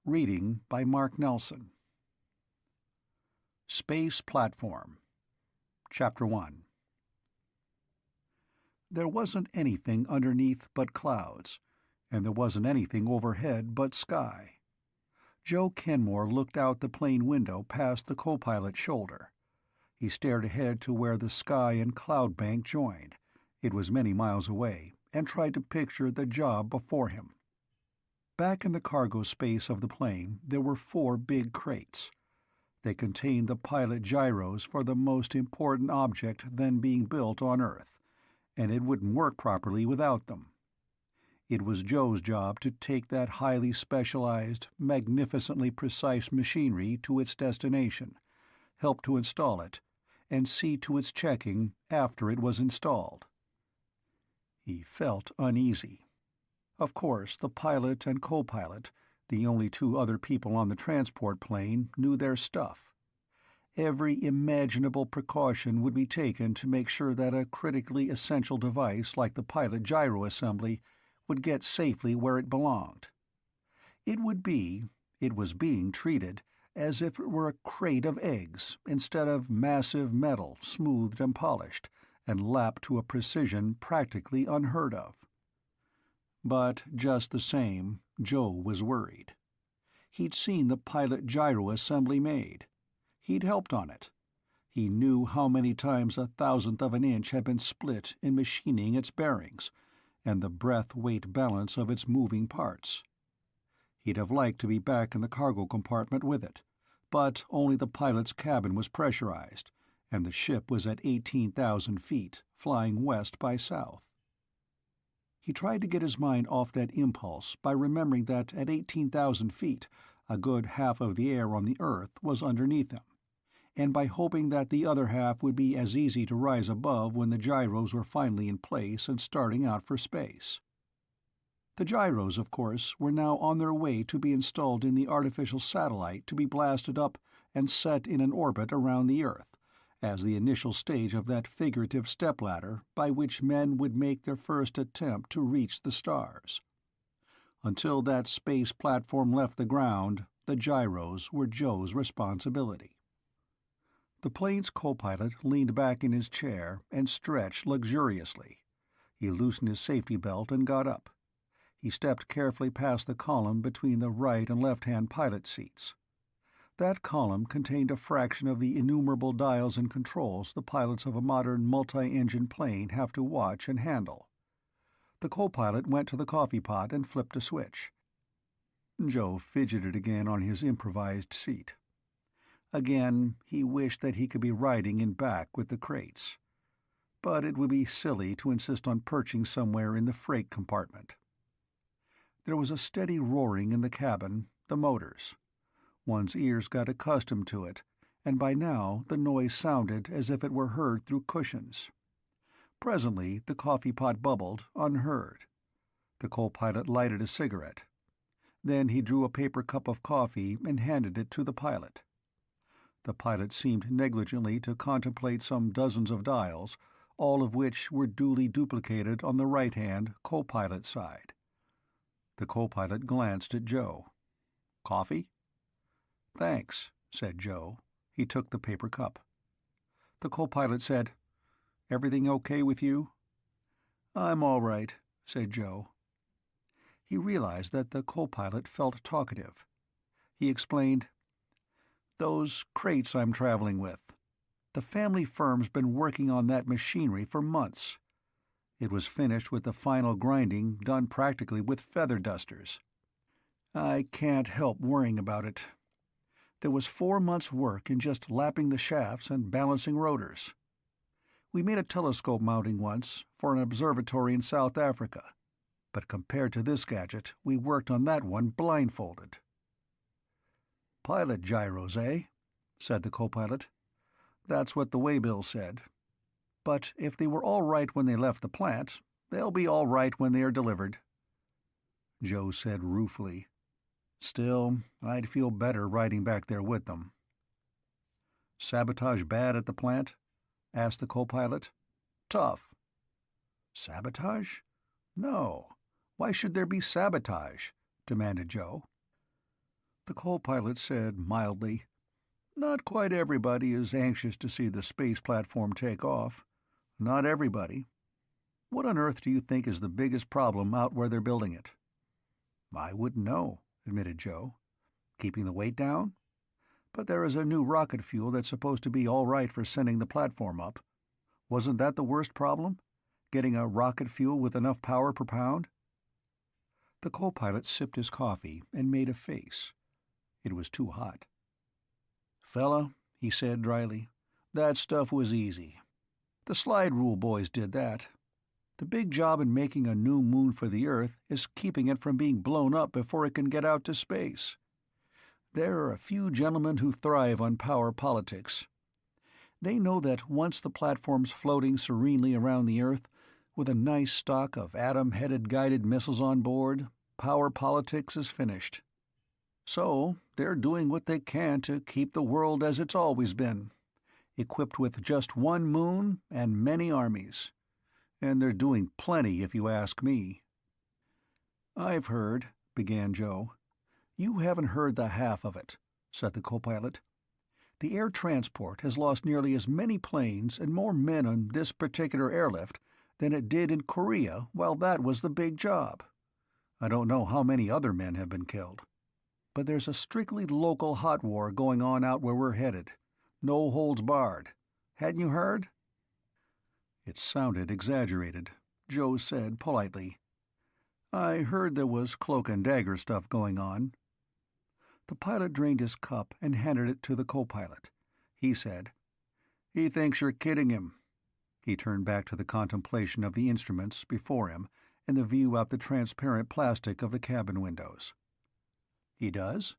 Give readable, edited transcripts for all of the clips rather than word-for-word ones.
Reading by Mark Nelson. Space Platform. Chapter 1. There wasn't anything underneath but clouds, and there wasn't anything overhead but sky. Joe Kenmore looked out the plane window past the co-pilot's shoulder. He stared ahead to where the sky and cloud bank joined. It was many miles away, and tried to picture the job before him. Back in the cargo space of the plane, there were 4 big crates. They contained the pilot gyros for the most important object then being built on Earth, and it wouldn't work properly without them. It was Joe's job to take that highly specialized, magnificently precise machinery to its destination, help to install it, and see to its checking after it was installed. He felt uneasy. Of course, the pilot and co-pilot, the only 2 other people on the transport plane, knew their stuff. Every imaginable precaution would be taken to make sure that a critically essential device like the pilot gyro assembly would get safely where it belonged. It was being treated as if it were a crate of eggs instead of massive metal smoothed and polished and lapped to a precision practically unheard of. But just the same, Joe was worried. He'd seen the pilot gyro assembly made. He'd helped on it. He knew how many times a thousandth of an inch had been split in machining its bearings, and the breath-weight balance of its moving parts. He'd have liked to be back in the cargo compartment with it, but only the pilot's cabin was pressurized, and the ship was at 18,000 feet, flying west by south. He tried to get his mind off that impulse by remembering that at 18,000 feet, a good half of the air on the Earth was underneath him, and by hoping that the other half would be as easy to rise above when the gyros were finally in place and starting out for space. The gyros, of course, were now on their way to be installed in the artificial satellite to be blasted up and set in an orbit around the Earth, as the initial stage of that figurative stepladder by which men would make their first attempt to reach the stars. Until that space platform left the ground, the gyros were Joe's responsibility. The plane's co-pilot leaned back in his chair and stretched luxuriously. He loosened his safety belt and got up. He stepped carefully past the column between the right and left-hand pilot seats. That column contained a fraction of the innumerable dials and controls the pilots of a modern multi-engine plane have to watch and handle. The co-pilot went to the coffee pot and flipped a switch. Joe fidgeted again on his improvised seat. Again, he wished that he could be riding in back with the crates. But it would be silly to insist on perching somewhere in the freight compartment. There was a steady roaring in the cabin, the motors. One's ears got accustomed to it, and by now the noise sounded as if it were heard through cushions. Presently the coffee pot bubbled, unheard. The co-pilot lighted a cigarette. Then he drew a paper cup of coffee and handed it to the pilot. The pilot seemed negligently to contemplate some dozens of dials, all of which were duly duplicated on the right-hand, co-pilot side. The co-pilot glanced at Joe. "Coffee?" "Thanks," said Joe. He took the paper cup. The co-pilot said, "Everything okay with you?" "I'm all right," said Joe. He realized that the co-pilot felt talkative. He explained, "Those crates I'm traveling with. The family firm's been working on that machinery for months. It was finished with the final grinding done practically with feather dusters. I can't help worrying about it. There was 4 months' work in just lapping the shafts and balancing rotors. We made a telescope mounting once for an observatory in South Africa, but compared to this gadget, we worked on that one blindfolded." "Pilot gyros, eh?" said the co-pilot. "That's what the waybill said. But if they were all right when they left the plant, they'll be all right when they are delivered." Joe said ruefully, "Still, I'd feel better riding back there with them." "Sabotage bad at the plant?" asked the co-pilot. "Tough." "Sabotage? No. Why should there be sabotage?" demanded Joe. The co-pilot said mildly, "Not quite everybody is anxious to see the space platform take off. Not everybody. What on earth do you think is the biggest problem out where they're building it?" "I wouldn't know," admitted Joe. "Keeping the weight down? But there is a new rocket fuel that's supposed to be all right for sending the platform up. Wasn't that the worst problem? Getting a rocket fuel with enough power per pound?" The co-pilot sipped his coffee and made a face. It was too hot. "Fella," he said dryly, "that stuff was easy. The slide rule boys did that. The big job in making a new moon for the Earth is keeping it from being blown up before it can get out to space. There are a few gentlemen who thrive on power politics. They know that once the platform's floating serenely around the Earth, with a nice stock of atom-headed guided missiles on board, power politics is finished. So they're doing what they can to keep the world as it's always been, equipped with just one moon and many armies. And they're doing plenty, if you ask me." "I've heard," began Joe. "You haven't heard the half of it," said the co-pilot. "The air transport has lost nearly as many planes and more men on this particular airlift than it did in Korea while that was the big job. I don't know how many other men have been killed. But there's a strictly local hot war going on out where we're headed. No holds barred. Hadn't you heard?" It sounded exaggerated. Joe said politely, "I heard there was cloak and dagger stuff going on." The pilot drained his cup and handed it to the co-pilot. He said, "He thinks you're kidding him." He turned back to the contemplation of the instruments before him and the view out the transparent plastic of the cabin windows. "He does?"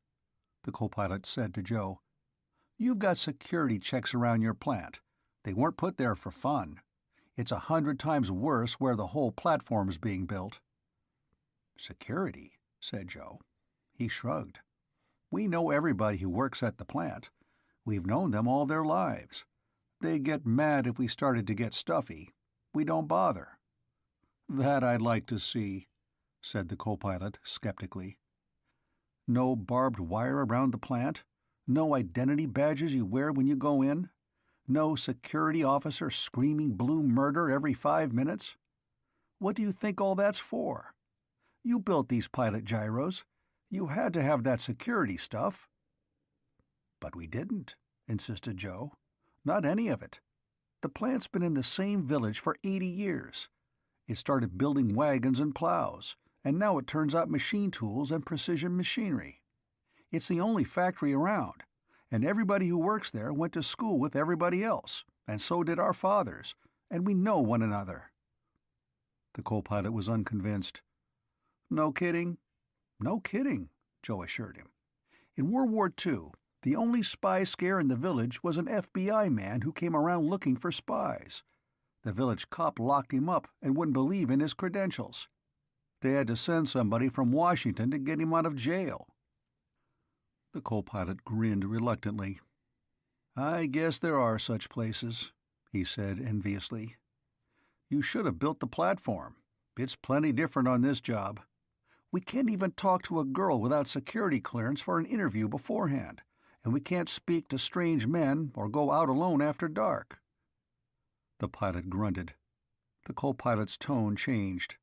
the co-pilot said to Joe. "You've got security checks around your plant. They weren't put there for fun. It's 100 times worse where the whole platform's being built." "Security?" said Joe. He shrugged. "We know everybody who works at the plant. We've known them all their lives. They'd get mad if we started to get stuffy. We don't bother." "That I'd like to see," said the co-pilot skeptically. "No barbed wire around the plant? No identity badges you wear when you go in? No security officer screaming blue murder every 5 minutes? What do you think all that's for? You built these pilot gyros. You had to have that security stuff." "But we didn't," insisted Joe. "Not any of it. The plant's been in the same village for 80 years. It started building wagons and plows, and now it turns out machine tools and precision machinery. It's the only factory around, and everybody who works there went to school with everybody else, and so did our fathers, and we know one another." The co-pilot was unconvinced. "No kidding?" "No kidding," Joe assured him. "In World War II, the only spy scare in the village was an FBI man who came around looking for spies. The village cop locked him up and wouldn't believe in his credentials. They had to send somebody from Washington to get him out of jail." The co-pilot grinned reluctantly. "I guess there are such places," he said enviously. "You should have built the platform. It's plenty different on this job. We can't even talk to a girl without security clearance for an interview beforehand, and we can't speak to strange men or go out alone after dark." The pilot grunted. The co-pilot's tone changed.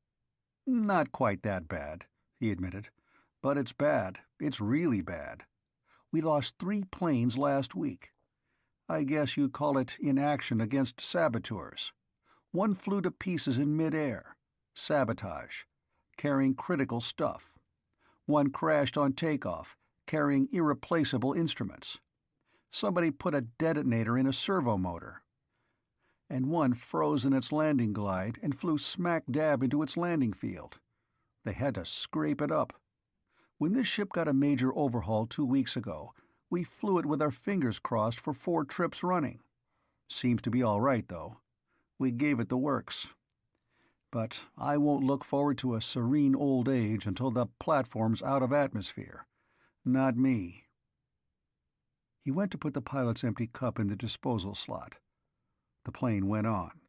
"Not quite that bad," he admitted. "But it's bad. It's really bad. We lost 3 planes last week. I guess you'd call it inaction against saboteurs. One flew to pieces in mid-air. Sabotage. Carrying critical stuff. One crashed on takeoff, carrying irreplaceable instruments. Somebody put a detonator in a servo motor. And one froze in its landing glide and flew smack dab into its landing field. They had to scrape it up. When this ship got a major overhaul 2 weeks ago, we flew it with our fingers crossed for 4 trips running. Seems to be all right, though. We gave it the works. But I won't look forward to a serene old age until the platform's out of atmosphere. Not me." He went to put the pilot's empty cup in the disposal slot. The plane went on.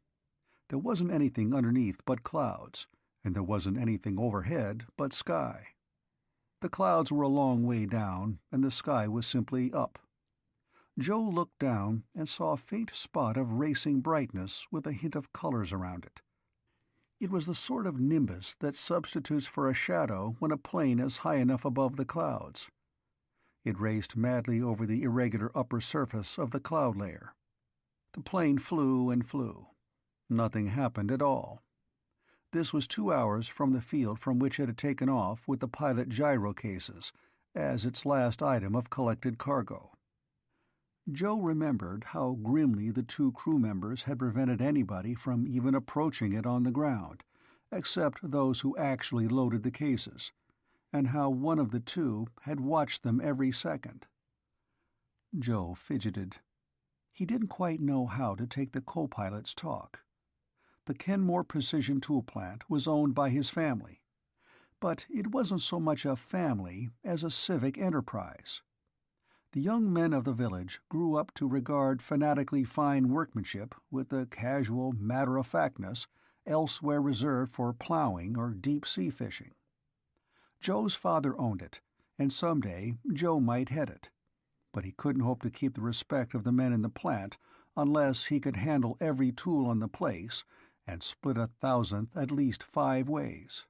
There wasn't anything underneath but clouds, and there wasn't anything overhead but sky. The clouds were a long way down, and the sky was simply up. Joe looked down and saw a faint spot of racing brightness with a hint of colors around it. It was the sort of nimbus that substitutes for a shadow when a plane is high enough above the clouds. It raced madly over the irregular upper surface of the cloud layer. The plane flew and flew. Nothing happened at all. This was 2 hours from the field from which it had taken off with the pilot gyro cases as its last item of collected cargo. Joe remembered how grimly the 2 crew members had prevented anybody from even approaching it on the ground, except those who actually loaded the cases, and how one of the 2 had watched them every second. Joe fidgeted. He didn't quite know how to take the co-pilot's talk. The Kenmore Precision Tool Plant was owned by his family, but it wasn't so much a family as a civic enterprise. The young men of the village grew up to regard fanatically fine workmanship with the casual matter-of-factness elsewhere reserved for plowing or deep-sea fishing. Joe's father owned it, and someday Joe might head it, but he couldn't hope to keep the respect of the men in the plant unless he could handle every tool on the place and split 1,000th at least 5 ways.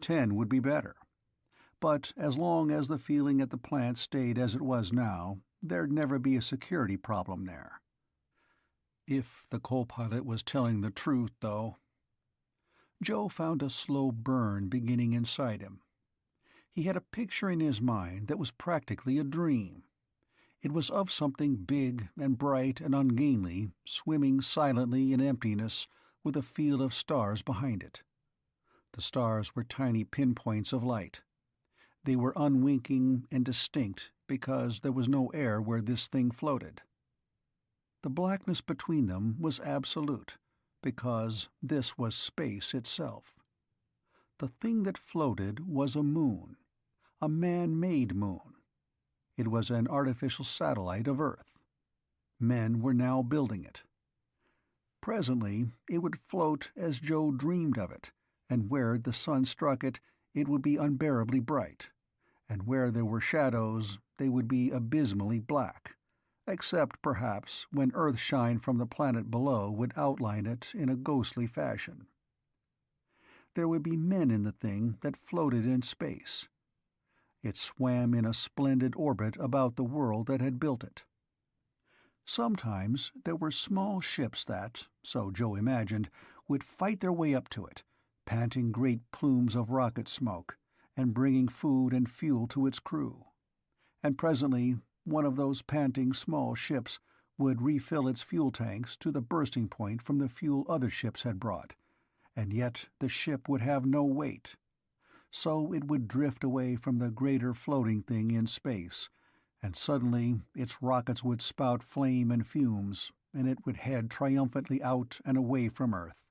10 would be better. But as long as the feeling at the plant stayed as it was now, there'd never be a security problem there. If the co-pilot was telling the truth, though. Joe found a slow burn beginning inside him. He had a picture in his mind that was practically a dream. It was of something big and bright and ungainly, swimming silently in emptiness with a field of stars behind it. The stars were tiny pinpoints of light. They were unwinking and distinct because there was no air where this thing floated. The blackness between them was absolute, because this was space itself. The thing that floated was a moon, a man-made moon. It was an artificial satellite of Earth. Men were now building it. Presently it would float as Joe dreamed of it, and where the sun struck it, it would be unbearably bright, and where there were shadows, they would be abysmally black, except perhaps when Earthshine from the planet below would outline it in a ghostly fashion. There would be men in the thing that floated in space. It swam in a splendid orbit about the world that had built it. Sometimes there were small ships that, so Joe imagined, would fight their way up to it, panting great plumes of rocket smoke, and bringing food and fuel to its crew. And presently one of those panting small ships would refill its fuel tanks to the bursting point from the fuel other ships had brought, and yet the ship would have no weight. So it would drift away from the greater floating thing in space, and suddenly its rockets would spout flame and fumes, and it would head triumphantly out and away from Earth.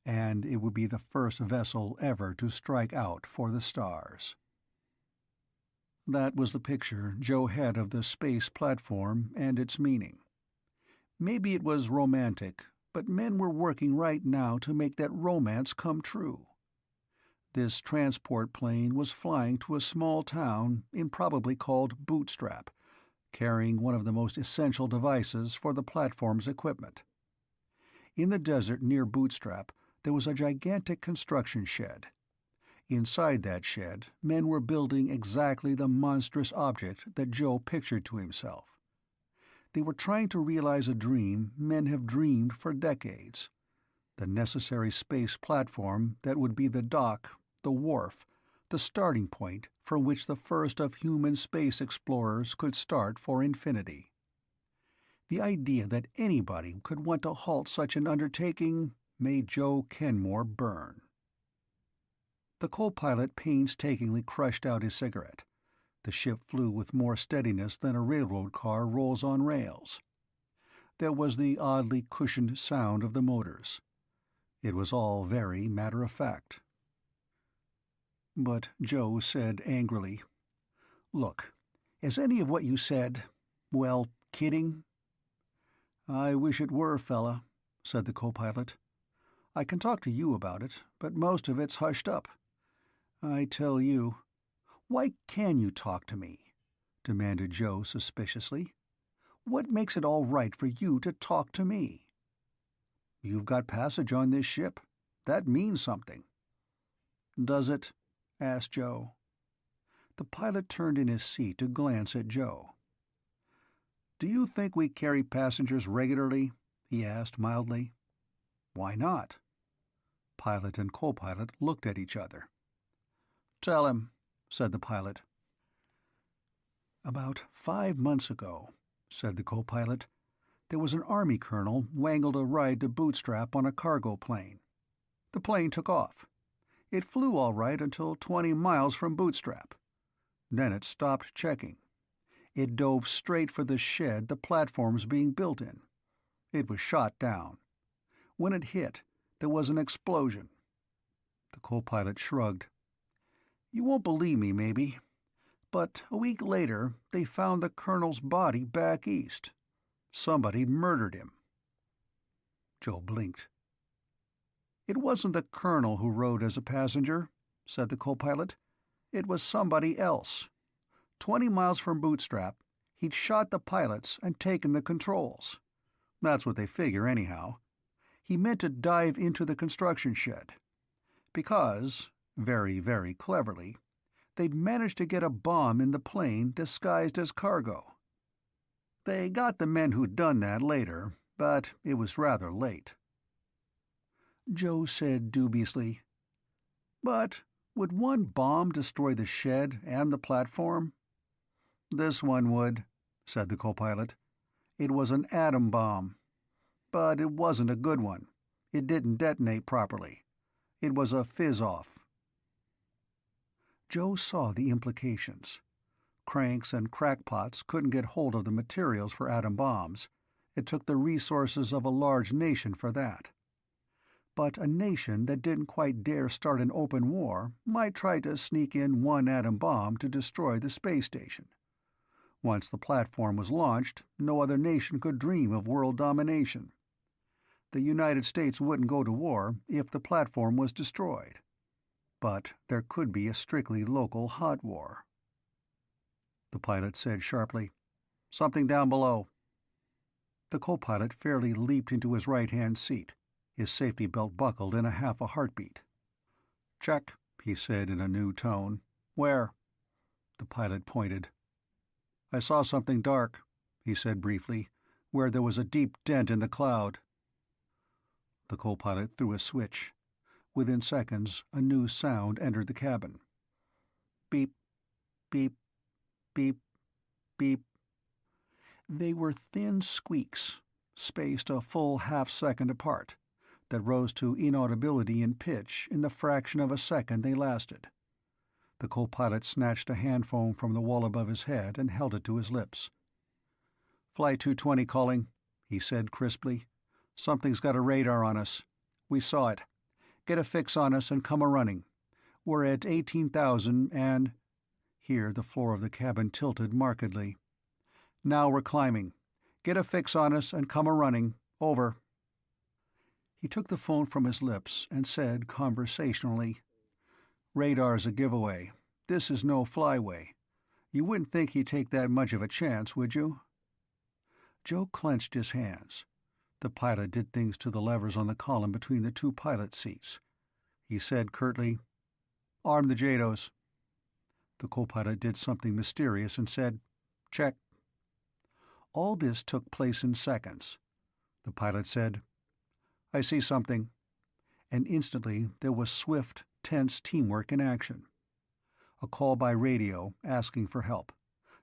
And it would be the first vessel ever to strike out for the stars. That was the picture Joe had of the space platform and its meaning. Maybe it was romantic, but men were working right now to make that romance come true. This transport plane was flying to a small town improbably called Bootstrap, carrying one of the most essential devices for the platform's equipment. In the desert near Bootstrap, there was a gigantic construction shed. Inside that shed, men were building exactly the monstrous object that Joe pictured to himself. They were trying to realize a dream men have dreamed for decades. The necessary space platform that would be the dock, the wharf, the starting point from which the first of human space explorers could start for infinity. The idea that anybody could want to halt such an undertaking made Joe Kenmore burn. The co-pilot painstakingly crushed out his cigarette. The ship flew with more steadiness than a railroad car rolls on rails. There was the oddly cushioned sound of the motors. It was all very matter-of-fact. But Joe said angrily, "Look, is any of what you said, well, kidding?" "I wish it were, fella," said the co-pilot. "I can talk to you about it, but most of it's hushed up. I tell you, "Why can you talk to me?" demanded Joe suspiciously. "What makes it all right for you to talk to me?" "You've got passage on this ship. That means something." "Does it?" asked Joe. The pilot turned in his seat to glance at Joe. "Do you think we carry passengers regularly?" he asked mildly. "Why not?" Pilot and co-pilot looked at each other. "Tell him," said the pilot. "About 5 months ago," said the co-pilot, "there was an Army colonel wangled a ride to Bootstrap on a cargo plane. The plane took off. It flew all right until 20 miles from Bootstrap. Then it stopped checking. It dove straight for the shed the platform's being built in. It was shot down. When it hit, there was an explosion." The co-pilot shrugged. "You won't believe me, maybe, but a week later they found the colonel's body back east. Somebody'd murdered him." Joe blinked. "It wasn't the colonel who rode as a passenger," said the co-pilot. "It was somebody else. 20 miles from Bootstrap, he'd shot the pilots and taken the controls. That's what they figure, anyhow. He meant to dive into the construction shed. Because, very, very cleverly, they'd managed to get a bomb in the plane disguised as cargo. They got the men who'd done that later, but it was rather late." Joe said dubiously, "But would one bomb destroy the shed and the platform?" "This one would," said the co-pilot. "It was an atom bomb. But it wasn't a good one. It didn't detonate properly. It was a fizz-off." Joe saw the implications. Cranks and crackpots couldn't get hold of the materials for atom bombs. It took the resources of a large nation for that. But a nation that didn't quite dare start an open war might try to sneak in one atom bomb to destroy the space station. Once the platform was launched, no other nation could dream of world domination. The United States wouldn't go to war if the platform was destroyed. But there could be a strictly local hot war. The pilot said sharply, "Something down below." The co-pilot fairly leaped into his right-hand seat, his safety belt buckled in half a heartbeat. "Check," he said in a new tone. "Where?" The pilot pointed. "I saw something dark," he said briefly, "where there was a deep dent in the cloud." The co-pilot threw a switch. Within seconds, a new sound entered the cabin. Beep, beep, beep, beep. They were thin squeaks, spaced a full half-second apart, that rose to inaudibility in pitch in the fraction of a second they lasted. The co-pilot snatched a handphone from the wall above his head and held it to his lips. "Flight 220 calling," he said crisply. "Something's got a radar on us. We saw it. Get a fix on us and come a-running. We're at 18,000 and—" Here the floor of the cabin tilted markedly. "Now we're climbing. Get a fix on us and come a-running. Over." He took the phone from his lips and said conversationally, "Radar's a giveaway. This is no flyway. You wouldn't think he'd take that much of a chance, would you?" Joe clenched his hands. The pilot did things to the levers on the column between the two pilot seats. He said curtly, "Arm the JADOs." The co-pilot did something mysterious and said, "Check." All this took place in seconds. The pilot said, "I see something." And instantly there was swift, tense teamwork in action. A call by radio, asking for help.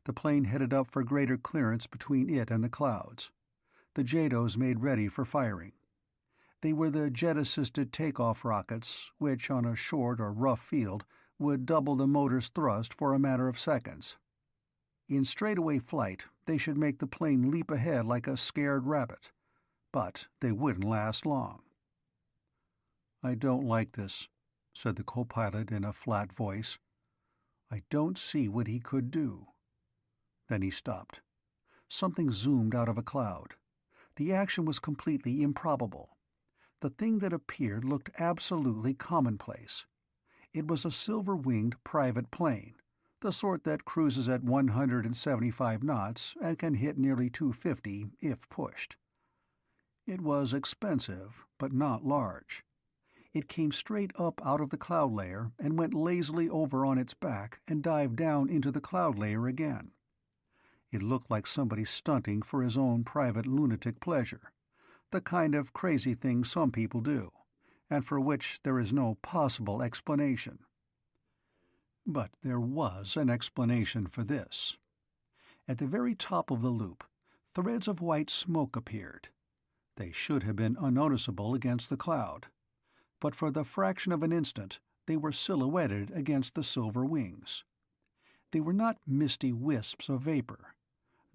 The plane headed up for greater clearance between it and the clouds. The JADOs made ready for firing. They were the jet-assisted takeoff rockets, which, on a short or rough field, would double the motor's thrust for a matter of seconds. In straightaway flight, they should make the plane leap ahead like a scared rabbit. But they wouldn't last long. "I don't like this," said the co-pilot in a flat voice. "I don't see what he could do." Then he stopped. Something zoomed out of a cloud. The action was completely improbable. The thing that appeared looked absolutely commonplace. It was a silver-winged private plane, the sort that cruises at 175 knots and can hit nearly 250 if pushed. It was expensive, but not large. It came straight up out of the cloud layer and went lazily over on its back and dived down into the cloud layer again. It looked like somebody stunting for his own private lunatic pleasure, the kind of crazy thing some people do, and for which there is no possible explanation. But there was an explanation for this. At the very top of the loop, threads of white smoke appeared. They should have been unnoticeable against the cloud, but for the fraction of an instant they were silhouetted against the silver wings. They were not misty wisps of vapor.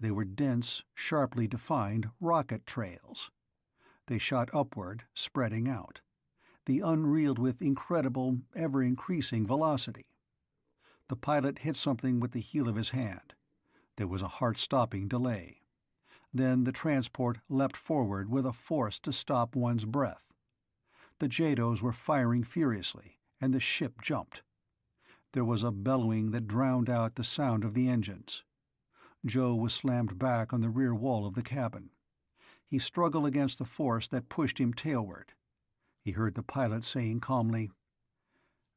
They were dense, sharply defined rocket trails. They shot upward, spreading out. The unreeled with incredible, ever-increasing velocity. The pilot hit something with the heel of his hand. There was a heart-stopping delay. Then the transport leapt forward with a force to stop one's breath. The JADOs were firing furiously, and the ship jumped. There was a bellowing that drowned out the sound of the engines. Joe was slammed back on the rear wall of the cabin. He struggled against the force that pushed him tailward. He heard the pilot saying calmly,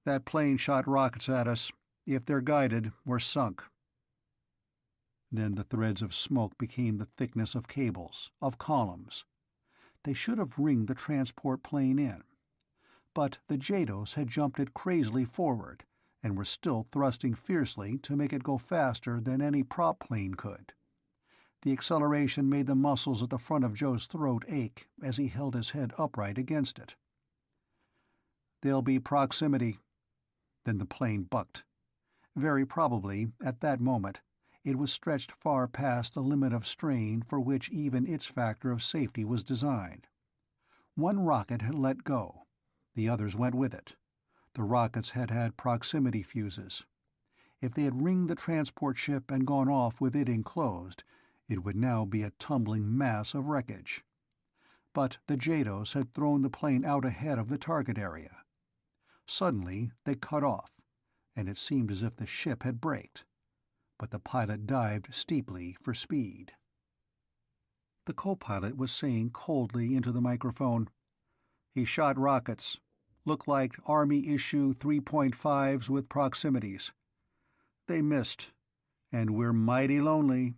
"That plane shot rockets at us. If they're guided, we're sunk." Then the threads of smoke became the thickness of cables, of columns. They should have ringed the transport plane in. But the JADOs had jumped it crazily forward, and were still thrusting fiercely to make it go faster than any prop plane could. The acceleration made the muscles at the front of Joe's throat ache as he held his head upright against it. "There'll be proximity." Then the plane bucked. Very probably, at that moment, it was stretched far past the limit of strain for which even its factor of safety was designed. One rocket had let go. The others went with it. The rockets had had proximity fuses. If they had ringed the transport ship and gone off with it enclosed, it would now be a tumbling mass of wreckage. But the JADOs had thrown the plane out ahead of the target area. Suddenly they cut off, and it seemed as if the ship had braked. But the pilot dived steeply for speed. The co-pilot was saying coldly into the microphone, "He shot rockets. Looked like Army issue 3.5s with proximities. They missed, and we're mighty lonely."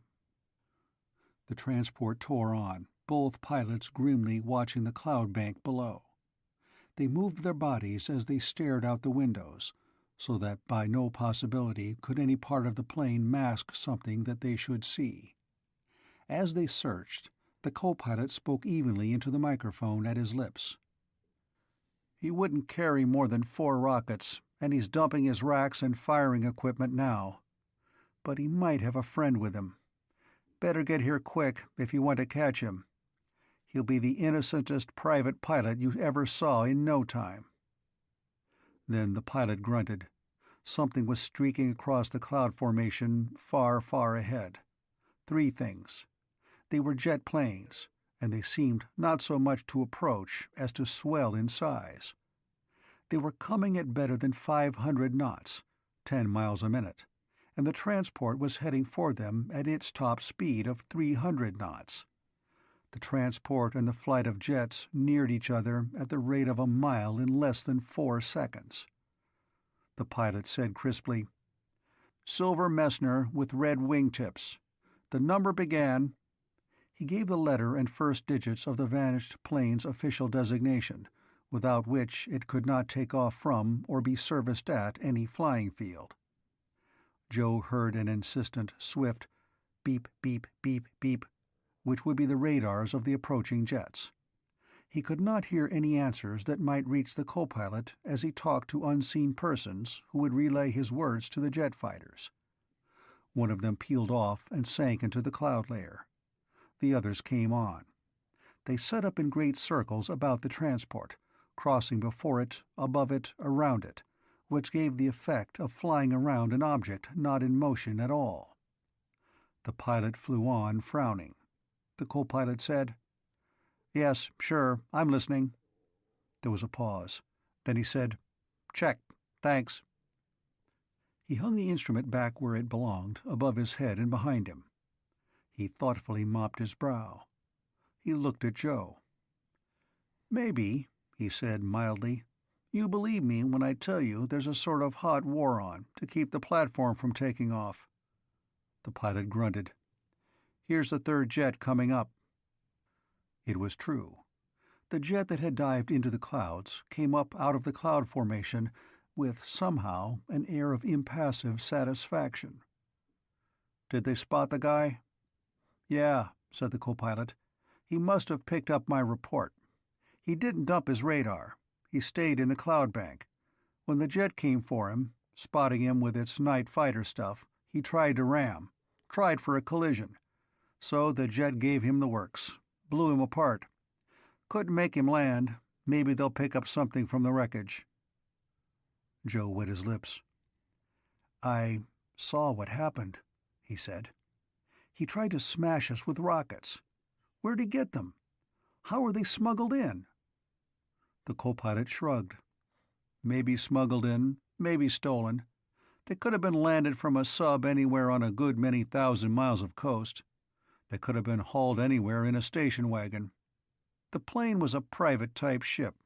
The transport tore on, both pilots grimly watching the cloud bank below. They moved their bodies as they stared out the windows, so that by no possibility could any part of the plane mask something that they should see. As they searched, the co-pilot spoke evenly into the microphone at his lips. "He wouldn't carry more than 4 rockets, and he's dumping his racks and firing equipment now. But he might have a friend with him. Better get here quick if you want to catch him. He'll be the innocentest private pilot you ever saw in no time." Then the pilot grunted. Something was streaking across the cloud formation far, far ahead. 3 things. They were jet planes, and they seemed not so much to approach as to swell in size. They were coming at better than 500 knots, 10 miles a minute, and the transport was heading for them at its top speed of 300 knots. The transport and the flight of jets neared each other at the rate of a mile in less than 4 seconds. The pilot said crisply, "Silver Messner with red wingtips. The number began—" He gave the letter and first digits of the vanished plane's official designation, without which it could not take off from or be serviced at any flying field. Joe heard an insistent, swift beep, beep, beep, beep, which would be the radars of the approaching jets. He could not hear any answers that might reach the co-pilot as he talked to unseen persons who would relay his words to the jet fighters. One of them peeled off and sank into the cloud layer. The others came on. They set up in great circles about the transport, crossing before it, above it, around it, which gave the effect of flying around an object not in motion at all. The pilot flew on, frowning. The co-pilot said, "Yes, sure, I'm listening." There was a pause. Then he said, "Check, thanks." He hung the instrument back where it belonged, above his head and behind him. He thoughtfully mopped his brow. He looked at Joe. "Maybe," he said mildly, "you believe me when I tell you there's a sort of hot war on to keep the platform from taking off." The pilot grunted. "Here's the third jet coming up." It was true. The jet that had dived into the clouds came up out of the cloud formation with, somehow, an air of impassive satisfaction. "Did they spot the guy?" "Yeah," said the co-pilot. "He must have picked up my report. He didn't dump his radar. He stayed in the cloud bank. When the jet came for him, spotting him with its night fighter stuff, he tried to ram. Tried for a collision. So the jet gave him the works. Blew him apart. Couldn't make him land. Maybe they'll pick up something from the wreckage." Joe wet his lips. "I saw what happened," he said. "He tried to smash us with rockets. Where'd he get them? How were they smuggled in?" The co-pilot shrugged. "Maybe smuggled in, maybe stolen. They could have been landed from a sub anywhere on a good many thousand miles of coast. They could have been hauled anywhere in a station wagon. The plane was a private-type ship.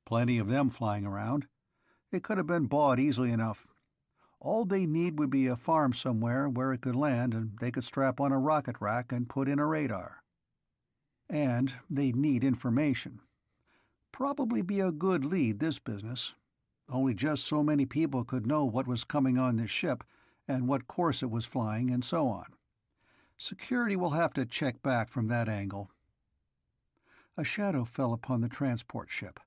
Plenty of them flying around. It could have been bought easily enough. All they need would be a farm somewhere where it could land, and they could strap on a rocket rack and put in a radar. And they'd need information. Probably be a good lead, this business. Only just so many people could know what was coming on this ship, and what course it was flying, and so on. Security will have to check back from that angle." A shadow fell upon the transport ship.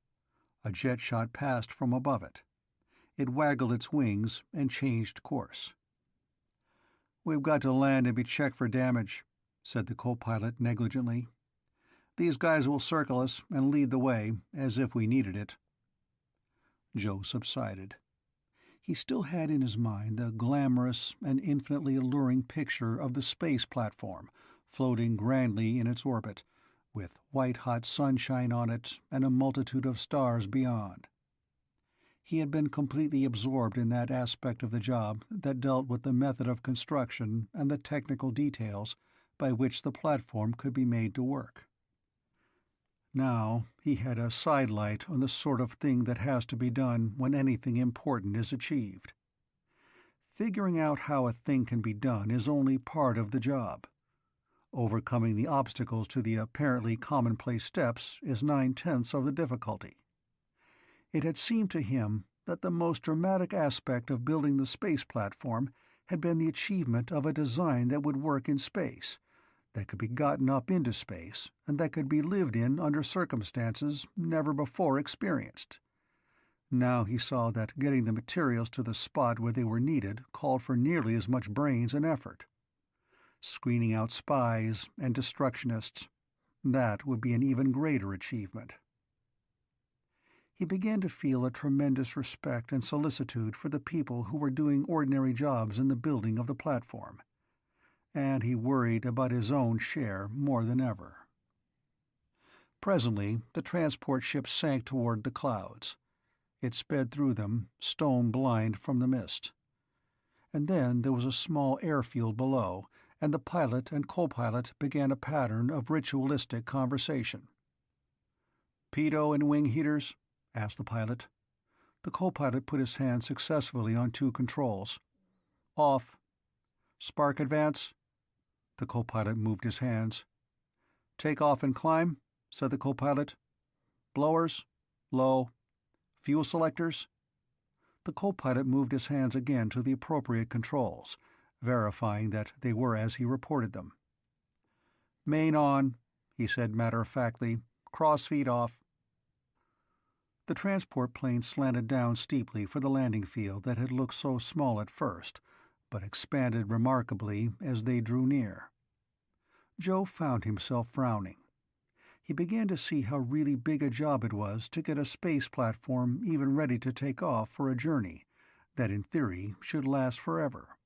A jet shot past from above it. It waggled its wings and changed course. "We've got to land and be checked for damage," said the co-pilot negligently. "These guys will circle us and lead the way, as if we needed it." Joe subsided. He still had in his mind the glamorous and infinitely alluring picture of the space platform, floating grandly in its orbit, with white-hot sunshine on it and a multitude of stars beyond. He had been completely absorbed in that aspect of the job that dealt with the method of construction and the technical details by which the platform could be made to work. Now he had a sidelight on the sort of thing that has to be done when anything important is achieved. Figuring out how a thing can be done is only part of the job. Overcoming the obstacles to the apparently commonplace steps is 9/10 of the difficulty. It had seemed to him that the most dramatic aspect of building the space platform had been the achievement of a design that would work in space, that could be gotten up into space, and that could be lived in under circumstances never before experienced. Now he saw that getting the materials to the spot where they were needed called for nearly as much brains and effort. Screening out spies and destructionists, that would be an even greater achievement. He began to feel a tremendous respect and solicitude for the people who were doing ordinary jobs in the building of the platform, and he worried about his own share more than ever. Presently the transport ship sank toward the clouds. It sped through them, stone-blind from the mist. And then there was a small airfield below, and the pilot and co-pilot began a pattern of ritualistic conversation. "Pitot and wing heaters?" asked the pilot. The co-pilot put his hand successfully on two controls. "Off." "Spark advance?" The co-pilot moved his hands. "Take off and climb?" said the co-pilot. "Blowers? Low. Fuel selectors?" The co-pilot moved his hands again to the appropriate controls, verifying that they were as he reported them. "Main on," he said matter-of-factly. "Crossfeed off." The transport plane slanted down steeply for the landing field that had looked so small at first, but expanded remarkably as they drew near. Joe found himself frowning. He began to see how really big a job it was to get a space platform even ready to take off for a journey that, in theory, should last forever.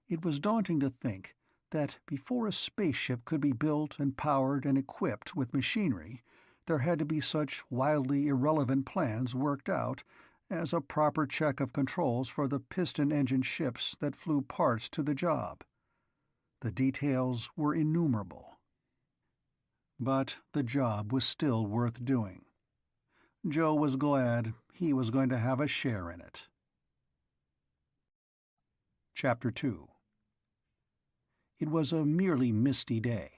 It was daunting to think that before a spaceship could be built and powered and equipped with machinery, there had to be such wildly irrelevant plans worked out as a proper check of controls for the piston-engine ships that flew parts to the job. The details were innumerable. But the job was still worth doing. Joe was glad he was going to have a share in it. Chapter 2. It was a merely misty day.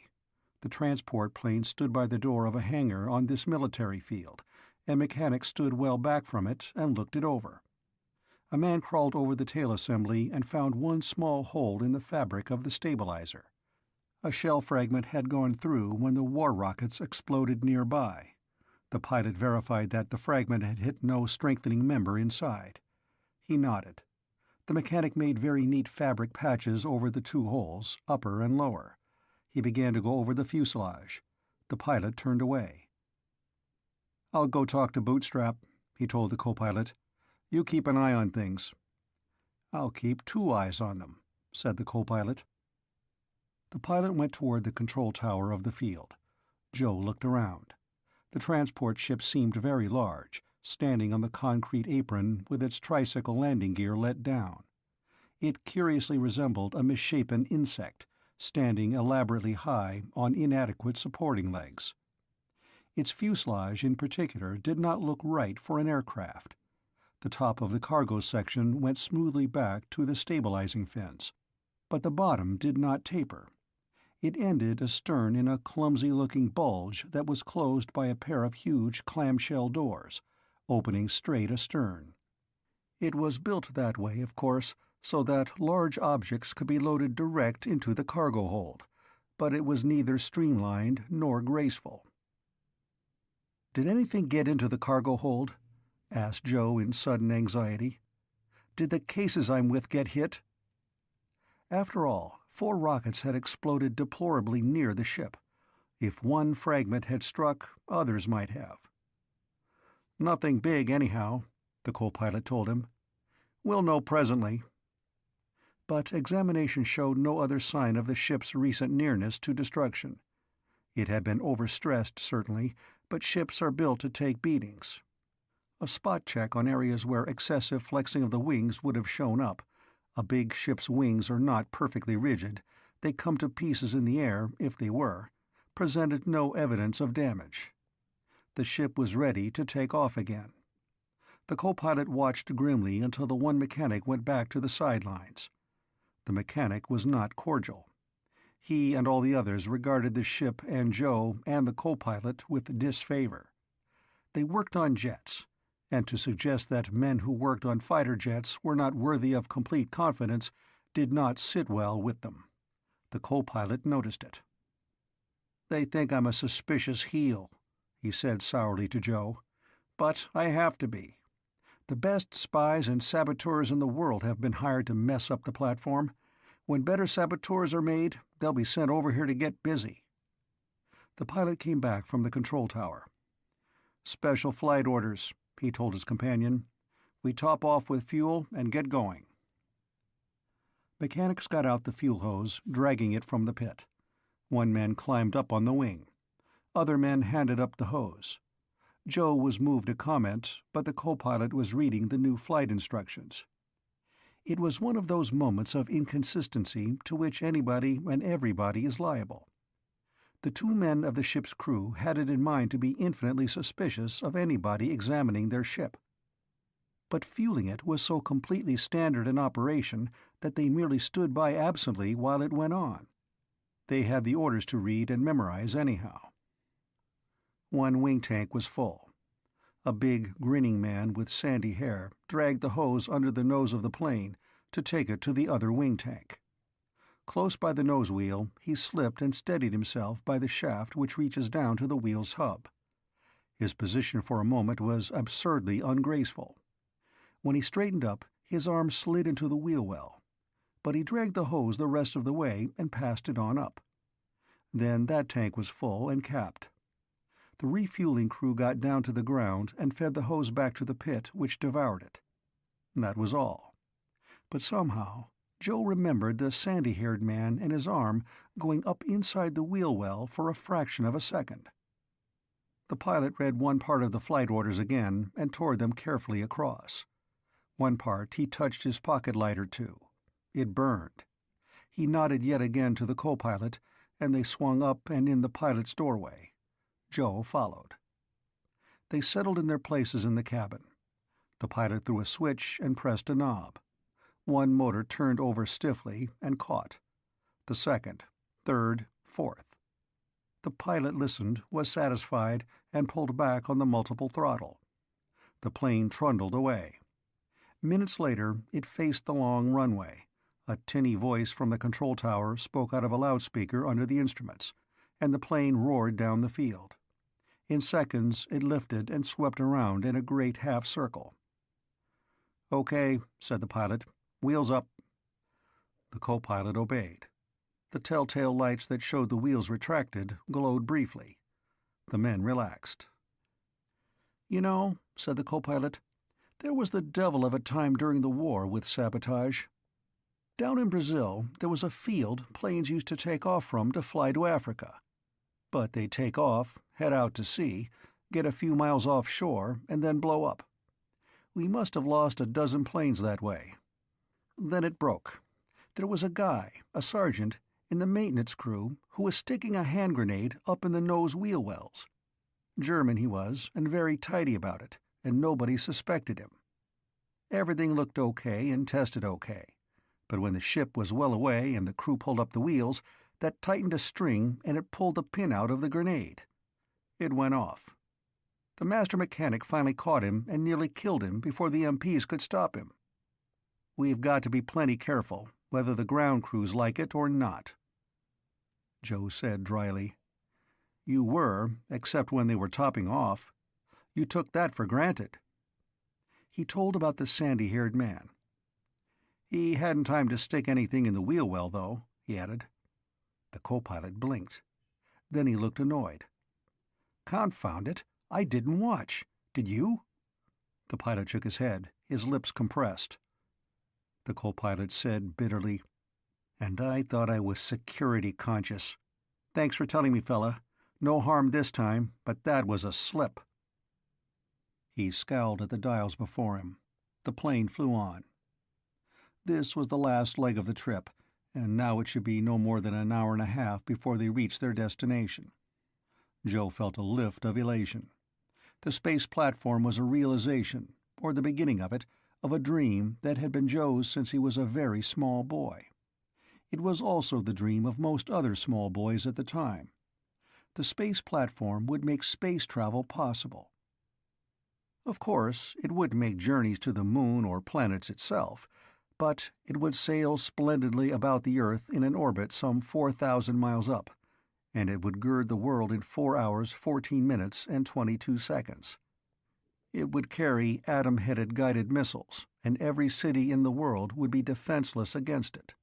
The transport plane stood by the door of a hangar on this military field, and mechanics stood well back from it and looked it over. A man crawled over the tail assembly and found one small hole in the fabric of the stabilizer. A shell fragment had gone through when the war rockets exploded nearby. The pilot verified that the fragment had hit no strengthening member inside. He nodded. The mechanic made very neat fabric patches over the two holes, upper and lower. He began to go over the fuselage. The pilot turned away. "I'll go talk to Bootstrap," he told the co-pilot. "You keep an eye on things." "I'll keep 2 eyes on them," said the co-pilot. The pilot went toward the control tower of the field. Joe looked around. The transport ship seemed very large, standing on the concrete apron with its tricycle landing gear let down. It curiously resembled a misshapen insect, standing elaborately high on inadequate supporting legs. Its fuselage in particular did not look right for an aircraft. The top of the cargo section went smoothly back to the stabilizing fins, but the bottom did not taper. It ended astern in a clumsy-looking bulge that was closed by a pair of huge clamshell doors, opening straight astern. It was built that way, of course, so that large objects could be loaded direct into the cargo hold, but it was neither streamlined nor graceful. "Did anything get into the cargo hold?" asked Joe in sudden anxiety. "Did the cases I'm with get hit?" After all, 4 rockets had exploded deplorably near the ship. If one fragment had struck, others might have. "Nothing big, anyhow," the co-pilot told him. "We'll know presently." But examination showed no other sign of the ship's recent nearness to destruction. It had been overstressed, certainly, but ships are built to take beatings. A spot check on areas where excessive flexing of the wings would have shown up. A big ship's wings are not perfectly rigid. They come to pieces in the air, if they were, presented no evidence of damage. The ship was ready to take off again. The co-pilot watched grimly until the one mechanic went back to the sidelines. The mechanic was not cordial. He and all the others regarded the ship and Joe and the co-pilot with disfavor. They worked on jets, and to suggest that men who worked on fighter jets were not worthy of complete confidence did not sit well with them. The co-pilot noticed it. "They think I'm a suspicious heel," he said sourly to Joe. "But I have to be. The best spies and saboteurs in the world have been hired to mess up the platform. When better saboteurs are made, they'll be sent over here to get busy." The pilot came back from the control tower. "Special flight orders," he told his companion. "We top off with fuel and get going." Mechanics got out the fuel hose, dragging it from the pit. One man climbed up on the wing. Other men handed up the hose. Joe was moved to comment, but the co-pilot was reading the new flight instructions. It was one of those moments of inconsistency to which anybody and everybody is liable. The 2 men of the ship's crew had it in mind to be infinitely suspicious of anybody examining their ship. But fueling it was so completely standard in operation that they merely stood by absently while it went on. They had the orders to read and memorize anyhow. One wing tank was full. A big, grinning man with sandy hair dragged the hose under the nose of the plane to take it to the other wing tank. Close by the nose wheel, he slipped and steadied himself by the shaft which reaches down to the wheel's hub. His position for a moment was absurdly ungraceful. When he straightened up, his arm slid into the wheel well, but he dragged the hose the rest of the way and passed it on up. Then that tank was full and capped. The refueling crew got down to the ground and fed the hose back to the pit, which devoured it. That was all. But somehow Joe remembered the sandy-haired man and his arm going up inside the wheel well for a fraction of a second. The pilot read one part of the flight orders again and tore them carefully across. One part he touched his pocket lighter to. It burned. He nodded yet again to the co-pilot, and they swung up and in the pilot's doorway. Joe followed. They settled in their places in the cabin. The pilot threw a switch and pressed a knob. One motor turned over stiffly and caught. The second, third, fourth. The pilot listened, was satisfied, and pulled back on the multiple throttle. The plane trundled away. Minutes later, it faced the long runway. A tinny voice from the control tower spoke out of a loudspeaker under the instruments, and the plane roared down the field. In seconds, it lifted and swept around in a great half-circle. "Okay," said the pilot. "Wheels up." The co-pilot obeyed. The telltale lights that showed the wheels retracted glowed briefly. The men relaxed. "You know," said the co-pilot, "there was the devil of a time during the war with sabotage. Down in Brazil, there was a field planes used to take off from to fly to Africa. But they'd take off, head out to sea, get a few miles offshore, and then blow up. We must have lost a dozen planes that way. Then it broke. There was a guy, a sergeant, in the maintenance crew who was sticking a hand grenade up in the nose wheel wells. German he was, and very tidy about it, and nobody suspected him. Everything looked okay and tested okay, but when the ship was well away and the crew pulled up the wheels, that tightened a string and it pulled the pin out of the grenade. It went off. The master mechanic finally caught him and nearly killed him before the MPs could stop him. We've got to be plenty careful, whether the ground crews like it or not." Joe said dryly, "You were, except when they were topping off. You took that for granted." He told about the sandy-haired man. "He hadn't time to stick anything in the wheel well, though," he added. The co-pilot blinked. Then he looked annoyed. "Confound it, I didn't watch. Did you?" The pilot shook his head, his lips compressed. The co-pilot said bitterly, "And I thought I was security conscious. Thanks for telling me, fella. No harm this time, but that was a slip." He scowled at the dials before him. The plane flew on. This was the last leg of the trip, and now it should be no more than an hour and a half before they reached their destination. Joe felt a lift of elation. The space platform was a realization, or the beginning of it, of a dream that had been Joe's since he was a very small boy. It was also the dream of most other small boys at the time. The space platform would make space travel possible. Of course, it wouldn't make journeys to the moon or planets itself, but it would sail splendidly about the Earth in an orbit some 4,000 miles up, and it would gird the world in 4 hours, 14 minutes, and 22 seconds. It would carry atom-headed guided missiles, and every city in the world would be defenseless against it.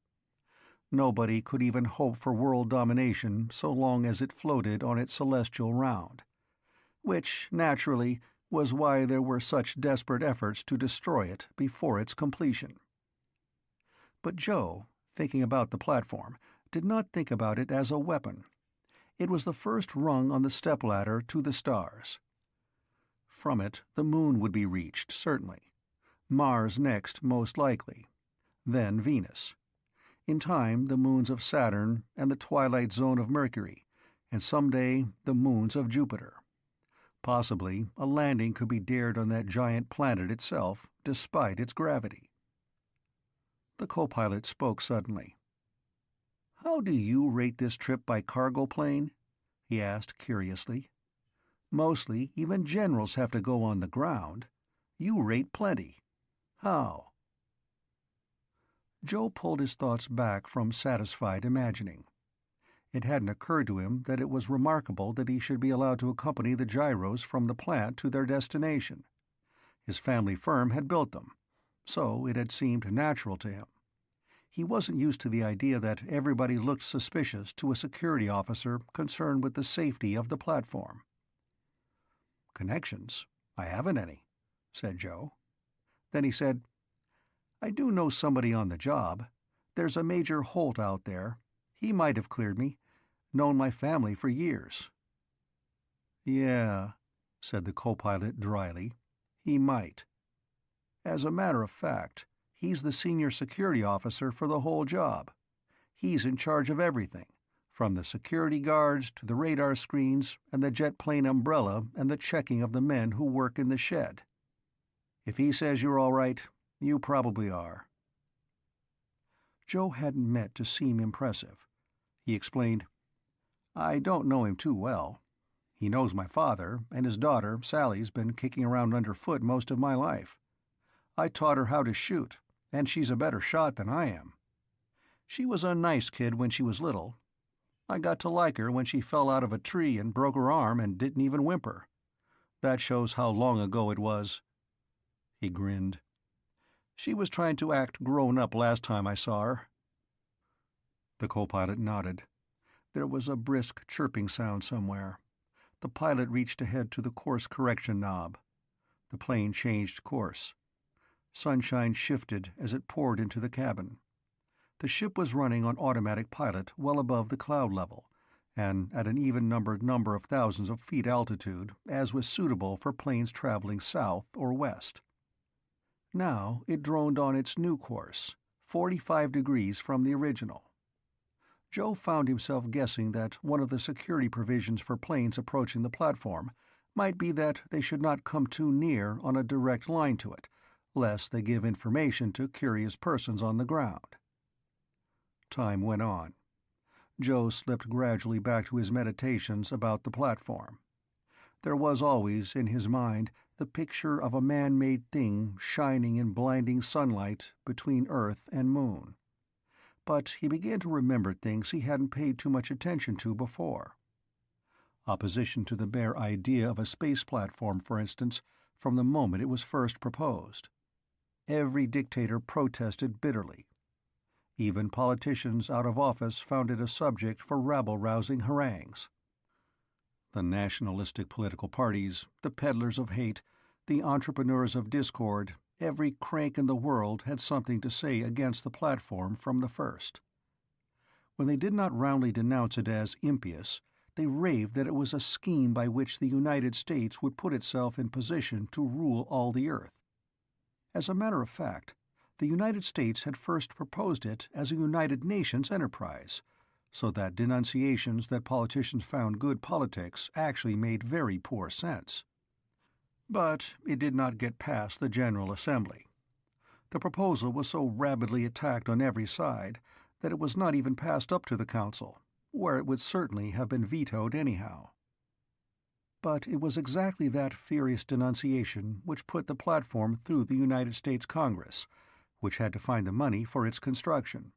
Nobody could even hope for world domination so long as it floated on its celestial round, which, naturally, was why there were such desperate efforts to destroy it before its completion. But Joe, thinking about the platform, did not think about it as a weapon. It was the first rung on the stepladder to the stars. From it, the moon would be reached, certainly. Mars next, most likely. Then Venus. In time, the moons of Saturn and the twilight zone of Mercury, and someday the moons of Jupiter. Possibly, a landing could be dared on that giant planet itself, despite its gravity. The co-pilot spoke suddenly. "How do you rate this trip by cargo plane?" he asked curiously. "Mostly, even generals have to go on the ground. You rate plenty. How?" Joe pulled his thoughts back from satisfied imagining. It hadn't occurred to him that it was remarkable that he should be allowed to accompany the gyros from the plant to their destination. His family firm had built them, so it had seemed natural to him. He wasn't used to the idea that everybody looked suspicious to a security officer concerned with the safety of the platform. "Connections? I haven't any," said Joe. Then he said, "I do know somebody on the job. There's a Major Holt out there. He might have cleared me. Known my family for years." Yeah, said the co-pilot dryly. He might. As a matter of fact, he's the senior security officer for the whole job. He's in charge of everything, from the security guards to the radar screens and the jet plane umbrella and the checking of the men who work in the shed. If he says you're all right, you probably are. Joe hadn't meant to seem impressive. He explained, I don't know him too well. He knows my father, and his daughter, Sally's been kicking around underfoot most of my life. I taught her how to shoot, and she's a better shot than I am. She was a nice kid when she was little. I got to like her when she fell out of a tree and broke her arm and didn't even whimper. That shows how long ago it was. He grinned. She was trying to act grown up last time I saw her. The co-pilot nodded. There was a brisk chirping sound somewhere. The pilot reached ahead to the course correction knob. The plane changed course. Sunshine shifted as it poured into the cabin. The ship was running on automatic pilot well above the cloud level, and at an even-numbered number of thousands of feet altitude, as was suitable for planes traveling south or west. Now it droned on its new course, 45 degrees from the original. Joe found himself guessing that one of the security provisions for planes approaching the platform might be that they should not come too near on a direct line to it, lest they give information to curious persons on the ground. Time went on. Joe slipped gradually back to his meditations about the platform. There was always, in his mind, the picture of a man-made thing shining in blinding sunlight between Earth and Moon. But he began to remember things he hadn't paid too much attention to before. Opposition to the bare idea of a space platform, for instance, from the moment it was first proposed. Every dictator protested bitterly. Even politicians out of office found it a subject for rabble-rousing harangues. The nationalistic political parties, the peddlers of hate, the entrepreneurs of discord, every crank in the world had something to say against the platform from the first. When they did not roundly denounce it as impious, they raved that it was a scheme by which the United States would put itself in position to rule all the earth. As a matter of fact, the United States had first proposed it as a United Nations enterprise, so that denunciations that politicians found good politics actually made very poor sense. But it did not get past the General Assembly. The proposal was so rabidly attacked on every side that it was not even passed up to the Council, where it would certainly have been vetoed anyhow. But it was exactly that furious denunciation which put the platform through the United States Congress, which had to find the money for its construction.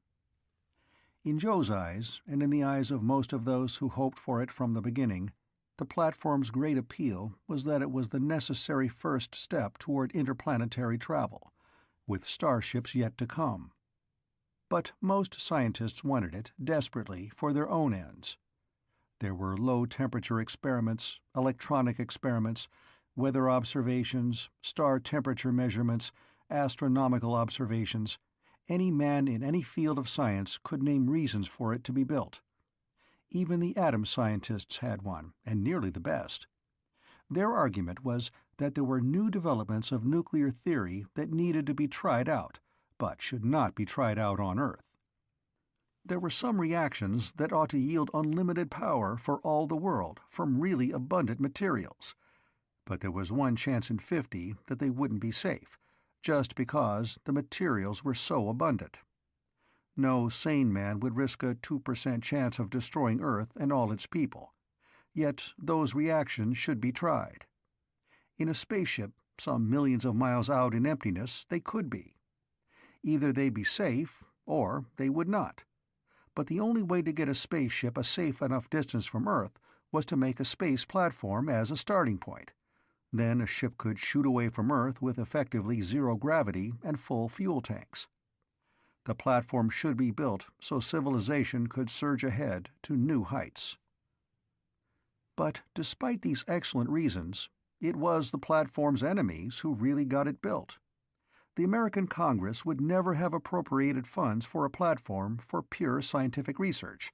In Joe's eyes, and in the eyes of most of those who hoped for it from the beginning, the platform's great appeal was that it was the necessary first step toward interplanetary travel, with starships yet to come. But most scientists wanted it desperately for their own ends. There were low-temperature experiments, electronic experiments, weather observations, star temperature measurements, astronomical observations. Any man in any field of science could name reasons for it to be built. Even the atom scientists had one, and nearly the best. Their argument was that there were new developments of nuclear theory that needed to be tried out, but should not be tried out on Earth. There were some reactions that ought to yield unlimited power for all the world from really abundant materials, but there was 1 chance in 50 that they wouldn't be safe, just because the materials were so abundant. No sane man would risk a 2% chance of destroying Earth and all its people, yet those reactions should be tried. In a spaceship, some millions of miles out in emptiness, they could be. Either they'd be safe, or they would not. But the only way to get a spaceship a safe enough distance from Earth was to make a space platform as a starting point. Then a ship could shoot away from Earth with effectively zero gravity and full fuel tanks. The platform should be built so civilization could surge ahead to new heights. But despite these excellent reasons, it was the platform's enemies who really got it built. The American Congress would never have appropriated funds for a platform for pure scientific research,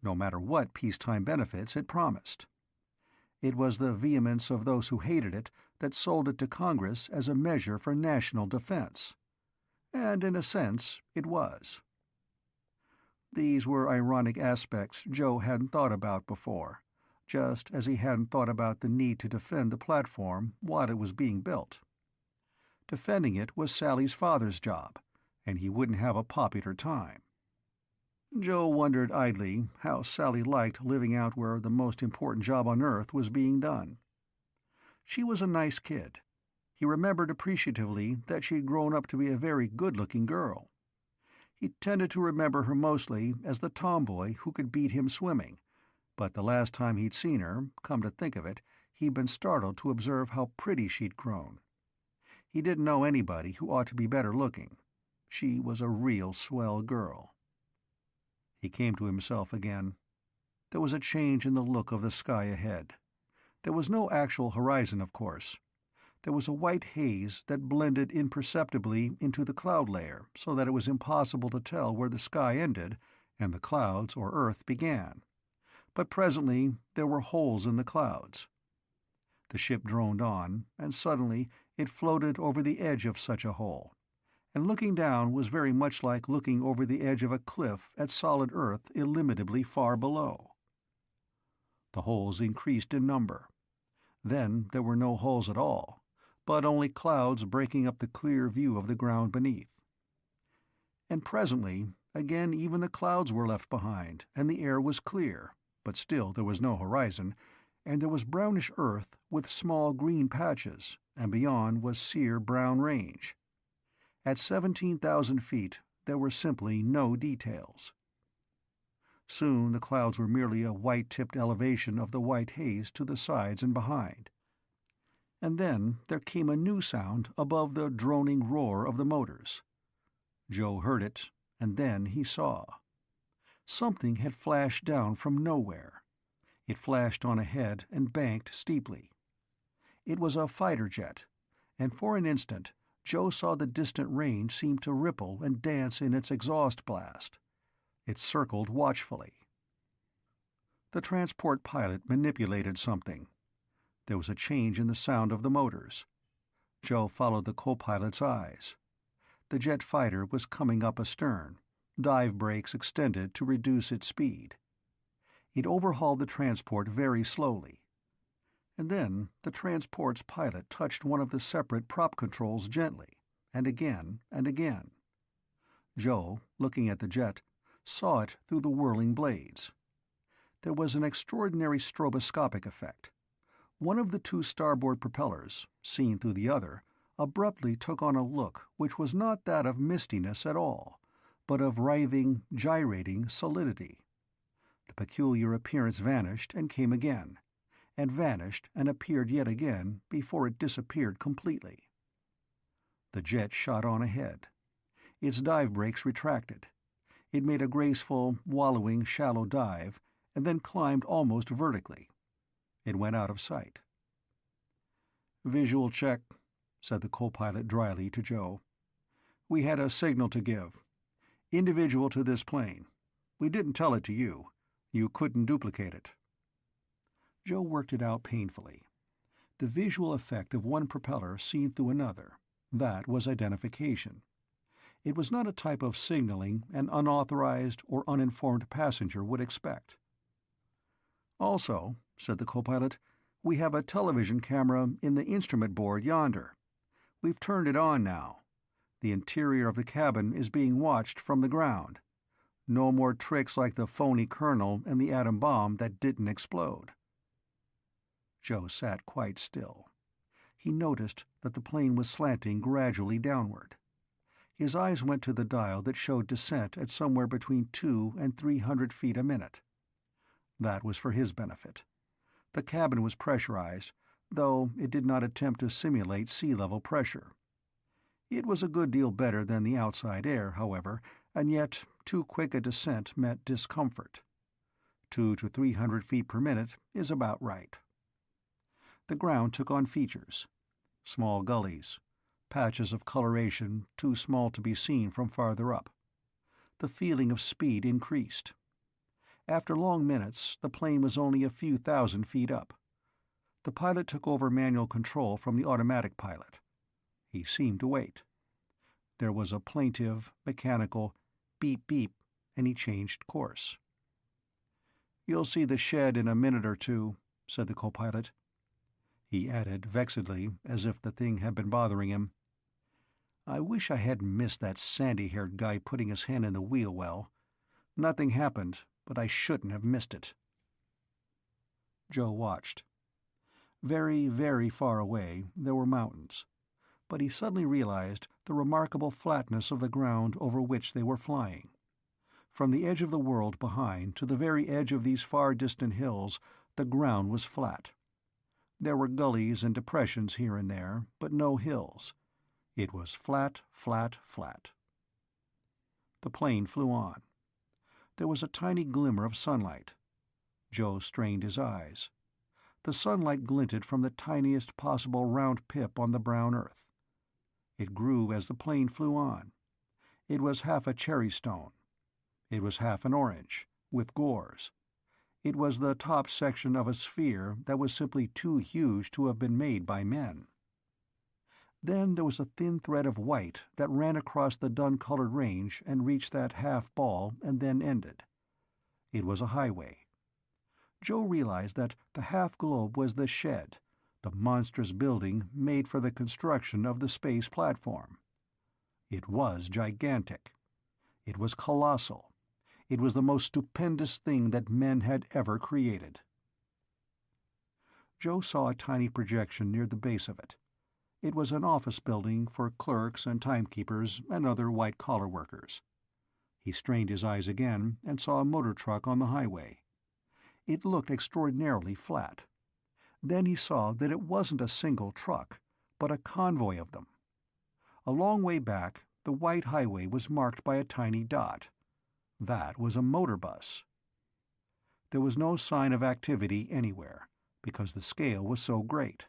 no matter what peacetime benefits it promised. It was the vehemence of those who hated it that sold it to Congress as a measure for national defense. And in a sense, it was. These were ironic aspects Joe hadn't thought about before, just as he hadn't thought about the need to defend the platform while it was being built. Defending it was Sally's father's job, and he wouldn't have a popular time. Joe wondered idly how Sally liked living out where the most important job on Earth was being done. She was a nice kid. He remembered appreciatively that she'd grown up to be a very good-looking girl. He tended to remember her mostly as the tomboy who could beat him swimming, but the last time he'd seen her, come to think of it, he'd been startled to observe how pretty she'd grown. He didn't know anybody who ought to be better looking. She was a real swell girl. He came to himself again. There was a change in the look of the sky ahead. There was no actual horizon, of course. There was a white haze that blended imperceptibly into the cloud layer so that it was impossible to tell where the sky ended and the clouds or Earth began. But presently there were holes in the clouds. The ship droned on, and suddenly it floated over the edge of such a hole, and looking down was very much like looking over the edge of a cliff at solid Earth illimitably far below. The holes increased in number. Then there were no holes at all, but only clouds breaking up the clear view of the ground beneath. And presently, again even the clouds were left behind, and the air was clear, but still there was no horizon, and there was brownish earth with small green patches, and beyond was sere brown range. At 17,000 feet there were simply no details. Soon the clouds were merely a white-tipped elevation of the white haze to the sides and behind. And then there came a new sound above the droning roar of the motors. Joe heard it, and then he saw. Something had flashed down from nowhere. It flashed on ahead and banked steeply. It was a fighter jet, and for an instant Joe saw the distant range seem to ripple and dance in its exhaust blast. It circled watchfully. The transport pilot manipulated something. There was a change in the sound of the motors. Joe followed the co-pilot's eyes. The jet fighter was coming up astern, dive brakes extended to reduce its speed. It overhauled the transport very slowly. And then the transport's pilot touched one of the separate prop controls gently, and again and again. Joe, looking at the jet, saw it through the whirling blades. There was an extraordinary stroboscopic effect. One of the two starboard propellers, seen through the other, abruptly took on a look which was not that of mistiness at all, but of writhing, gyrating solidity. The peculiar appearance vanished and came again, and vanished and appeared yet again before it disappeared completely. The jet shot on ahead. Its dive brakes retracted. It made a graceful, wallowing, shallow dive, and then climbed almost vertically. It went out of sight. "Visual check," said the co-pilot dryly to Joe. "We had a signal to give. Individual to this plane. We didn't tell it to you. You couldn't duplicate it." Joe worked it out painfully. The visual effect of one propeller seen through another, that was identification. It was not a type of signaling an unauthorized or uninformed passenger would expect. "Also," said the co-pilot, "we have a television camera in the instrument board yonder. We've turned it on now. The interior of the cabin is being watched from the ground. No more tricks like the phony colonel and the atom bomb that didn't explode." Joe sat quite still. He noticed that the plane was slanting gradually downward. His eyes went to the dial that showed descent at somewhere between 200 and 300 feet a minute. That was for his benefit. The cabin was pressurized, though it did not attempt to simulate sea-level pressure. It was a good deal better than the outside air, however, and yet too quick a descent meant discomfort. 200 to 300 feet per minute is about right. The ground took on features. Small gullies, patches of coloration too small to be seen from farther up. The feeling of speed increased. After long minutes, the plane was only a few thousand feet up. The pilot took over manual control from the automatic pilot. He seemed to wait. There was a plaintive, mechanical beep beep, and he changed course. "You'll see the shed in a minute or two," said the co-pilot. He added, vexedly, as if the thing had been bothering him, "I wish I hadn't missed that sandy-haired guy putting his hand in the wheel well. Nothing happened, but I shouldn't have missed it." Joe watched. Very, very far away there were mountains, but he suddenly realized the remarkable flatness of the ground over which they were flying. From the edge of the world behind to the very edge of these far-distant hills, the ground was flat. There were gullies and depressions here and there, but no hills. It was flat, flat, flat. The plane flew on. There was a tiny glimmer of sunlight. Joe strained his eyes. The sunlight glinted from the tiniest possible round pip on the brown earth. It grew as the plane flew on. It was half a cherry stone. It was half an orange, with gores. It was the top section of a sphere that was simply too huge to have been made by men. Then there was a thin thread of white that ran across the dun-colored range and reached that half ball and then ended. It was a highway. Joe realized that the half-globe was the shed, the monstrous building made for the construction of the space platform. It was gigantic. It was colossal. It was the most stupendous thing that men had ever created. Joe saw a tiny projection near the base of it. It was an office building for clerks and timekeepers and other white-collar workers. He strained his eyes again and saw a motor truck on the highway. It looked extraordinarily flat. Then he saw that it wasn't a single truck, but a convoy of them. A long way back, the white highway was marked by a tiny dot. That was a motor bus. There was no sign of activity anywhere, because the scale was so great.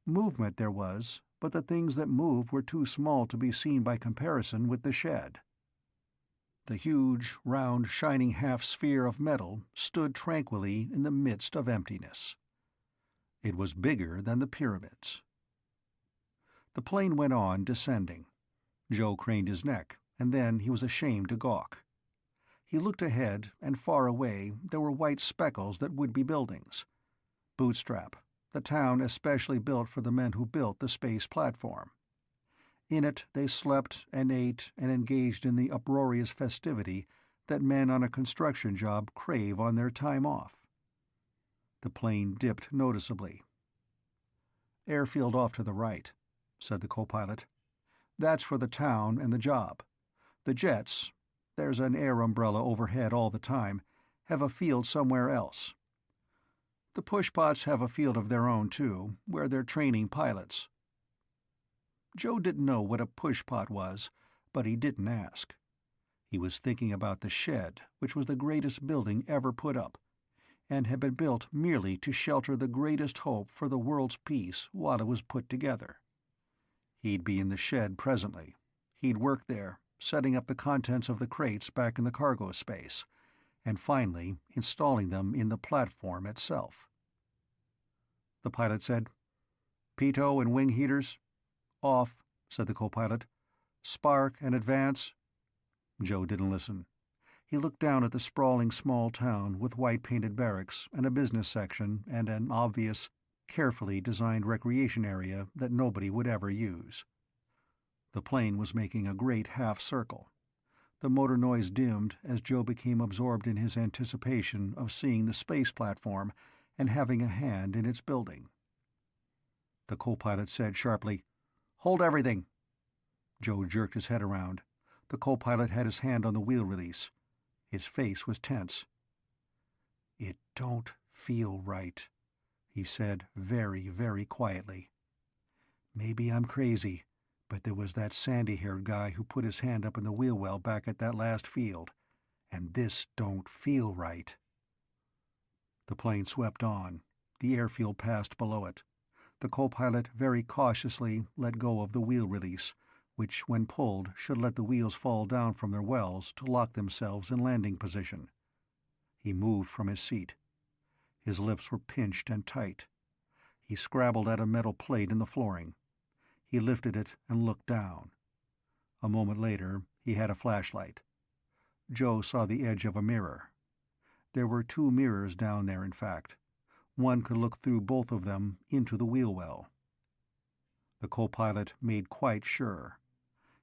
Movement there was, but the things that moved were too small to be seen by comparison with the shed. The huge, round, shining half-sphere of metal stood tranquilly in the midst of emptiness. It was bigger than the pyramids. The plane went on, descending. Joe craned his neck, and then he was ashamed to gawk. He looked ahead, and far away there were white speckles that would be buildings. Bootstrap, the town especially built for the men who built the space platform. In it they slept and ate and engaged in the uproarious festivity that men on a construction job crave on their time off. The plane dipped noticeably. "Airfield off to the right," said the co-pilot. "That's for the town and the job. The jets, there's an air umbrella overhead all the time, have a field somewhere else. The pushpots have a field of their own, too, where they're training pilots." Joe didn't know what a pushpot was, but he didn't ask. He was thinking about the shed, which was the greatest building ever put up, and had been built merely to shelter the greatest hope for the world's peace while it was put together. He'd be in the shed presently. He'd work there, setting up the contents of the crates back in the cargo space, and finally installing them in the platform itself. The pilot said, "Pitot and wing heaters?" "Off," said the co-pilot. "Spark and advance?" Joe didn't listen. He looked down at the sprawling small town with white-painted barracks and a business section and an obvious, carefully designed recreation area that nobody would ever use. The plane was making a great half-circle. The motor noise dimmed as Joe became absorbed in his anticipation of seeing the space platform and having a hand in its building. The co-pilot said sharply, "Hold everything." Joe jerked his head around. The co-pilot had his hand on the wheel release. His face was tense. "It don't feel right," he said very, very quietly. "Maybe I'm crazy, but there was that sandy-haired guy who put his hand up in the wheel well back at that last field, and this don't feel right." The plane swept on. The airfield passed below it. The co-pilot very cautiously let go of the wheel release, which, when pulled, should let the wheels fall down from their wells to lock themselves in landing position. He moved from his seat. His lips were pinched and tight. He scrabbled at a metal plate in the flooring. He lifted it and looked down. A moment later, he had a flashlight. Joe saw the edge of a mirror. There were 2 mirrors down there, in fact. One could look through both of them into the wheel well. The co-pilot made quite sure.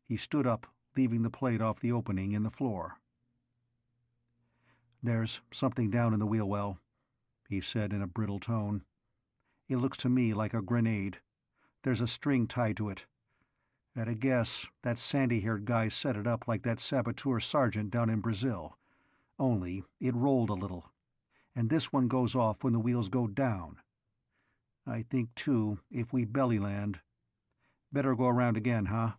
He stood up, leaving the plate off the opening in the floor. "There's something down in the wheel well," he said in a brittle tone. "It looks to me like a grenade. There's a string tied to it. At a guess, that sandy-haired guy set it up like that saboteur sergeant down in Brazil. Only it rolled a little. And this one goes off when the wheels go down. I think, too, if we belly land. Better go around again, huh?"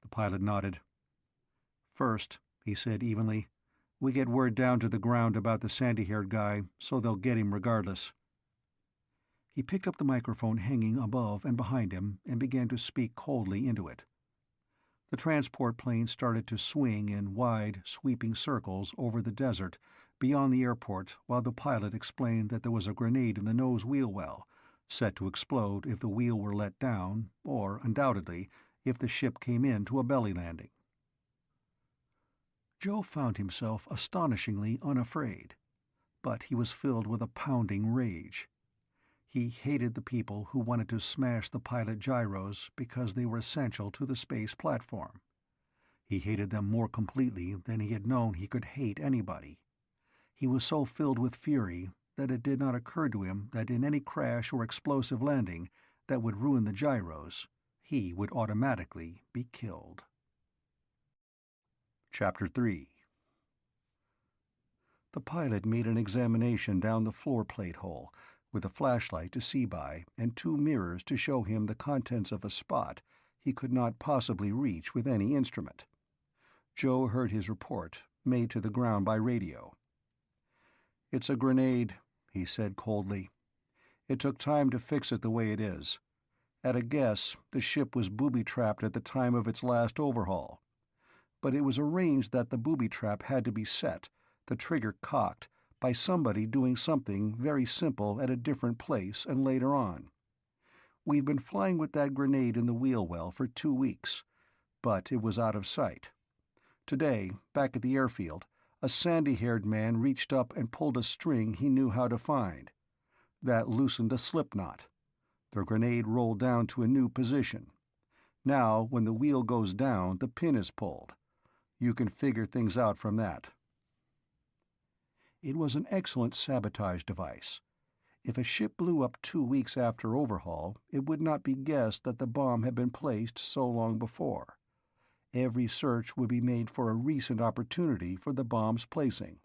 The pilot nodded. "First," he said evenly, "we get word down to the ground about the sandy-haired guy, so they'll get him regardless." He picked up the microphone hanging above and behind him and began to speak coldly into it. The transport plane started to swing in wide, sweeping circles over the desert beyond the airport while the pilot explained that there was a grenade in the nose wheel well, set to explode if the wheel were let down, or, undoubtedly, if the ship came in to a belly landing. Joe found himself astonishingly unafraid, but he was filled with a pounding rage. He hated the people who wanted to smash the pilot gyros because they were essential to the space platform. He hated them more completely than he had known he could hate anybody. He was so filled with fury that it did not occur to him that in any crash or explosive landing that would ruin the gyros, he would automatically be killed. Chapter 3. The pilot made an examination down the floor plate hole, with a flashlight to see by and 2 mirrors to show him the contents of a spot he could not possibly reach with any instrument. Joe heard his report, made to the ground by radio. "It's a grenade," he said coldly. "It took time to fix it the way it is. At a guess, the ship was booby-trapped at the time of its last overhaul. But it was arranged that the booby-trap had to be set, the trigger cocked, by somebody doing something very simple at a different place and later on. We've been flying with that grenade in the wheel well for 2 weeks, but it was out of sight. Today, back at the airfield, a sandy-haired man reached up and pulled a string he knew how to find. That loosened a slip knot. The grenade rolled down to a new position. Now, when the wheel goes down, the pin is pulled. You can figure things out from that." It was an excellent sabotage device. If a ship blew up 2 weeks after overhaul, it would not be guessed that the bomb had been placed so long before. Every search would be made for a recent opportunity for the bomb's placing.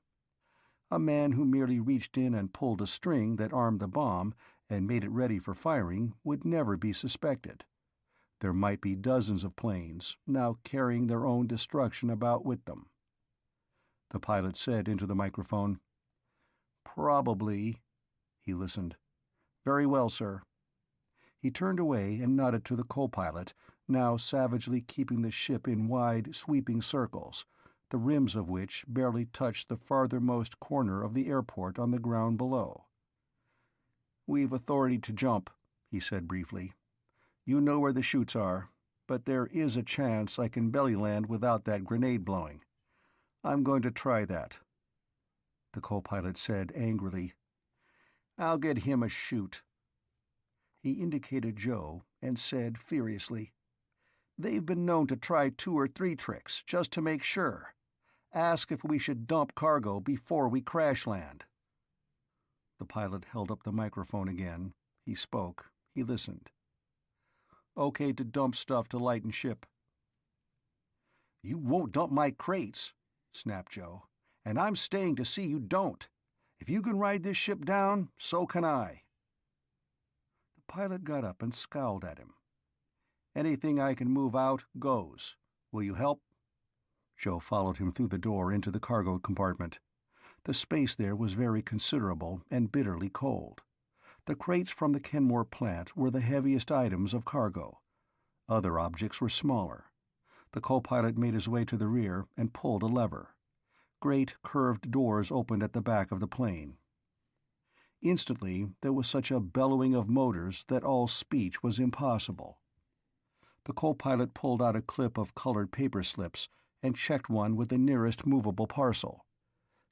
A man who merely reached in and pulled a string that armed the bomb and made it ready for firing would never be suspected. There might be dozens of planes, now carrying their own destruction about with them. The pilot said into the microphone, "Probably." He listened. "Very well, sir." He turned away and nodded to the co-pilot, now savagely keeping the ship in wide, sweeping circles, the rims of which barely touched the farthermost corner of the airport on the ground below. "We've authority to jump," he said briefly. "You know where the chutes are, but there is a chance I can belly land without that grenade blowing. I'm going to try that." The co-pilot said angrily, "I'll get him a chute." He indicated Joe and said furiously, "They've been known to try 2 or 3 tricks, just to make sure. Ask if we should dump cargo before we crash land." The pilot held up the microphone again. He spoke. He listened. "Okay to dump stuff to lighten ship." "You won't dump my crates," snapped Joe, "and I'm staying to see you don't. If you can ride this ship down, so can I." The pilot got up and scowled at him. "Anything I can move out goes. Will you help?" Joe followed him through the door into the cargo compartment. The space there was very considerable and bitterly cold. The crates from the Kenmore plant were the heaviest items of cargo. Other objects were smaller. The co-pilot made his way to the rear and pulled a lever. Great curved doors opened at the back of the plane. Instantly, there was such a bellowing of motors that all speech was impossible. The co-pilot pulled out a clip of colored paper slips and checked one with the nearest movable parcel.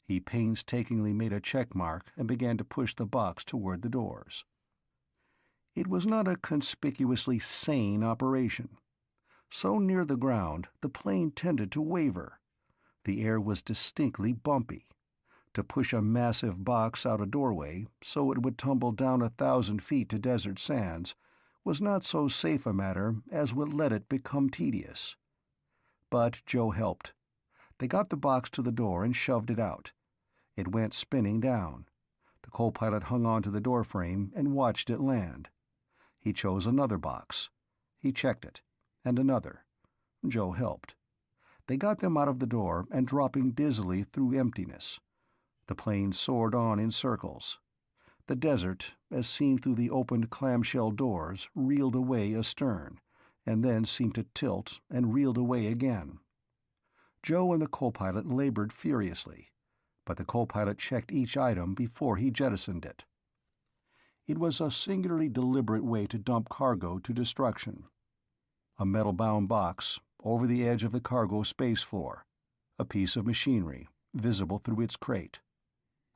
He painstakingly made a check mark and began to push the box toward the doors. It was not a conspicuously sane operation. So near the ground, the plane tended to waver. The air was distinctly bumpy. To push a massive box out a doorway, so it would tumble down 1,000 feet to desert sands, was not so safe a matter as would let it become tedious. But Joe helped. They got the box to the door and shoved it out. It went spinning down. The co-pilot hung onto the doorframe and watched it land. He chose another box. He checked it. And another. Joe helped. They got them out of the door and dropping dizzily through emptiness. The plane soared on in circles. The desert, as seen through the opened clamshell doors, reeled away astern, and then seemed to tilt and reeled away again. Joe and the co-pilot labored furiously, but the co-pilot checked each item before he jettisoned it. It was a singularly deliberate way to dump cargo to destruction. A metal-bound box, over the edge of the cargo space floor. A piece of machinery, visible through its crate.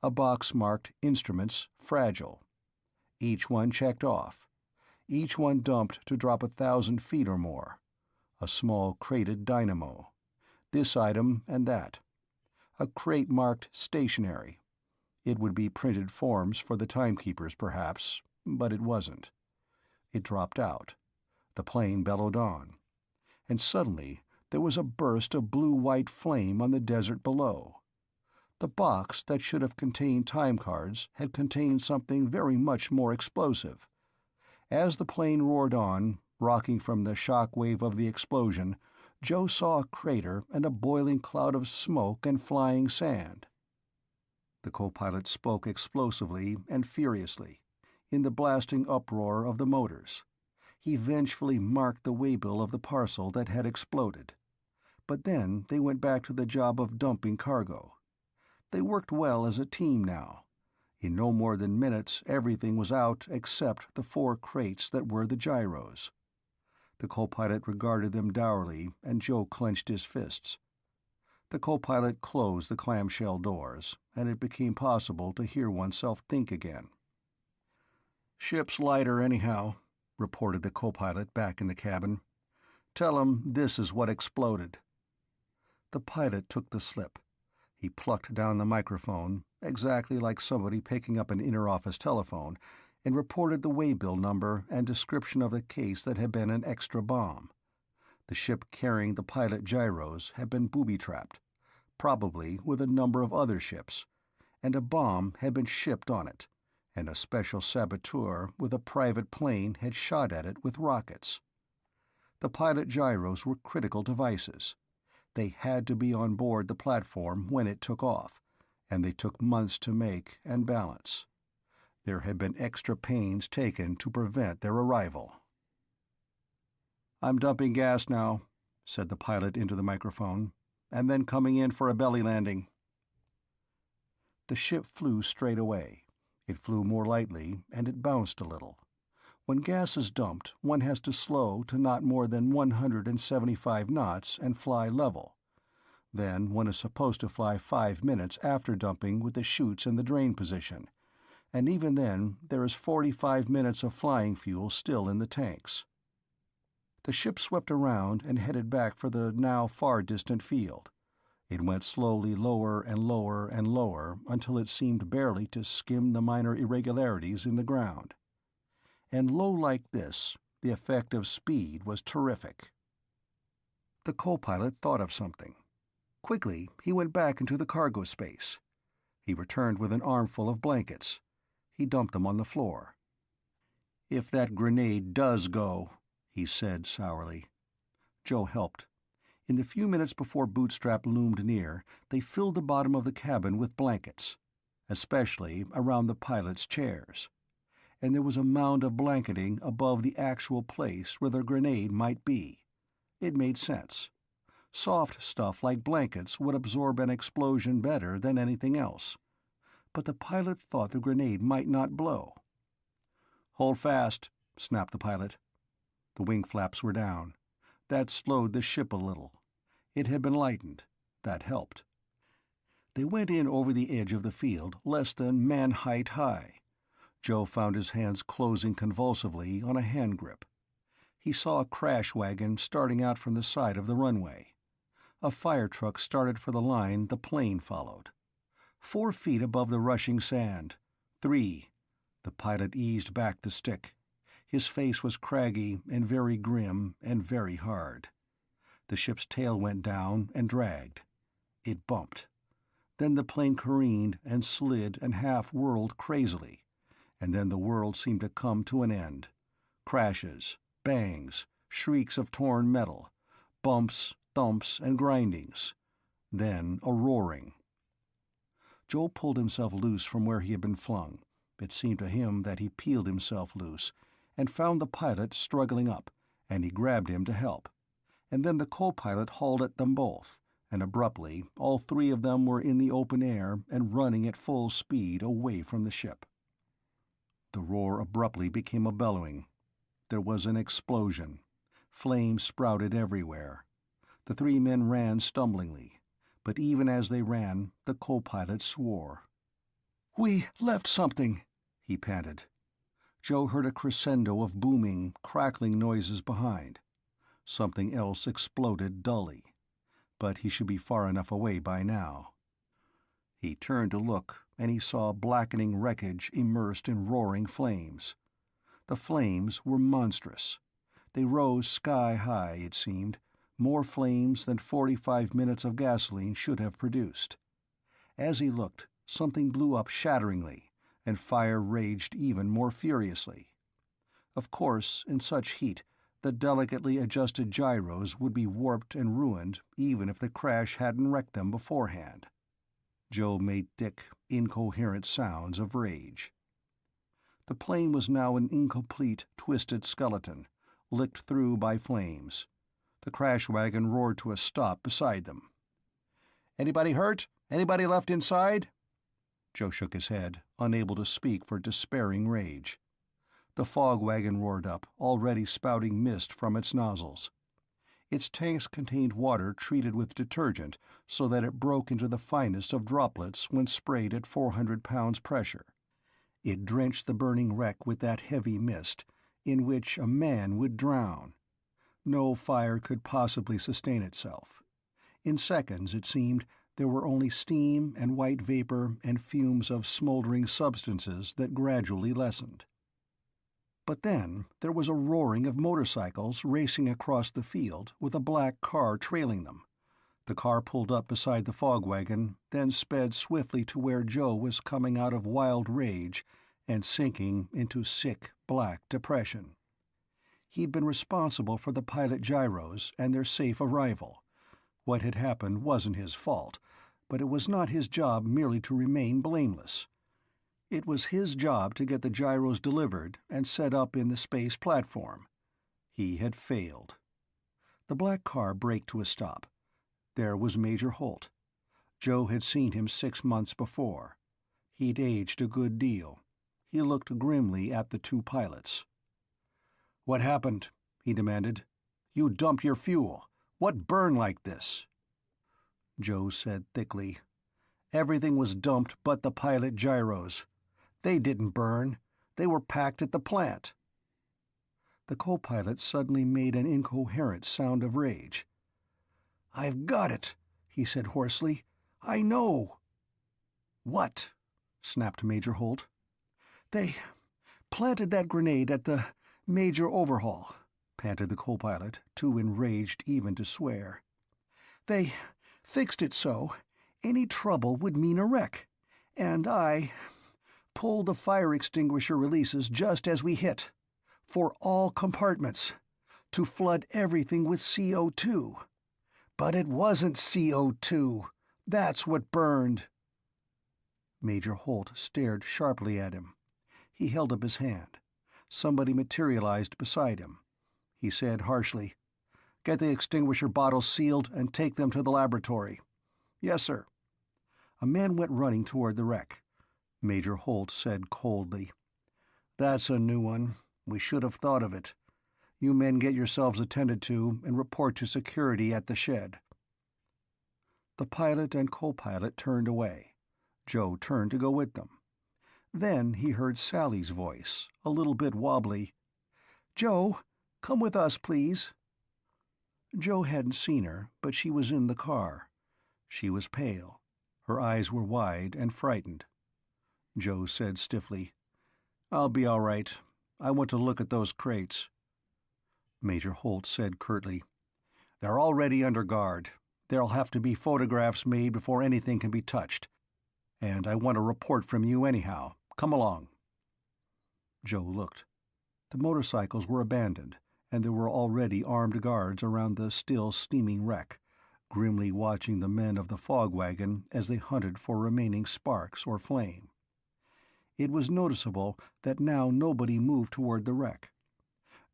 A box marked Instruments Fragile. Each one checked off. Each one dumped to drop 1,000 feet or more. A small crated dynamo. This item and that. A crate marked Stationary. It would be printed forms for the timekeepers, perhaps, but it wasn't. It dropped out. The plane bellowed on. And suddenly there was a burst of blue-white flame on the desert below. The box that should have contained time cards had contained something very much more explosive. As the plane roared on, rocking from the shock wave of the explosion, Joe saw a crater and a boiling cloud of smoke and flying sand. The co-pilot spoke explosively and furiously, in the blasting uproar of the motors. He vengefully marked the waybill of the parcel that had exploded. But then they went back to the job of dumping cargo. They worked well as a team now. In no more than minutes everything was out except the 4 crates that were the gyros. The co-pilot regarded them dourly, and Joe clenched his fists. The co-pilot closed the clamshell doors, and it became possible to hear oneself think again. "Ship's lighter anyhow," reported the co-pilot back in the cabin. "Tell 'em this is what exploded." The pilot took the slip. He plucked down the microphone, exactly like somebody picking up an inter-office telephone, and reported the waybill number and description of the case that had been an extra bomb. The ship carrying the pilot gyros had been booby-trapped, probably with a number of other ships, and a bomb had been shipped on it, and a special saboteur with a private plane had shot at it with rockets. The pilot gyros were critical devices. They had to be on board the platform when it took off, and they took months to make and balance. There had been extra pains taken to prevent their arrival. "I'm dumping gas now," said the pilot into the microphone, "and then coming in for a belly landing." The ship flew straight away. It flew more lightly, and it bounced a little. When gas is dumped, one has to slow to not more than 175 knots and fly level. Then one is supposed to fly 5 minutes after dumping with the chutes in the drain position, and even then there is 45 minutes of flying fuel still in the tanks. The ship swept around and headed back for the now far-distant field. It went slowly lower and lower and lower until it seemed barely to skim the minor irregularities in the ground. And low like this, the effect of speed was terrific. The co-pilot thought of something. Quickly, he went back into the cargo space. He returned with an armful of blankets. He dumped them on the floor. "If that grenade does go," he said sourly. Joe helped. In the few minutes before Bootstrap loomed near, they filled the bottom of the cabin with blankets, especially around the pilot's chairs. And there was a mound of blanketing above the actual place where the grenade might be. It made sense. Soft stuff like blankets would absorb an explosion better than anything else. but the pilot thought the grenade might not blow. "Hold fast," snapped the pilot. The wing flaps were down. That slowed the ship a little. It had been lightened. That helped. They went in over the edge of the field, less than man-height high. Joe found his hands closing convulsively on a hand grip. He saw a crash wagon starting out from the side of the runway. A fire truck started for the line the plane followed. 4 feet above the rushing sand. 3. The pilot eased back the stick. His face was craggy and very grim and very hard. The ship's tail went down and dragged. It bumped. Then the plane careened and slid and half-whirled crazily, and then the world seemed to come to an end. Crashes, bangs, shrieks of torn metal, bumps, thumps, and grindings. Then a roaring. Joe pulled himself loose from where he had been flung. It seemed to him that he peeled himself loose, and found the pilot struggling up, and he grabbed him to help. And then the co-pilot hauled at them both, and abruptly all 3 of them were in the open air and running at full speed away from the ship. The roar abruptly became a bellowing. There was an explosion. Flames sprouted everywhere. The 3 men ran stumblingly, but even as they ran, the co-pilot swore. "We left something," he panted. Joe heard a crescendo of booming, crackling noises behind. Something else exploded dully, but he should be far enough away by now. He turned to look, and he saw blackening wreckage immersed in roaring flames. The flames were monstrous. They rose sky-high, it seemed, more flames than 45 minutes of gasoline should have produced. As he looked, something blew up shatteringly, and fire raged even more furiously. Of course, in such heat, the delicately adjusted gyros would be warped and ruined even if the crash hadn't wrecked them beforehand. Joe made thick, incoherent sounds of rage. The plane was now an incomplete, twisted skeleton, licked through by flames. The crash wagon roared to a stop beside them. "Anybody hurt? Anybody left inside?" Joe shook his head, unable to speak for despairing rage. The fog wagon roared up, already spouting mist from its nozzles. Its tanks contained water treated with detergent so that it broke into the finest of droplets when sprayed at 400 pounds pressure. It drenched the burning wreck with that heavy mist, in which a man would drown. No fire could possibly sustain itself. In seconds, it seemed, there were only steam and white vapor and fumes of smoldering substances that gradually lessened. But then there was a roaring of motorcycles racing across the field with a black car trailing them. The car pulled up beside the fog wagon, then sped swiftly to where Joe was coming out of wild rage and sinking into sick, black depression. He'd been responsible for the pilot gyros and their safe arrival. What had happened wasn't his fault, but it was not his job merely to remain blameless. It was his job to get the gyros delivered and set up in the space platform. He had failed. The black car braked to a stop. There was Major Holt. Joe had seen him 6 months before. He'd aged a good deal. He looked grimly at the 2 pilots. "What happened?" he demanded. "You dumped your fuel. What burned like this?" Joe said thickly, "Everything was dumped but the pilot gyros. They didn't burn. They were packed at the plant." The co-pilot suddenly made an incoherent sound of rage. "I've got it," he said hoarsely. "I know." "What?" snapped Major Holt. "They planted that grenade at the major overhaul," panted the co-pilot, too enraged even to swear. "They fixed it so any trouble would mean a wreck, and I pulled the fire extinguisher releases just as we hit, for all compartments, to flood everything with CO2. But it wasn't CO2. That's what burned." Major Holt stared sharply at him. He held up his hand. Somebody materialized beside him. He said harshly, "Get the extinguisher bottles sealed and take them to the laboratory." "Yes, sir." A man went running toward the wreck. Major Holt said coldly. "That's a new one. We should have thought of it. You men get yourselves attended to and report to security at the shed." The pilot and co-pilot turned away. Joe turned to go with them. Then he heard Sally's voice, a little bit wobbly. "Joe, come with us, please." Joe hadn't seen her, but she was in the car. She was pale. Her eyes were wide and frightened. Joe said stiffly, "I'll be all right. I want to look at those crates." Major Holt said curtly, "They're already under guard. There'll have to be photographs made before anything can be touched. And I want a report from you anyhow. Come along." Joe looked. The motorcycles were abandoned, and there were already armed guards around the still steaming wreck, grimly watching the men of the fog wagon as they hunted for remaining sparks or flame. It was noticeable that now nobody moved toward the wreck.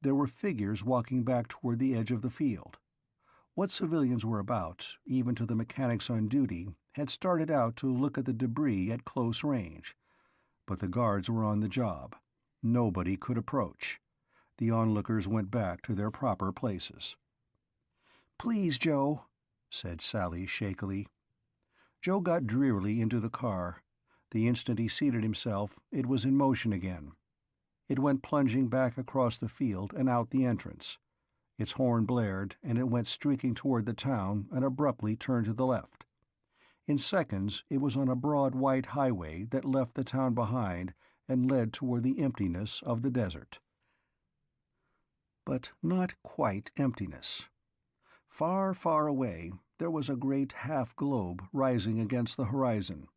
There were figures walking back toward the edge of the field. What civilians were about, even to the mechanics on duty, had started out to look at the debris at close range. But the guards were on the job. Nobody could approach. The onlookers went back to their proper places. "Please, Joe," said Sally shakily. Joe got drearily into the car. The instant he seated himself, it was in motion again. It went plunging back across the field and out the entrance. Its horn blared, and it went streaking toward the town and abruptly turned to the left. In seconds it was on a broad white highway that left the town behind and led toward the emptiness of the desert. But not quite emptiness. Far, far away, there was a great half-globe rising against the horizon.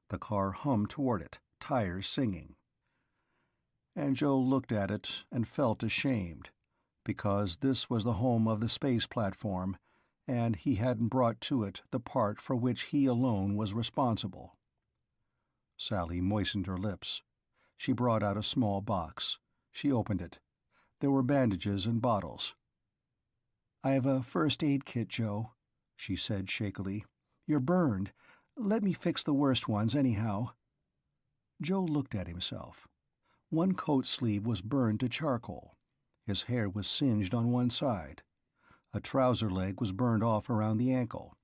The car hummed toward it, tires singing. And Joe looked at it and felt ashamed, because this was the home of the space platform, and he hadn't brought to it the part for which he alone was responsible. Sally moistened her lips. She brought out a small box. She opened it. There were bandages and bottles. "I have a first aid kit, Joe," she said shakily. "You're burned. Let me fix the worst ones, anyhow." Joe looked at himself. One coat sleeve was burned to charcoal. His hair was singed on one side. A trouser leg was burned off around the ankle.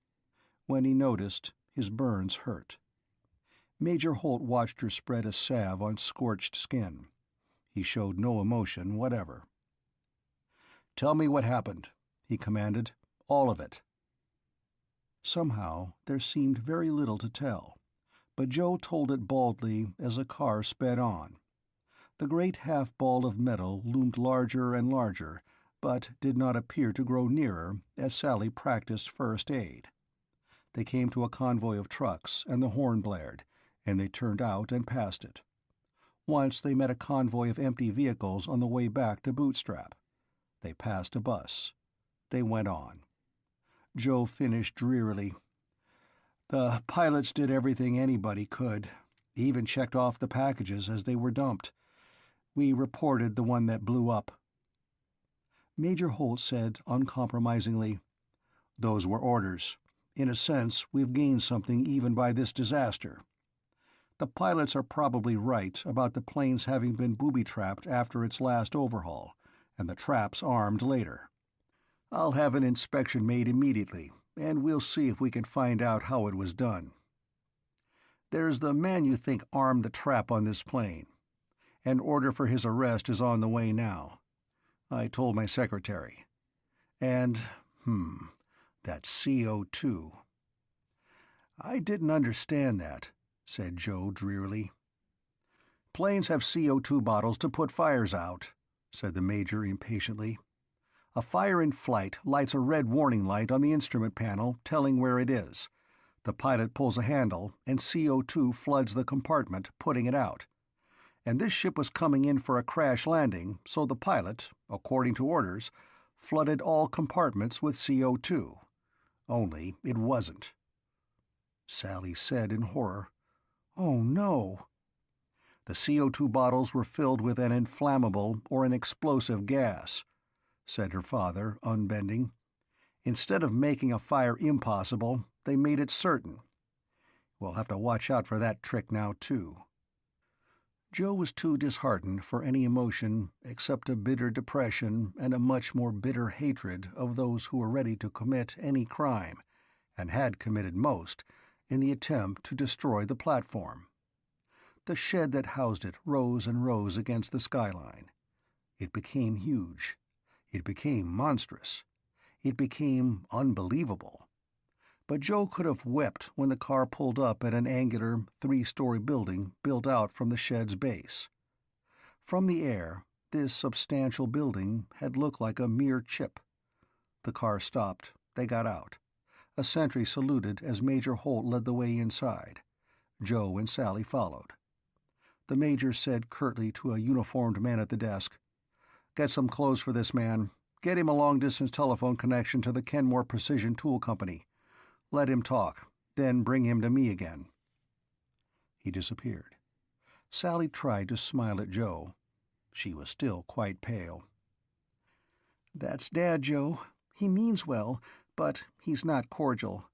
When he noticed, his burns hurt. Major Holt watched her spread a salve on scorched skin. He showed no emotion whatever. "Tell me what happened," he commanded. "All of it." Somehow there seemed very little to tell, but Joe told it baldly as the car sped on. The great half-ball of metal loomed larger and larger, but did not appear to grow nearer as Sally practiced first aid. They came to a convoy of trucks, and the horn blared, and they turned out and passed it. Once they met a convoy of empty vehicles on the way back to Bootstrap. They passed a bus. They went on. Joe finished drearily. "The pilots did everything anybody could, even checked off the packages as they were dumped. We reported the one that blew up." Major Holt said uncompromisingly, "Those were orders. In a sense, we've gained something even by this disaster. The pilots are probably right about the plane's having been booby-trapped after its last overhaul, and the traps armed later. I'll have an inspection made immediately, and we'll see if we can find out how it was done. There's the man you think armed the trap on this plane. An order for his arrest is on the way now. I told my secretary. And, that CO2. "I didn't understand that," said Joe drearily. "Planes have CO2 bottles to put fires out," said the Major impatiently. "A fire in flight lights a red warning light on the instrument panel telling where it is. The pilot pulls a handle, and CO2 floods the compartment, putting it out. And this ship was coming in for a crash landing, so the pilot, according to orders, flooded all compartments with CO2. Only it wasn't." Sally said in horror, "Oh, no." "The CO2 bottles were filled with an inflammable or an explosive gas," said her father, unbending. "Instead of making a fire impossible, they made it certain. We'll have to watch out for that trick now, too. Joe was too disheartened for any emotion except a bitter depression and a much more bitter hatred of those who were ready to commit any crime, and had committed most, in the attempt to destroy the platform. The shed that housed it rose and rose against the skyline. It became huge. It became monstrous. It became unbelievable. But Joe could have wept when the car pulled up at an angular, three-story building built out from the shed's base. From the air, this substantial building had looked like a mere chip. The car stopped. They got out. A sentry saluted as Major Holt led the way inside. Joe and Sally followed. The Major said curtly to a uniformed man at the desk, "Get some clothes for this man. Get him a long-distance telephone connection to the Kenmore Precision Tool Company. Let him talk, then bring him to me again." He disappeared. Sally tried to smile at Joe. She was still quite pale. "That's Dad, Joe. He means well, but he's not cordial.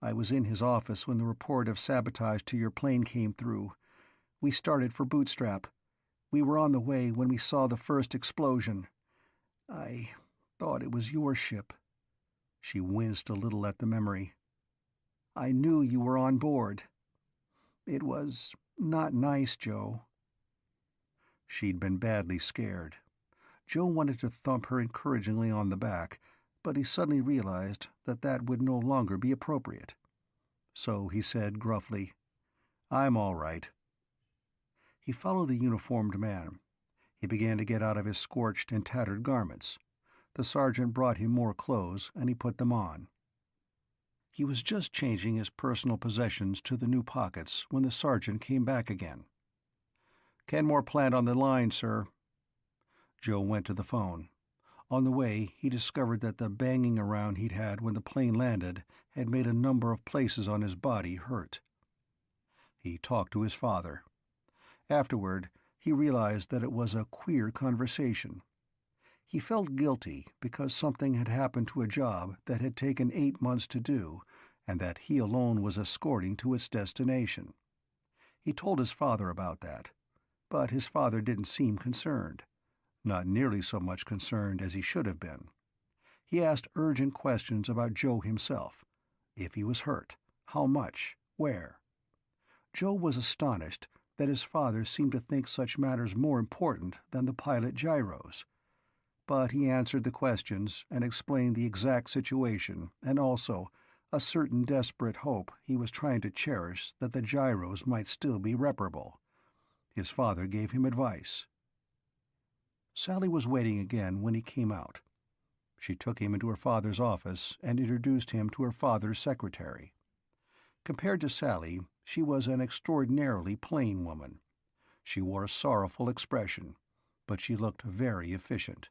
I was in his office when the report of sabotage to your plane came through. We started for Bootstrap. We were on the way when we saw the first explosion. I thought it was your ship." She winced a little at the memory. "I knew you were on board. It was not nice, Joe." She'd been badly scared. Joe wanted to thump her encouragingly on the back, but he suddenly realized that that would no longer be appropriate. So he said gruffly, "I'm all right." He followed the uniformed man. He began to get out of his scorched and tattered garments. The sergeant brought him more clothes, and he put them on. He was just changing his personal possessions to the new pockets when the sergeant came back again. "Kenmore plant on the line, sir." Joe went to the phone. On the way, he discovered that the banging around he'd had when the plane landed had made a number of places on his body hurt. He talked to his father. Afterward, he realized that it was a queer conversation. He felt guilty because something had happened to a job that had taken 8 months to do, and that he alone was escorting to its destination. He told his father about that, but his father didn't seem concerned. Not nearly so much concerned as he should have been. He asked urgent questions about Joe himself. If he was hurt, how much, where. Joe was astonished that his father seemed to think such matters more important than the pilot gyros. But he answered the questions and explained the exact situation, and also a certain desperate hope he was trying to cherish that the gyros might still be reparable. His father gave him advice. Sally was waiting again when he came out. She took him into her father's office and introduced him to her father's secretary. Compared to Sally, she was an extraordinarily plain woman. She wore a sorrowful expression, but she looked very efficient.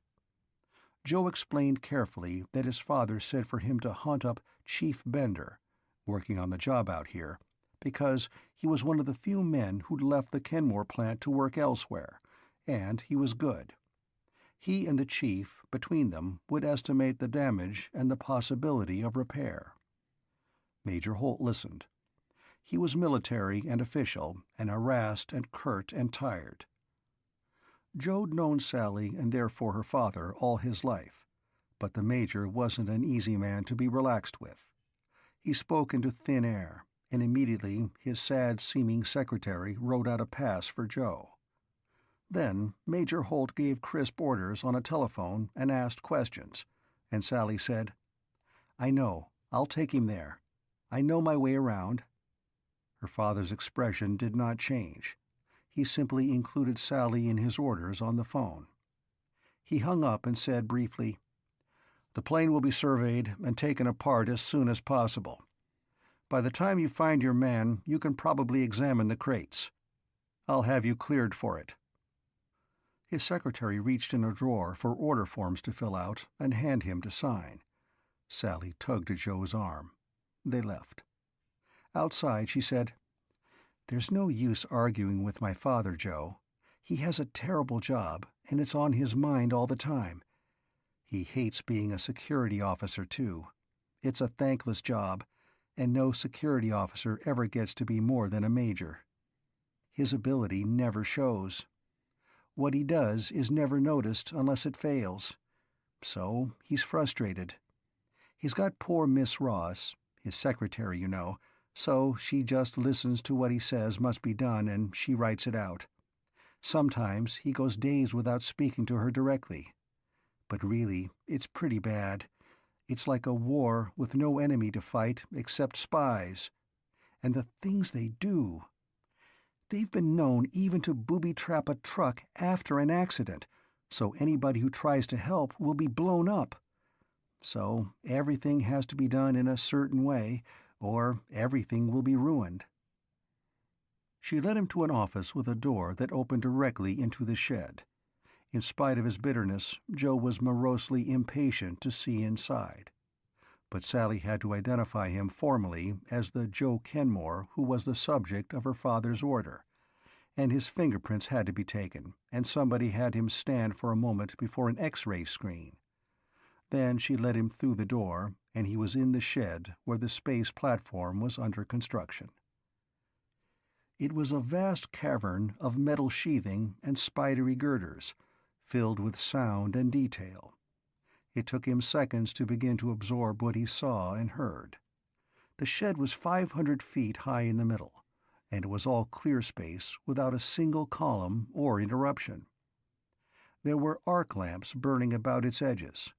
Joe explained carefully that his father said for him to hunt up Chief Bender, working on the job out here, because he was one of the few men who'd left the Kenmore plant to work elsewhere, and he was good. He and the chief, between them, would estimate the damage and the possibility of repair. Major Holt listened. He was military and official, and harassed and curt and tired. Joe'd known Sally and therefore her father all his life, but the Major wasn't an easy man to be relaxed with. He spoke into thin air, and immediately his sad-seeming secretary wrote out a pass for Joe. Then Major Holt gave crisp orders on a telephone and asked questions, and Sally said, "I know. I'll take him there. I know my way around." Her father's expression did not change. He simply included Sally in his orders on the phone. He hung up and said briefly, "The plane will be surveyed and taken apart as soon as possible. By the time you find your man, you can probably examine the crates. I'll have you cleared for it." His secretary reached in a drawer for order forms to fill out and hand him to sign. Sally tugged at Joe's arm. They left. Outside, she said, "There's no use arguing with my father, Joe. He has a terrible job, and it's on his mind all the time. He hates being a security officer, too. It's a thankless job, and no security officer ever gets to be more than a major." His ability never shows. What he does is never noticed unless it fails. So he's frustrated. He's got poor Miss Ross, his secretary, so she just listens to what he says must be done and she writes it out. Sometimes he goes days without speaking to her directly. But really, it's pretty bad. It's like a war with no enemy to fight except spies. And the things they do. They've been known even to booby-trap a truck after an accident, so anybody who tries to help will be blown up. So everything has to be done in a certain way, or everything will be ruined. She led him to an office with a door that opened directly into the shed. In spite of his bitterness, Joe was morosely impatient to see inside. But Sally had to identify him formally as the Joe Kenmore who was the subject of her father's order, and his fingerprints had to be taken, and somebody had him stand for a moment before an X-ray screen. Then she led him through the door, and he was in the shed where the space platform was under construction. It was a vast cavern of metal sheathing and spidery girders, filled with sound and detail. It took him seconds to begin to absorb what he saw and heard. The shed was 500 feet high in the middle, and it was all clear space without a single column or interruption. There were arc lamps burning about its edges,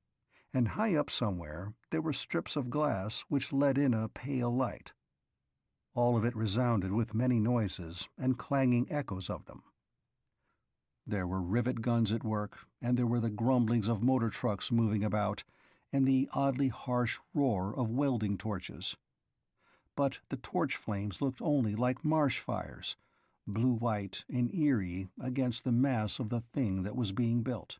and high up somewhere there were strips of glass which let in a pale light. All of it resounded with many noises and clanging echoes of them. There were rivet guns at work, and there were the grumblings of motor trucks moving about, and the oddly harsh roar of welding torches. But the torch flames looked only like marsh fires, blue-white and eerie against the mass of the thing that was being built.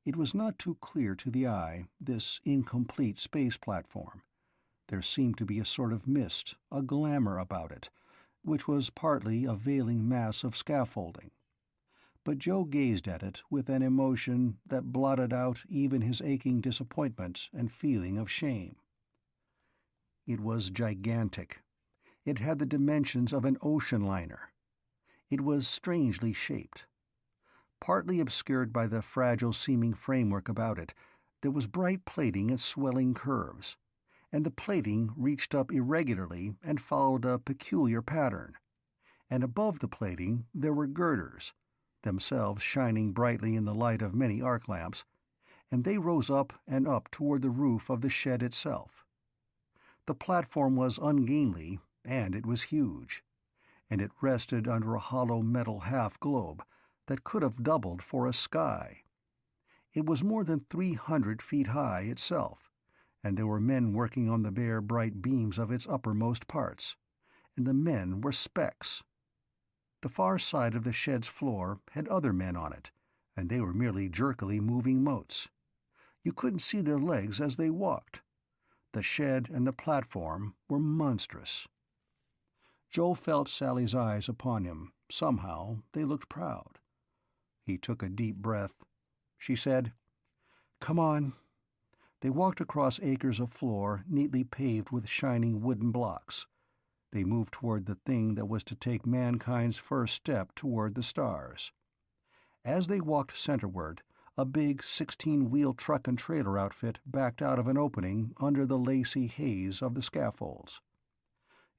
It was not too clear to the eye, this incomplete space platform. There seemed to be a sort of mist, a glamour about it, which was partly a veiling mass of scaffolding. But Joe gazed at it with an emotion that blotted out even his aching disappointment and feeling of shame. It was gigantic. It had the dimensions of an ocean liner. It was strangely shaped. Partly obscured by the fragile-seeming framework about it, there was bright plating and swelling curves, and the plating reached up irregularly and followed a peculiar pattern. And above the plating there were girders, themselves shining brightly in the light of many arc lamps, and they rose up and up toward the roof of the shed itself. The platform was ungainly, and it was huge, and it rested under a hollow metal half-globe that could have doubled for a sky. It was more than 300 feet high itself, and there were men working on the bare bright beams of its uppermost parts, and the men were specks. The far side of the shed's floor had other men on it, and they were merely jerkily moving motes. You couldn't see their legs as they walked. The shed and the platform were monstrous. Joe felt Sally's eyes upon him. Somehow they looked proud. He took a deep breath. She said, "Come on." They walked across acres of floor neatly paved with shining wooden blocks. They moved toward the thing that was to take mankind's first step toward the stars. As they walked centerward, a big 16-wheel truck and trailer outfit backed out of an opening under the lacy haze of the scaffolds.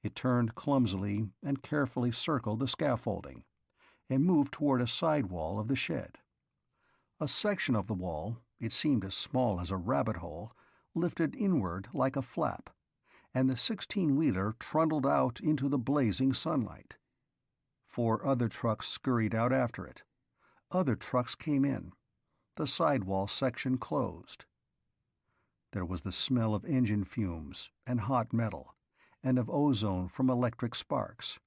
It turned clumsily and carefully circled the scaffolding, and moved toward a side wall of the shed. A section of the wall, it seemed as small as a rabbit hole, lifted inward like a flap, and the 16-wheeler trundled out into the blazing sunlight. 4 other trucks scurried out after it. Other trucks came in. The sidewall section closed. There was the smell of engine fumes and hot metal, and of ozone from electric sparks.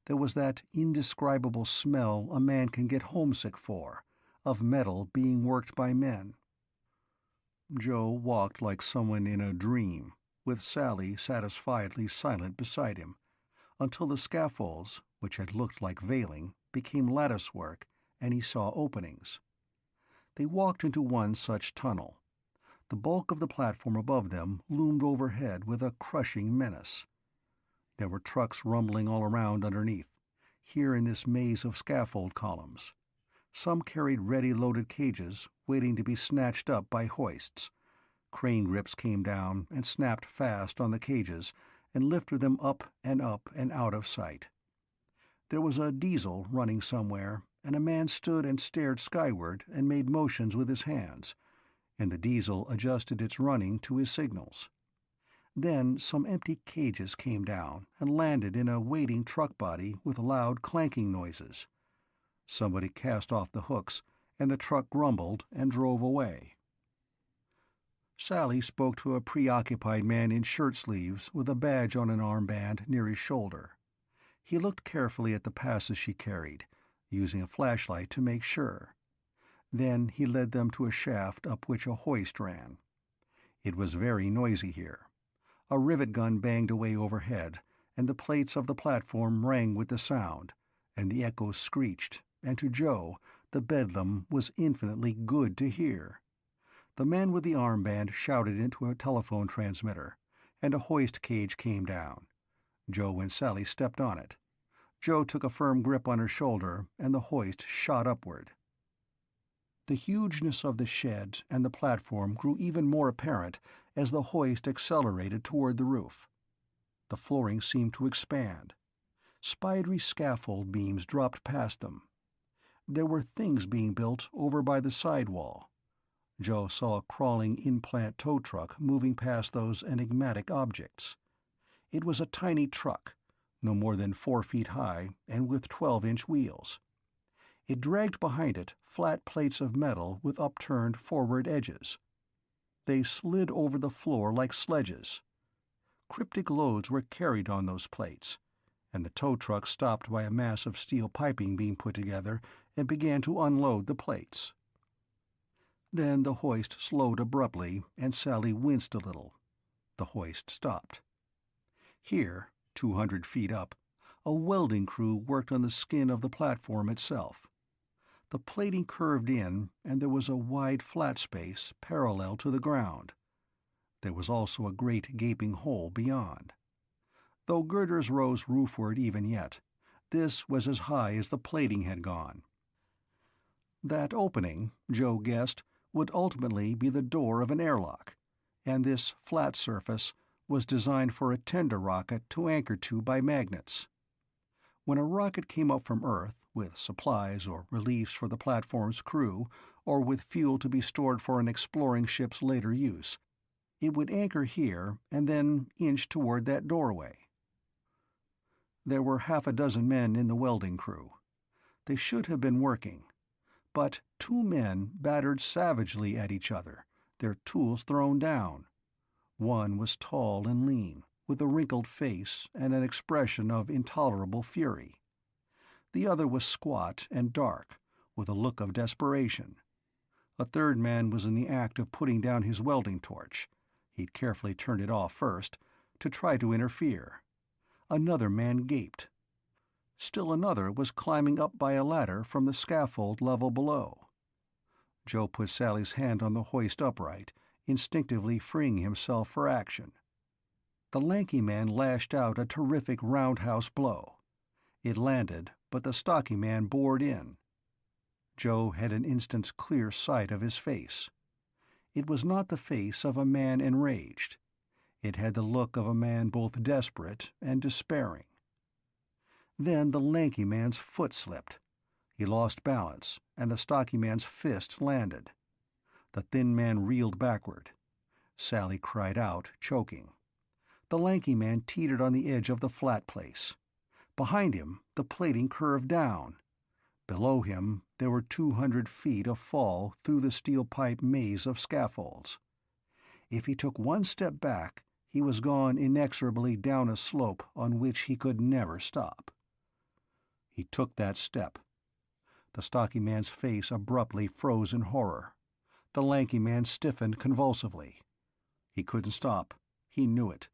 There was that indescribable smell a man can get homesick for, of metal being worked by men. Joe walked like someone in a dream, with Sally satisfiedly silent beside him, until the scaffolds, which had looked like veiling, became latticework, and he saw openings. They walked into one such tunnel. The bulk of the platform above them loomed overhead with a crushing menace. There were trucks rumbling all around underneath. here in this maze of scaffold columns. Some carried ready-loaded cages, waiting to be snatched up by hoists. Crane grips came down and snapped fast on the cages and lifted them up and out of sight. There was a diesel running somewhere, and a man stood and stared skyward and made motions with his hands, and the diesel adjusted its running to his signals. Then some empty cages came down and landed in a waiting truck body with loud clanking noises. Somebody cast off the hooks, and the truck grumbled and drove away. Sally spoke to a preoccupied man in shirt-sleeves with a badge on an armband near his shoulder. He looked carefully at the passes she carried, using a flashlight to make sure. Then he led them to a shaft up which a hoist ran. It was very noisy here. A rivet gun banged away overhead, and the plates of the platform rang with the sound, and the echoes screeched, and to Joe the bedlam was infinitely good to hear. The man with the armband shouted into a telephone transmitter, and a hoist cage came down. Joe and Sally stepped on it. Joe took a firm grip on her shoulder, and the hoist shot upward. The hugeness of the shed and the platform grew even more apparent as the hoist accelerated toward the roof. The flooring seemed to expand. Spidery scaffold beams dropped past them. There were things being built over by the sidewall. Joe saw a crawling in-plant tow truck moving past those enigmatic objects. It was a tiny truck, no more than 4 feet high and with 12-inch wheels. It dragged behind it flat plates of metal with upturned forward edges. They slid over the floor like sledges. Cryptic loads were carried on those plates, and the tow truck stopped by a mass of steel piping being put together and began to unload the plates. Then the hoist slowed abruptly, and Sally winced a little. The hoist stopped. Here, 200 feet up, a welding crew worked on the skin of the platform itself. The plating curved in, and there was a wide flat space parallel to the ground. There was also a great gaping hole beyond. Though girders rose roofward even yet, this was as high as the plating had gone. That opening, Joe guessed, would ultimately be the door of an airlock, and this flat surface was designed for a tender rocket to anchor to by magnets. When a rocket came up from Earth, with supplies or reliefs for the platform's crew, or with fuel to be stored for an exploring ship's later use, it would anchor here and then inch toward that doorway. There were half a dozen men in the welding crew. They should have been working, but 2 men battered savagely at each other, their tools thrown down. One was tall and lean, with a wrinkled face and an expression of intolerable fury. The other was squat and dark, with a look of desperation. A third man was in the act of putting down his welding torch. He'd carefully turned it off first, to try to interfere. Another man gaped. Still another was climbing up by a ladder from the scaffold level below. Joe put Sally's hand on the hoist upright, instinctively freeing himself for action. The lanky man lashed out a terrific roundhouse blow. It landed, but the stocky man bored in. Joe had an instant's clear sight of his face. It was not the face of a man enraged. It had the look of a man both desperate and despairing. Then the lanky man's foot slipped. He lost balance, and the stocky man's fist landed. The thin man reeled backward. Sally cried out, choking. The lanky man teetered on the edge of the flat place. Behind him, the plating curved down. Below him, there were 200 feet of fall through the steel pipe maze of scaffolds. If he took one step back, he was gone inexorably down a slope on which he could never stop. He took that step. The stocky man's face abruptly froze in horror. The lanky man stiffened convulsively. He couldn't stop. He knew it.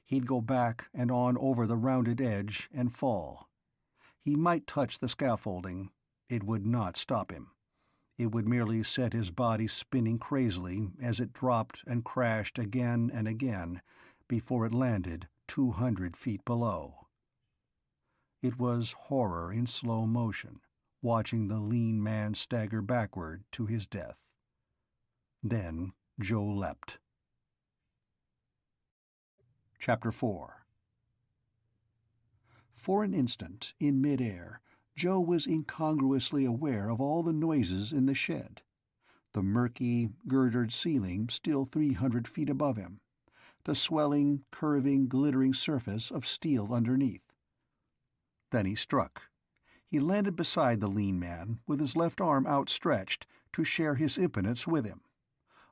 He'd go back and on over the rounded edge and fall. He might touch the scaffolding. It would not stop him. It would merely set his body spinning crazily as it dropped and crashed again and again before it landed 200 feet below. It was horror in slow motion, watching the lean man stagger backward to his death. Then Joe leapt. Chapter 4. For an instant, in mid-air, Joe was incongruously aware of all the noises in the shed. The murky, girdered ceiling still 300 feet above him. The swelling, curving, glittering surface of steel underneath. Then he struck. He landed beside the lean man, with his left arm outstretched to share his impotence with him.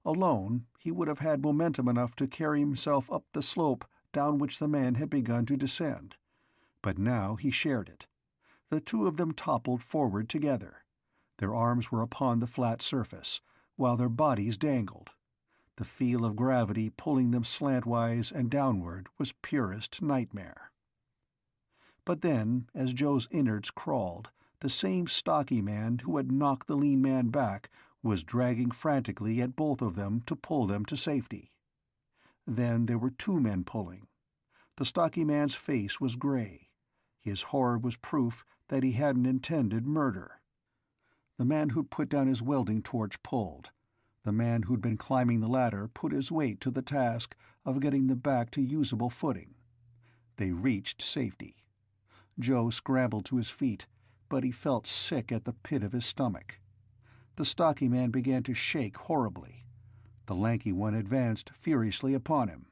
Alone, he would have had momentum enough to carry himself up the slope down which the man had begun to descend. But now he shared it. The two of them toppled forward together. Their arms were upon the flat surface, while their bodies dangled. The feel of gravity pulling them slantwise and downward was purest nightmare. But then, as Joe's innards crawled, the same stocky man who had knocked the lean man back was dragging frantically at both of them to pull them to safety. Then there were two men pulling. The stocky man's face was gray. His horror was proof that he hadn't intended murder. The man who'd put down his welding torch pulled. The man who'd been climbing the ladder put his weight to the task of getting them back to usable footing. They reached safety. Joe scrambled to his feet, but he felt sick at the pit of his stomach. The stocky man began to shake horribly. The lanky one advanced furiously upon him.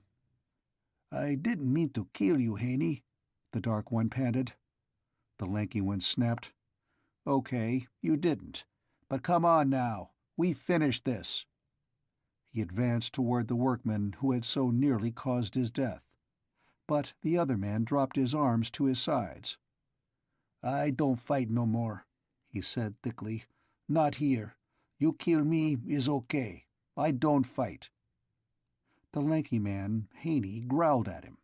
"I didn't mean to kill you, Haney," the dark one panted. The lanky one snapped. "Okay, you didn't. But come on now. We've finished this." He advanced toward the workman who had so nearly caused his death. But the other man dropped his arms to his sides. "I don't fight no more," he said thickly. "Not here. You kill me is okay. I don't fight." The lanky man, Haney, growled at him.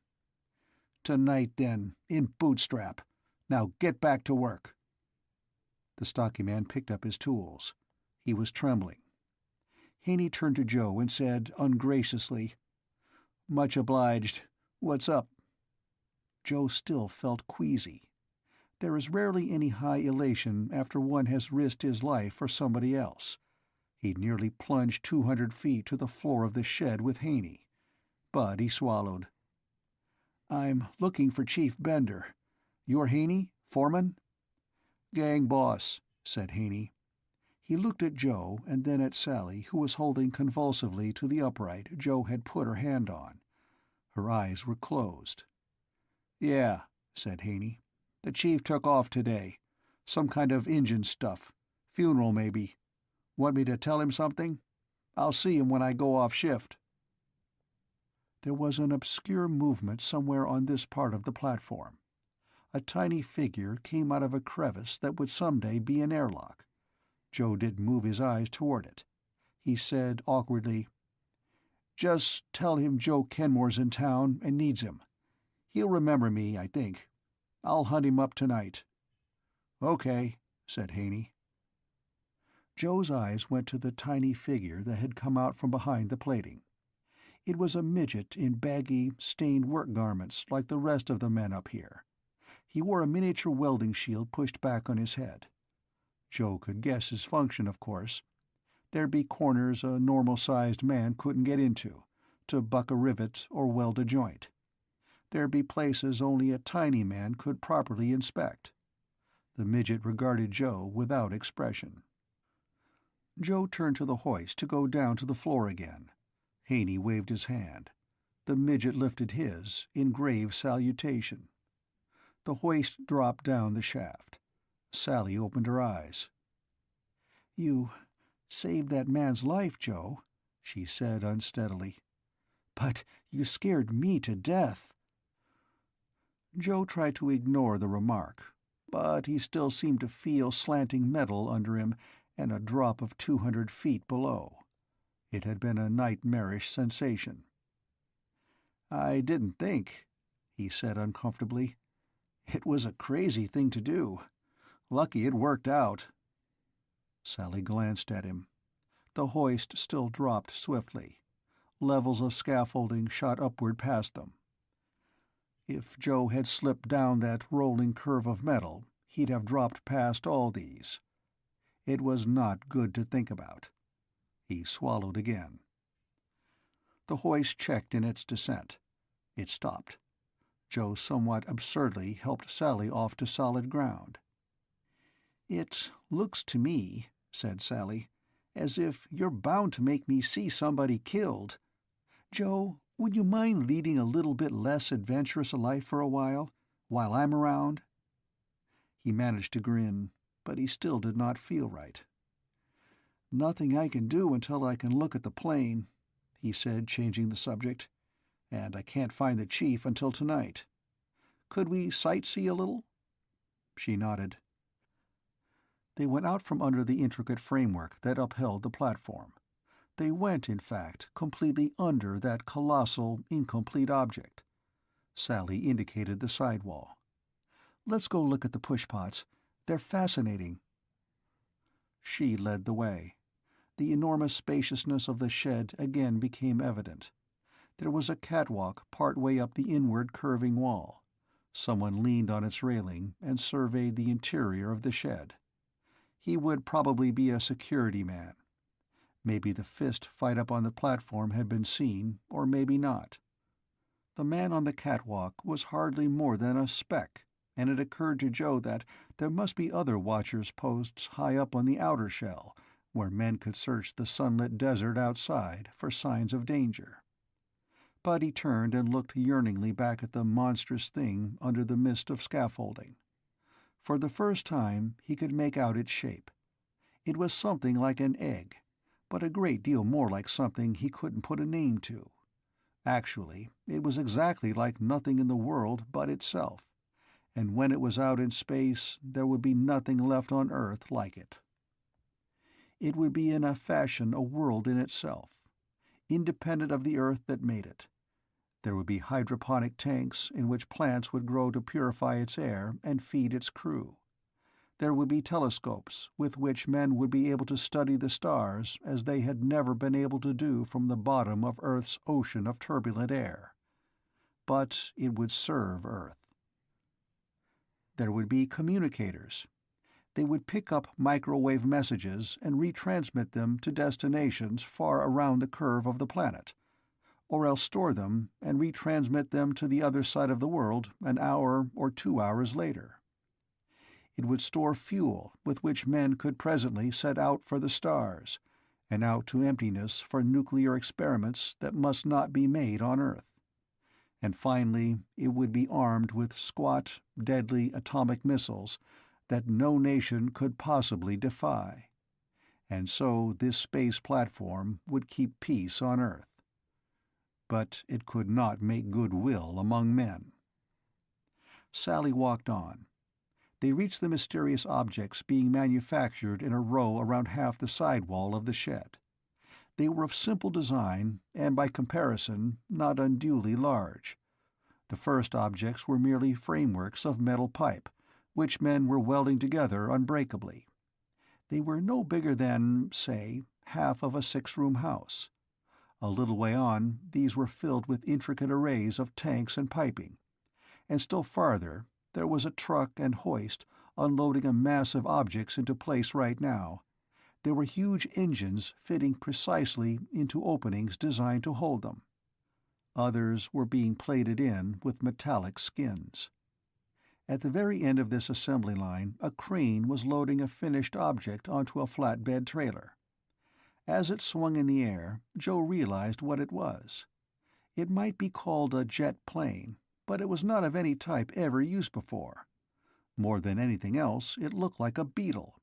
"Tonight, then, in Bootstrap. Now get back to work." The stocky man picked up his tools. He was trembling. Haney turned to Joe and said ungraciously, "Much obliged. What's up?" Joe still felt queasy. There is rarely any high elation after one has risked his life for somebody else. He'd nearly plunged 200 feet to the floor of the shed with Haney. But he swallowed. "I'm looking for Chief Bender. You're Haney, foreman?" "Gang boss," said Haney. He looked at Joe and then at Sally, who was holding convulsively to the upright Joe had put her hand on. Her eyes were closed. "Yeah," said Haney. "The chief took off today. Some kind of Injun stuff. Funeral, maybe. Want me to tell him something? I'll see him when I go off shift." There was an obscure movement somewhere on this part of the platform. A tiny figure came out of a crevice that would someday be an airlock. Joe didn't move his eyes toward it. He said awkwardly, "Just tell him Joe Kenmore's in town and needs him. He'll remember me, I think. I'll hunt him up tonight." "Okay," said Haney. Joe's eyes went to the tiny figure that had come out from behind the plating. It was a midget in baggy, stained work garments like the rest of the men up here. He wore a miniature welding shield pushed back on his head. Joe could guess his function, of course. There'd be corners a normal-sized man couldn't get into, to buck a rivet or weld a joint. There'd be places only a tiny man could properly inspect. The midget regarded Joe without expression. Joe turned to the hoist to go down to the floor again. Haney waved his hand. The midget lifted his, in grave salutation. The hoist dropped down the shaft. Sally opened her eyes. "You saved that man's life, Joe," she said unsteadily. "But you scared me to death." Joe tried to ignore the remark, but he still seemed to feel slanting metal under him and a drop of 200 feet below. It had been a nightmarish sensation. "I didn't think," he said uncomfortably. "It was a crazy thing to do. Lucky it worked out." Sally glanced at him. The hoist still dropped swiftly. Levels of scaffolding shot upward past them. If Joe had slipped down that rolling curve of metal, he'd have dropped past all these. It was not good to think about. He swallowed again. The hoist checked in its descent. It stopped. Joe somewhat absurdly helped Sally off to solid ground. "It looks to me," said Sally, "as if you're bound to make me see somebody killed. Joe, would you mind leading a little bit less adventurous a life for a while I'm around?" He managed to grin, but he still did not feel right. "Nothing I can do until I can look at the plane," he said, changing the subject. "And I can't find the chief until tonight. Could we sightsee a little?" She nodded. They went out from under the intricate framework that upheld the platform. They went, in fact, completely under that colossal, incomplete object. Sally indicated the sidewall. "Let's go look at the pushpots. They're fascinating." She led the way. The enormous spaciousness of the shed again became evident. There was a catwalk part way up the inward curving wall. Someone leaned on its railing and surveyed the interior of the shed. He would probably be a security man. Maybe the fist fight up on the platform had been seen, or maybe not. The man on the catwalk was hardly more than a speck, and it occurred to Joe that there must be other watchers' posts high up on the outer shell, where men could search the sunlit desert outside for signs of danger. But he turned and looked yearningly back at the monstrous thing under the mist of scaffolding. For the first time he could make out its shape. It was something like an egg, but a great deal more like something he couldn't put a name to. Actually, it was exactly like nothing in the world but itself, and when it was out in space there would be nothing left on Earth like it. It would be in a fashion a world in itself, independent of the Earth that made it. There would be hydroponic tanks in which plants would grow to purify its air and feed its crew. There would be telescopes with which men would be able to study the stars as they had never been able to do from the bottom of Earth's ocean of turbulent air. But it would serve Earth. There would be communicators. They would pick up microwave messages and retransmit them to destinations far around the curve of the planet, or else store them and retransmit them to the other side of the world an hour or 2 hours later. It would store fuel with which men could presently set out for the stars, and out to emptiness for nuclear experiments that must not be made on Earth. And finally, it would be armed with squat, deadly atomic missiles that no nation could possibly defy. And so this space platform would keep peace on Earth. But it could not make goodwill among men. Sally walked on. They reached the mysterious objects being manufactured in a row around half the sidewall of the shed. They were of simple design, and by comparison, not unduly large. The first objects were merely frameworks of metal pipe, which men were welding together unbreakably. They were no bigger than, say, half of a 6-room house. A little way on, these were filled with intricate arrays of tanks and piping, and still farther there was a truck and hoist unloading a mass of objects into place right now. There were huge engines fitting precisely into openings designed to hold them. Others were being plated in with metallic skins. At the very end of this assembly line, a crane was loading a finished object onto a flatbed trailer. As it swung in the air, Joe realized what it was. It might be called a jet plane, but it was not of any type ever used before. More than anything else, it looked like a beetle.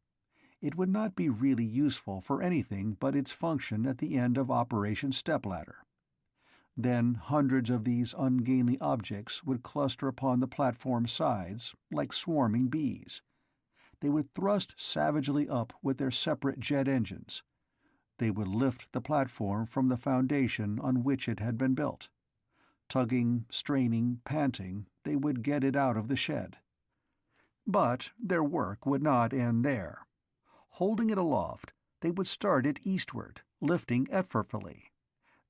It would not be really useful for anything but its function at the end of Operation Stepladder. Then hundreds of these ungainly objects would cluster upon the platform's sides, like swarming bees. They would thrust savagely up with their separate jet engines. They would lift the platform from the foundation on which it had been built. Tugging, straining, panting, they would get it out of the shed. But their work would not end there. Holding it aloft, they would start it eastward, lifting effortfully.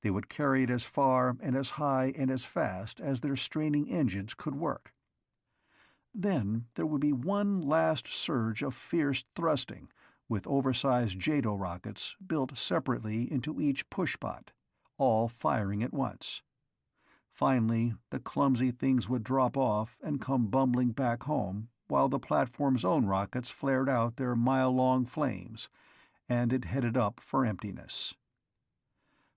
They would carry it as far and as high and as fast as their straining engines could work. Then there would be one last surge of fierce thrusting, with oversized JATO rockets built separately into each pushpot, all firing at once. Finally, the clumsy things would drop off and come bumbling back home, while the platform's own rockets flared out their mile-long flames, and it headed up for emptiness.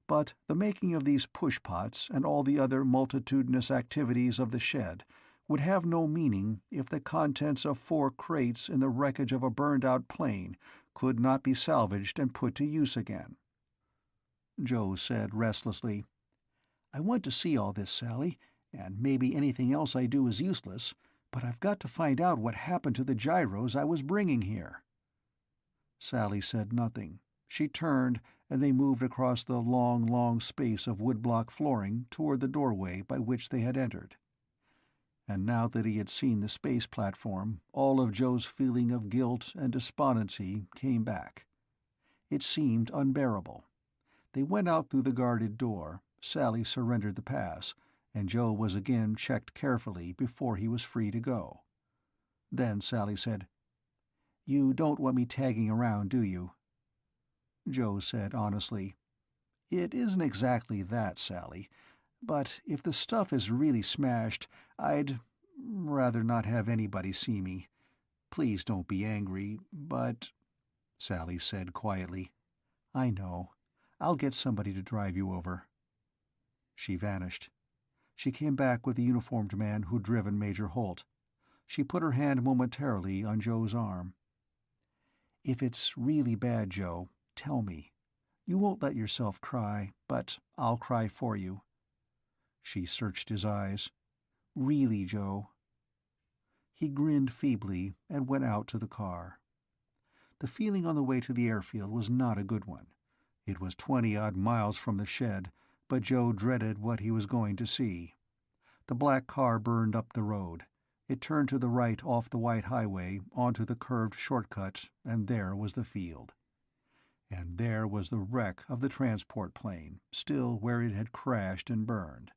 But the making of these pushpots and all the other multitudinous activities of the shed would have no meaning if the contents of 4 crates in the wreckage of a burned-out plane could not be salvaged and put to use again. Joe said restlessly, "I want to see all this, Sally, and maybe anything else I do is useless, but I've got to find out what happened to the gyros I was bringing here." Sally said nothing. She turned, and they moved across the long, long space of woodblock flooring toward the doorway by which they had entered. And now that he had seen the space platform, all of Joe's feeling of guilt and despondency came back. It seemed unbearable. They went out through the guarded door. Sally surrendered the pass, and Joe was again checked carefully before he was free to go. Then Sally said, "You don't want me tagging around, do you?" Joe said honestly, "It isn't exactly that, Sally, but if the stuff is really smashed, I'd rather not have anybody see me. Please don't be angry, but—" Sally said quietly, "I know. I'll get somebody to drive you over." She vanished. She came back with the uniformed man who'd driven Major Holt. She put her hand momentarily on Joe's arm. "If it's really bad, Joe, tell me. You won't let yourself cry, but I'll cry for you." She searched his eyes. "Really, Joe?" He grinned feebly and went out to the car. The feeling on the way to the airfield was not a good one. It was 20-odd miles from the shed, but Joe dreaded what he was going to see. The black car burned up the road. It turned to the right off the white highway onto the curved shortcut, and there was the field. And there was the wreck of the transport plane, still where it had crashed and burned.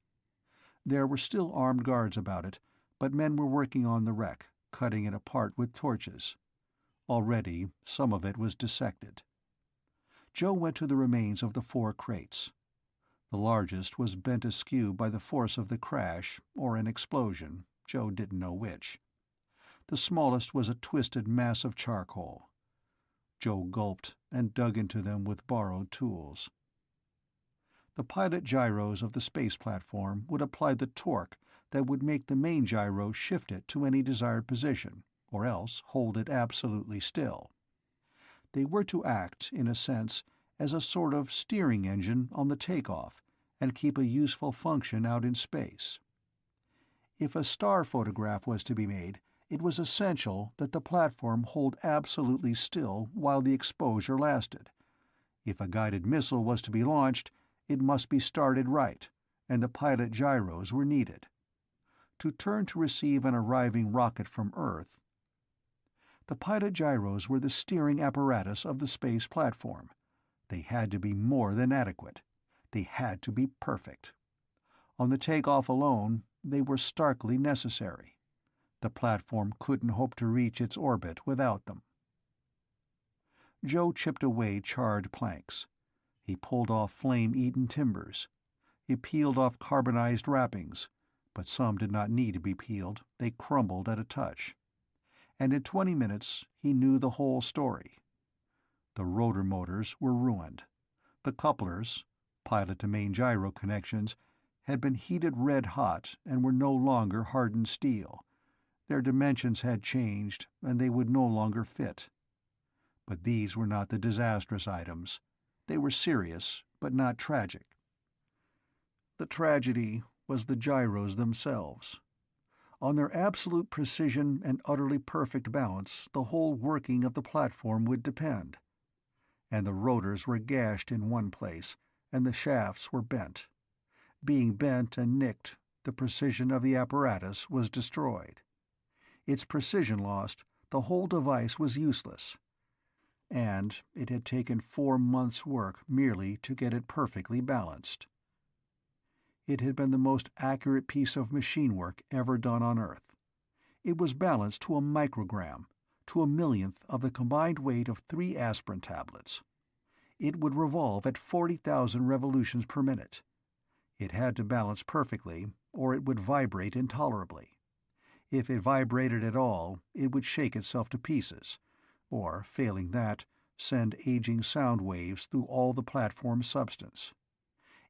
There were still armed guards about it, but men were working on the wreck, cutting it apart with torches. Already some of it was dissected. Joe went to the remains of the 4 crates. The largest was bent askew by the force of the crash, or an explosion, Joe didn't know which. The smallest was a twisted mass of charcoal. Joe gulped and dug into them with borrowed tools. The pilot gyros of the space platform would apply the torque that would make the main gyro shift it to any desired position, or else hold it absolutely still. They were to act, in a sense, as a sort of steering engine on the takeoff, and keep a useful function out in space. If a star photograph was to be made, it was essential that the platform hold absolutely still while the exposure lasted. If a guided missile was to be launched, it must be started right, and the pilot gyros were needed. To turn to receive an arriving rocket from Earth. The pilot gyros were the steering apparatus of the space platform. They had to be more than adequate. They had to be perfect. On the takeoff alone, they were starkly necessary. The platform couldn't hope to reach its orbit without them. Joe chipped away charred planks. He pulled off flame-eaten timbers. He peeled off carbonized wrappings, but some did not need to be peeled, they crumbled at a touch. And in 20 minutes he knew the whole story. The rotor motors were ruined. The couplers, pilot-to-main gyro connections, had been heated red-hot and were no longer hardened steel. Their dimensions had changed, and they would no longer fit. But these were not the disastrous items. They were serious, but not tragic. The tragedy was the gyros themselves. On their absolute precision and utterly perfect balance, the whole working of the platform would depend. And the rotors were gashed in one place, and the shafts were bent. Being bent and nicked, the precision of the apparatus was destroyed. Its precision lost, the whole device was useless. And it had taken 4 months' work merely to get it perfectly balanced. It had been the most accurate piece of machine work ever done on Earth. It was balanced to a microgram, to a millionth of the combined weight of 3 aspirin tablets. It would revolve at 40,000 revolutions per minute. It had to balance perfectly, or it would vibrate intolerably. If it vibrated at all, it would shake itself to pieces, or, failing that, send aging sound waves through all the platform's substance.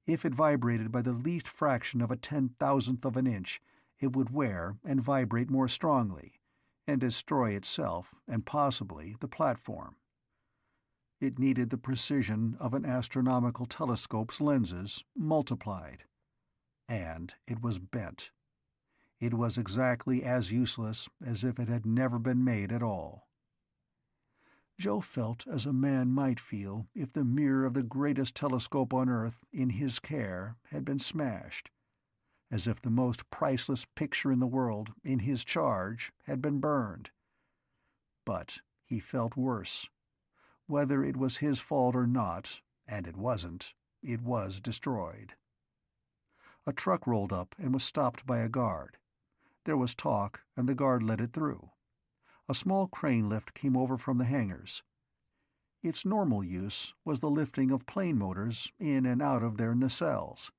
If it vibrated by the least fraction of a 10,000th of an inch, it would wear and vibrate more strongly, and destroy itself and possibly the platform. It needed the precision of an astronomical telescope's lenses multiplied. And it was bent. It was exactly as useless as if it had never been made at all. Joe felt as a man might feel if the mirror of the greatest telescope on Earth, in his care, had been smashed, as if the most priceless picture in the world, in his charge, had been burned. But he felt worse. Whether it was his fault or not, and it wasn't, it was destroyed. A truck rolled up and was stopped by a guard. There was talk, and the guard let it through. A small crane lift came over from the hangars. Its normal use was the lifting of plane motors in and out of their nacelles.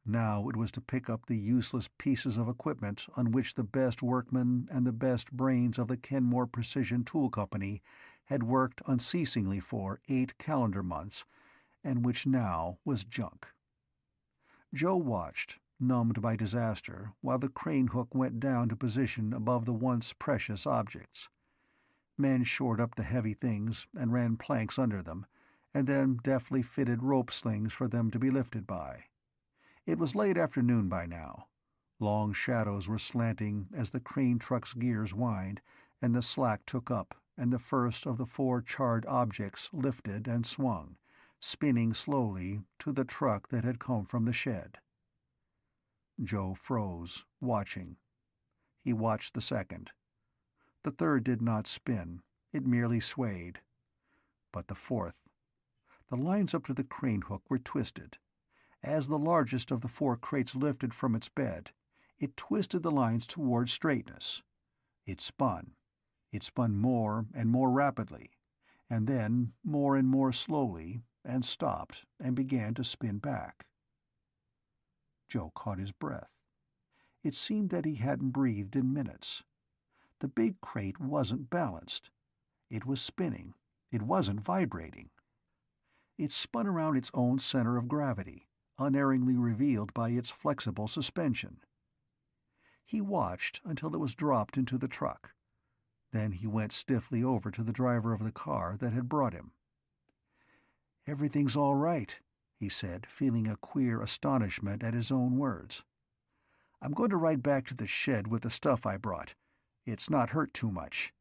Now it was to pick up the useless pieces of equipment on which the best workmen and the best brains of the Kenmore Precision Tool Company had worked unceasingly for 8 calendar months, and which now was junk. Joe watched, numbed by disaster, while the crane hook went down to position above the once precious objects. Men shored up the heavy things and ran planks under them, and then deftly fitted rope slings for them to be lifted by. It was late afternoon by now. Long shadows were slanting as the crane truck's gears whined, and the slack took up, and the first of the 4 charred objects lifted and swung, spinning slowly, to the truck that had come from the shed. Joe froze, watching. He watched the second. The third did not spin, it merely swayed. But the fourth. The lines up to the crane hook were twisted. As the largest of the 4 crates lifted from its bed, it twisted the lines toward straightness. It spun. It spun more and more rapidly, and then more and more slowly, and stopped and began to spin back. Joe caught his breath. It seemed that he hadn't breathed in minutes. The big crate wasn't balanced. It was spinning. It wasn't vibrating. It spun around its own center of gravity, unerringly revealed by its flexible suspension. He watched until it was dropped into the truck. Then he went stiffly over to the driver of the car that had brought him. "Everything's all right," he said, feeling a queer astonishment at his own words. "I'm going to ride back to the shed with the stuff I brought. It's not hurt too much.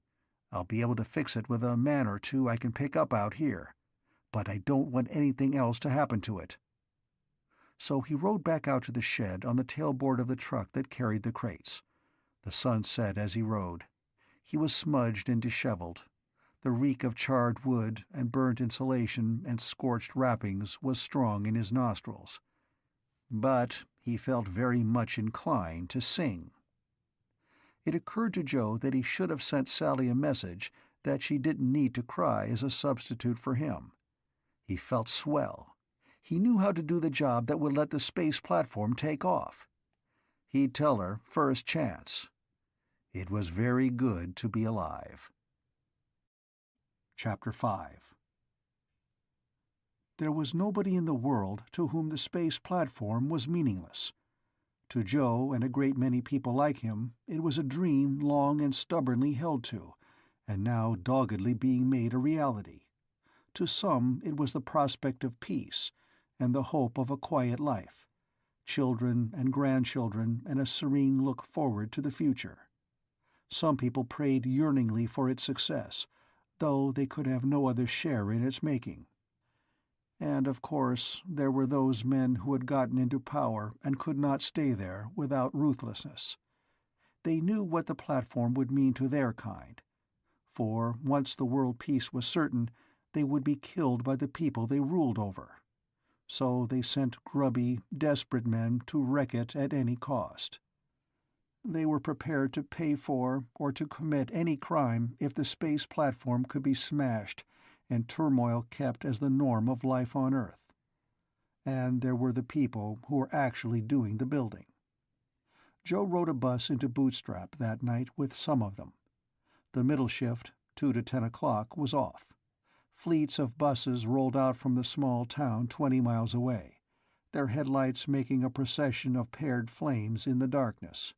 I'll be able to fix it with a man or 2 I can pick up out here. But I don't want anything else to happen to it." So he rode back out to the shed on the tailboard of the truck that carried the crates. The sun set as he rode. He was smudged and disheveled. The reek of charred wood and burnt insulation and scorched wrappings was strong in his nostrils. But he felt very much inclined to sing. It occurred to Joe that he should have sent Sally a message that she didn't need to cry as a substitute for him. He felt swell. He knew how to do the job that would let the space platform take off. He'd tell her first chance. It was very good to be alive. Chapter 5. There was nobody in the world to whom the space platform was meaningless. To Joe and a great many people like him, it was a dream long and stubbornly held to, and now doggedly being made a reality. To some it was the prospect of peace, and the hope of a quiet life, children and grandchildren, and a serene look forward to the future. Some people prayed yearningly for its success, though they could have no other share in its making. And, of course, there were those men who had gotten into power and could not stay there without ruthlessness. They knew what the platform would mean to their kind, for once the world peace was certain, they would be killed by the people they ruled over. so they sent grubby, desperate men to wreck it at any cost. They were prepared to pay for or to commit any crime if the space platform could be smashed and turmoil kept as the norm of life on Earth. And there were the people who were actually doing the building. Joe rode a bus into Bootstrap that night with some of them. The middle shift, 2 to 10 o'clock, was off. Fleets of buses rolled out from the small town 20 miles away, their headlights making a procession of paired flames in the darkness.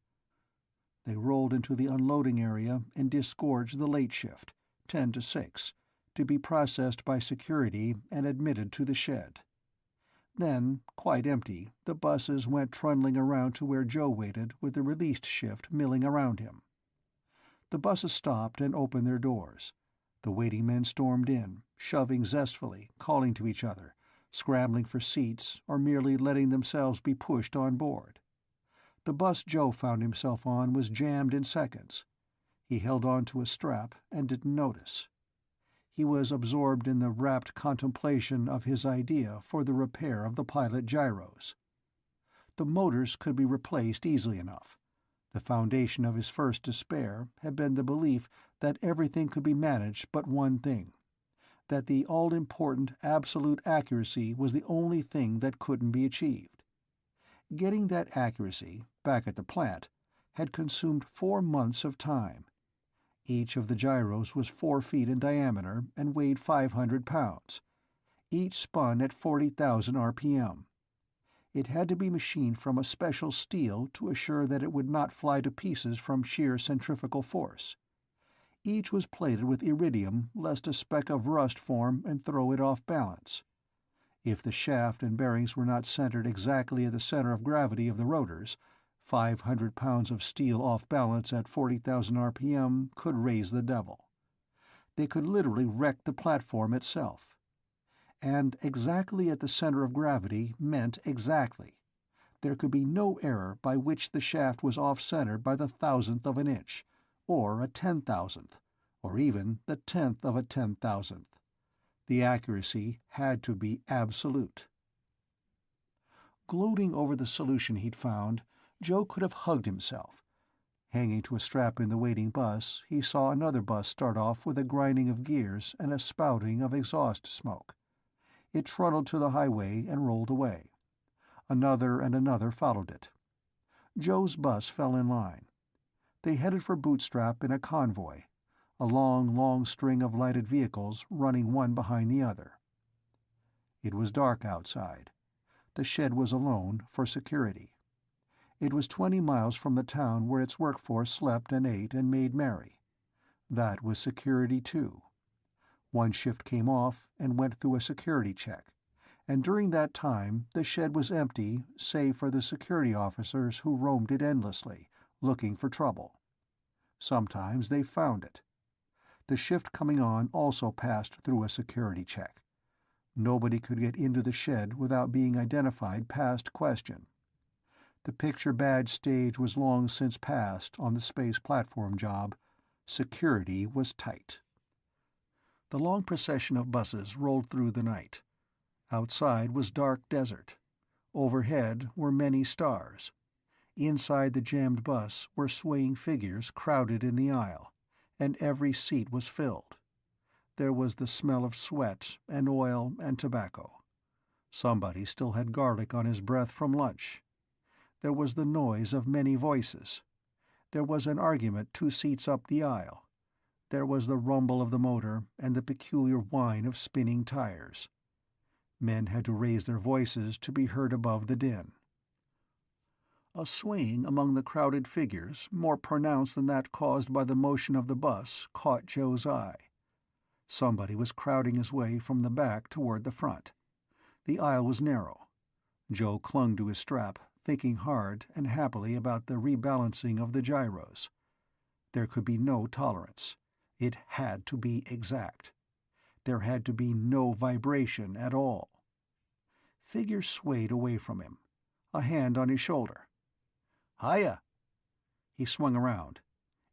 They rolled into the unloading area and disgorged the late shift, 10 to 6, to be processed by security and admitted to the shed. Then, quite empty, the buses went trundling around to where Joe waited with the released shift milling around him. The buses stopped and opened their doors. The waiting men stormed in, shoving zestfully, calling to each other, scrambling for seats, or merely letting themselves be pushed on board. The bus Joe found himself on was jammed in seconds. He held on to a strap and didn't notice. He was absorbed in the rapt contemplation of his idea for the repair of the pilot gyros. The motors could be replaced easily enough. The foundation of his first despair had been the belief that everything could be managed but one thing, that the all-important absolute accuracy was the only thing that couldn't be achieved. Getting that accuracy, back at the plant, had consumed 4 months of time. Each of the gyros was 4 feet in diameter and weighed 500 pounds. Each spun at 40,000 RPM. It had to be machined from a special steel to assure that it would not fly to pieces from sheer centrifugal force. Each was plated with iridium lest a speck of rust form and throw it off balance. If the shaft and bearings were not centered exactly at the center of gravity of the rotors, 500 pounds of steel off balance at 40,000 RPM could raise the devil. They could literally wreck the platform itself. And exactly at the center of gravity meant exactly. There could be no error by which the shaft was off-center by the 1,000th of an inch, or a 10,000th, or even the 10th of a 10,000th. The accuracy had to be absolute. Gloating over the solution he'd found, Joe could have hugged himself. Hanging to a strap in the waiting bus, he saw another bus start off with a grinding of gears and a spouting of exhaust smoke. It trundled to the highway and rolled away. Another and another followed it. Joe's bus fell in line. They headed for Bootstrap in a convoy, a long, long string of lighted vehicles running one behind the other. It was dark outside. The shed was alone, for security. It was 20 miles from the town where its workforce slept and ate and made merry. That was security, too. One shift came off and went through a security check, and during that time the shed was empty save for the security officers who roamed it endlessly, looking for trouble. Sometimes they found it. The shift coming on also passed through a security check. Nobody could get into the shed without being identified past question. The picture badge stage was long since passed on the space platform job. Security was tight. The long procession of buses rolled through the night. Outside was dark desert. Overhead were many stars. Inside the jammed bus were swaying figures crowded in the aisle, and every seat was filled. There was the smell of sweat and oil and tobacco. Somebody still had garlic on his breath from lunch. There was the noise of many voices. There was an argument 2 seats up the aisle. There was the rumble of the motor and the peculiar whine of spinning tires. Men had to raise their voices to be heard above the din. A swaying among the crowded figures, more pronounced than that caused by the motion of the bus, caught Joe's eye. Somebody was crowding his way from the back toward the front. The aisle was narrow. Joe clung to his strap, thinking hard and happily about the rebalancing of the gyros. There could be no tolerance. It had to be exact. There had to be no vibration at all. Figures swayed away from him, a hand on his shoulder. "Hiya!" He swung around.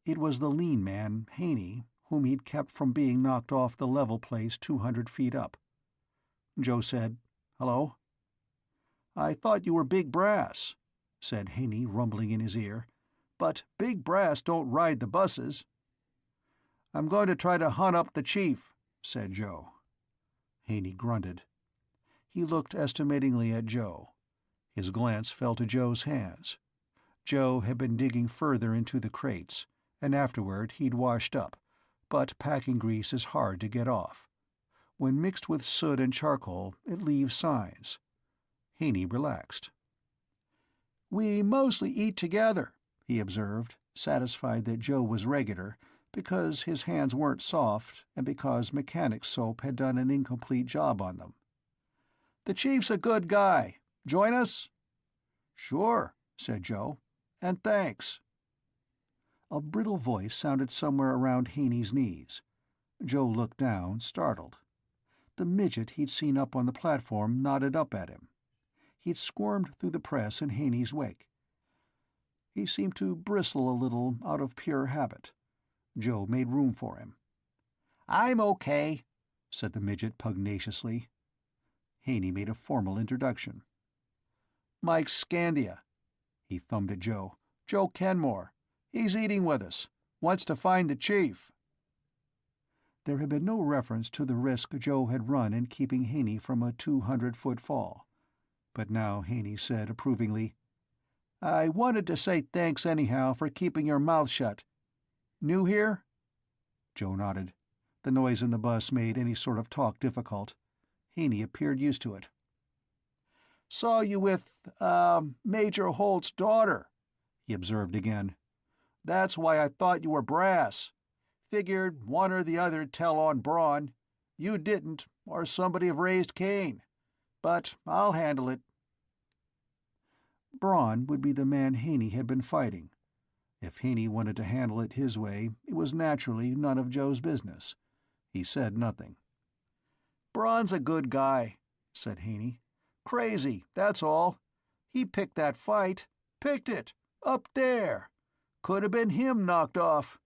It was the lean man, Haney, whom he'd kept from being knocked off the level place 200 feet up. Joe said, "Hello?" "I thought you were Big Brass," said Haney, rumbling in his ear. "But Big Brass don't ride the buses." "I'm going to try to hunt up the chief," said Joe. Haney grunted. He looked estimatingly at Joe. His glance fell to Joe's hands. Joe had been digging further into the crates, and afterward he'd washed up, but packing grease is hard to get off. When mixed with soot and charcoal, it leaves signs. Haney relaxed. "We mostly eat together," he observed, satisfied that Joe was regular, because his hands weren't soft and because mechanic soap had done an incomplete job on them. "The chief's a good guy. Join us?" "Sure," said Joe. "And thanks." A brittle voice sounded somewhere around Haney's knees. Joe looked down, startled. The midget he'd seen up on the platform nodded up at him. He'd squirmed through the press in Haney's wake. He seemed to bristle a little out of pure habit. Joe made room for him. "I'm okay," said the midget pugnaciously. Haney made a formal introduction. "Mike Scandia." He thumbed at Joe. "Joe Kenmore. He's eating with us. Wants to find the chief." There had been no reference to the risk Joe had run in keeping Haney from a 200-foot fall. But now Haney said approvingly, "I wanted to say thanks anyhow for keeping your mouth shut. New here?" Joe nodded. The noise in the bus made any sort of talk difficult. Haney appeared used to it. "Saw you with, Major Holt's daughter," he observed again. "That's why I thought you were Brass. Figured one or the other'd tell on Braun. You didn't, or somebody have raised Cain. But I'll handle it." Braun would be the man Haney had been fighting. If Haney wanted to handle it his way, it was naturally none of Joe's business. He said nothing. "Braun's a good guy," said Haney. "Crazy, that's all. He picked that fight. Picked it. Up there. Could have been him knocked off.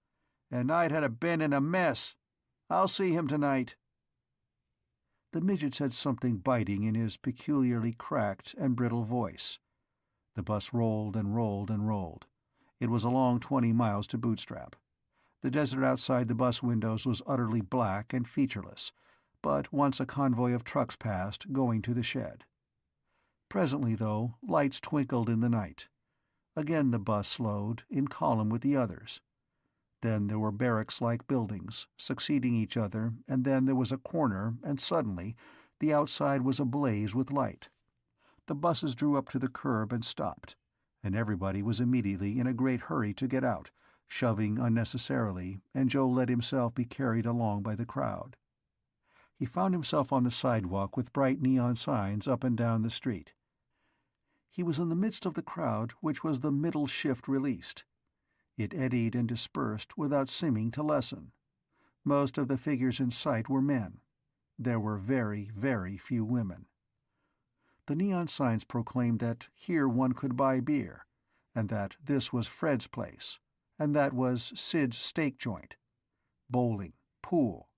And I'd have been in a mess. I'll see him tonight." The midget said something biting in his peculiarly cracked and brittle voice. The bus rolled and rolled and rolled. It was a long 20 miles to Bootstrap. The desert outside the bus windows was utterly black and featureless, but once a convoy of trucks passed, going to the shed. Presently, though, lights twinkled in the night. Again the bus slowed, in column with the others. Then there were barracks-like buildings, succeeding each other, and then there was a corner, and suddenly the outside was ablaze with light. The buses drew up to the curb and stopped, and everybody was immediately in a great hurry to get out, shoving unnecessarily, and Joe let himself be carried along by the crowd. He found himself on the sidewalk with bright neon signs up and down the street. He was in the midst of the crowd which was the middle shift released. It eddied and dispersed without seeming to lessen. Most of the figures in sight were men. There were very, very few women. The neon signs proclaimed that here one could buy beer, and that this was Fred's place, and that was Sid's steak joint. Bowling, pool.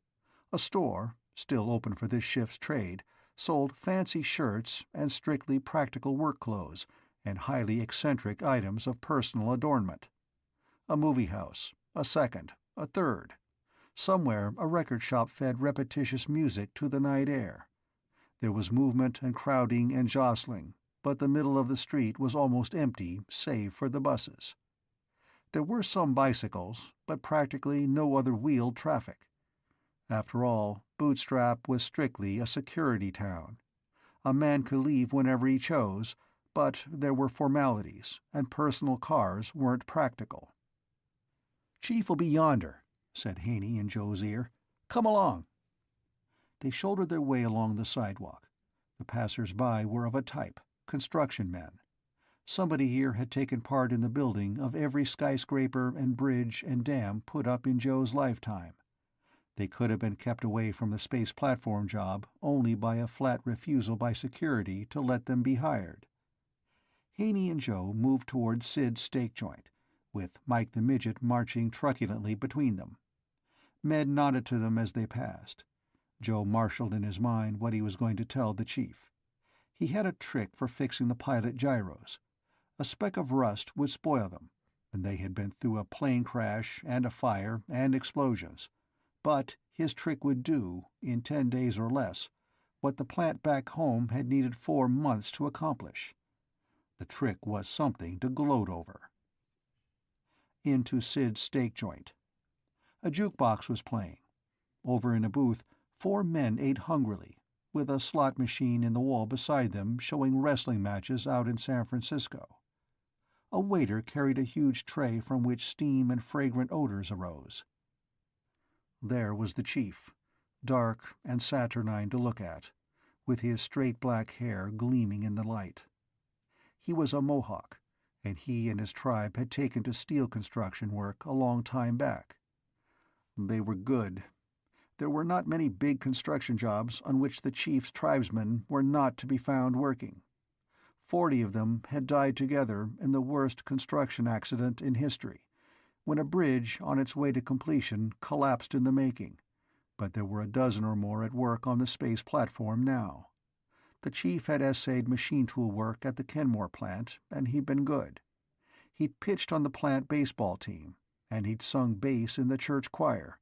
A store, still open for this shift's trade, sold fancy shirts and strictly practical work clothes and highly eccentric items of personal adornment. A movie house, a second, a third. Somewhere a record shop fed repetitious music to the night air. There was movement and crowding and jostling, but the middle of the street was almost empty save for the buses. There were some bicycles, but practically no other wheeled traffic. After all, Bootstrap was strictly a security town. A man could leave whenever he chose, but there were formalities, and personal cars weren't practical. "Chief will be yonder," said Haney in Joe's ear. "Come along." They shouldered their way along the sidewalk. The passers-by were of a type, construction men. Somebody here had taken part in the building of every skyscraper and bridge and dam put up in Joe's lifetime. They could have been kept away from the space platform job only by a flat refusal by security to let them be hired. Haney and Joe moved toward Sid's steak joint, with Mike the Midget marching truculently between them. Med nodded to them as they passed. Joe marshaled in his mind what he was going to tell the chief. He had a trick for fixing the pilot gyros. A speck of rust would spoil them, and they had been through a plane crash and a fire and explosions. But his trick would do, in 10 days or less, what the plant back home had needed 4 months to accomplish. The trick was something to gloat over. Into Sid's steak joint. A jukebox was playing. Over in a booth, 4 men ate hungrily, with a slot machine in the wall beside them showing wrestling matches out in San Francisco. A waiter carried a huge tray from which steam and fragrant odors arose. There was the chief, dark and saturnine to look at, with his straight black hair gleaming in the light. He was a Mohawk, and he and his tribe had taken to steel construction work a long time back. They were good. There were not many big construction jobs on which the chief's tribesmen were not to be found working. 40 of them had died together in the worst construction accident in history, when a bridge on its way to completion collapsed in the making, but there were a dozen or more at work on the space platform now. The chief had essayed machine tool work at the Kenmore plant, and he'd been good. He'd pitched on the plant baseball team, and he'd sung bass in the church choir,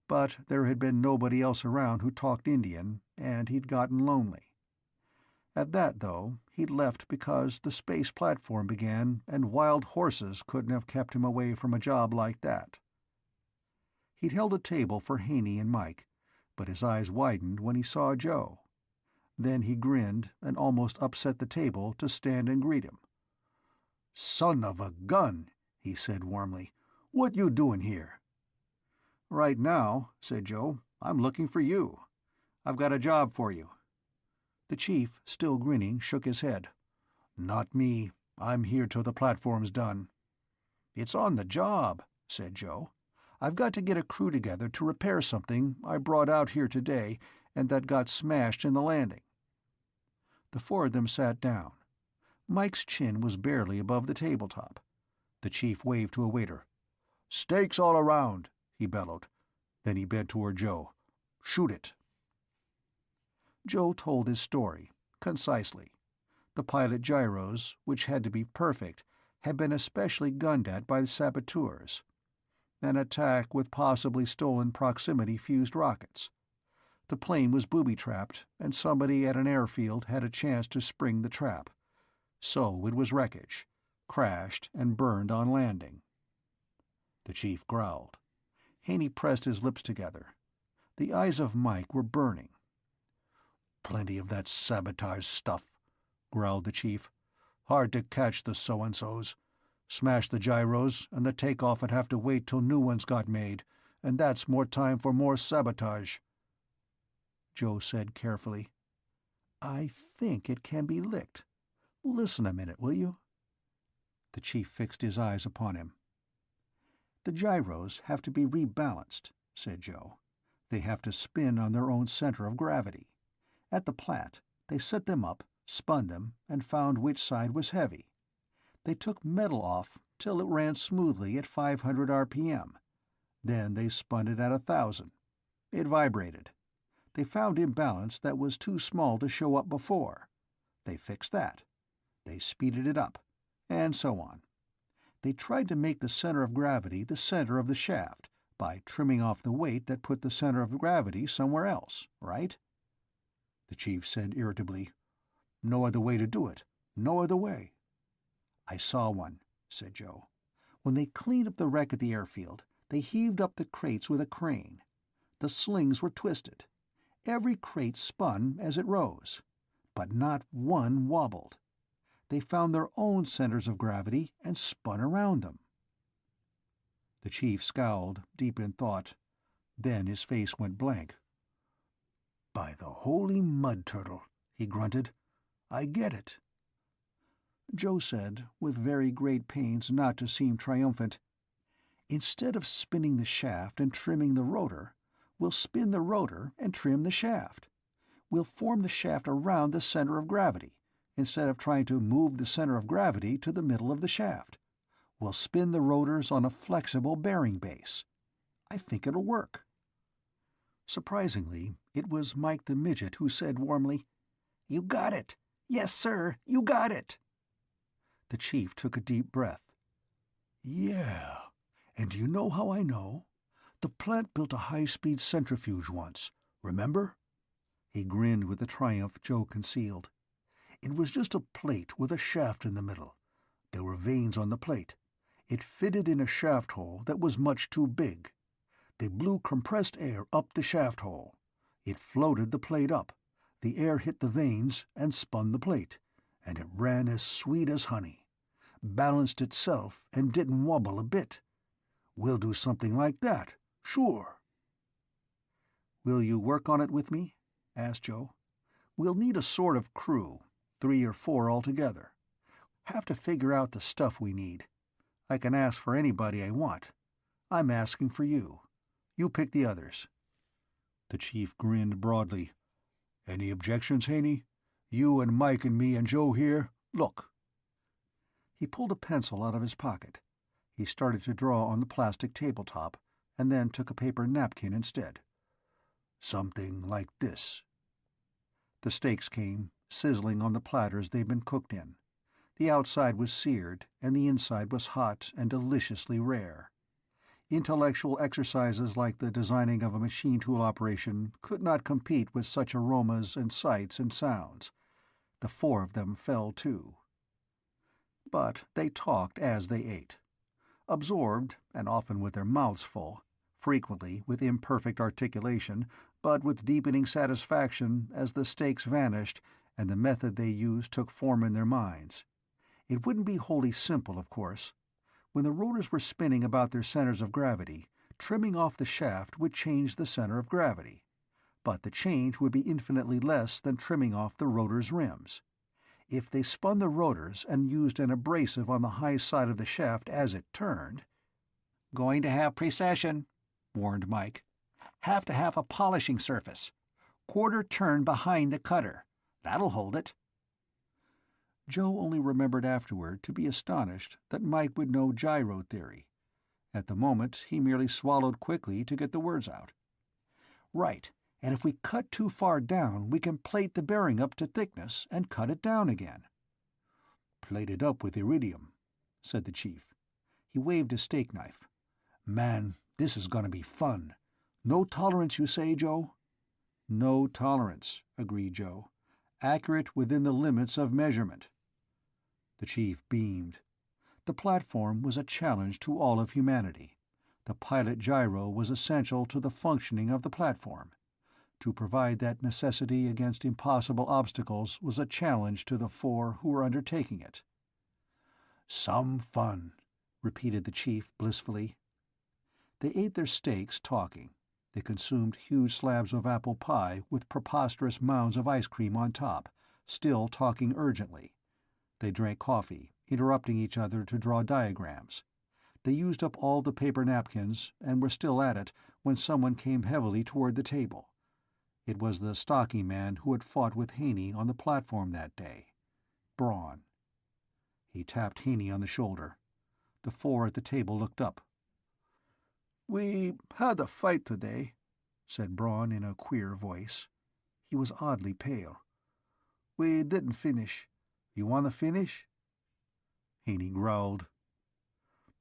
but there had been nobody else around who talked Indian, and he'd gotten lonely. At that, though, he'd left because the space platform began, and wild horses couldn't have kept him away from a job like that. He'd held a table for Haney and Mike, but his eyes widened when he saw Joe. Then he grinned and almost upset the table to stand and greet him. "Son of a gun," he said warmly. "What you doing here?" "Right now," said Joe, "I'm looking for you. I've got a job for you." The chief, still grinning, shook his head. "Not me. I'm here till the platform's done." "It's on the job," said Joe. "I've got to get a crew together to repair something I brought out here today and that got smashed in the landing." The 4 of them sat down. Mike's chin was barely above the tabletop. The chief waved to a waiter. "Steaks all around," he bellowed. Then he bent toward Joe. "Shoot it." Joe told his story, concisely. The pilot gyros, which had to be perfect, had been especially gunned at by the saboteurs. An attack with possibly stolen proximity-fused rockets. The plane was booby-trapped, and somebody at an airfield had a chance to spring the trap. So it was wreckage, crashed and burned on landing. The chief growled. Haney pressed his lips together. The eyes of Mike were burning. "Plenty of that sabotage stuff," growled the chief. "Hard to catch the so-and-sos. Smash the gyros, and the takeoff would have to wait till new ones got made, and that's more time for more sabotage." Joe said carefully, "I think it can be licked. Listen a minute, will you?" The chief fixed his eyes upon him. "The gyros have to be rebalanced," said Joe. "They have to spin on their own center of gravity. At the plant, they set them up, spun them, and found which side was heavy. They took metal off till it ran smoothly at 500 RPM. Then they spun it at 1,000. It vibrated. They found imbalance that was too small to show up before. They fixed that. They speeded it up, and so on. They tried to make the center of gravity the center of the shaft by trimming off the weight that put the center of gravity somewhere else, right?" The chief said irritably, "No other way to do it. No other way." "I saw one," said Joe. "When they cleaned up the wreck at the airfield, they heaved up the crates with a crane. The slings were twisted. Every crate spun as it rose, but not one wobbled. They found their own centers of gravity and spun around them." The chief scowled, deep in thought. Then his face went blank. "By the holy mud turtle," he grunted. "I get it." Joe said, with very great pains not to seem triumphant, "Instead of spinning the shaft and trimming the rotor, we'll spin the rotor and trim the shaft. We'll form the shaft around the center of gravity, instead of trying to move the center of gravity to the middle of the shaft. We'll spin the rotors on a flexible bearing base. I think it'll work." Surprisingly, it was Mike the Midget who said warmly, "You got it. Yes, sir, you got it. The chief took a deep breath. Yeah, and do you know how I know? The plant built a high-speed centrifuge once, remember? He grinned with the triumph Joe concealed. It was just a plate with a shaft in the middle. There were veins on the plate. It fitted in a shaft hole that was much too big. They blew compressed air up the shaft hole. It floated the plate up. The air hit the veins and spun the plate, and it ran as sweet as honey. Balanced itself and didn't wobble a bit. We'll do something like that, sure. Will you work on it with me? Asked Joe. We'll need a sort of crew, 3 or 4 altogether. Have to figure out the stuff we need. I can ask for anybody I want. I'm asking for you. You pick the others. The chief grinned broadly. Any objections, Haney? You and Mike and me and Joe here? Look. He pulled a pencil out of his pocket. He started to draw on the plastic tabletop, and then took a paper napkin instead. Something like this. The steaks came, sizzling on the platters they'd been cooked in. The outside was seared, and the inside was hot and deliciously rare. Intellectual exercises like the designing of a machine tool operation could not compete with such aromas and sights and sounds. The 4 of them fell too. But they talked as they ate. Absorbed, and often with their mouths full, frequently with imperfect articulation, but with deepening satisfaction as the steaks vanished and the method they used took form in their minds. It wouldn't be wholly simple, of course. When the rotors were spinning about their centers of gravity, trimming off the shaft would change the center of gravity. But the change would be infinitely less than trimming off the rotor's rims. If they spun the rotors and used an abrasive on the high side of the shaft as it turned— "Going to have precession," warned Mike. "Have to have a polishing surface. Quarter turn behind the cutter. That'll hold it." Joe only remembered afterward to be astonished that Mike would know gyro theory. At the moment he merely swallowed quickly to get the words out. "Right, and if we cut too far down we can plate the bearing up to thickness and cut it down again." "Plate it up with iridium," said the chief. He waved his steak knife. "Man, this is gonna be fun. No tolerance, you say, Joe?" "No tolerance," agreed Joe. "Accurate within the limits of measurement." The chief beamed. The platform was a challenge to all of humanity. The pilot gyro was essential to the functioning of the platform. To provide that necessity against impossible obstacles was a challenge to the 4 who were undertaking it. "Some fun," repeated the chief blissfully. They ate their steaks talking. They consumed huge slabs of apple pie with preposterous mounds of ice cream on top, still talking urgently. They drank coffee, interrupting each other to draw diagrams. They used up all the paper napkins and were still at it when someone came heavily toward the table. It was the stocky man who had fought with Haney on the platform that day. Braun. He tapped Haney on the shoulder. The 4 at the table looked up. "We had a fight today," said Braun in a queer voice. He was oddly pale. "We didn't finish. You want to finish?" Haney growled.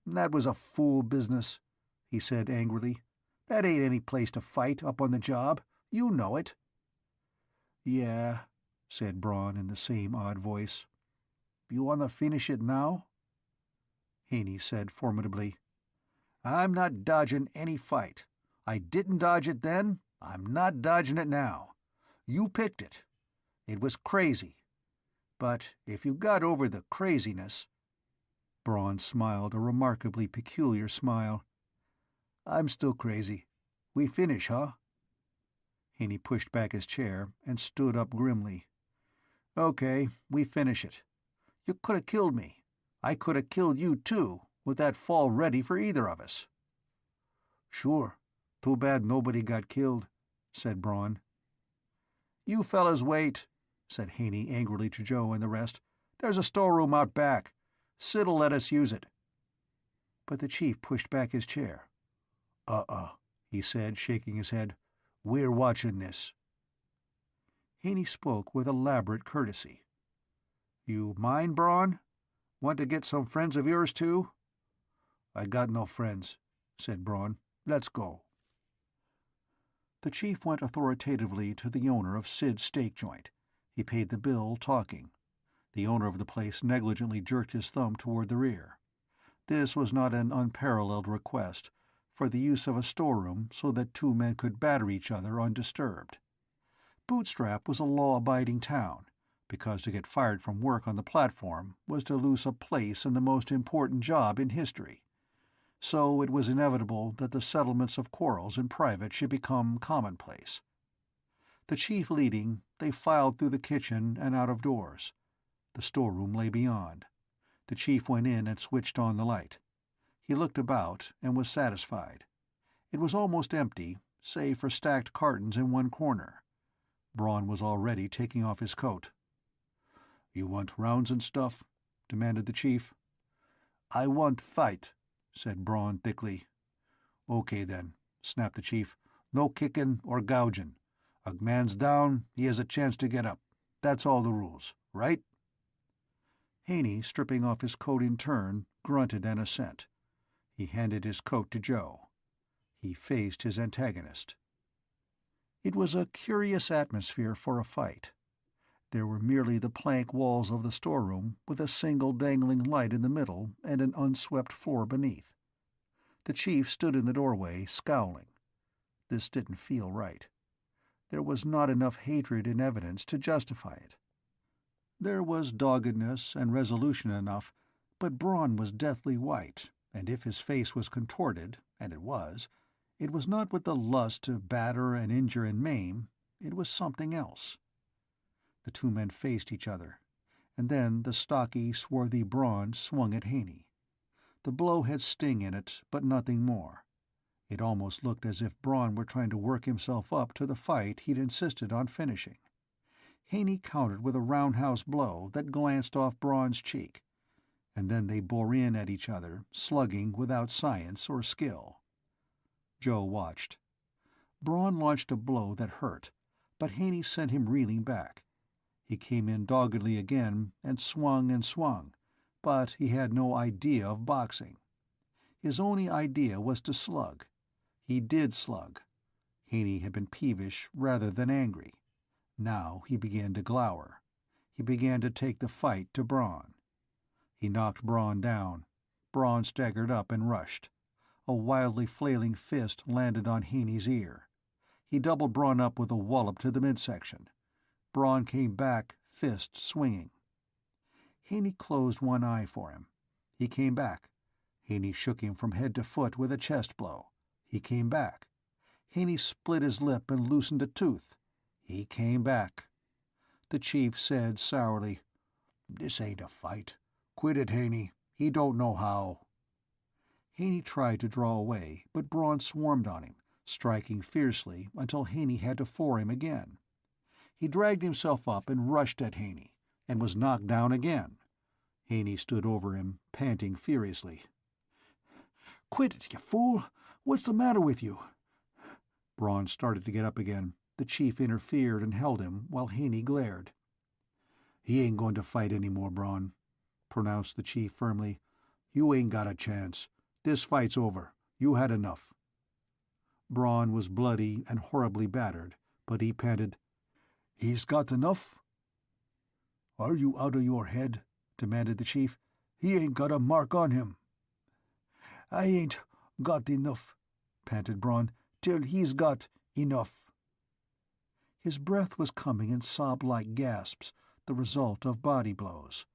"That was a fool business," he said angrily. "That ain't any place to fight up on the job. You know it." "Yeah," said Braun in the same odd voice. "You want to finish it now?" Haney said formidably, "I'm not dodging any fight. I didn't dodge it then. I'm not dodging it now. You picked it. It was crazy. But if you got over the craziness—" Braun smiled a remarkably peculiar smile. "I'm still crazy. We finish, huh?" Haney pushed back his chair and stood up grimly. "Okay, we finish it. You could have killed me. I could have killed you too, with that fall ready for either of us." "Sure. Too bad nobody got killed," said Braun. "You fellas wait," said Haney angrily to Joe and the rest. "There's a storeroom out back. Sid'll let us use it." But the chief pushed back his chair. He said, shaking his head. "We're watching this." Haney spoke with elaborate courtesy. You mind, Braun? Want to get some friends of yours, too?" "I got no friends," said Braun. "Let's go." The chief went authoritatively to the owner of Sid's steak joint. He paid the bill, talking. The owner of the place negligently jerked his thumb toward the rear. This was not an unparalleled request, for the use of a storeroom so that two men could batter each other undisturbed. Bootstrap was a law-abiding town, because to get fired from work on the platform was to lose a place in the most important job in history. So it was inevitable that the settlements of quarrels in private should become commonplace. The chief leading, they filed through the kitchen and out of doors. The storeroom lay beyond. The chief went in and switched on the light. He looked about and was satisfied. It was almost empty, save for stacked cartons in one corner. Braun was already taking off his coat. "You want rounds and stuff?" demanded the chief. "I want fight," said Braun thickly. "Okay then," snapped the chief. "No kicking or gouging. A man's down, he has a chance to get up. That's all the rules, right?" Haney, stripping off his coat in turn, grunted an assent. He handed his coat to Joe. He faced his antagonist. It was a curious atmosphere for a fight. There were merely the plank walls of the storeroom, with a single dangling light in the middle and an unswept floor beneath. The chief stood in the doorway, scowling. This didn't feel right. There was not enough hatred in evidence to justify it. There was doggedness and resolution enough, but Braun was deathly white, and if his face was contorted, and it was not with the lust to batter and injure and maim, it was something else. The two men faced each other, and then the stocky, swarthy Braun swung at Haney. The blow had sting in it, but nothing more. It almost looked as if Braun were trying to work himself up to the fight he'd insisted on finishing. Haney countered with a roundhouse blow that glanced off Braun's cheek, and then they bore in at each other, slugging without science or skill. Joe watched. Braun launched a blow that hurt, but Haney sent him reeling back. He came in doggedly again and swung, but he had no idea of boxing. His only idea was to slug. He did slug. Haney had been peevish rather than angry. Now he began to glower. He began to take the fight to Braun. He knocked Braun down. Braun staggered up and rushed. A wildly flailing fist landed on Haney's ear. He doubled Braun up with a wallop to the midsection. Braun came back, fist swinging. Haney closed one eye for him. He came back. Haney shook him from head to foot with a chest blow. He came back. Haney split his lip and loosened a tooth. He came back. The chief said sourly, "This ain't a fight. Quit it, Haney. He don't know how." Haney tried to draw away, but Braun swarmed on him, striking fiercely until Haney had to floor him again. He dragged himself up and rushed at Haney, and was knocked down again. Haney stood over him, panting furiously. "Quit it, you fool! What's the matter with you?" Braun started to get up again. The chief interfered and held him, while Haney glared. "He ain't going to fight any more, Braun," pronounced the chief firmly. "You ain't got a chance. This fight's over. You had enough." Braun was bloody and horribly battered, but he panted, "He's got enough?" "Are you out of your head?" demanded the chief. "He ain't got a mark on him." "I ain't got enough," panted Braun, "till he's got enough." His breath was coming in sob-like gasps, the result of body blows.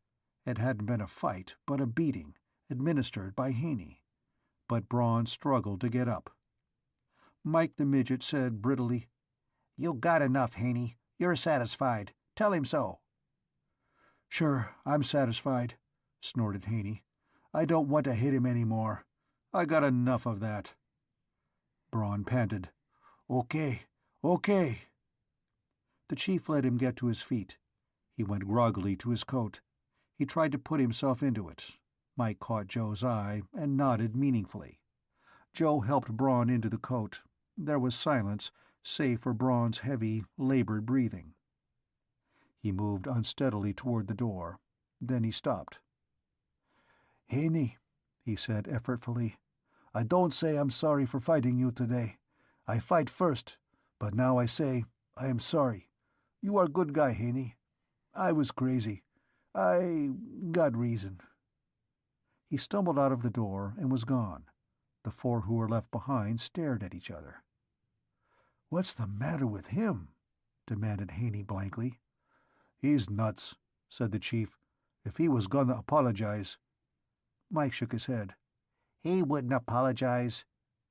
It hadn't been a fight, but a beating, administered by Haney. But Braun struggled to get up. Mike the midget said brittly, "You got enough, Haney. You're satisfied. Tell him so." "Sure, I'm satisfied," snorted Haney. "I don't want to hit him any more. I got enough of that." Braun panted, "Okay, okay." The chief let him get to his feet. He went groggily to his coat. He tried to put himself into it. Mike caught Joe's eye and nodded meaningfully. Joe helped Braun into the coat. There was silence, save for Braun's heavy, labored breathing. He moved unsteadily toward the door. Then he stopped. "Haney," he said effortfully, "I don't say I'm sorry for fighting you today. I fight first, but now I say I am sorry. You are good guy, Haney. I was crazy. I got reason." He stumbled out of the door and was gone. The four who were left behind stared at each other. "What's the matter with him?" demanded Haney blankly. "He's nuts," said the chief. "If he was gonna apologize—" Mike shook his head. "He wouldn't apologize,"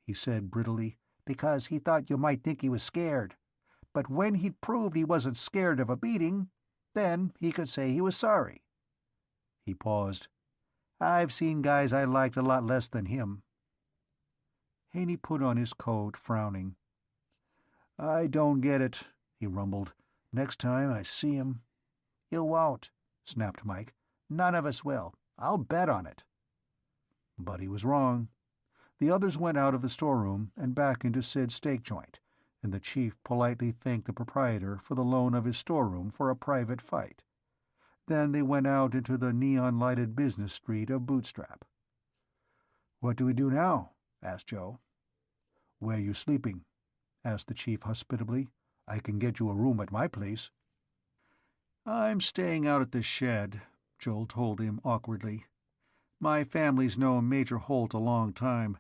he said brittly, "because he thought you might think he was scared. But when he'd proved he wasn't scared of a beating, then he could say he was sorry." He paused. "I've seen guys I liked a lot less than him." Haney put on his coat, frowning. "I don't get it," he rumbled. "Next time I see him—" "You won't," snapped Mike. "None of us will. I'll bet on it." But he was wrong. The others went out of the storeroom and back into Sid's steak joint, and the chief politely thanked the proprietor for the loan of his storeroom for a private fight. Then they went out into the neon-lighted business street of Bootstrap. "What do we do now?" asked Joe. "Where you sleeping?" asked the chief hospitably. "I can get you a room at my place." "I'm staying out at the shed," Joel told him awkwardly. "My family's known Major Holt a long time.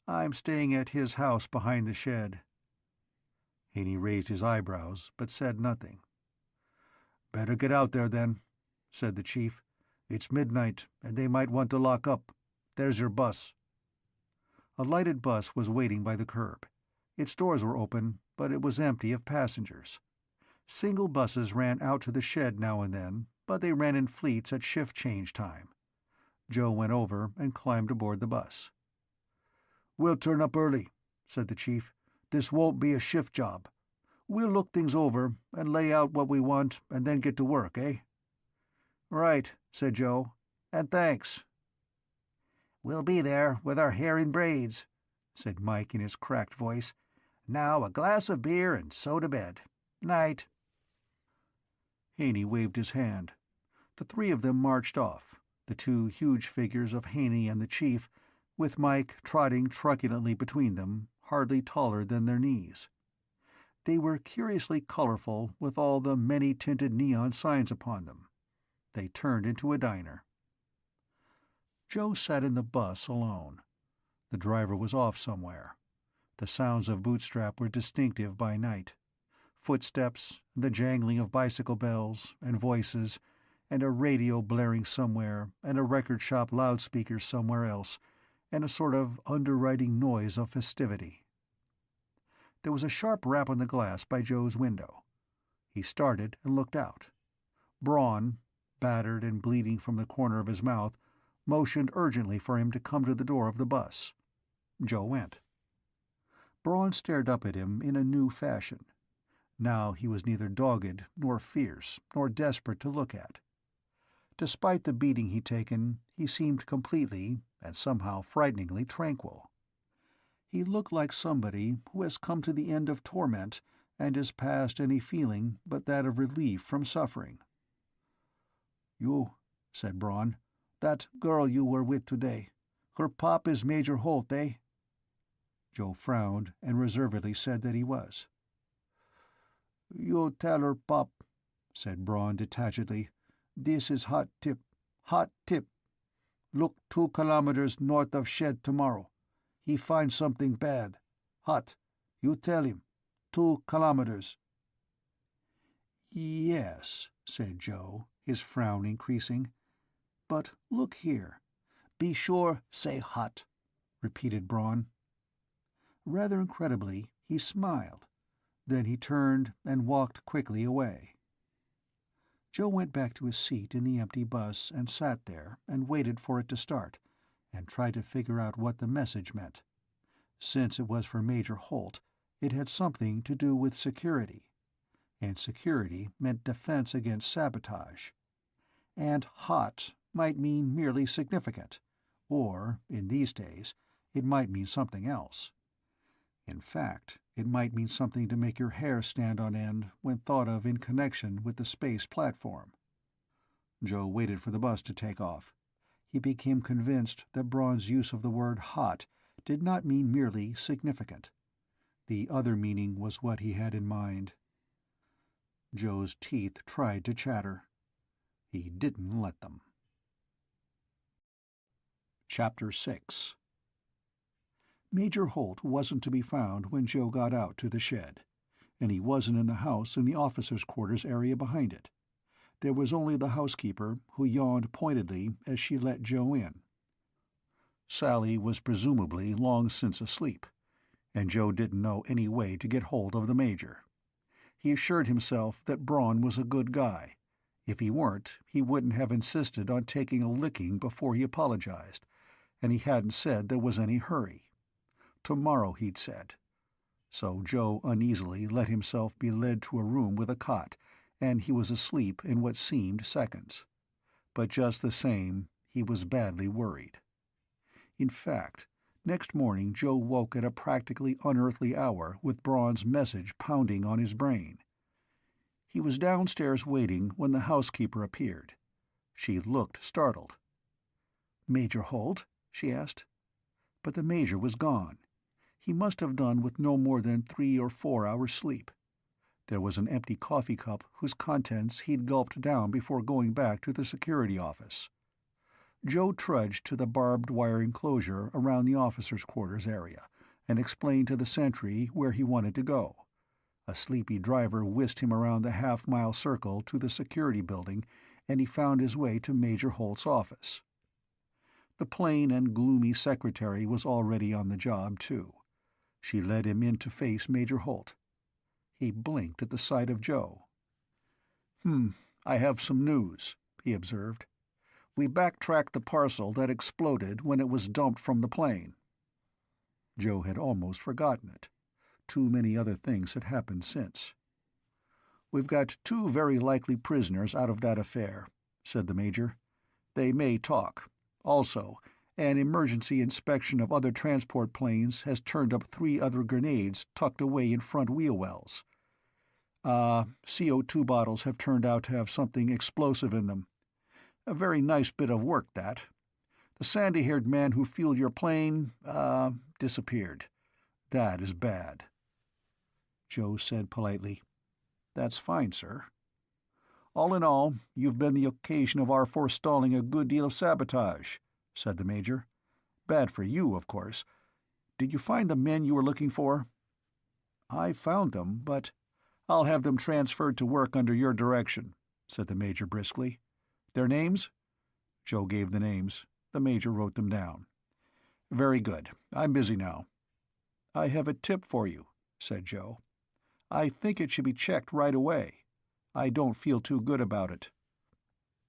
I'm staying at his house behind the shed." Haney raised his eyebrows, but said nothing. "Better get out there, then," said the chief. "It's midnight, and they might want to lock up. There's your bus." A lighted bus was waiting by the curb. Its doors were open, but it was empty of passengers. Single buses ran out to the shed now and then, but they ran in fleets at shift change time. Joe went over and climbed aboard the bus. "We'll turn up early," said the chief. "This won't be a shift job. We'll look things over and lay out what we want and then get to work, eh?" "Right," said Joe. "And thanks." "We'll be there with our hair in braids," said Mike in his cracked voice. "Now a glass of beer and so to bed. Night." Haney waved his hand. The three of them marched off, the two huge figures of Haney and the chief, with Mike trotting truculently between them, hardly taller than their knees. They were curiously colorful with all the many-tinted neon signs upon them. They turned into a diner. Joe sat in the bus alone. The driver was off somewhere. The sounds of Bootstrap were distinctive by night. Footsteps, the jangling of bicycle bells, and voices, and a radio blaring somewhere, and a record shop loudspeaker somewhere else, and a sort of underwriting noise of festivity. There was a sharp rap on the glass by Joe's window. He started and looked out. Braun, battered and bleeding from the corner of his mouth, motioned urgently for him to come to the door of the bus. Joe went. Braun stared up at him in a new fashion. Now he was neither dogged, nor fierce, nor desperate to look at. Despite the beating he'd taken, he seemed completely, and somehow frighteningly, tranquil. He looked like somebody who has come to the end of torment and is past any feeling but that of relief from suffering. "You," said Braun, "that girl you were with today, her pop is Major Holt, eh?" Joe frowned and reservedly said that he was. "You tell her, pop," said Braun detachedly. "This is hot tip. Hot tip. Look 2 kilometers north of shed tomorrow. He finds something bad. Hot. You tell him. 2 kilometers. "Yes," said Joe, his frown increasing. "But look here." "Be sure say hot," repeated Braun. Rather incredibly, he smiled. Then he turned and walked quickly away. Joe went back to his seat in the empty bus and sat there and waited for it to start, and tried to figure out what the message meant. Since it was for Major Holt, it had something to do with security. And security meant defense against sabotage. And hot might mean merely significant, or, in these days, it might mean something else. In fact, it might mean something to make your hair stand on end when thought of in connection with the space platform. Joe waited for the bus to take off. He became convinced that Braun's use of the word hot did not mean merely significant. The other meaning was what he had in mind. Joe's teeth tried to chatter. He didn't let them. Chapter 6. Major Holt wasn't to be found when Joe got out to the shed, and he wasn't in the house in the officers' quarters area behind it. There was only the housekeeper, who yawned pointedly as she let Joe in. Sally was presumably long since asleep, and Joe didn't know any way to get hold of the Major. He assured himself that Braun was a good guy. If he weren't, he wouldn't have insisted on taking a licking before he apologized, and he hadn't said there was any hurry. Tomorrow, he'd said. So Joe uneasily let himself be led to a room with a cot, and he was asleep in what seemed seconds. But just the same, he was badly worried. In fact, next morning Joe woke at a practically unearthly hour with Braun's message pounding on his brain. He was downstairs waiting when the housekeeper appeared. She looked startled. "Major Holt?" she asked. But the Major was gone. He must have done with no more than 3 or 4 hours' sleep. There was an empty coffee cup whose contents he'd gulped down before going back to the security office. Joe trudged to the barbed wire enclosure around the officers' quarters area and explained to the sentry where he wanted to go. A sleepy driver whisked him around the half-mile circle to the security building, and he found his way to Major Holt's office. The plain and gloomy secretary was already on the job, too. She led him in to face Major Holt. He blinked at the sight of Joe. I have some news," he observed. "We backtracked the parcel that exploded when it was dumped from the plane." Joe had almost forgotten it. Too many other things had happened since. "We've got 2 very likely prisoners out of that affair," said the Major. "They may talk. Also, an emergency inspection of other transport planes has turned up 3 other grenades tucked away in front wheel wells. CO2 bottles have turned out to have something explosive in them. A very nice bit of work, that. The sandy-haired man who fueled your plane, disappeared. That is bad." Joe said politely, "That's fine, sir." "All in all, you've been the occasion of our forestalling a good deal of sabotage," said the Major. "Bad for you, of course. Did you find the men you were looking for?" "I found them, but—" "I'll have them transferred to work under your direction," said the Major briskly. "Their names?" Joe gave the names. The Major wrote them down. "Very good. I'm busy now." "I have a tip for you," said Joe. "I think it should be checked right away. I don't feel too good about it."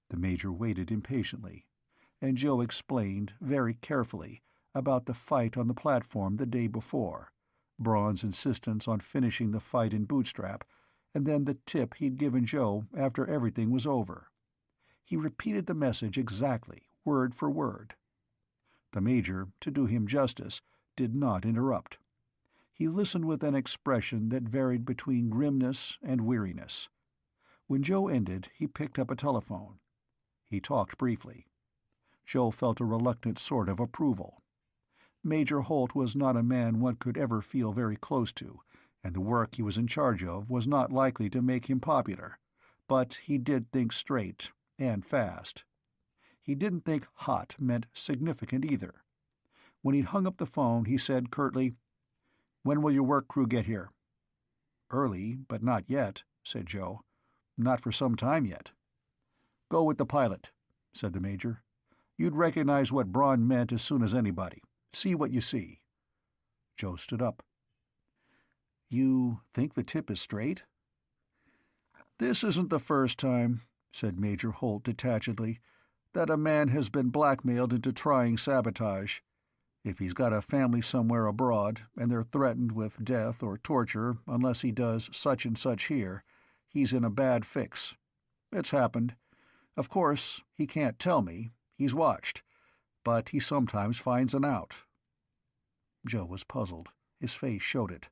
The Major waited impatiently, and Joe explained, very carefully, about the fight on the platform the day before, Braun's insistence on finishing the fight in Bootstrap, and then the tip he'd given Joe after everything was over. He repeated the message exactly, word for word. The Major, to do him justice, did not interrupt. He listened with an expression that varied between grimness and weariness. When Joe ended, he picked up a telephone. He talked briefly. Joe felt a reluctant sort of approval. Major Holt was not a man one could ever feel very close to, and the work he was in charge of was not likely to make him popular, but he did think straight, and fast. He didn't think hot meant significant either. When he'd hung up the phone, he said curtly, "When will your work crew get here?" "Early, but not yet," said Joe. "Not for some time yet." "Go with the pilot," said the Major. "You'd recognize what Braun meant as soon as anybody. See what you see." Joe stood up. "You think the tip is straight?" "This isn't the first time," said Major Holt detachedly, "that a man has been blackmailed into trying sabotage. If he's got a family somewhere abroad, and they're threatened with death or torture unless he does such and such here, he's in a bad fix. It's happened. Of course, he can't tell me. He's watched. But he sometimes finds an out." Joe was puzzled. His face showed it.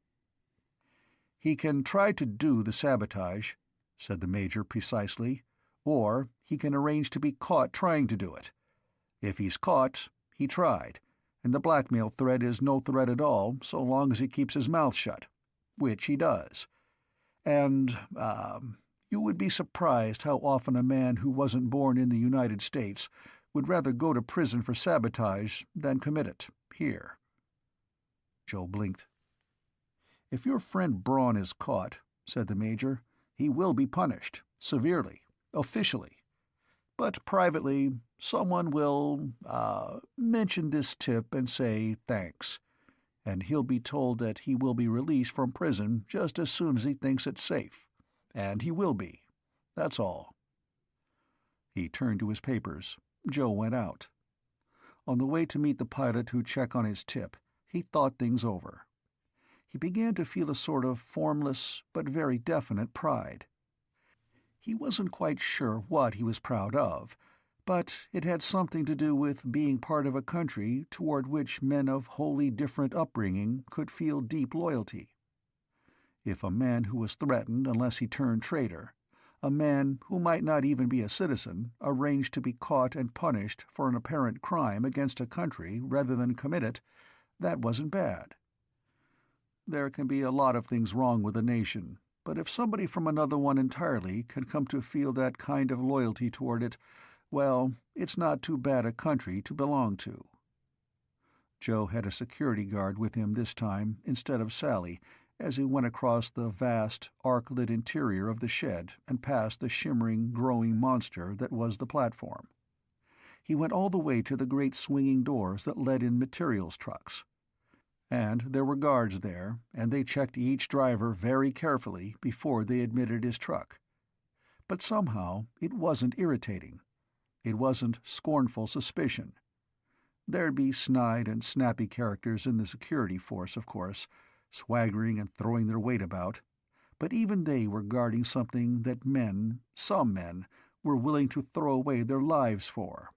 "He can try to do the sabotage," said the Major precisely, Or he can arrange to be caught trying to do it. If he's caught, he tried, and the blackmail threat is no threat at all so long as he keeps his mouth shut, which he does. And, you would be surprised how often a man who wasn't born in the United States would rather go to prison for sabotage than commit it, here." Joe blinked. "If your friend Braun is caught," said the Major, "he will be punished, severely, officially. But privately, someone will, mention this tip and say thanks, and he'll be told that he will be released from prison just as soon as he thinks it's safe. And he will be. That's all." He turned to his papers. Joe went out. On the way to meet the pilot who'd check on his tip, he thought things over. He began to feel a sort of formless but very definite pride. He wasn't quite sure what he was proud of, but it had something to do with being part of a country toward which men of wholly different upbringing could feel deep loyalty. If a man who was threatened unless he turned traitor, a man who might not even be a citizen, arranged to be caught and punished for an apparent crime against a country rather than commit it, that wasn't bad. There can be a lot of things wrong with a nation, but if somebody from another one entirely can come to feel that kind of loyalty toward it, well, it's not too bad a country to belong to. Joe had a security guard with him this time instead of Sally, as he went across the vast, arc-lit interior of the shed and past the shimmering, growing monster that was the platform. He went all the way to the great swinging doors that led in materials trucks. And there were guards there, and they checked each driver very carefully before they admitted his truck. But somehow it wasn't irritating. It wasn't scornful suspicion. There'd be snide and snappy characters in the security force, of course, swaggering and throwing their weight about, but even they were guarding something that some men, were willing to throw away their lives for.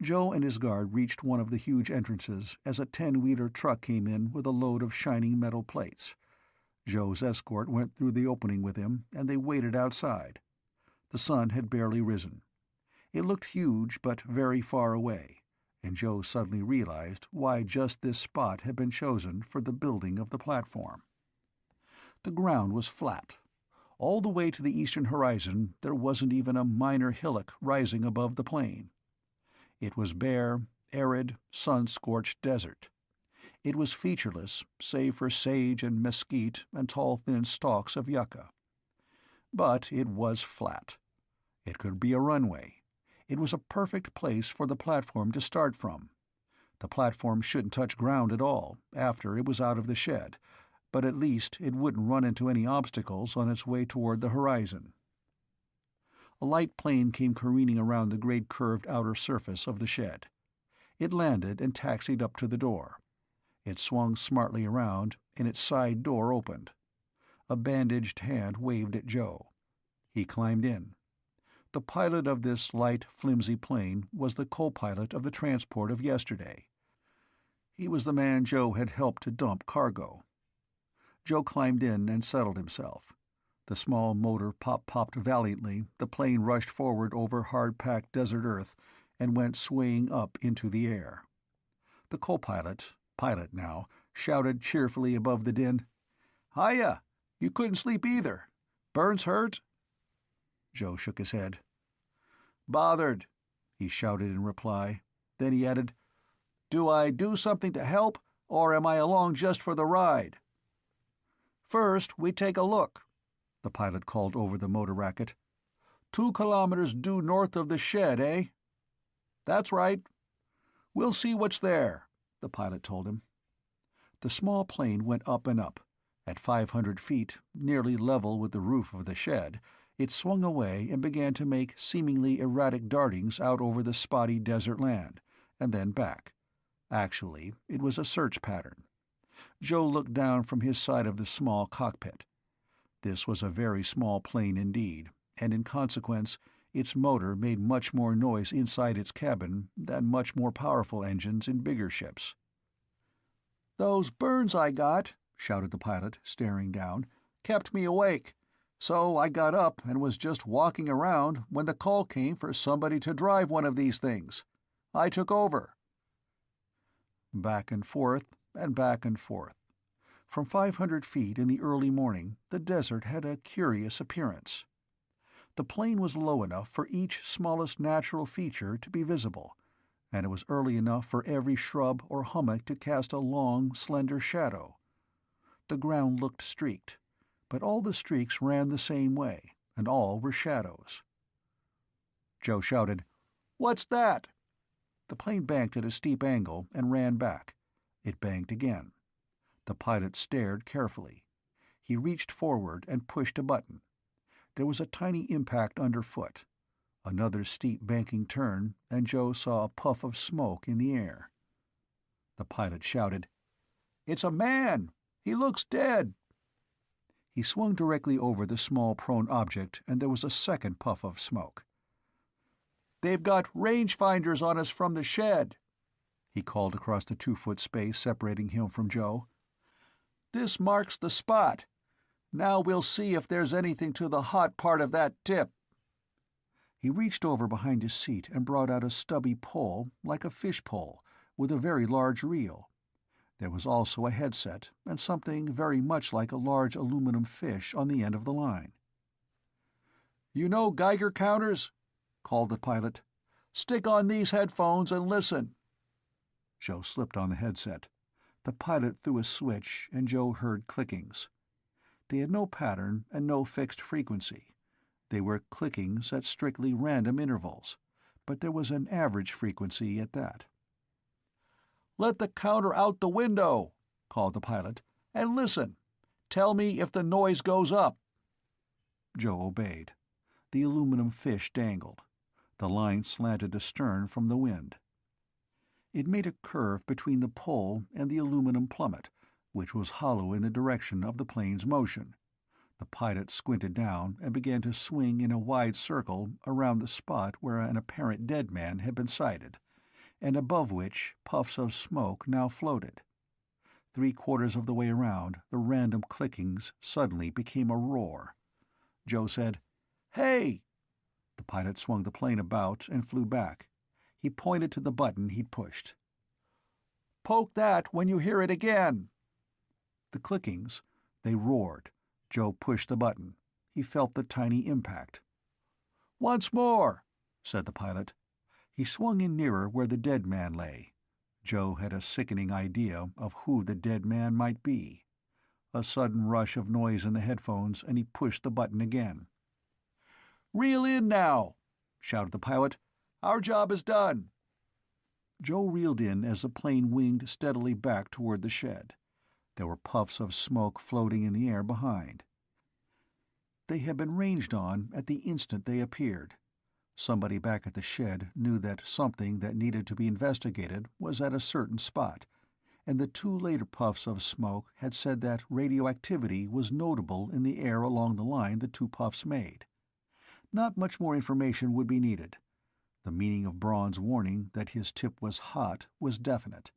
Joe and his guard reached one of the huge entrances as a 10-wheeler truck came in with a load of shining metal plates. Joe's escort went through the opening with him, and they waited outside. The sun had barely risen. It looked huge but very far away, and Joe suddenly realized why just this spot had been chosen for the building of the platform. The ground was flat. All the way to the eastern horizon there wasn't even a minor hillock rising above the plain. It was bare, arid, sun-scorched desert. It was featureless, save for sage and mesquite and tall thin stalks of yucca. But it was flat. It could be a runway. It was a perfect place for the platform to start from. The platform shouldn't touch ground at all after it was out of the shed, but at least it wouldn't run into any obstacles on its way toward the horizon. A light plane came careening around the great curved outer surface of the shed. It landed and taxied up to the door. It swung smartly around, and its side door opened. A bandaged hand waved at Joe. He climbed in. The pilot of this light, flimsy plane was the co-pilot of the transport of yesterday. He was the man Joe had helped to dump cargo. Joe climbed in and settled himself. The small motor popped valiantly, the plane rushed forward over hard-packed desert earth and went swaying up into the air. The co-pilot, pilot now, shouted cheerfully above the din, "Hiya! You couldn't sleep either. Burns hurt?" Joe shook his head. "Bothered," he shouted in reply. Then he added, "Do I do something to help, or am I along just for the ride?" "First, we take a look," the pilot called over the motor racket. 2 kilometers due north of the shed, eh?" "That's right." "We'll see what's there," the pilot told him. The small plane went up and up. At 500 feet, nearly level with the roof of the shed, it swung away and began to make seemingly erratic dartings out over the spotty desert land, and then back. Actually, it was a search pattern. Joe looked down from his side of the small cockpit. This was a very small plane indeed, and in consequence, its motor made much more noise inside its cabin than much more powerful engines in bigger ships. "Those burns I got," shouted the pilot, staring down, "kept me awake. So I got up and was just walking around when the call came for somebody to drive one of these things. I took over." Back and forth, and back and forth. From 500 feet in the early morning, the desert had a curious appearance. The plane was low enough for each smallest natural feature to be visible, and it was early enough for every shrub or hummock to cast a long, slender shadow. The ground looked streaked, but all the streaks ran the same way, and all were shadows. Joe shouted, "What's that?" The plane banked at a steep angle and ran back. It banked again. The pilot stared carefully. He reached forward and pushed a button. There was a tiny impact underfoot. Another steep banking turn, and Joe saw a puff of smoke in the air. The pilot shouted, "It's a man! He looks dead!" He swung directly over the small prone object, and there was a second puff of smoke. "They've got rangefinders on us from the shed," he called across the 2-foot space separating him from Joe. "This marks the spot. Now we'll see if there's anything to the hot part of that tip." He reached over behind his seat and brought out a stubby pole, like a fish pole, with a very large reel. There was also a headset, and something very much like a large aluminum fish on the end of the line. "You know Geiger counters?" called the pilot. "Stick on these headphones and listen." Joe slipped on the headset. The pilot threw a switch, and Joe heard clickings. They had no pattern and no fixed frequency. They were clickings at strictly random intervals, but there was an average frequency at that. "Let the counter out the window," called the pilot, "and listen. Tell me if the noise goes up." Joe obeyed. The aluminum fish dangled. The line slanted astern from the wind. It made a curve between the pole and the aluminum plummet, which was hollow in the direction of the plane's motion. The pilot squinted down and began to swing in a wide circle around the spot where an apparent dead man had been sighted, and above which puffs of smoke now floated. 3/4 of the way around, the random clickings suddenly became a roar. Joe said, "Hey!" The pilot swung the plane about and flew back. He pointed to the button he'd pushed. "Poke that when you hear it again." The clickings, they roared. Joe pushed the button. He felt the tiny impact. "Once more," said the pilot. He swung in nearer where the dead man lay. Joe had a sickening idea of who the dead man might be. A sudden rush of noise in the headphones, and he pushed the button again. "Reel in now," shouted the pilot. "Our job is done." Joe reeled in as the plane winged steadily back toward the shed. There were puffs of smoke floating in the air behind. They had been ranged on at the instant they appeared. Somebody back at the shed knew that something that needed to be investigated was at a certain spot, and the 2 later puffs of smoke had said that radioactivity was notable in the air along the line the 2 puffs made. Not much more information would be needed. The meaning of Braun's warning that his tip was hot was definite.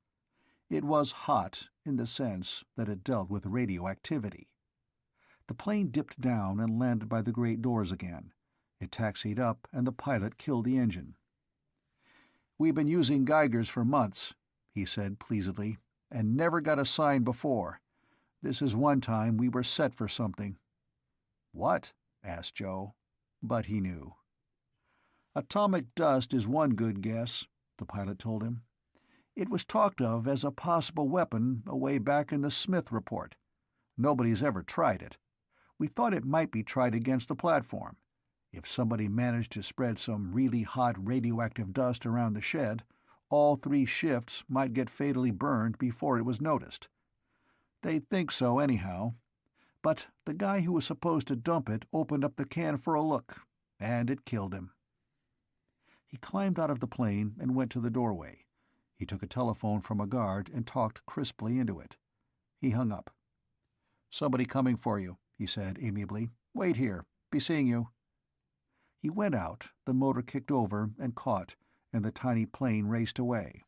It was hot in the sense that it dealt with radioactivity. The plane dipped down and landed by the great doors again. It taxied up, and the pilot killed the engine. "We've been using Geigers for months," he said pleasedly, "and never got a sign before. This is one time we were set for something." "What?" asked Joe. But he knew. "Atomic dust is one good guess," the pilot told him. "It was talked of as a possible weapon away back in the Smith report. Nobody's ever tried it. We thought it might be tried against the platform. If somebody managed to spread some really hot radioactive dust around the shed, all 3 shifts might get fatally burned before it was noticed. They think so anyhow. But the guy who was supposed to dump it opened up the can for a look, and it killed him." He climbed out of the plane and went to the doorway. He took a telephone from a guard and talked crisply into it. He hung up. "Somebody coming for you," he said amiably. "Wait here. Be seeing you." He went out, the motor kicked over and caught, and the tiny plane raced away.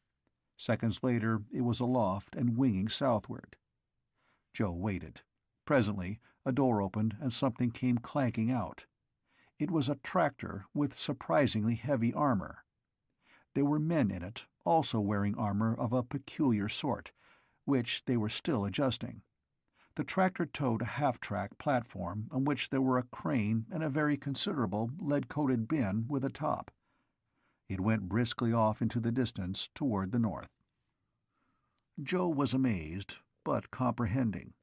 Seconds later, it was aloft and winging southward. Joe waited. Presently, A door opened and something came clanking out. It was a tractor with surprisingly heavy armor. There were men in it, also wearing armor of a peculiar sort, which they were still adjusting. The tractor towed a half-track platform on which there were a crane and a very considerable lead-coated bin with a top. It went briskly off into the distance toward the north. Joe was amazed, but comprehending.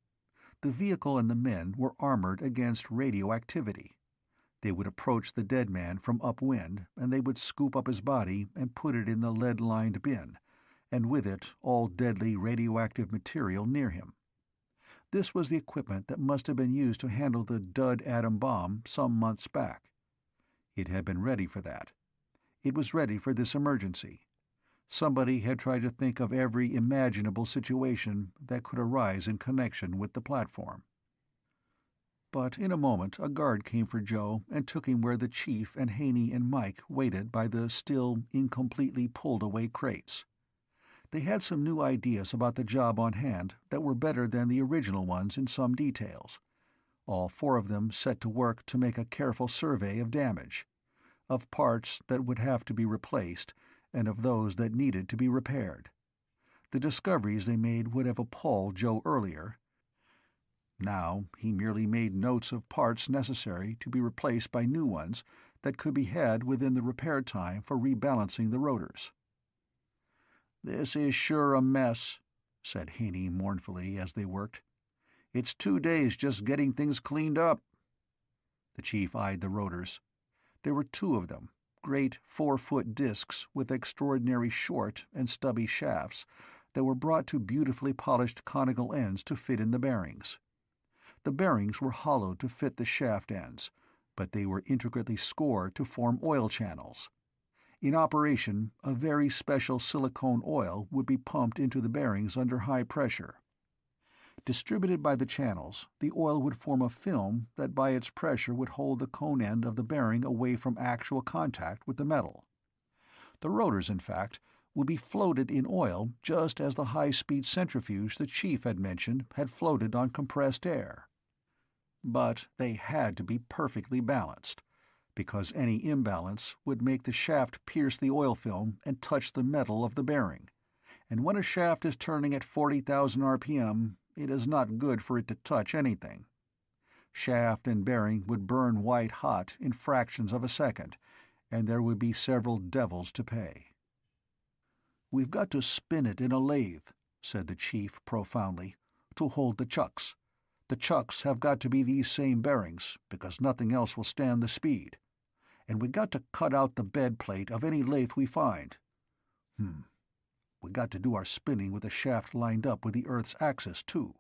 The vehicle and the men were armored against radioactivity. They would approach the dead man from upwind, and they would scoop up his body and put it in the lead-lined bin, and with it all deadly radioactive material near him. This was the equipment that must have been used to handle the dud atom bomb some months back. It had been ready for that. It was ready for this emergency. Somebody had tried to think of every imaginable situation that could arise in connection with the platform. But in a moment a guard came for Joe and took him where the chief and Haney and Mike waited by the still incompletely pulled-away crates. They had some new ideas about the job on hand that were better than the original ones in some details. All four of them set to work to make a careful survey of damage, of parts that would have to be replaced, and of those that needed to be repaired. The discoveries they made would have appalled Joe earlier. Now he merely made notes of parts necessary to be replaced by new ones that could be had within the repair time for rebalancing the rotors. "This is sure a mess," said Haney mournfully as they worked. "It's 2 days just getting things cleaned up." The chief eyed the rotors. There were 2 of them, great 4-foot discs with extraordinary short and stubby shafts that were brought to beautifully polished conical ends to fit in the bearings. The bearings were hollowed to fit the shaft ends, but they were intricately scored to form oil channels. In operation, a very special silicone oil would be pumped into the bearings under high pressure. Distributed by the channels, the oil would form a film that by its pressure would hold the cone end of the bearing away from actual contact with the metal. The rotors, in fact, would be floated in oil just as the high-speed centrifuge the chief had mentioned had floated on compressed air. But they had to be perfectly balanced, because any imbalance would make the shaft pierce the oil film and touch the metal of the bearing, and when a shaft is turning at 40,000 RPM, it is not good for it to touch anything. Shaft and bearing would burn white hot in fractions of a second, and there would be several devils to pay. "We've got to spin it in a lathe," said the chief profoundly, "to hold the chucks. The chucks have got to be these same bearings, because nothing else will stand the speed. And we got to cut out the bed plate of any lathe we find. We got to do our spinning with the shaft lined up with the Earth's axis, too."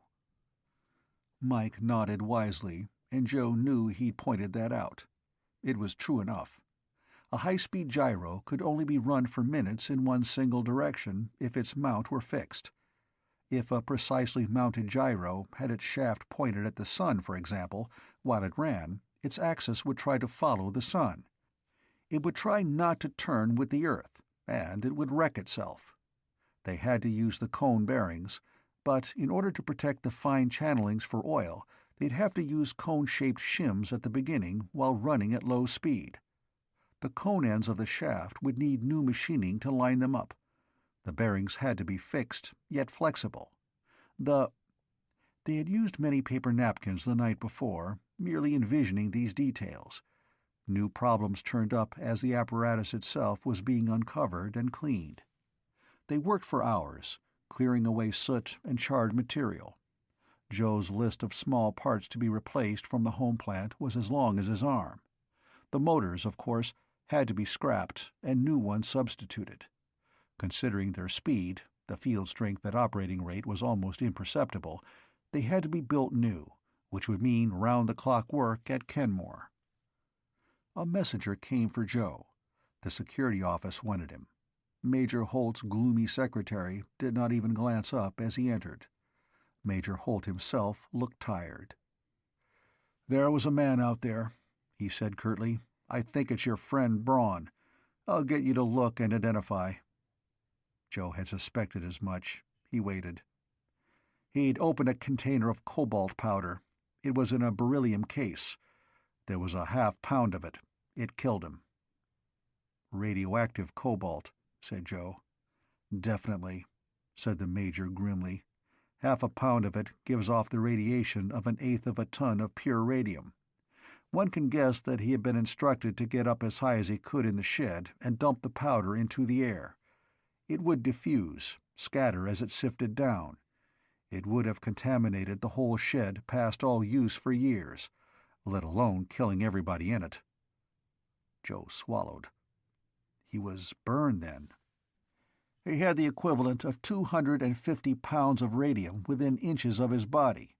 Mike nodded wisely, and Joe knew he'd pointed that out. It was true enough. A high-speed gyro could only be run for minutes in one single direction if its mount were fixed. If a precisely mounted gyro had its shaft pointed at the sun, for example, while it ran, its axis would try to follow the sun. It would try not to turn with the Earth, and it would wreck itself. They had to use the cone bearings, but in order to protect the fine channelings for oil, they'd have to use cone-shaped shims at the beginning while running at low speed. The cone ends of the shaft would need new machining to line them up. The bearings had to be fixed, yet flexible. They had used many paper napkins the night before, merely envisioning these details. New problems turned up as the apparatus itself was being uncovered and cleaned. They worked for hours, clearing away soot and charred material. Joe's list of small parts to be replaced from the home plant was as long as his arm. The motors, of course, had to be scrapped and new ones substituted. Considering their speed, the field strength at operating rate was almost imperceptible, they had to be built new, which would mean round-the-clock work at Kenmore. A messenger came for Joe. The security office wanted him. Major Holt's gloomy secretary did not even glance up as he entered. Major Holt himself looked tired. "There was a man out there," he said curtly. "I think it's your friend Braun. I'll get you to look and identify." Joe had suspected as much. He waited. "He'd opened a container of cobalt powder. It was in a beryllium case. There was a half-pound of it. It killed him." "Radioactive cobalt," said Joe. "Definitely," said the Major grimly. "Half a pound of it gives off the radiation of 1/8 of a ton of pure radium. One can guess that he had been instructed to get up as high as he could in the shed and dump the powder into the air. It would diffuse, scatter as it sifted down. It would have contaminated the whole shed past all use for years, let alone killing everybody in it." Joe swallowed. He was burned, then. He had the equivalent of 250 pounds of radium within inches of his body,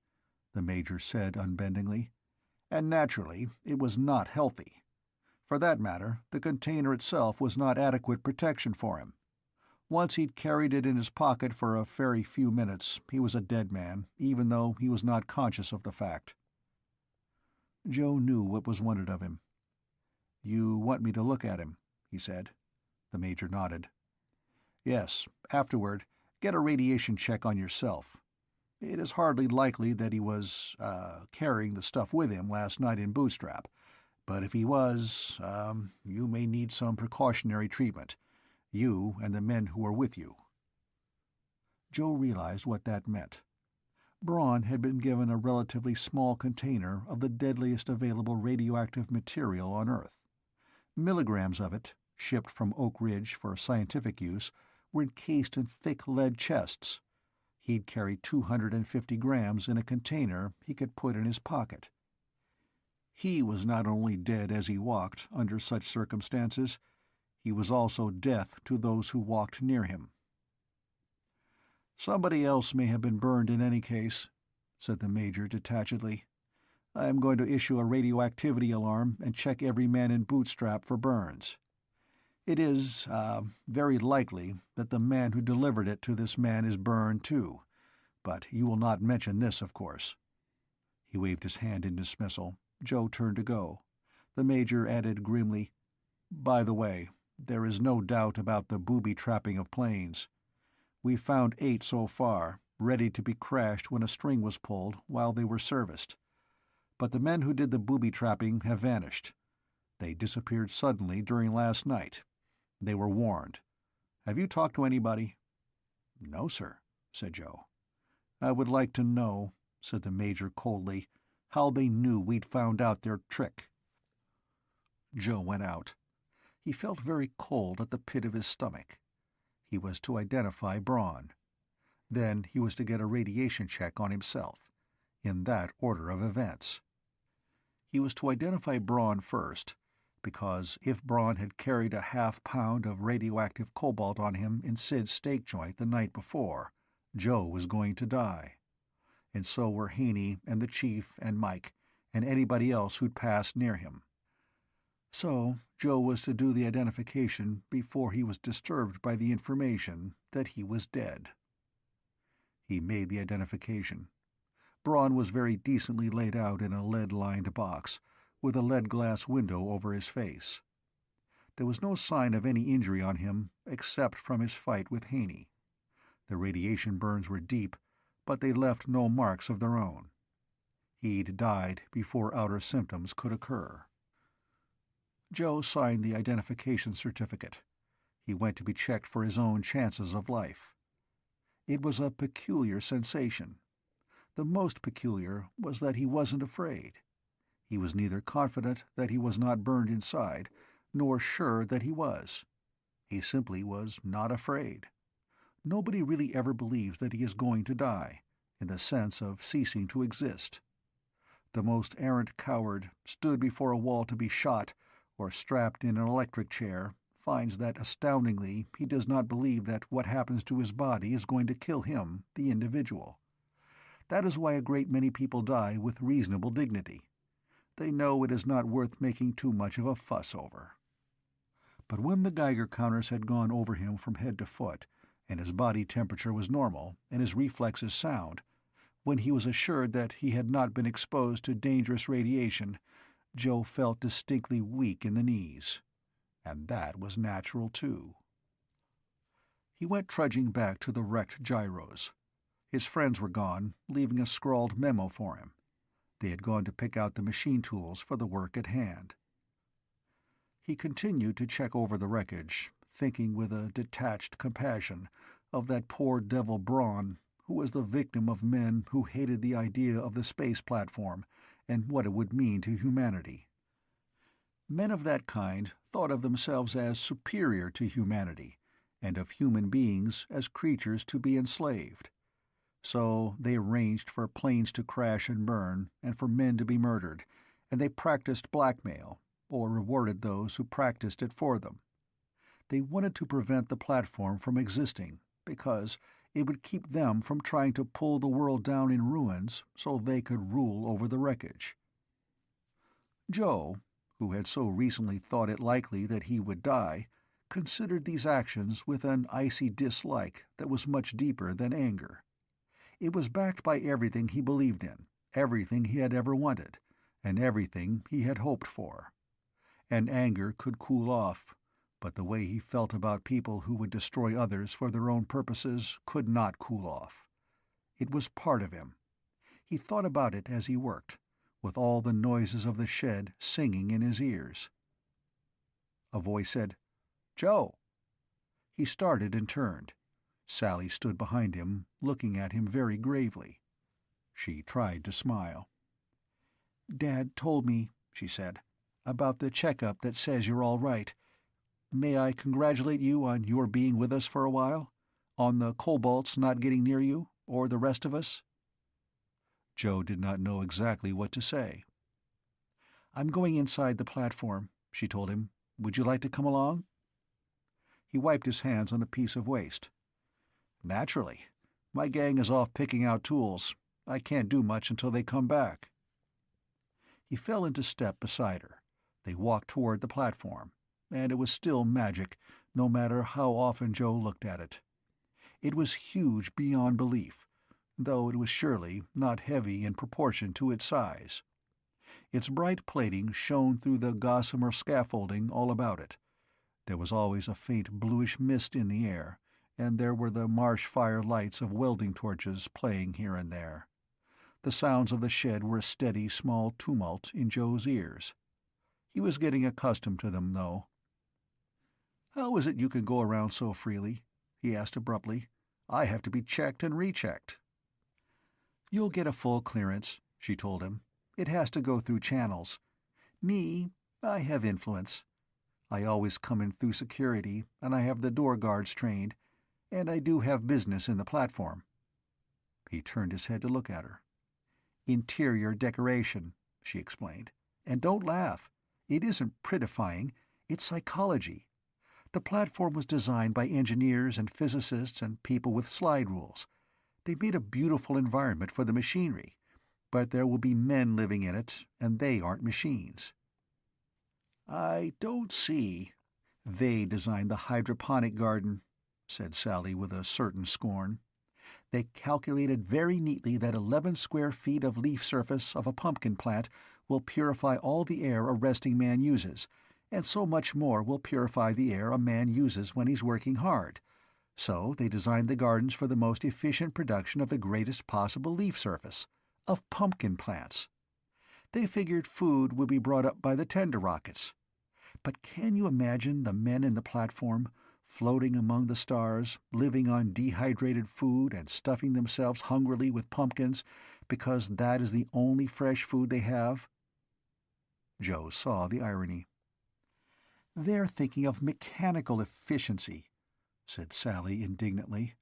the Major said unbendingly. And naturally, it was not healthy. For that matter, the container itself was not adequate protection for him. Once he'd carried it in his pocket for a very few minutes, he was a dead man, even though he was not conscious of the fact. Joe knew what was wanted of him. "You want me to look at him?" he said. The Major nodded. "Yes. Afterward, get a radiation check on yourself. It is hardly likely that he was, carrying the stuff with him last night in Bootstrap, but if he was, you may need some precautionary treatment. You and the men who were with you." Joe realized what that meant. Braun had been given a relatively small container of the deadliest available radioactive material on Earth. Milligrams of it, shipped from Oak Ridge for scientific use, were encased in thick lead chests. He'd carry 250 grams in a container he could put in his pocket. He was not only dead as he walked under such circumstances, he was also death to those who walked near him. "Somebody else may have been burned in any case," said the Major detachedly. "I am going to issue a radioactivity alarm and check every man in Bootstrap for burns. It is, very likely that the man who delivered it to this man is burned too, but you will not mention this, of course." He waved his hand in dismissal. Joe turned to go. The Major added grimly, "By the way, there is no doubt about the booby-trapping of planes. We've found 8 so far, ready to be crashed when a string was pulled while they were serviced. But the men who did the booby-trapping have vanished. They disappeared suddenly during last night. They were warned. Have you talked to anybody?" "No, sir," said Joe. "I would like to know," said the Major coldly, "how they knew we'd found out their trick." Joe went out. He felt very cold at the pit of his stomach. He was to identify Braun. Then he was to get a radiation check on himself, in that order of events. He was to identify Braun first, because if Braun had carried a half-pound of radioactive cobalt on him in Sid's steak joint the night before, Joe was going to die. And so were Haney and the Chief and Mike, and anybody else who'd passed near him. So Joe was to do the identification before he was disturbed by the information that he was dead. He made the identification. Braun was very decently laid out in a lead-lined box, with a lead-glass window over his face. There was no sign of any injury on him except from his fight with Haney. The radiation burns were deep, but they left no marks of their own. He'd died before outer symptoms could occur. Joe signed the identification certificate. He went to be checked for his own chances of life. It was a peculiar sensation. The most peculiar was that he wasn't afraid. He was neither confident that he was not burned inside, nor sure that he was. He simply was not afraid. Nobody really ever believes that he is going to die, in the sense of ceasing to exist. The most arrant coward, stood before a wall to be shot, or strapped in an electric chair, finds that astoundingly he does not believe that what happens to his body is going to kill him, the individual. That is why a great many people die with reasonable dignity. They know it is not worth making too much of a fuss over. But when the Geiger counters had gone over him from head to foot, and his body temperature was normal, and his reflexes sound, when he was assured that he had not been exposed to dangerous radiation, Joe felt distinctly weak in the knees. And that was natural, too. He went trudging back to the wrecked gyros. His friends were gone, leaving a scrawled memo for him. They had gone to pick out the machine tools for the work at hand. He continued to check over the wreckage, thinking with a detached compassion of that poor devil Braun, who was the victim of men who hated the idea of the space platform and what it would mean to humanity. Men of that kind thought of themselves as superior to humanity, and of human beings as creatures to be enslaved. So they arranged for planes to crash and burn, and for men to be murdered, and they practiced blackmail, or rewarded those who practiced it for them. They wanted to prevent the platform from existing, because it would keep them from trying to pull the world down in ruins so they could rule over the wreckage. Joe, who had so recently thought it likely that he would die, considered these actions with an icy dislike that was much deeper than anger. It was backed by everything he believed in, everything he had ever wanted, and everything he had hoped for. And anger could cool off, but the way he felt about people who would destroy others for their own purposes could not cool off. It was part of him. He thought about it as he worked, with all the noises of the shed singing in his ears. A voice said, "Joe." He started and turned. Sally stood behind him, looking at him very gravely. She tried to smile. "Dad told me," she said, "about the checkup that says you're all right. May I congratulate you on your being with us for a while? On the kobolds not getting near you, or the rest of us?" Joe did not know exactly what to say. "I'm going inside the platform," she told him. "Would you like to come along?" He wiped his hands on a piece of waste. "Naturally. My gang is off picking out tools. I can't do much until they come back." He fell into step beside her. They walked toward the platform, and it was still magic, no matter how often Joe looked at it. It was huge beyond belief, though it was surely not heavy in proportion to its size. Its bright plating shone through the gossamer scaffolding all about it. There was always a faint bluish mist in the air, and there were the marsh fire lights of welding torches playing here and there. The sounds of the shed were a steady small tumult in Joe's ears. He was getting accustomed to them, though. "How is it you can go around so freely?" he asked abruptly. "I have to be checked and rechecked." "You'll get a full clearance," she told him. "It has to go through channels. Me, I have influence. I always come in through security, and I have the door guards trained, and I do have business in the platform." He turned his head to look at her. "Interior decoration," she explained. "And don't laugh. It isn't prettifying, it's psychology. The platform was designed by engineers and physicists and people with slide rules. They made a beautiful environment for the machinery, but there will be men living in it, and they aren't machines." "I don't see—" "They designed the hydroponic garden," said Sally with a certain scorn. "They calculated very neatly that 11 square feet of leaf surface of a pumpkin plant will purify all the air a resting man uses, and so much more will purify the air a man uses when he's working hard. So they designed the gardens for the most efficient production of the greatest possible leaf surface, of pumpkin plants. They figured food would be brought up by the tender rockets. But can you imagine the men in the platform, floating among the stars, living on dehydrated food and stuffing themselves hungrily with pumpkins because that is the only fresh food they have?" Joe saw the irony. "They're thinking of mechanical efficiency," said Sally indignantly.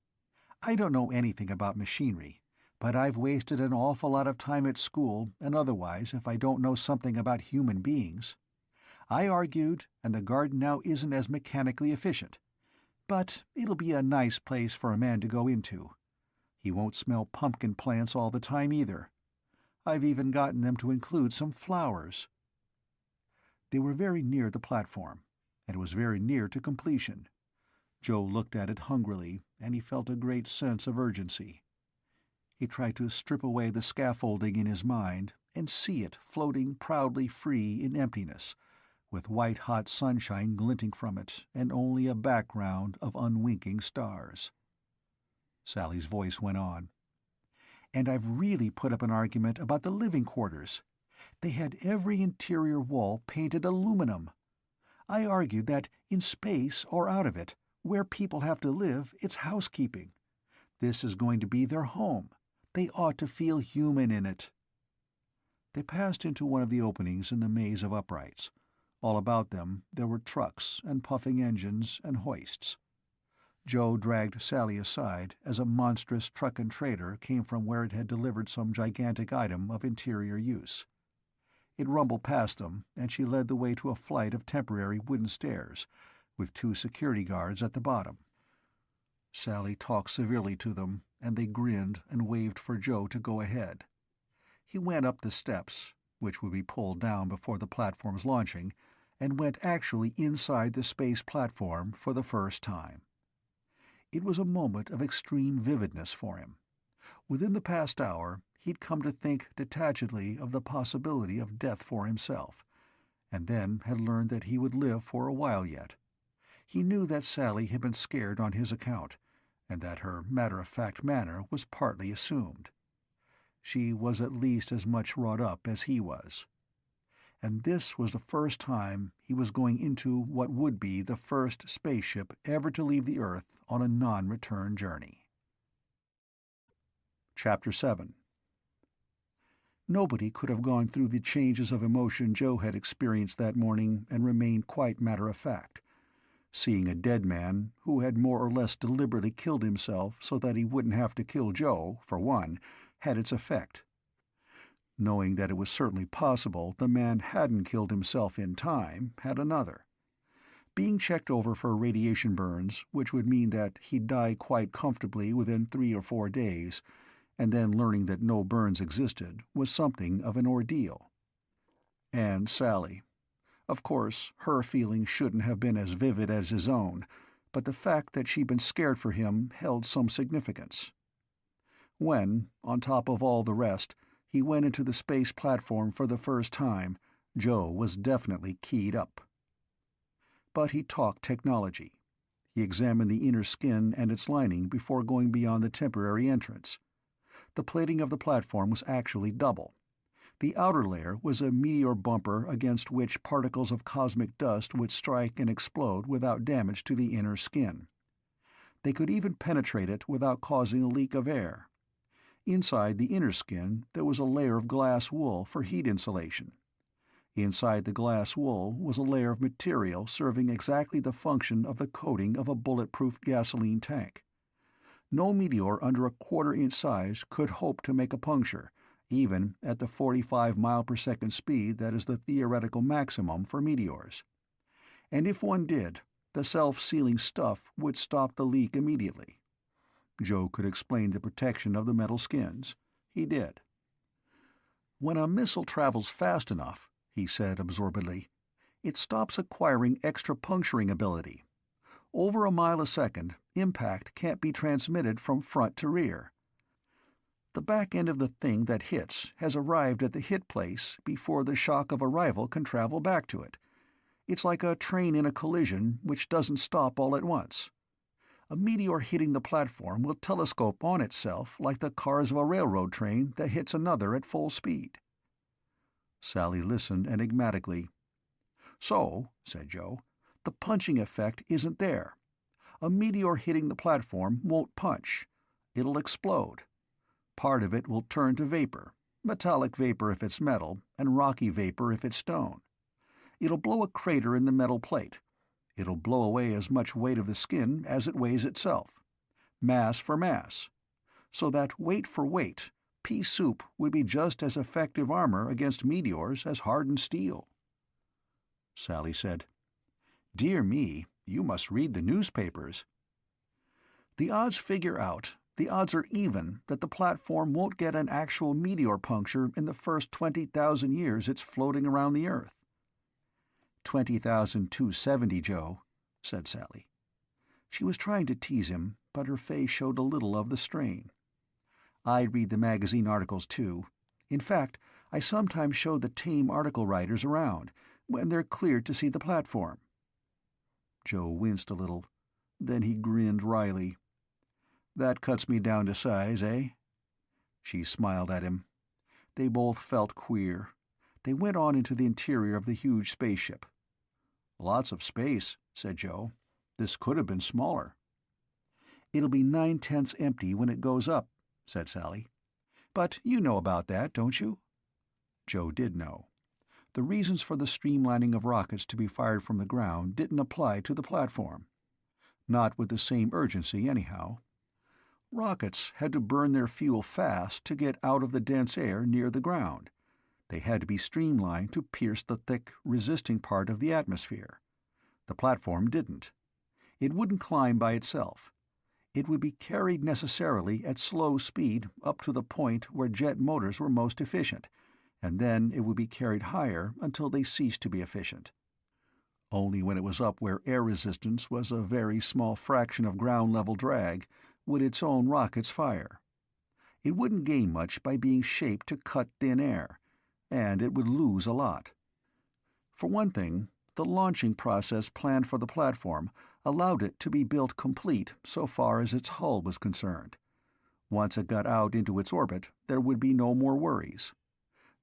"I don't know anything about machinery, but I've wasted an awful lot of time at school and otherwise if I don't know something about human beings. I argued, and the garden now isn't as mechanically efficient. But it'll be a nice place for a man to go into. He won't smell pumpkin plants all the time either. I've even gotten them to include some flowers." They were very near the platform, and it was very near to completion. Joe looked at it hungrily, and he felt a great sense of urgency. He tried to strip away the scaffolding in his mind and see it floating proudly free in emptiness, with white-hot sunshine glinting from it and only a background of unwinking stars. Sally's voice went on. And I've really put up an argument about the living quarters. They had every interior wall painted aluminum. I argued that in space or out of it, where people have to live, it's housekeeping. This is going to be their home. They ought to feel human in it. They passed into one of the openings in the maze of uprights. All about them there were trucks and puffing engines and hoists. Joe dragged Sally aside as a monstrous truck and trailer came from where it had delivered some gigantic item of interior use. It rumbled past them, and she led the way to a flight of temporary wooden stairs, with 2 security guards at the bottom. Sally talked severely to them, and they grinned and waved for Joe to go ahead. He went up the steps, which would be pulled down before the platform's launching, and went actually inside the space platform for the first time. It was a moment of extreme vividness for him. Within the past hour, he'd come to think detachedly of the possibility of death for himself, and then had learned that he would live for a while yet. He knew that Sally had been scared on his account, and that her matter-of-fact manner was partly assumed. She was at least as much wrought up as he was. And this was the first time he was going into what would be the first spaceship ever to leave the Earth on a non-return journey. Chapter 7. Nobody could have gone through the changes of emotion Joe had experienced that morning and remained quite matter-of-fact. Seeing a dead man, who had more or less deliberately killed himself so that he wouldn't have to kill Joe, for one, had its effect. Knowing that it was certainly possible the man hadn't killed himself in time had another. Being checked over for radiation burns, which would mean that he'd die quite comfortably within 3 or 4 days, and then learning that no burns existed, was something of an ordeal. And Sally. Of course, her feelings shouldn't have been as vivid as his own, but the fact that she'd been scared for him held some significance. When, on top of all the rest, he went into the space platform for the first time, Joe was definitely keyed up. But he talked technology. He examined the inner skin and its lining before going beyond the temporary entrance. The plating of the platform was actually double. The outer layer was a meteor bumper against which particles of cosmic dust would strike and explode without damage to the inner skin. They could even penetrate it without causing a leak of air. Inside the inner skin there was a layer of glass wool for heat insulation. Inside the glass wool was a layer of material serving exactly the function of the coating of a bulletproof gasoline tank. No meteor under a quarter-inch size could hope to make a puncture, even at the 45-mile-per-second speed that is the theoretical maximum for meteors. And if one did, the self-sealing stuff would stop the leak immediately. Joe could explain the protection of the metal skins. He did. "When a missile travels fast enough," he said absorbedly, "it stops acquiring extra puncturing ability. Over a mile a second, impact can't be transmitted from front to rear. The back end of the thing that hits has arrived at the hit place before the shock of arrival can travel back to it. It's like a train in a collision which doesn't stop all at once. A meteor hitting the platform will telescope on itself like the cars of a railroad train that hits another at full speed." Sally listened enigmatically. "So," said Joe, "the punching effect isn't there. A meteor hitting the platform won't punch. It'll explode. Part of it will turn to vapor, metallic vapor if it's metal, and rocky vapor if it's stone. It'll blow a crater in the metal plate. It'll blow away as much weight of the skin as it weighs itself. Mass for mass. So that weight for weight, pea soup would be just as effective armor against meteors as hardened steel." Sally said, "Dear me, you must read the newspapers." "The odds figure out, the odds are even that the platform won't get an actual meteor puncture in the first 20,000 years it's floating around the Earth." 20,270, Joe," said Sally. She was trying to tease him, but her face showed a little of the strain. "I read the magazine articles, too. In fact, I sometimes show the tame article writers around, when they're cleared to see the platform." Joe winced a little. Then he grinned wryly. "That cuts me down to size, eh?" She smiled at him. They both felt queer. They went on into the interior of the huge spaceship. "Lots of space," said Joe. "This could have been smaller." "It'll be 9/10 empty when it goes up," said Sally. "But you know about that, don't you?" Joe did know. The reasons for the streamlining of rockets to be fired from the ground didn't apply to the platform. Not with the same urgency, anyhow. Rockets had to burn their fuel fast to get out of the dense air near the ground. They had to be streamlined to pierce the thick, resisting part of the atmosphere. The platform didn't. It wouldn't climb by itself. It would be carried necessarily at slow speed up to the point where jet motors were most efficient, and then it would be carried higher until they ceased to be efficient. Only when it was up where air resistance was a very small fraction of ground-level drag would its own rockets fire. It wouldn't gain much by being shaped to cut thin air, and it would lose a lot. For one thing, the launching process planned for the platform allowed it to be built complete so far as its hull was concerned. Once it got out into its orbit, there would be no more worries.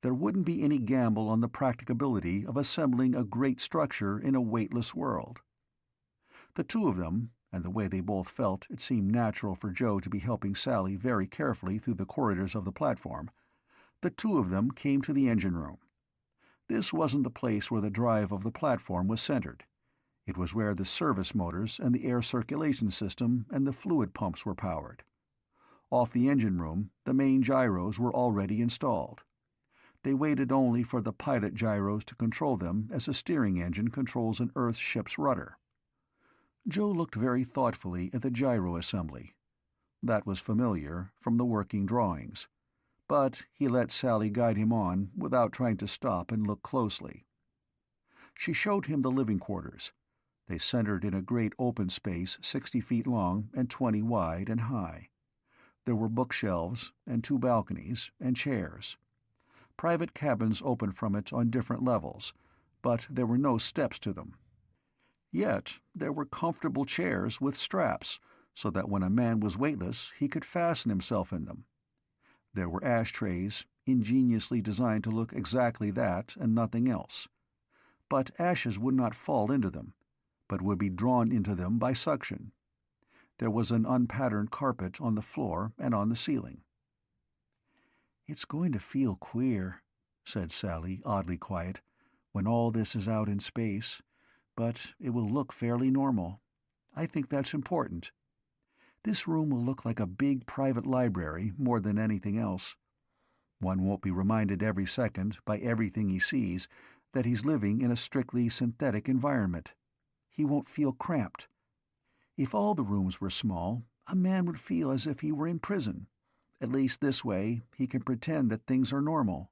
There wouldn't be any gamble on the practicability of assembling a great structure in a weightless world. The two of them, and the way they both felt, it seemed natural for Joe to be helping Sally very carefully through the corridors of the platform, the two of them came to the engine room. This wasn't the place where the drive of the platform was centered. It was where the service motors and the air circulation system and the fluid pumps were powered. Off the engine room, the main gyros were already installed. They waited only for the pilot gyros to control them as a steering engine controls an Earth ship's rudder. Joe looked very thoughtfully at the gyro assembly. That was familiar from the working drawings. But he let Sally guide him on without trying to stop and look closely. She showed him the living quarters. They centered in a great open space 60 feet long and 20 wide and high. There were bookshelves and 2 balconies and chairs. Private cabins opened from it on different levels, but there were no steps to them. Yet there were comfortable chairs with straps, so that when a man was weightless he could fasten himself in them. There were ashtrays, ingeniously designed to look exactly that and nothing else. But ashes would not fall into them, but would be drawn into them by suction. There was an unpatterned carpet on the floor and on the ceiling. "It's going to feel queer," said Sally, oddly quiet, "when all this is out in space, but it will look fairly normal. I think that's important. This room will look like a big private library more than anything else. One won't be reminded every second by everything he sees that he's living in a strictly synthetic environment. He won't feel cramped. If all the rooms were small, a man would feel as if he were in prison. At least this way he can pretend that things are normal."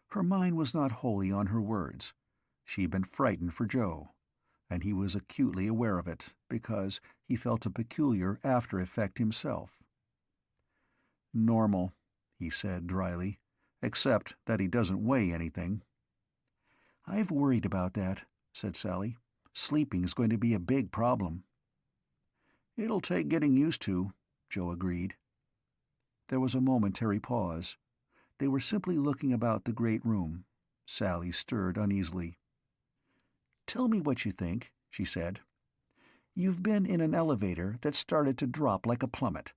Her mind was not wholly on her words. She'd been frightened for Joe, and he was acutely aware of it, because he felt a peculiar after-effect himself. "Normal," he said dryly, "except that he doesn't weigh anything." "I've worried about that," said Sally. "Sleeping's going to be a big problem." "It'll take getting used to," Joe agreed. There was a momentary pause. They were simply looking about the great room. Sally stirred uneasily. "Tell me what you think," she said. "You've been in an elevator that started to drop like a plummet.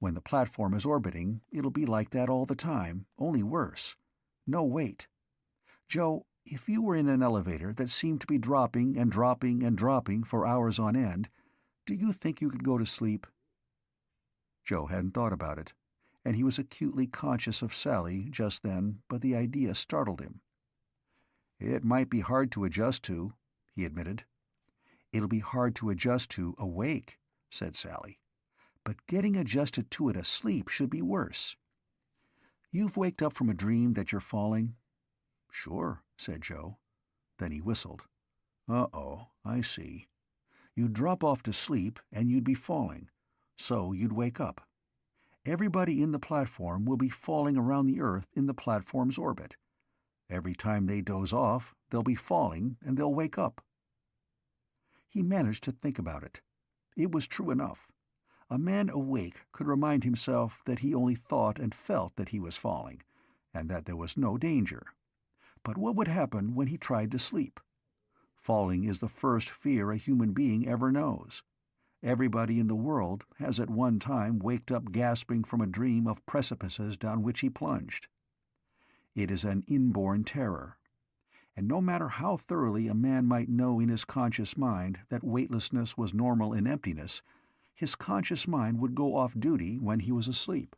When the platform is orbiting, it'll be like that all the time, only worse. No weight. Joe, if you were in an elevator that seemed to be dropping and dropping and dropping for hours on end, do you think you could go to sleep?" Joe hadn't thought about it, and he was acutely conscious of Sally just then, but the idea startled him. "It might be hard to adjust to," he admitted. "It'll be hard to adjust to awake," said Sally. "But getting adjusted to it asleep should be worse. You've waked up from a dream that you're falling?" "Sure," said Joe. Then he whistled. "Uh-oh, I see. You'd drop off to sleep and you'd be falling, so you'd wake up. Everybody in the platform will be falling around the Earth in the platform's orbit. Every time they doze off, they'll be falling and they'll wake up." He managed to think about it. It was true enough. A man awake could remind himself that he only thought and felt that he was falling, and that there was no danger. But what would happen when he tried to sleep? Falling is the first fear a human being ever knows. Everybody in the world has at one time waked up gasping from a dream of precipices down which he plunged. It is an inborn terror. And no matter how thoroughly a man might know in his conscious mind that weightlessness was normal in emptiness, his conscious mind would go off duty when he was asleep.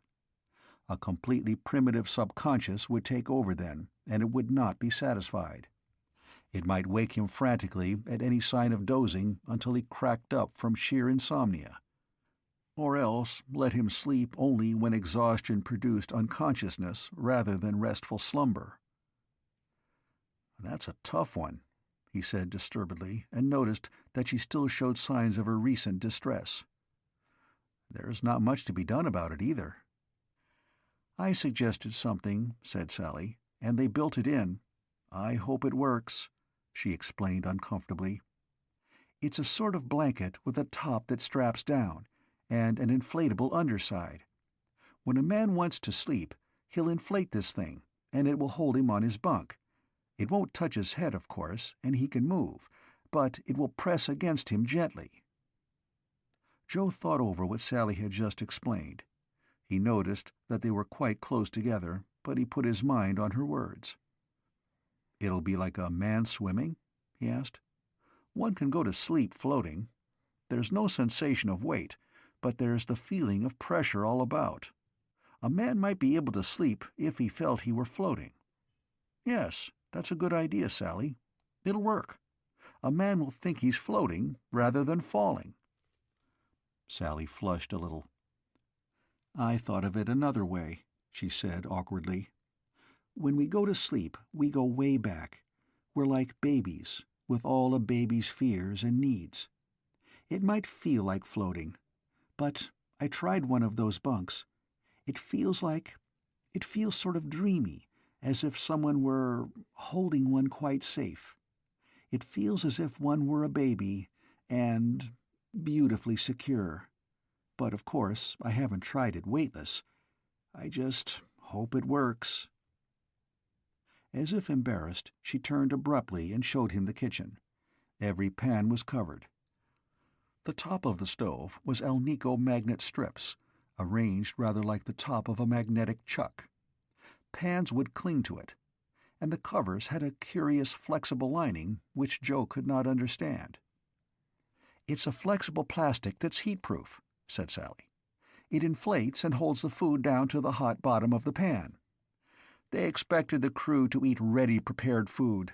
A completely primitive subconscious would take over then, and it would not be satisfied. It might wake him frantically at any sign of dozing until he cracked up from sheer insomnia. Or else let him sleep only when exhaustion produced unconsciousness rather than restful slumber. "That's a tough one," he said disturbedly, and noticed that she still showed signs of her recent distress. "There's not much to be done about it, either." "I suggested something," said Sally, "and they built it in. I hope it works," she explained uncomfortably. "It's a sort of blanket with a top that straps down, and an inflatable underside. When a man wants to sleep, he'll inflate this thing, and it will hold him on his bunk. It won't touch his head, of course, and he can move, but it will press against him gently." Joe thought over what Sally had just explained. He noticed that they were quite close together, but he put his mind on her words. "It'll be like a man swimming?" he asked. "One can go to sleep floating. There's no sensation of weight, but there's the feeling of pressure all about. A man might be able to sleep if he felt he were floating." "Yes, that's a good idea, Sally. It'll work. A man will think he's floating rather than falling." Sally flushed a little. "I thought of it another way," she said awkwardly. "When we go to sleep, we go way back. We're like babies, with all a baby's fears and needs. It might feel like floating, but I tried one of those bunks. It feels sort of dreamy, as if someone were holding one quite safe. It feels as if one were a baby, and beautifully secure. But of course, I haven't tried it weightless. I just hope it works." As if embarrassed, she turned abruptly and showed him the kitchen. Every pan was covered. The top of the stove was alnico magnet strips, arranged rather like the top of a magnetic chuck. Pans would cling to it, and the covers had a curious flexible lining which Joe could not understand. "It's a flexible plastic that's heat-proof," said Sally. "It inflates and holds the food down to the hot bottom of the pan. They expected the crew to eat ready-prepared food.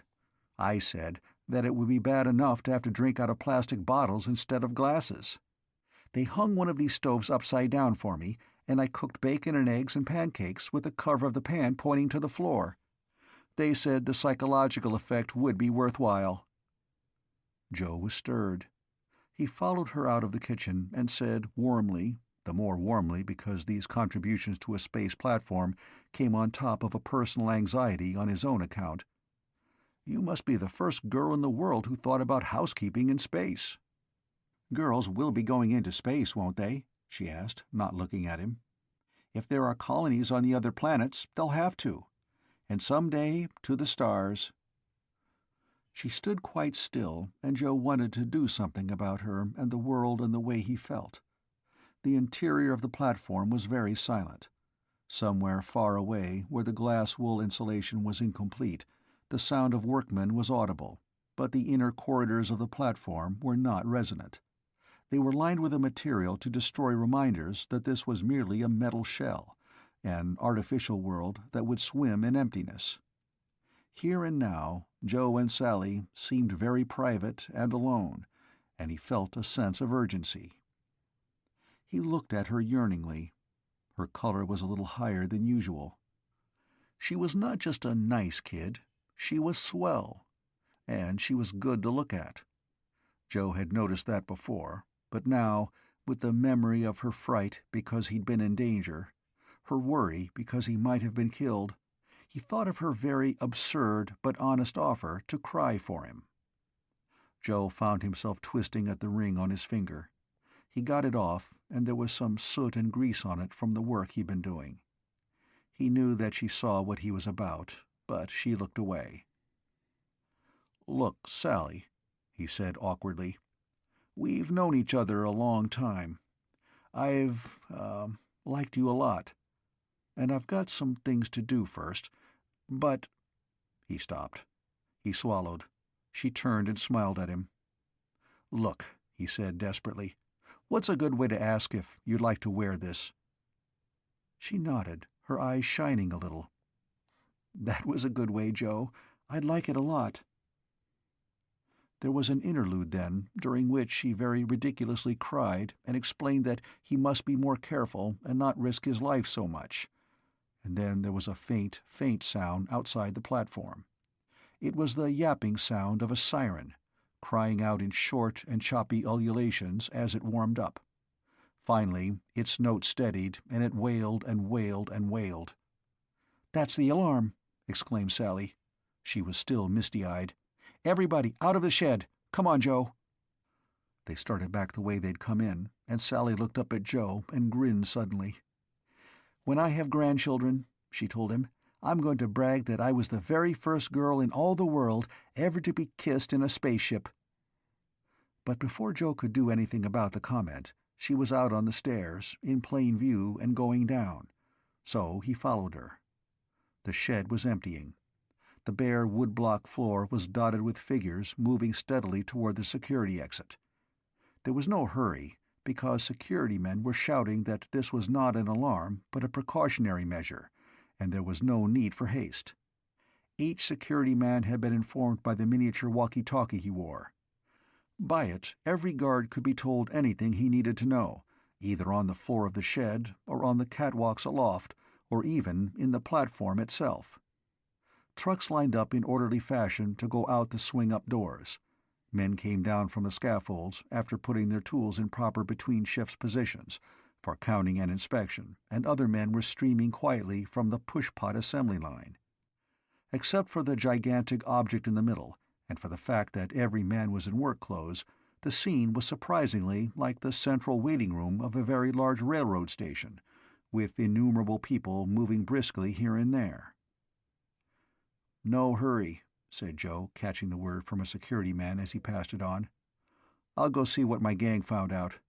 I said that it would be bad enough to have to drink out of plastic bottles instead of glasses. They hung one of these stoves upside down for me, and I cooked bacon and eggs and pancakes with the cover of the pan pointing to the floor. They said the psychological effect would be worthwhile." Joe was stirred. He followed her out of the kitchen and said warmly, the more warmly because these contributions to a space platform came on top of a personal anxiety on his own account, "You must be the first girl in the world who thought about housekeeping in space." "Girls will be going into space, won't they?" she asked, not looking at him. "If there are colonies on the other planets, they'll have to. And someday, to the stars." She stood quite still, and Joe wanted to do something about her and the world and the way he felt. The interior of the platform was very silent. Somewhere far away, where the glass wool insulation was incomplete, the sound of workmen was audible, but the inner corridors of the platform were not resonant. They were lined with a material to destroy reminders that this was merely a metal shell, an artificial world that would swim in emptiness. Here and now, Joe and Sally seemed very private and alone, and he felt a sense of urgency. He looked at her yearningly. Her color was a little higher than usual. She was not just a nice kid, she was swell, and she was good to look at. Joe had noticed that before, but now, with the memory of her fright because he'd been in danger, her worry because he might have been killed, he thought of her very absurd but honest offer to cry for him. Joe found himself twisting at the ring on his finger. He got it off and there was some soot and grease on it from the work he'd been doing. He knew that she saw what he was about, but she looked away. "Look, Sally," he said awkwardly, "we've known each other a long time. I've, liked you a lot. And I've got some things to do first, but—" He stopped. He swallowed. She turned and smiled at him. "Look," he said desperately, "what's a good way to ask if you'd like to wear this?" She nodded, her eyes shining a little. "That was a good way, Joe. I'd like it a lot." There was an interlude then, during which she very ridiculously cried and explained that he must be more careful and not risk his life so much. And then there was a faint, faint sound outside the platform. It was the yapping sound of a siren, crying out in short and choppy ululations as it warmed up. Finally, its note steadied, and it wailed and wailed and wailed. "That's the alarm!" exclaimed Sally. She was still misty-eyed. "Everybody, out of the shed! Come on, Joe!" They started back the way they'd come in, and Sally looked up at Joe and grinned suddenly. "When I have grandchildren," she told him, "I'm going to brag that I was the very first girl in all the world ever to be kissed in a spaceship." But before Joe could do anything about the comment, she was out on the stairs, in plain view and going down. So he followed her. The shed was emptying. The bare wood-block floor was dotted with figures moving steadily toward the security exit. There was no hurry, because security men were shouting that this was not an alarm but a precautionary measure, and there was no need for haste. Each security man had been informed by the miniature walkie-talkie he wore. By it, every guard could be told anything he needed to know, either on the floor of the shed, or on the catwalks aloft, or even in the platform itself. Trucks lined up in orderly fashion to go out the swing-up doors. Men came down from the scaffolds after putting their tools in proper between-shifts positions, for counting and inspection, and other men were streaming quietly from the push-pot assembly line. Except for the gigantic object in the middle, and for the fact that every man was in work clothes, the scene was surprisingly like the central waiting room of a very large railroad station, with innumerable people moving briskly here and there. "No hurry," said Joe, catching the word from a security man as he passed it on. "I'll go see what my gang found out."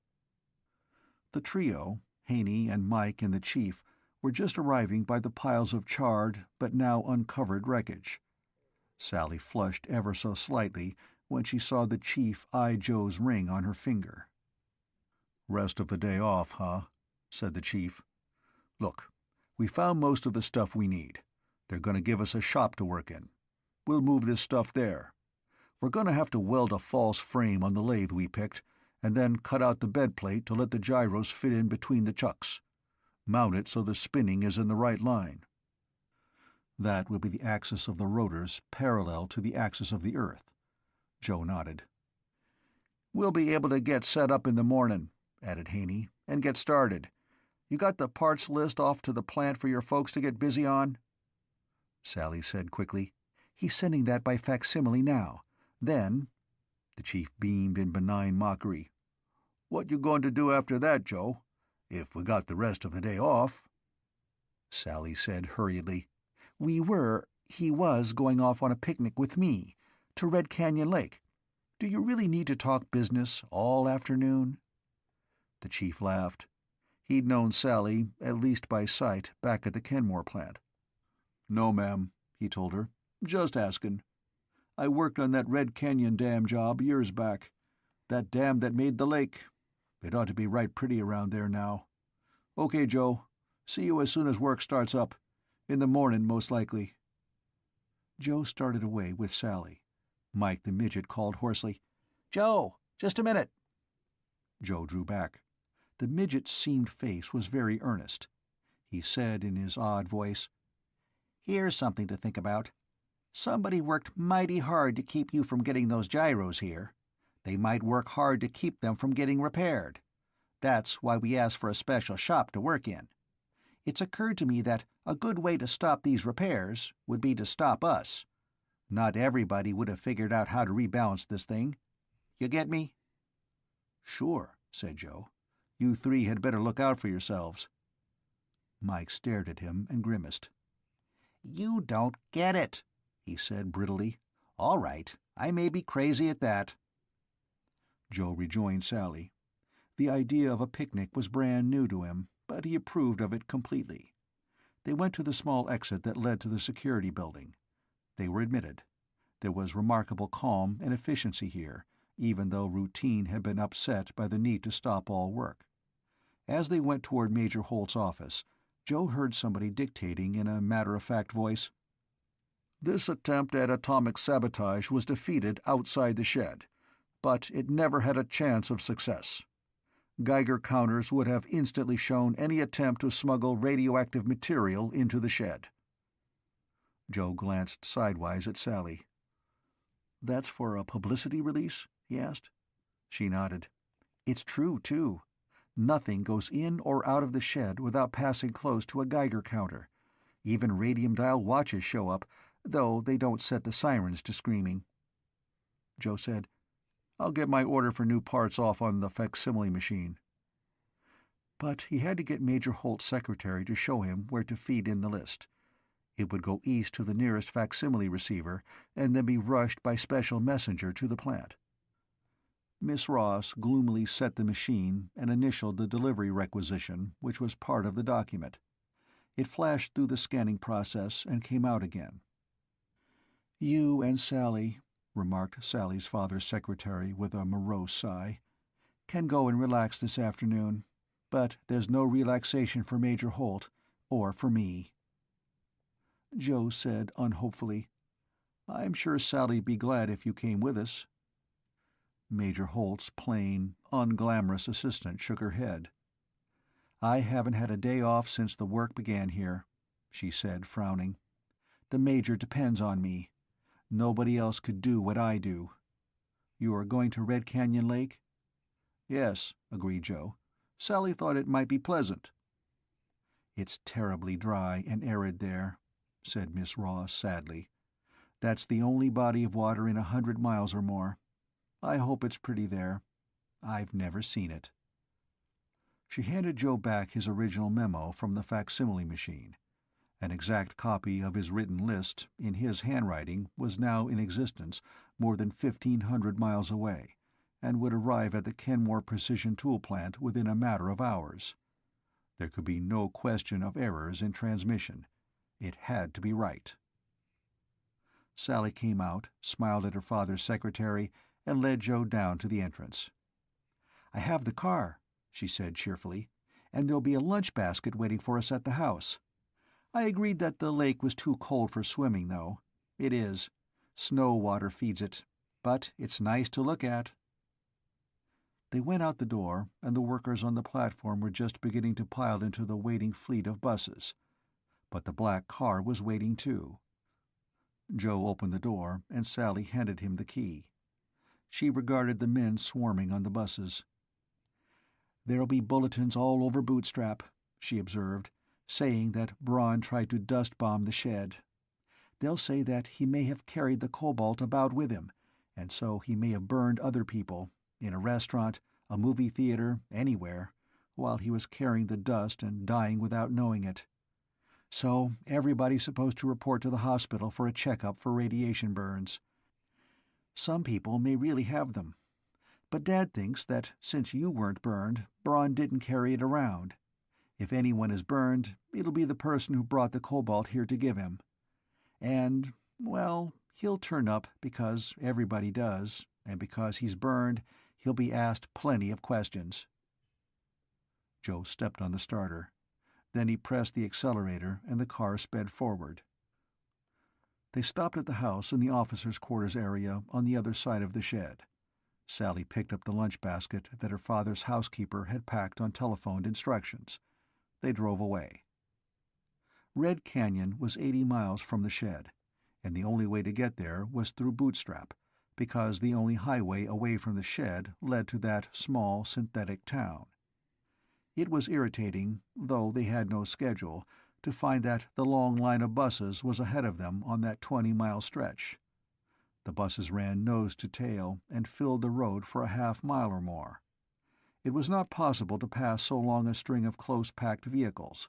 The trio, Haney and Mike and the chief, were just arriving by the piles of charred but now uncovered wreckage. Sally flushed ever so slightly when she saw the chief eye Joe's ring on her finger. "Rest of the day off, huh?" said the chief. "Look, we found most of the stuff we need. They're going to give us a shop to work in. We'll move this stuff there. We're going to have to weld a false frame on the lathe we picked, and then cut out the bed plate to let the gyros fit in between the chucks. Mount it so the spinning is in the right line. That will be the axis of the rotors parallel to the axis of the Earth." Joe nodded. "We'll be able to get set up in the morning," added Haney, "and get started. You got the parts list off to the plant for your folks to get busy on?" Sally said quickly, "He's sending that by facsimile now. Then—" The chief beamed in benign mockery. "What you going to do after that, Joe? If we got the rest of the day off." Sally said hurriedly, He was going off on a picnic with me, to Red Canyon Lake. Do you really need to talk business all afternoon?" The chief laughed. He'd known Sally, at least by sight, back at the Kenmore plant. "No, ma'am," he told her. "Just askin'. I worked on that Red Canyon dam job years back. That dam that made the lake. It ought to be right pretty around there now. Okay, Joe. See you as soon as work starts up. In the morning, most likely." Joe started away with Sally. Mike the midget called hoarsely, "Joe, just a minute." Joe drew back. The midget's seamed face was very earnest. He said in his odd voice, "Here's something to think about. Somebody worked mighty hard to keep you from getting those gyros here. They might work hard to keep them from getting repaired. That's why we asked for a special shop to work in. It's occurred to me that a good way to stop these repairs would be to stop us. Not everybody would have figured out how to rebalance this thing. You get me?" "Sure," said Joe. You three had better look out for yourselves." Mike stared at him and grimaced. "You don't get it," he said brittly. "All right, I may be crazy at that." Joe rejoined Sally. The idea of a picnic was brand new to him, but he approved of it completely. They went to the small exit that led to the security building. They were admitted. There was remarkable calm and efficiency here, even though routine had been upset by the need to stop all work. As they went toward Major Holt's office, Joe heard somebody dictating in a matter-of-fact voice. "This attempt at atomic sabotage was defeated outside the shed, but it never had a chance of success. Geiger counters would have instantly shown any attempt to smuggle radioactive material into the shed." Joe glanced sidewise at Sally. "That's for a publicity release?" he asked. She nodded. "It's true, too. Nothing goes in or out of the shed without passing close to a Geiger counter. Even radium dial watches show up, though they don't set the sirens to screaming." Joe said, "I'll get my order for new parts off on the facsimile machine." But he had to get Major Holt's secretary to show him where to feed in the list. It would go east to the nearest facsimile receiver, and then be rushed by special messenger to the plant. Miss Ross gloomily set the machine and initialed the delivery requisition, which was part of the document. It flashed through the scanning process and came out again. "You and Sally," remarked Sally's father's secretary with a morose sigh, "can go and relax this afternoon, but there's no relaxation for Major Holt, or for me." Joe said unhopefully, "I'm sure Sally'd be glad if you came with us." Major Holt's plain, unglamorous assistant shook her head. "I haven't had a day off since the work began here," she said, frowning. "The Major depends on me. Nobody else could do what I do. You are going to Red Canyon Lake?" "Yes," agreed Joe. "Sally thought it might be pleasant." "It's terribly dry and arid there," said Miss Ross sadly. "That's the only body of water in 100 miles or more. I hope it's pretty there. I've never seen it." She handed Joe back his original memo from the facsimile machine. An exact copy of his written list, in his handwriting, was now in existence more than 1,500 miles away, and would arrive at the Kenmore Precision Tool Plant within a matter of hours. There could be no question of errors in transmission. It had to be right. Sally came out, smiled at her father's secretary, and led Joe down to the entrance. "I have the car," she said cheerfully, "and there'll be a lunch basket waiting for us at the house. I agreed that the lake was too cold for swimming, though. It is. Snow water feeds it, but it's nice to look at." They went out the door, and the workers on the platform were just beginning to pile into the waiting fleet of buses. But the black car was waiting too. Joe opened the door, and Sally handed him the key. She regarded the men swarming on the buses. "There'll be bulletins all over Bootstrap," she observed, "saying that Braun tried to dust-bomb the shed. They'll say that he may have carried the cobalt about with him, and so he may have burned other people, in a restaurant, a movie theater, anywhere, while he was carrying the dust and dying without knowing it. So everybody's supposed to report to the hospital for a checkup for radiation burns. Some people may really have them. But Dad thinks that since you weren't burned, Braun didn't carry it around. If anyone is burned, it'll be the person who brought the cobalt here to give him. And, well, he'll turn up because everybody does, and because he's burned, he'll be asked plenty of questions." Joe stepped on the starter. Then he pressed the accelerator, and the car sped forward. They stopped at the house in the officers' quarters area on the other side of the shed. Sally picked up the lunch basket that her father's housekeeper had packed on telephoned instructions. They drove away. Red Canyon was 80 miles from the shed, and the only way to get there was through Bootstrap, because the only highway away from the shed led to that small synthetic town. It was irritating, though they had no schedule, to find that the long line of buses was ahead of them on that 20-mile stretch. The buses ran nose to tail and filled the road for a half-mile or more. It was not possible to pass so long a string of close-packed vehicles.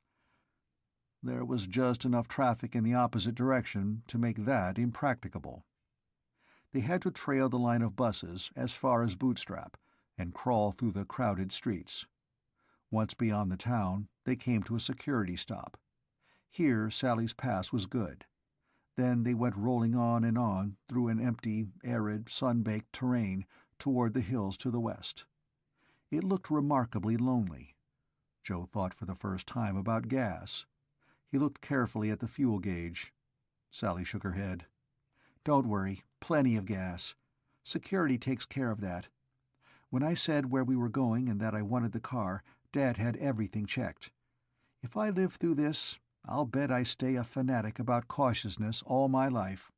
There was just enough traffic in the opposite direction to make that impracticable. They had to trail the line of buses as far as Bootstrap and crawl through the crowded streets. Once beyond the town, they came to a security stop. Here Sally's pass was good. Then they went rolling on through an empty, arid, sun-baked terrain toward the hills to the west. It looked remarkably lonely. Joe thought for the first time about gas. He looked carefully at the fuel gauge. Sally shook her head. "Don't worry, plenty of gas. Security takes care of that. When I said where we were going and that I wanted the car, Dad had everything checked. If I live through this, I'll bet I stay a fanatic about cautiousness all my life."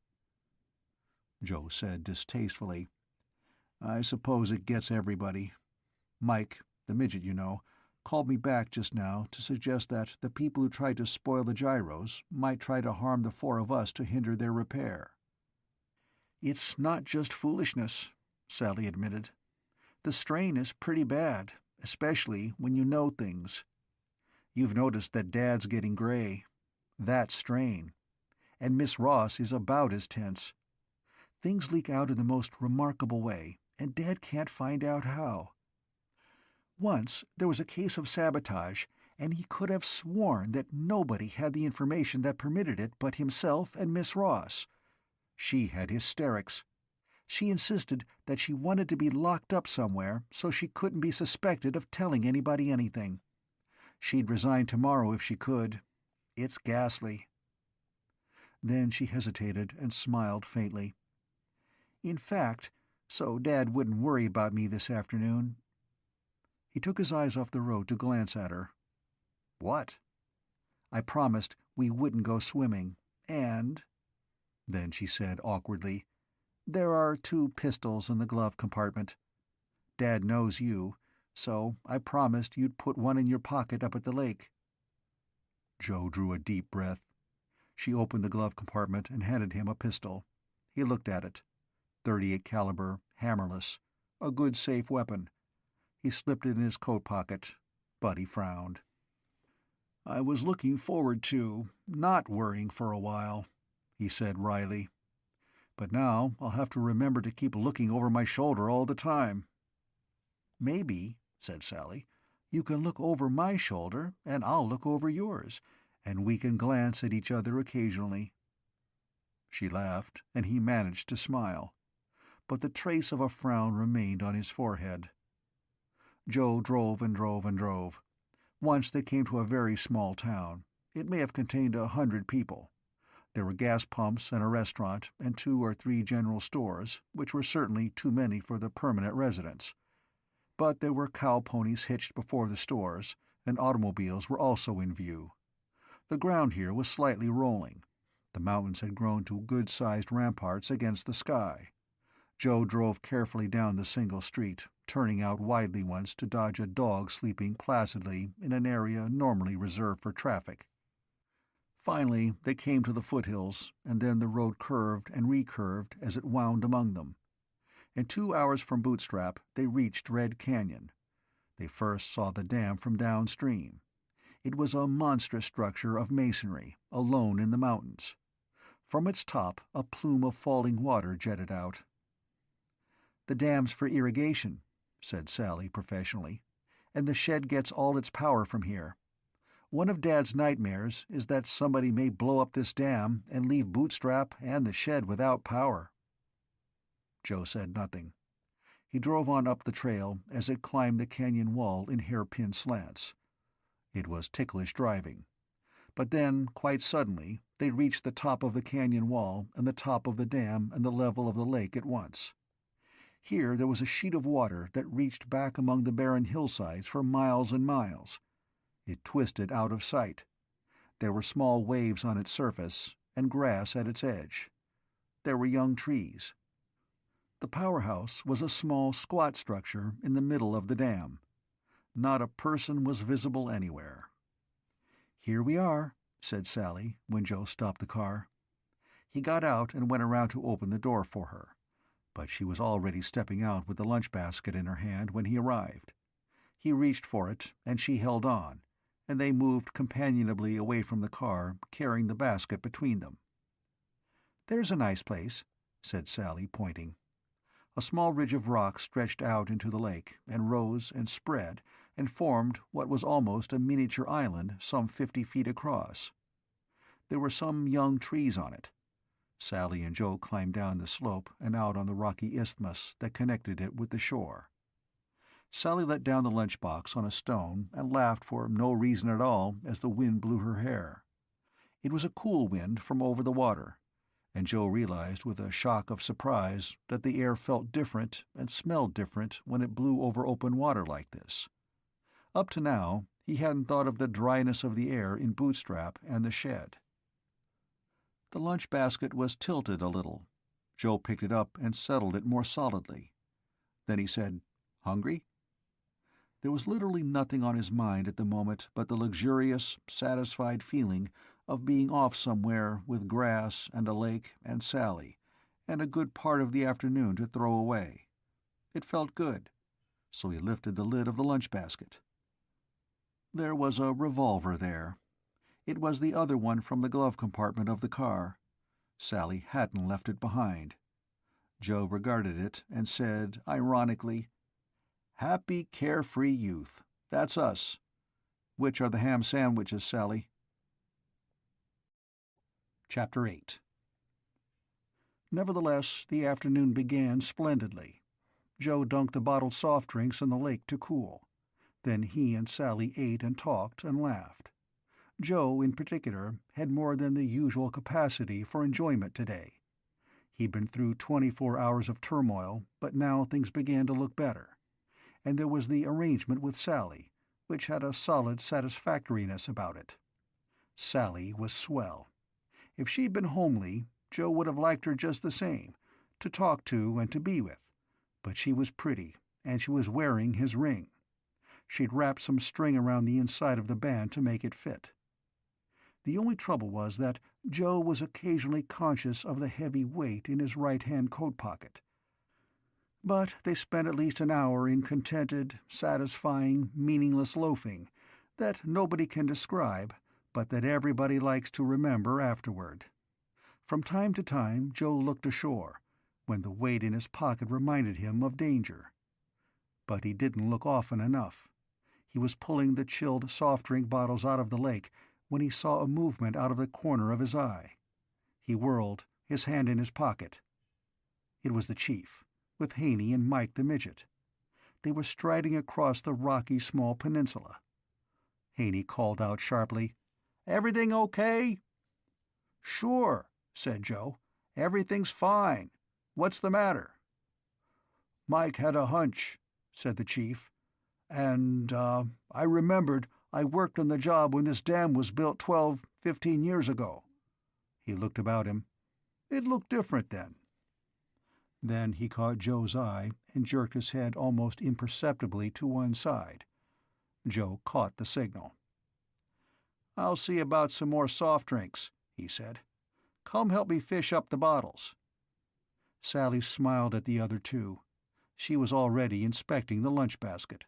Joe said distastefully, "I suppose it gets everybody. Mike, the midget you know, called me back just now to suggest that the people who tried to spoil the gyros might try to harm the four of us to hinder their repair." "It's not just foolishness," Sally admitted. "The strain is pretty bad, especially when you know things. You've noticed that Dad's getting gray. That's strain. And Miss Ross is about as tense. Things leak out in the most remarkable way, and Dad can't find out how. Once there was a case of sabotage, and he could have sworn that nobody had the information that permitted it but himself and Miss Ross. She had hysterics. She insisted that she wanted to be locked up somewhere so she couldn't be suspected of telling anybody anything. She'd resign tomorrow if she could. It's ghastly." Then she hesitated and smiled faintly. "In fact, so Dad wouldn't worry about me this afternoon—" He took his eyes off the road to glance at her. "What?" "I promised we wouldn't go swimming, and—" Then she said awkwardly, "There are 2 pistols in the glove compartment. Dad knows you, so I promised you'd put one in your pocket up at the lake." Joe drew a deep breath. She opened the glove compartment and handed him a pistol. He looked at it. .38 caliber, hammerless. A good safe weapon. He slipped it in his coat pocket, but he frowned. "I was looking forward to not worrying for a while," he said wryly. "But now I'll have to remember to keep looking over my shoulder all the time." "Maybe," said Sally, "you can look over my shoulder and I'll look over yours, and we can glance at each other occasionally." She laughed, and he managed to smile. But the trace of a frown remained on his forehead. Joe drove and drove and drove. Once they came to a very small town. It may have contained 100 people. There were gas pumps and a restaurant and 2 or 3 general stores, which were certainly too many for the permanent residents. But there were cow ponies hitched before the stores, and automobiles were also in view. The ground here was slightly rolling. The mountains had grown to good-sized ramparts against the sky. Joe drove carefully down the single street, turning out widely once to dodge a dog sleeping placidly in an area normally reserved for traffic. Finally they came to the foothills, and then the road curved and recurved as it wound among them. In 2 hours from Bootstrap they reached Red Canyon. They first saw the dam from downstream. It was a monstrous structure of masonry, alone in the mountains. From its top a plume of falling water jetted out. "The dam's for irrigation," said Sally professionally, "and the shed gets all its power from here. One of Dad's nightmares is that somebody may blow up this dam and leave Bootstrap and the shed without power." Joe said nothing. He drove on up the trail as it climbed the canyon wall in hairpin slants. It was ticklish driving. But then, quite suddenly, they reached the top of the canyon wall and the top of the dam and the level of the lake at once. Here there was a sheet of water that reached back among the barren hillsides for miles and miles. It twisted out of sight. There were small waves on its surface, and grass at its edge. There were young trees. The powerhouse was a small, squat structure in the middle of the dam. Not a person was visible anywhere. "Here we are," said Sally, when Joe stopped the car. He got out and went around to open the door for her, but she was already stepping out with the lunch basket in her hand when he arrived. He reached for it, and she held on, and they moved companionably away from the car, carrying the basket between them. "There's a nice place," said Sally, pointing. A small ridge of rock stretched out into the lake, and rose and spread, and formed what was almost a miniature island some 50 feet across. There were some young trees on it. Sally and Joe climbed down the slope and out on the rocky isthmus that connected it with the shore. Sally let down the lunchbox on a stone and laughed for no reason at all as the wind blew her hair. It was a cool wind from over the water, and Joe realized with a shock of surprise that the air felt different and smelled different when it blew over open water like this. Up to now, he hadn't thought of the dryness of the air in Bootstrap and the shed. The lunch basket was tilted a little. Joe picked it up and settled it more solidly. Then he said, "Hungry?" There was literally nothing on his mind at the moment but the luxurious, satisfied feeling of being off somewhere with grass and a lake and Sally, and a good part of the afternoon to throw away. It felt good, so he lifted the lid of the lunch basket. There was a revolver there. It was the other one from the glove compartment of the car. Sally hadn't left it behind. Joe regarded it and said, ironically, "Happy, carefree youth. That's us. Which are the ham sandwiches, Sally?" Chapter 8. Nevertheless, the afternoon began splendidly. Joe dunked the bottled soft drinks in the lake to cool. Then he and Sally ate and talked and laughed. Joe, in particular, had more than the usual capacity for enjoyment today. He'd been through 24 hours of turmoil, but now things began to look better. And there was the arrangement with Sally, which had a solid satisfactoriness about it. Sally was swell. If she'd been homely, Joe would have liked her just the same, to talk to and to be with. But she was pretty, and she was wearing his ring. She'd wrapped some string around the inside of the band to make it fit. The only trouble was that Joe was occasionally conscious of the heavy weight in his right-hand coat pocket. But they spent at least an hour in contented, satisfying, meaningless loafing that nobody can describe, but that everybody likes to remember afterward. From time to time Joe looked ashore, when the weight in his pocket reminded him of danger. But he didn't look often enough. He was pulling the chilled soft drink bottles out of the lake when he saw a movement out of the corner of his eye. He whirled, his hand in his pocket. It was the chief, with Haney and Mike the midget. They were striding across the rocky small peninsula. Haney called out sharply, "Everything okay?" "Sure," said Joe. "Everything's fine. What's the matter?" "Mike had a hunch," said the chief. "And, I remembered I worked on the job when this dam was built 15 years ago." He looked about him. "It looked different then." Then he caught Joe's eye and jerked his head almost imperceptibly to one side. Joe caught the signal. "I'll see about some more soft drinks," he said. "Come help me fish up the bottles." Sally smiled at the other two. She was already inspecting the lunch basket.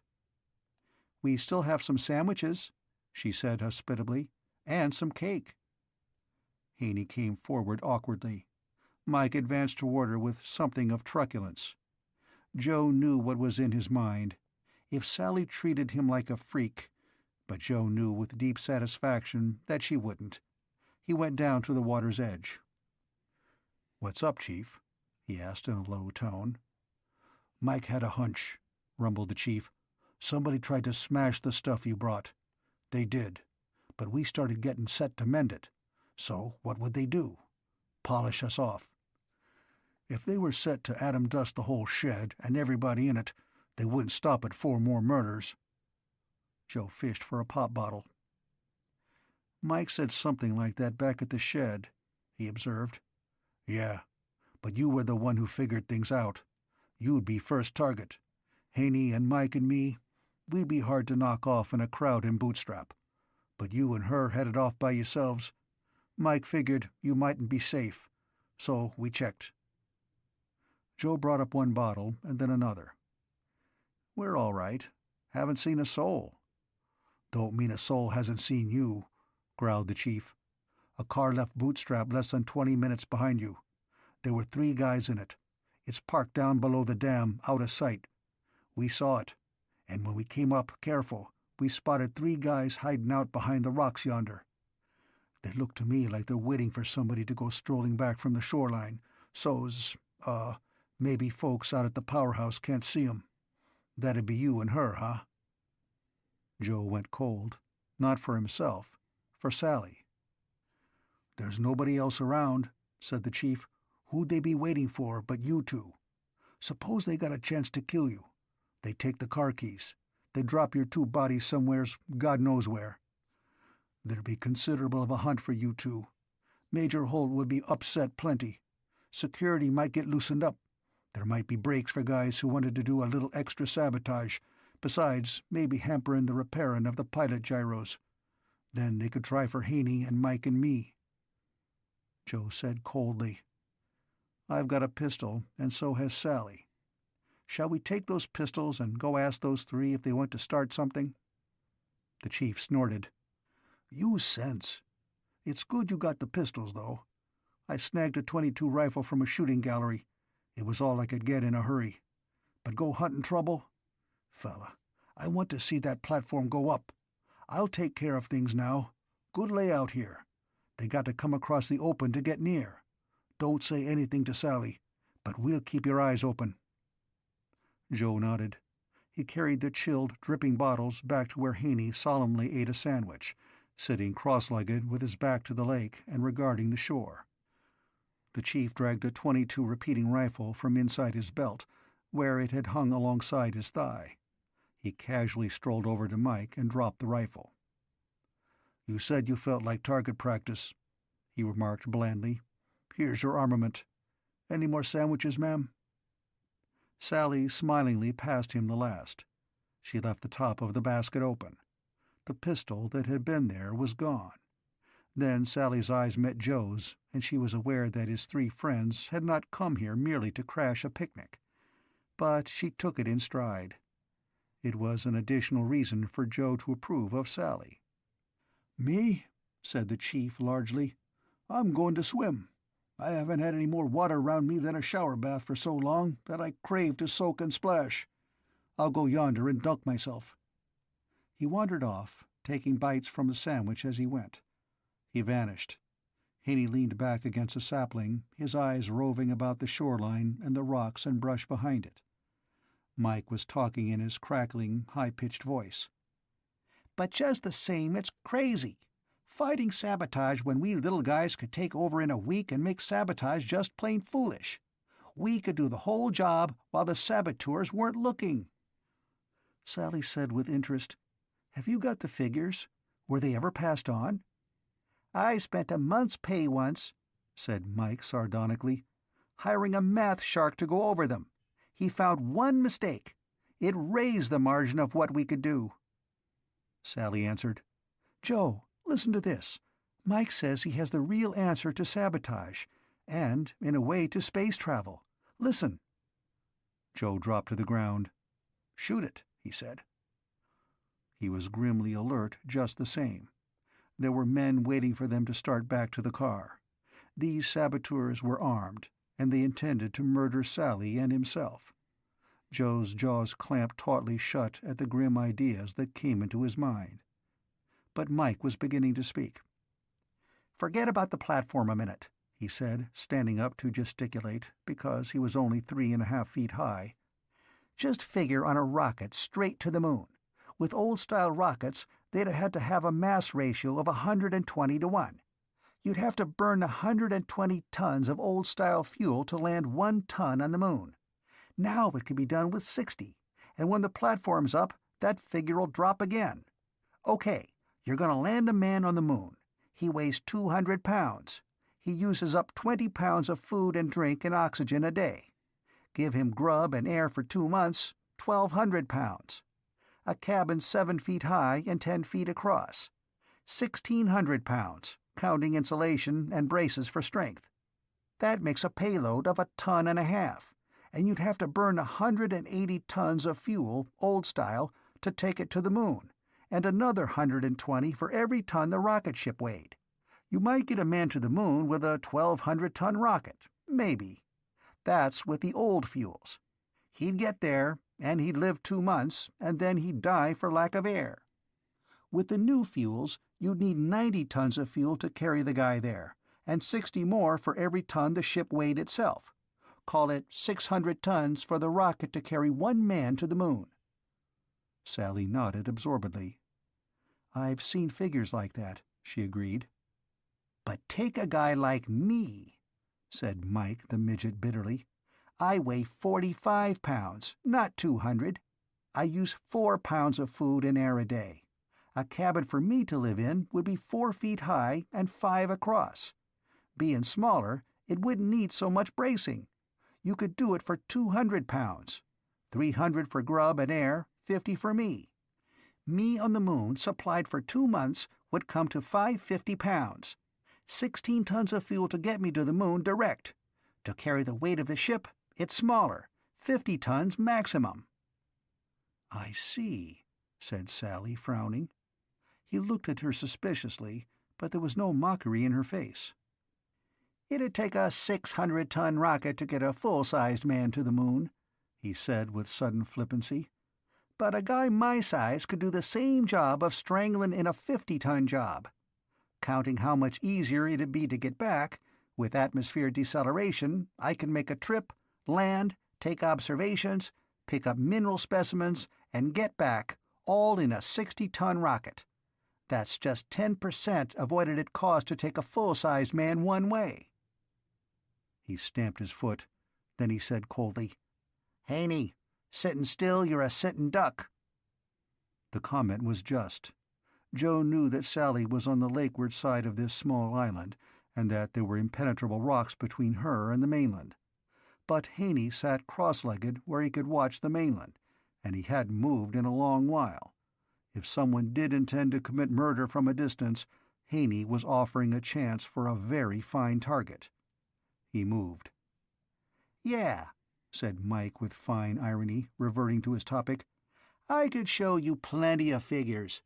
"We still have some sandwiches," she said hospitably, "and some cake." Haney came forward awkwardly. Mike advanced toward her with something of truculence. Joe knew what was in his mind. If Sally treated him like a freak, but Joe knew with deep satisfaction that she wouldn't. He went down to the water's edge. "What's up, Chief?" he asked in a low tone. "Mike had a hunch," rumbled the chief. "Somebody tried to smash the stuff you brought. They did, but we started getting set to mend it. So what would they do? Polish us off. If they were set to atom dust the whole shed and everybody in it, they wouldn't stop at 4 more murders." Joe fished for a pop bottle. "Mike said something like that back at the shed," he observed. "Yeah, but you were the one who figured things out. You'd be first target. Haney and Mike and me, we'd be hard to knock off in a crowd in Bootstrap. But you and her headed off by yourselves. Mike figured you mightn't be safe, so we checked." Joe brought up one bottle and then another. "We're all right. Haven't seen a soul." "Don't mean a soul hasn't seen you," growled the chief. "A car left Bootstrap less than 20 minutes behind you. There were 3 guys in it. It's parked down below the dam, out of sight. We saw it, and when we came up, careful, we spotted 3 guys hiding out behind the rocks yonder. They look to me like they're waiting for somebody to go strolling back from the shoreline, maybe folks out at the powerhouse can't see 'em. That'd be you and her, huh?" Joe went cold. Not for himself, for Sally. "There's nobody else around," said the chief. "Who'd they be waiting for but you two? Suppose they got a chance to kill you. They take the car keys. They drop your 2 bodies somewheres, God knows where. There'd be considerable of a hunt for you two. Major Holt would be upset plenty. Security might get loosened up. There might be breaks for guys who wanted to do a little extra sabotage, besides maybe hampering the repairing of the pilot gyros. Then they could try for Haney and Mike and me." Joe said coldly, "I've got a pistol, and so has Sally. Shall we take those pistols and go ask those 3 if they want to start something?" The chief snorted. "Use sense. It's good you got the pistols, though. I snagged a .22 rifle from a shooting gallery. It was all I could get in a hurry. But go hunting trouble? Fella, I want to see that platform go up. I'll take care of things now. Good layout here. They got to come across the open to get near. Don't say anything to Sally, but we'll keep your eyes open." Joe nodded. He carried the chilled, dripping bottles back to where Haney solemnly ate a sandwich, sitting cross-legged with his back to the lake and regarding the shore. The chief dragged a .22 repeating rifle from inside his belt, where it had hung alongside his thigh. He casually strolled over to Mike and dropped the rifle. "You said you felt like target practice," he remarked blandly. "Here's your armament. Any more sandwiches, ma'am?" Sally smilingly passed him the last. She left the top of the basket open. The pistol that had been there was gone. Then Sally's eyes met Joe's, and she was aware that his 3 friends had not come here merely to crash a picnic. But she took it in stride. It was an additional reason for Joe to approve of Sally. "Me?" said the chief largely. "I'm going to swim. I haven't had any more water around me than a shower bath for so long that I crave to soak and splash. I'll go yonder and dunk myself." He wandered off, taking bites from the sandwich as he went. He vanished. Haney leaned back against a sapling, his eyes roving about the shoreline and the rocks and brush behind it. Mike was talking in his crackling, high-pitched voice. "But just the same, it's crazy. Fighting sabotage when we little guys could take over in a week and make sabotage just plain foolish. We could do the whole job while the saboteurs weren't looking." Sally said with interest, "Have you got the figures? Were they ever passed on?" "I spent a month's pay once," said Mike sardonically, "hiring a math shark to go over them. He found one mistake. It raised the margin of what we could do." Sally answered, "Joe, listen to this. Mike says he has the real answer to sabotage, and, in a way, to space travel. Listen." Joe dropped to the ground. "Shoot it," he said. He was grimly alert just the same. There were men waiting for them to start back to the car. These saboteurs were armed, and they intended to murder Sally and himself. Joe's jaws clamped tautly shut at the grim ideas that came into his mind. But Mike was beginning to speak. "Forget about the platform a minute," he said, standing up to gesticulate, because he was only 3.5 feet high. "Just figure on a rocket straight to the moon. With old-style rockets, they'd have had to have a mass ratio of 120 to 1. You'd have to burn 120 tons of old-style fuel to land 1 ton on the moon. Now it can be done with 60, and when the platform's up, that figure'll drop again. Okay, you're going to land a man on the moon. He weighs 200 pounds. He uses up 20 pounds of food and drink and oxygen a day. Give him grub and air for 2 months, 1,200 pounds. A cabin 7 feet high and 10 feet across. 1,600 pounds, counting insulation and braces for strength. That makes a payload of 1.5 tons, and you'd have to burn 180 tons of fuel, old style, to take it to the moon, and another 120 for every ton the rocket ship weighed. You might get a man to the moon with a 1,200-ton rocket, maybe. That's with the old fuels. He'd get there, and he'd live 2 months, and then he'd die for lack of air. With the new fuels, you'd need 90 tons of fuel to carry the guy there, and 60 more for every ton the ship weighed itself. Call it 600 tons for the rocket to carry 1 man to the moon." Sally nodded absorbedly. "I've seen figures like that," she agreed. "But take a guy like me," said Mike the midget bitterly. "I weigh 45 pounds, not 200. I use 4 pounds of food and air a day. A cabin for me to live in would be 4 feet high and 5 across. Being smaller, it wouldn't need so much bracing. You could do it for 200 pounds. 300 for grub and air, 50 for me. Me on the moon supplied for 2 months would come to 550 pounds. 16 tons of fuel to get me to the moon direct. To carry the weight of the ship, it's smaller, 50 tons maximum." "I see," said Sally, frowning. He looked at her suspiciously, but there was no mockery in her face. "It'd take a 600-ton rocket to get a full-sized man to the moon," he said with sudden flippancy. "But a guy my size could do the same job of strangling in a 50-ton job. Counting how much easier it'd be to get back, with atmosphere deceleration, I can make a trip, land, take observations, pick up mineral specimens, and get back, all in a 60-ton rocket. That's just 10% of what it'd cost to take a full-sized man one way." He stamped his foot. Then he said coldly, "Haney, sitting still, you're a sitting duck." The comment was just. Joe knew that Sally was on the lakeward side of this small island, and that there were impenetrable rocks between her and the mainland. But Haney sat cross-legged where he could watch the mainland, and he hadn't moved in a long while. If someone did intend to commit murder from a distance, Haney was offering a chance for a very fine target. He moved. "Yeah," said Mike with fine irony, reverting to his topic. "I could show you plenty of figures.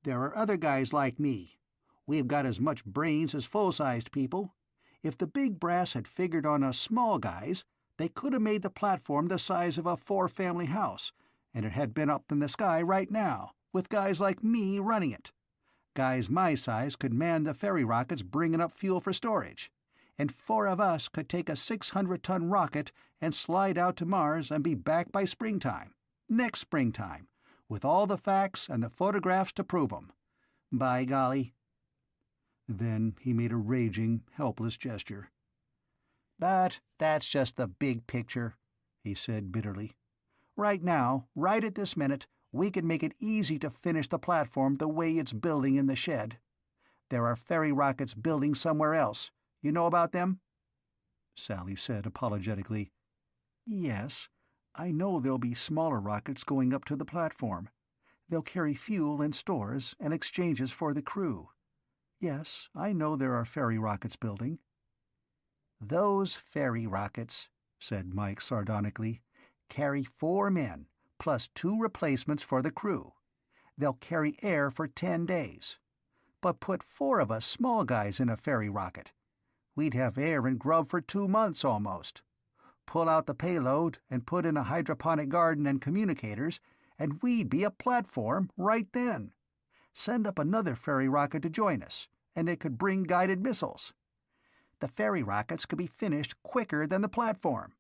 There are other guys like me. We've got as much brains as full-sized people. If the big brass had figured on us small guys, they could have made the platform the size of a 4-family house, and it had been up in the sky right now, with guys like me running it. Guys my size could man the ferry rockets bringing up fuel for storage, and 4 of us could take a 600-ton rocket and slide out to Mars and be back by springtime, next springtime, with all the facts and the photographs to prove 'em. By golly." Then he made a raging, helpless gesture. "But that's just the big picture," he said bitterly. "Right now, right at this minute, we could make it easy to finish the platform the way it's building in the shed. There are ferry rockets building somewhere else. You know about them?" Sally said apologetically, "Yes, I know there'll be smaller rockets going up to the platform. They'll carry fuel and stores and exchanges for the crew. Yes, I know there are ferry rockets building." "Those ferry rockets," said Mike sardonically, "carry 4 men, plus 2 replacements for the crew. They'll carry air for 10 days. But put 4 of us small guys in a ferry rocket. We'd have air and grub for 2 months almost. Pull out the payload and put in a hydroponic garden and communicators, and we'd be a platform right then. Send up another ferry rocket to join us, and it could bring guided missiles. The ferry rockets could be finished quicker than the platform.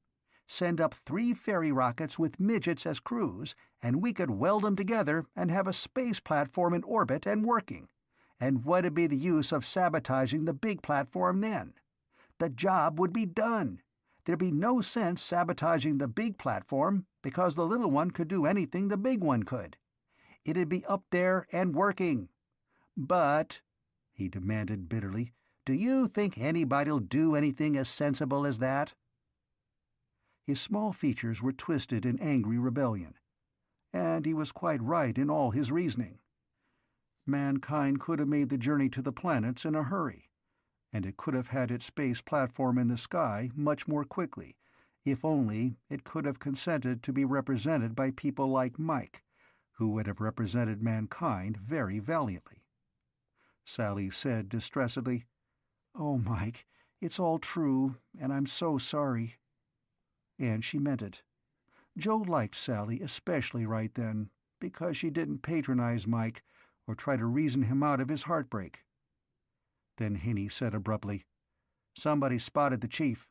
Send up 3 ferry rockets with midgets as crews, and we could weld them together and have a space platform in orbit and working. And what'd be the use of sabotaging the big platform then? The job would be done. There'd be no sense sabotaging the big platform, because the little one could do anything the big one could. It'd be up there and working. But," he demanded bitterly, "do you think anybody'll do anything as sensible as that?" His small features were twisted in angry rebellion, and he was quite right in all his reasoning. Mankind could have made the journey to the planets in a hurry, and it could have had its space platform in the sky much more quickly, if only it could have consented to be represented by people like Mike, who would have represented mankind very valiantly. Sally said distressedly, "Oh, Mike, it's all true, and I'm so sorry." And she meant it. Joe liked Sally especially right then, because she didn't patronize Mike or try to reason him out of his heartbreak. Then Haney said abruptly, "Somebody spotted the chief."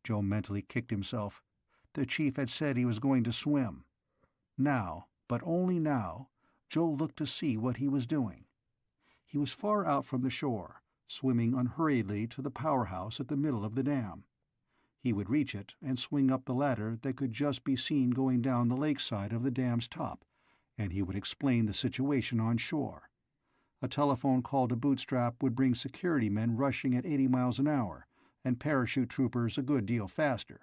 Joe mentally kicked himself. The chief had said he was going to swim. Now, but only now, Joe looked to see what he was doing. He was far out from the shore, swimming unhurriedly to the powerhouse at the middle of the dam. He would reach it and swing up the ladder that could just be seen going down the lakeside of the dam's top, and he would explain the situation on shore. A telephone call to Bootstrap would bring security men rushing at 80 miles an hour, and parachute troopers a good deal faster.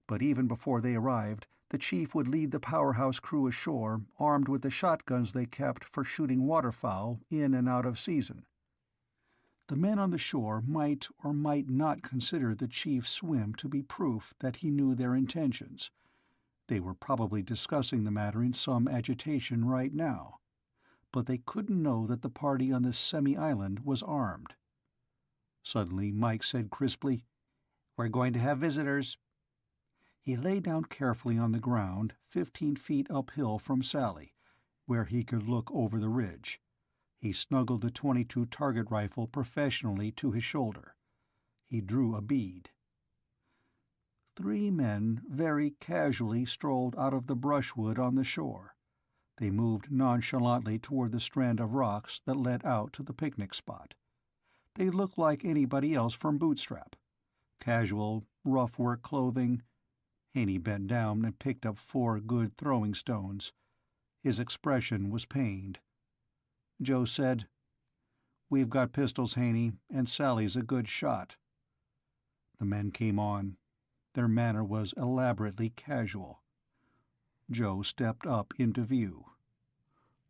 But even before they arrived, the chief would lead the powerhouse crew ashore, armed with the shotguns they kept for shooting waterfowl in and out of season. The men on the shore might or might not consider the chief's swim to be proof that he knew their intentions. They were probably discussing the matter in some agitation right now. But they couldn't know that the party on the semi-island was armed. Suddenly Mike said crisply, "We're going to have visitors." He lay down carefully on the ground 15 feet uphill from Sally, where he could look over the ridge. He snuggled the .22 target rifle professionally to his shoulder. He drew a bead. 3 men very casually strolled out of the brushwood on the shore. They moved nonchalantly toward the strand of rocks that led out to the picnic spot. They looked like anybody else from Bootstrap. Casual, rough work clothing. Haney bent down and picked up 4 good throwing stones. His expression was pained. Joe said, "We've got pistols, Haney, and Sally's a good shot." The men came on. Their manner was elaborately casual. Joe stepped up into view.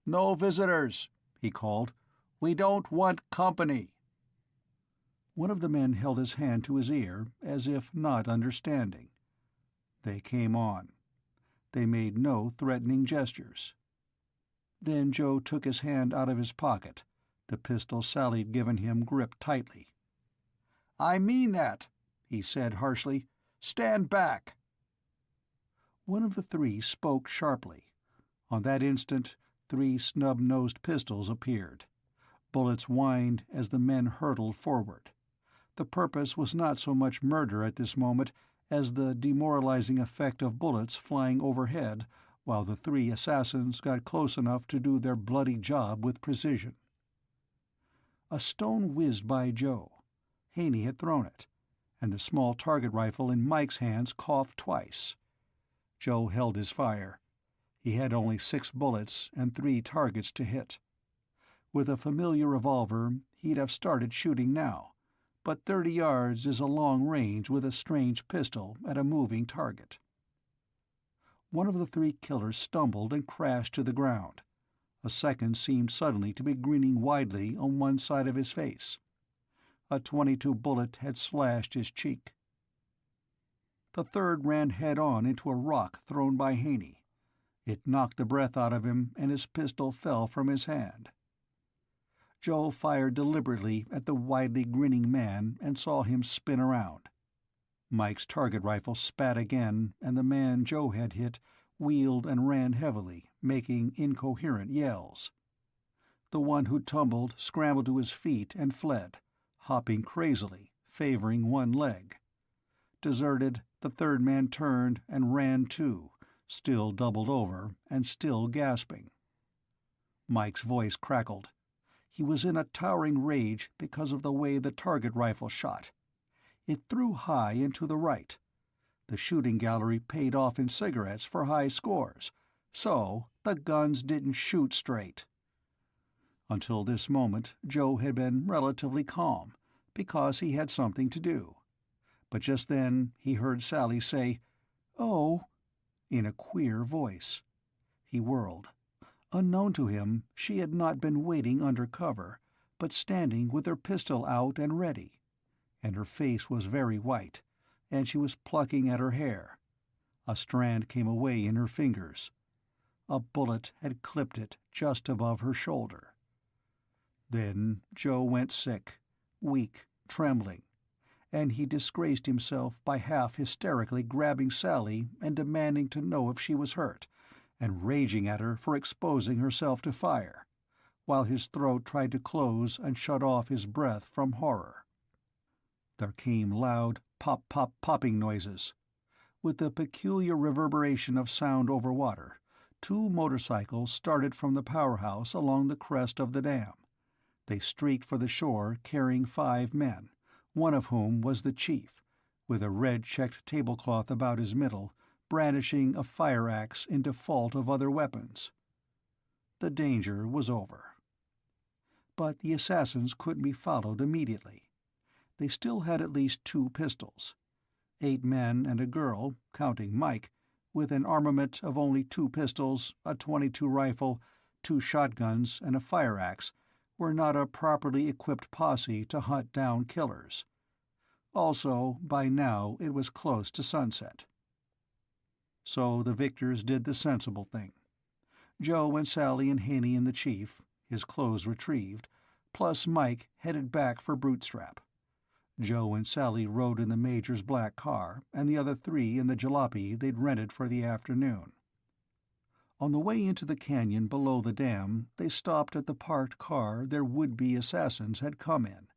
"No visitors," he called. "We don't want company." One of the men held his hand to his ear, as if not understanding. They came on. They made no threatening gestures. Then Joe took his hand out of his pocket, the pistol Sally'd given him gripped tightly. "I mean that," he said harshly. "Stand back." One of the 3 spoke sharply. On that instant, 3 snub-nosed pistols appeared. Bullets whined as the men hurtled forward. The purpose was not so much murder at this moment as the demoralizing effect of bullets flying overhead while the 3 assassins got close enough to do their bloody job with precision. A stone whizzed by Joe. Haney had thrown it, and the small target rifle in Mike's hands coughed twice. Joe held his fire. He had only 6 bullets and 3 targets to hit. With a familiar revolver, he'd have started shooting now, but 30 yards is a long range with a strange pistol at a moving target. One of the 3 killers stumbled and crashed to the ground. A second seemed suddenly to be grinning widely on one side of his face. A .22 bullet had slashed his cheek. The third ran head-on into a rock thrown by Haney. It knocked the breath out of him, and his pistol fell from his hand. Joe fired deliberately at the widely grinning man and saw him spin around. Mike's target rifle spat again, and the man Joe had hit wheeled and ran heavily, making incoherent yells. The one who tumbled scrambled to his feet and fled, hopping crazily, favoring one leg. Deserted, the third man turned and ran too, still doubled over and still gasping. Mike's voice crackled. He was in a towering rage because of the way the target rifle shot. It threw high and to the right. The shooting gallery paid off in cigarettes for high scores, so the guns didn't shoot straight. Until this moment, Joe had been relatively calm, because he had something to do. But just then he heard Sally say, "Oh," in a queer voice. He whirled. Unknown to him, she had not been waiting under cover, but standing with her pistol out and ready. And her face was very white, and she was plucking at her hair. A strand came away in her fingers. A bullet had clipped it just above her shoulder. Then Joe went sick, weak, trembling, and he disgraced himself by half hysterically grabbing Sally and demanding to know if she was hurt, and raging at her for exposing herself to fire, while his throat tried to close and shut off his breath from horror. There came loud pop-pop-popping noises. With the peculiar reverberation of sound over water, 2 motorcycles started from the powerhouse along the crest of the dam. They streaked for the shore carrying 5 men, one of whom was the chief, with a red-checked tablecloth about his middle, brandishing a fire-axe in default of other weapons. The danger was over. But the assassins couldn't be followed immediately. They still had at least 2 pistols. 8 men and a girl, counting Mike, with an armament of only 2 pistols, a .22 rifle, 2 shotguns, and a fire-axe, were not a properly equipped posse to hunt down killers. Also, by now it was close to sunset. So the victors did the sensible thing. Joe and Sally and Haney and the chief, his clothes retrieved, plus Mike headed back for Bootstrap. Joe and Sally rode in the Major's black car, and the other 3 in the jalopy they'd rented for the afternoon. On the way into the canyon below the dam, they stopped at the parked car their would-be assassins had come in.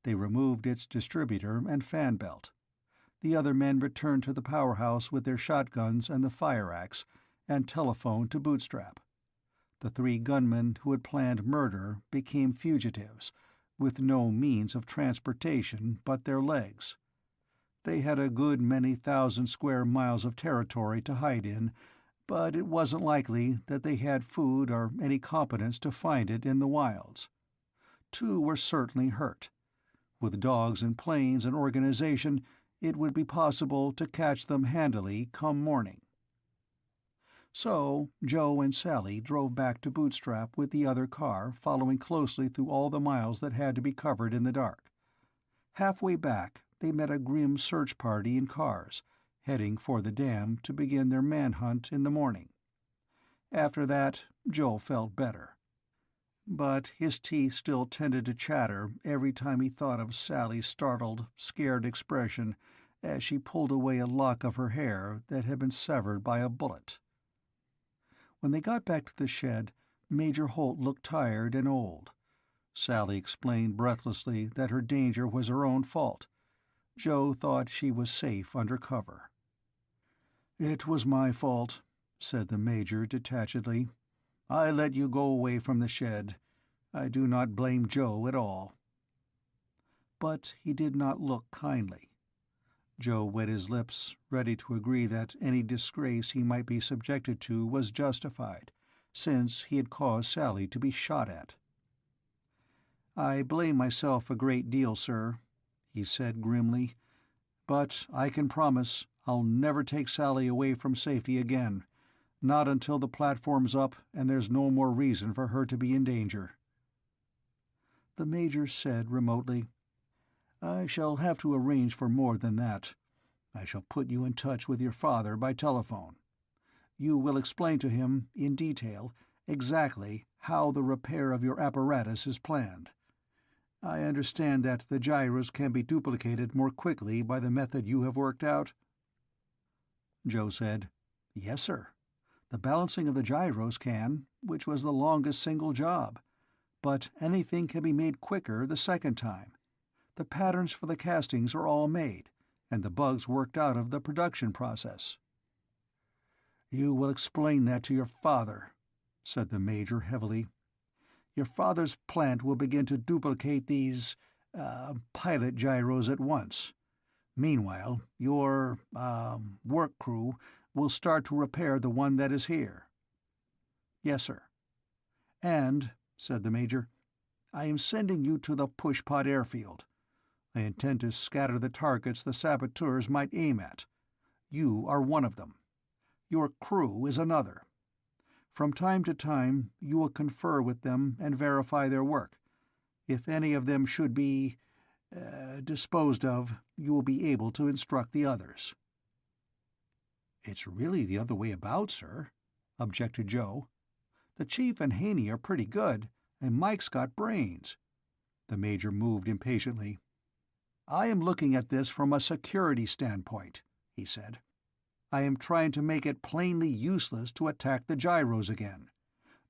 They removed its distributor and fan belt. The other men returned to the powerhouse with their shotguns and the fire-axe, and telephoned to Bootstrap. The 3 gunmen who had planned murder became fugitives, with no means of transportation but their legs. They had a good many thousand square miles of territory to hide in, but it wasn't likely that they had food or any competence to find it in the wilds. 2 were certainly hurt. With dogs and planes and organization, it would be possible to catch them handily come morning. So Joe and Sally drove back to Bootstrap with the other car following closely through all the miles that had to be covered in the dark. Halfway back, they met a grim search party in cars, heading for the dam to begin their manhunt in the morning. After that, Joe felt better. But his teeth still tended to chatter every time he thought of Sally's startled, scared expression as she pulled away a lock of her hair that had been severed by a bullet. When they got back to the shed, Major Holt looked tired and old. Sally explained breathlessly that her danger was her own fault. Joe thought she was safe under cover. "It was my fault," said the Major detachedly. "I let you go away from the shed. I do not blame Joe at all." But he did not look kindly. Joe wet his lips, ready to agree that any disgrace he might be subjected to was justified, since he had caused Sally to be shot at. "I blame myself a great deal, sir," he said grimly, "but I can promise I'll never take Sally away from safety again, not until the platform's up and there's no more reason for her to be in danger." The Major said remotely, "I shall have to arrange for more than that. I shall put you in touch with your father by telephone. You will explain to him, in detail, exactly how the repair of your apparatus is planned. I understand that the gyros can be duplicated more quickly by the method you have worked out?" Joe said, "Yes, sir. The balancing of the gyros can, which was the longest single job. But anything can be made quicker the second time. The patterns for the castings are all made, and the bugs worked out of the production process." "You will explain that to your father," said the Major heavily. "Your father's plant will begin to duplicate these, pilot gyros at once. Meanwhile, your, work crew will start to repair the one that is here." "Yes, sir." "And," said the Major, "I am sending you to the Pushpot airfield. I intend to scatter the targets the saboteurs might aim at. You are one of them. Your crew is another. From time to time, you will confer with them and verify their work. If any of them should be, disposed of, you will be able to instruct the others." "It's really the other way about, sir," objected Joe. "The Chief and Haney are pretty good, and Mike's got brains." The Major moved impatiently. "I am looking at this from a security standpoint," he said. "I am trying to make it plainly useless to attack the gyros again.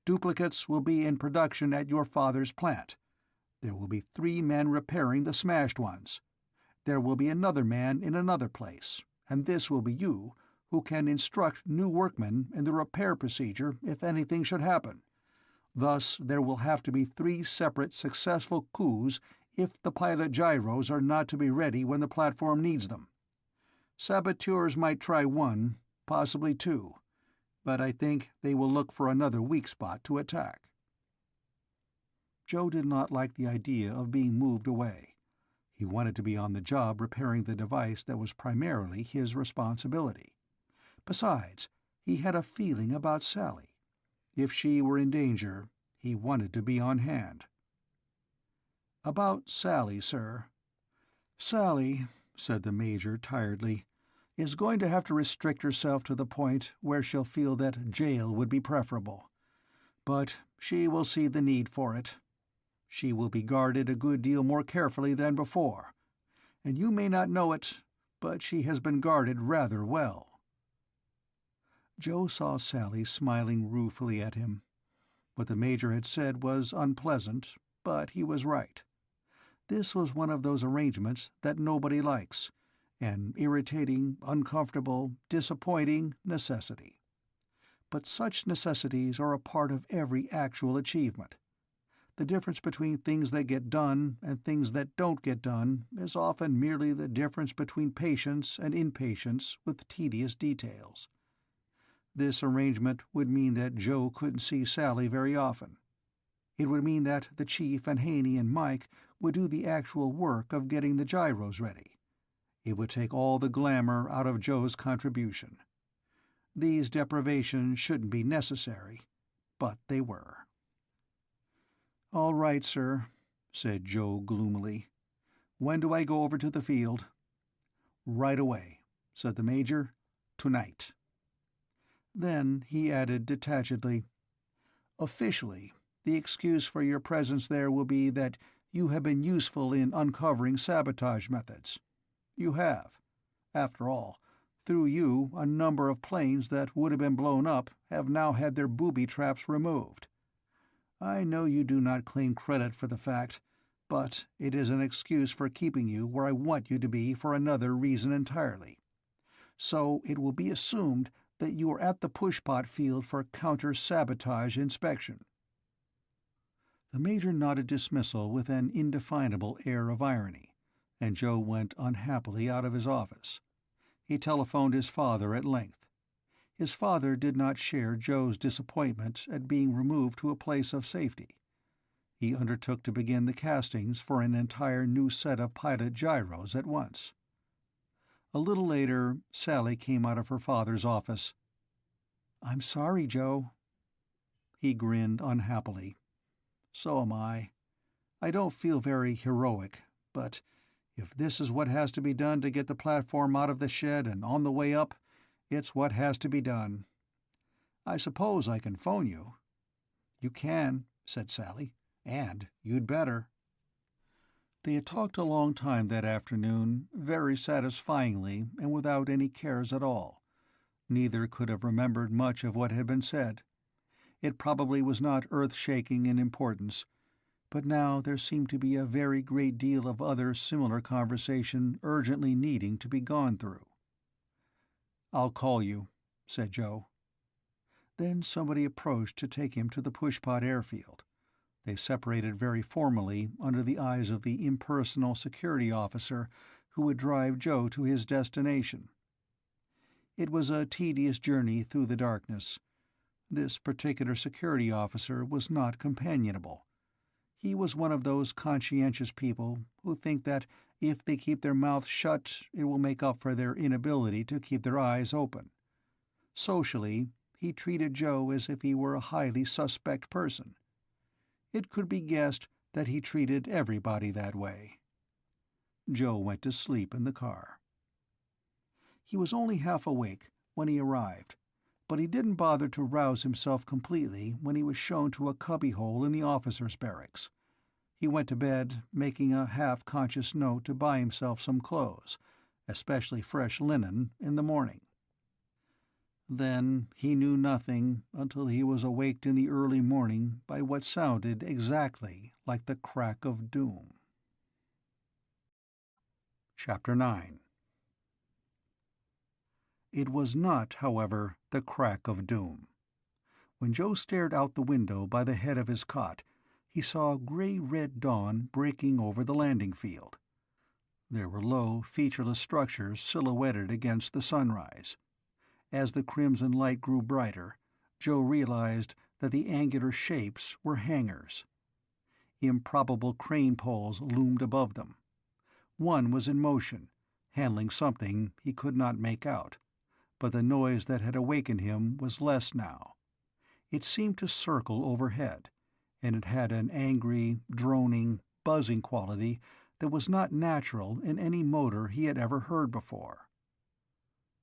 Duplicates will be in production at your father's plant. There will be 3 men repairing the smashed ones. There will be another man in another place, and this will be you, who can instruct new workmen in the repair procedure if anything should happen. Thus there will have to be 3 separate successful coups if the pilot gyros are not to be ready when the platform needs them. Saboteurs might try 1, possibly 2, but I think they will look for another weak spot to attack." Joe did not like the idea of being moved away. He wanted to be on the job repairing the device that was primarily his responsibility. Besides, he had a feeling about Sally. If she were in danger, he wanted to be on hand. "About Sally, sir." "Sally," said the Major tiredly, "is going to have to restrict herself to the point where she'll feel that jail would be preferable. But she will see the need for it. She will be guarded a good deal more carefully than before, and you may not know it, but she has been guarded rather well." Joe saw Sally smiling ruefully at him. What the Major had said was unpleasant, but he was right. This was one of those arrangements that nobody likes, an irritating, uncomfortable, disappointing necessity. But such necessities are a part of every actual achievement. The difference between things that get done and things that don't get done is often merely the difference between patience and impatience with tedious details. This arrangement would mean that Joe couldn't see Sally very often. It would mean that the Chief and Haney and Mike would do the actual work of getting the gyros ready. It would take all the glamour out of Joe's contribution. These deprivations shouldn't be necessary, but they were. "All right, sir," said Joe gloomily. "When do I go over to the field?" "Right away," said the Major. "Tonight." Then he added detachedly, "Officially, the excuse for your presence there will be that you have been useful in uncovering sabotage methods. You have. After all, through you a number of planes that would have been blown up have now had their booby traps removed. I know you do not claim credit for the fact, but it is an excuse for keeping you where I want you to be for another reason entirely. So it will be assumed that you are at the pushpot field for counter-sabotage inspection." The Major nodded dismissal with an indefinable air of irony, and Joe went unhappily out of his office. He telephoned his father at length. His father did not share Joe's disappointment at being removed to a place of safety. He undertook to begin the castings for an entire new set of pilot gyros at once. A little later, Sally came out of her father's office. "I'm sorry, Joe." He grinned unhappily. "So am I. I don't feel very heroic, but if this is what has to be done to get the platform out of the shed and on the way up, it's what has to be done. I suppose I can phone you." "You can," said Sally, "and you'd better." They had talked a long time that afternoon, very satisfyingly and without any cares at all. Neither could have remembered much of what had been said. It probably was not earth-shaking in importance, but now there seemed to be a very great deal of other similar conversation urgently needing to be gone through. "I'll call you," said Joe. Then somebody approached to take him to the pushpot airfield. They separated very formally under the eyes of the impersonal security officer who would drive Joe to his destination. It was a tedious journey through the darkness. This particular security officer was not companionable. He was one of those conscientious people who think that if they keep their mouths shut, it will make up for their inability to keep their eyes open. Socially, he treated Joe as if he were a highly suspect person. It could be guessed that he treated everybody that way. Joe went to sleep in the car. He was only half awake when he arrived, but he didn't bother to rouse himself completely when he was shown to a cubbyhole in the officers' barracks. He went to bed, making a half-conscious note to buy himself some clothes, especially fresh linen, in the morning. Then he knew nothing until he was awaked in the early morning by what sounded exactly like the crack of doom. Chapter 9. It was not, however, the crack of doom. When Joe stared out the window by the head of his cot, he saw gray-red dawn breaking over the landing field. There were low, featureless structures silhouetted against the sunrise. As the crimson light grew brighter, Joe realized that the angular shapes were hangars. Improbable crane poles loomed above them. One was in motion, handling something he could not make out, but the noise that had awakened him was less now. It seemed to circle overhead, and it had an angry, droning, buzzing quality that was not natural in any motor he had ever heard before.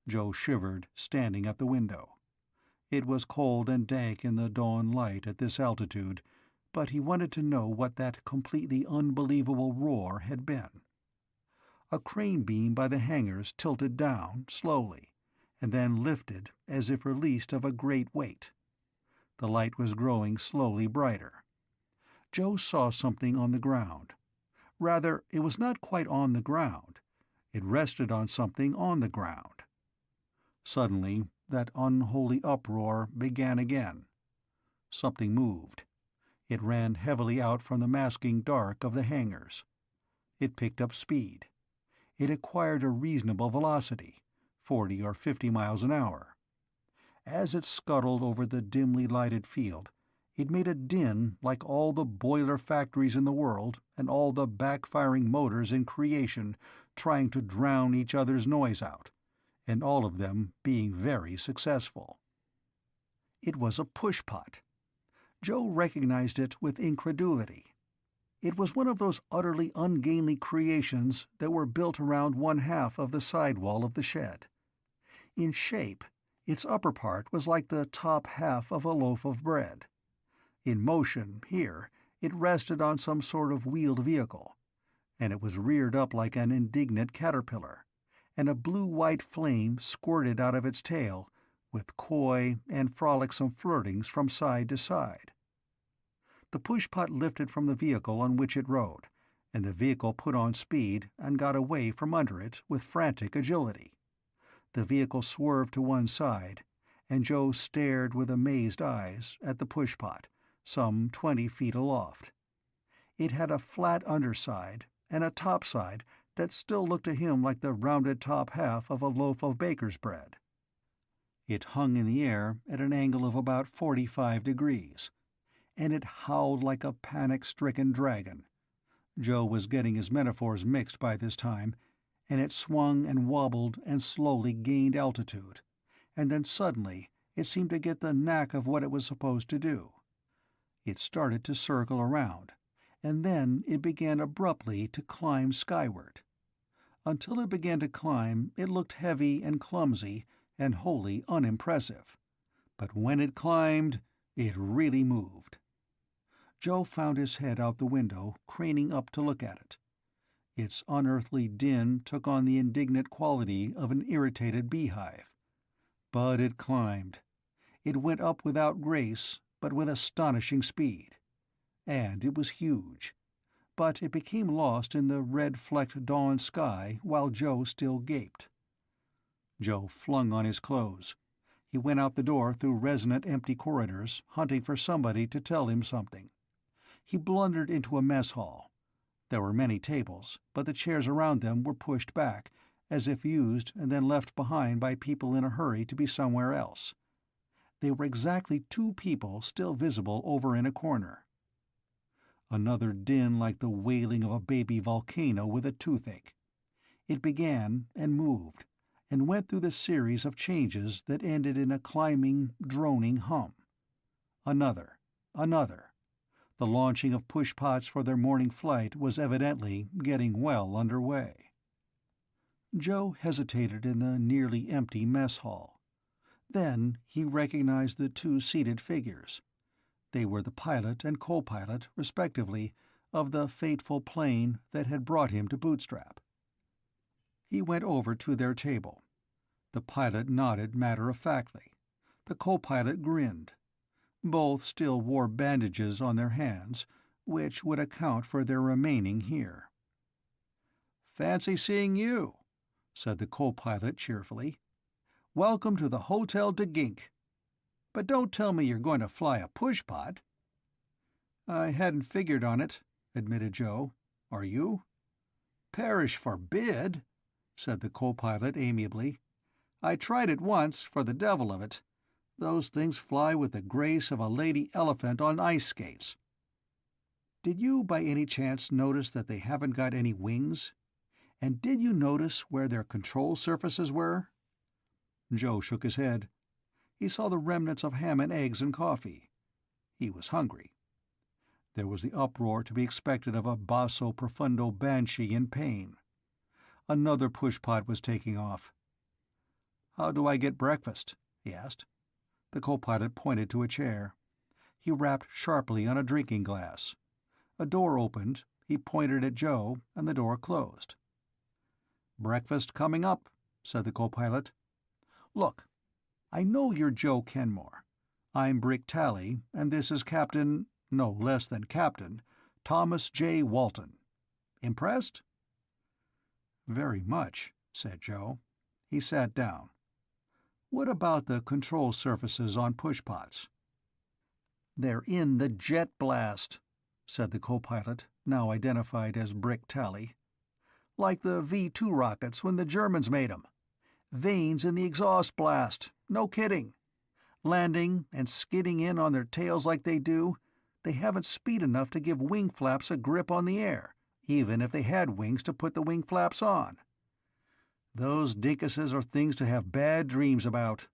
Joe shivered, standing at the window. It was cold and dank in the dawn light at this altitude, but he wanted to know what that completely unbelievable roar had been. A crane beam by the hangars tilted down, slowly, and then lifted as if released of a great weight. The light was growing slowly brighter. Joe saw something on the ground. Rather, it was not quite on the ground. It rested on something on the ground. Suddenly, that unholy uproar began again. Something moved. It ran heavily out from the masking dark of the hangars. It picked up speed. It acquired a reasonable velocity, 40 or 50 miles an hour. As it scuttled over the dimly lighted field, it made a din like all the boiler factories in the world and all the backfiring motors in creation trying to drown each other's noise out, and all of them being very successful. It was a pushpot. Joe recognized it with incredulity. It was one of those utterly ungainly creations that were built around one half of the sidewall of the shed. In shape, its upper part was like the top half of a loaf of bread. In motion, here, it rested on some sort of wheeled vehicle, and it was reared up like an indignant caterpillar, and a blue-white flame squirted out of its tail, with coy and frolicsome flirtings from side to side. The pushpot lifted from the vehicle on which it rode, and the vehicle put on speed and got away from under it with frantic agility. The vehicle swerved to one side, and Joe stared with amazed eyes at the pushpot, some 20 feet aloft. It had a flat underside and a topside that still looked to him like the rounded top half of a loaf of baker's bread. It hung in the air at an angle of about 45 degrees, and it howled like a panic-stricken dragon. Joe was getting his metaphors mixed by this time, and it swung and wobbled and slowly gained altitude, and then suddenly it seemed to get the knack of what it was supposed to do. It started to circle around, and then it began abruptly to climb skyward. Until it began to climb, it looked heavy and clumsy and wholly unimpressive. But when it climbed, it really moved. Joe found his head out the window, craning up to look at it. Its unearthly din took on the indignant quality of an irritated beehive. But it climbed. It went up without grace, but with astonishing speed. And it was huge. But it became lost in the red-flecked dawn sky while Joe still gaped. Joe flung on his clothes. He went out the door through resonant empty corridors, hunting for somebody to tell him something. He blundered into a mess hall. There were many tables, but the chairs around them were pushed back, as if used and then left behind by people in a hurry to be somewhere else. They were exactly 2 people still visible over in a corner. Another din like the wailing of a baby volcano with a toothache. It began and moved, and went through the series of changes that ended in a climbing, droning hum. Another. The launching of pushpots for their morning flight was evidently getting well under way. Joe hesitated in the nearly empty mess hall. Then he recognized the two seated figures. They were the pilot and co-pilot, respectively, of the fateful plane that had brought him to Bootstrap. He went over to their table. The pilot nodded matter-of-factly. The co-pilot grinned. Both still wore bandages on their hands, which would account for their remaining here. "Fancy seeing you," said the co-pilot cheerfully. "Welcome to the Hotel de Gink. But don't tell me you're going to fly a pushpot." "I hadn't figured on it," admitted Joe. "Are you?" "Perish forbid," said the co-pilot amiably. "I tried it once, for the devil of it. Those things fly with the grace of a lady elephant on ice skates." "Did you by any chance notice that they haven't got any wings? And did you notice where their control surfaces were?" Joe shook his head. He saw the remnants of ham and eggs and coffee. He was hungry. There was the uproar to be expected of a basso profundo banshee in pain. Another pushpot was taking off. "How do I get breakfast?" he asked. The co-pilot pointed to a chair. He rapped sharply on a drinking glass. A door opened, he pointed at Joe, and the door closed. "Breakfast coming up," said the co-pilot. "Look, I know you're Joe Kenmore. I'm Brick Tally, and this is Captain, no less than Captain, Thomas J. Walton. Impressed?" "Very much," said Joe. He sat down. "What about the control surfaces on pushpots?" "They're in the jet blast," said the co-pilot, now identified as Brick Tally. "Like the V-2 rockets when the Germans made 'em. Vanes in the exhaust blast, no kidding. Landing and skidding in on their tails like they do, they haven't speed enough to give wing flaps a grip on the air, even if they had wings to put the wing flaps on. Those dinkuses are things to have bad dreams about."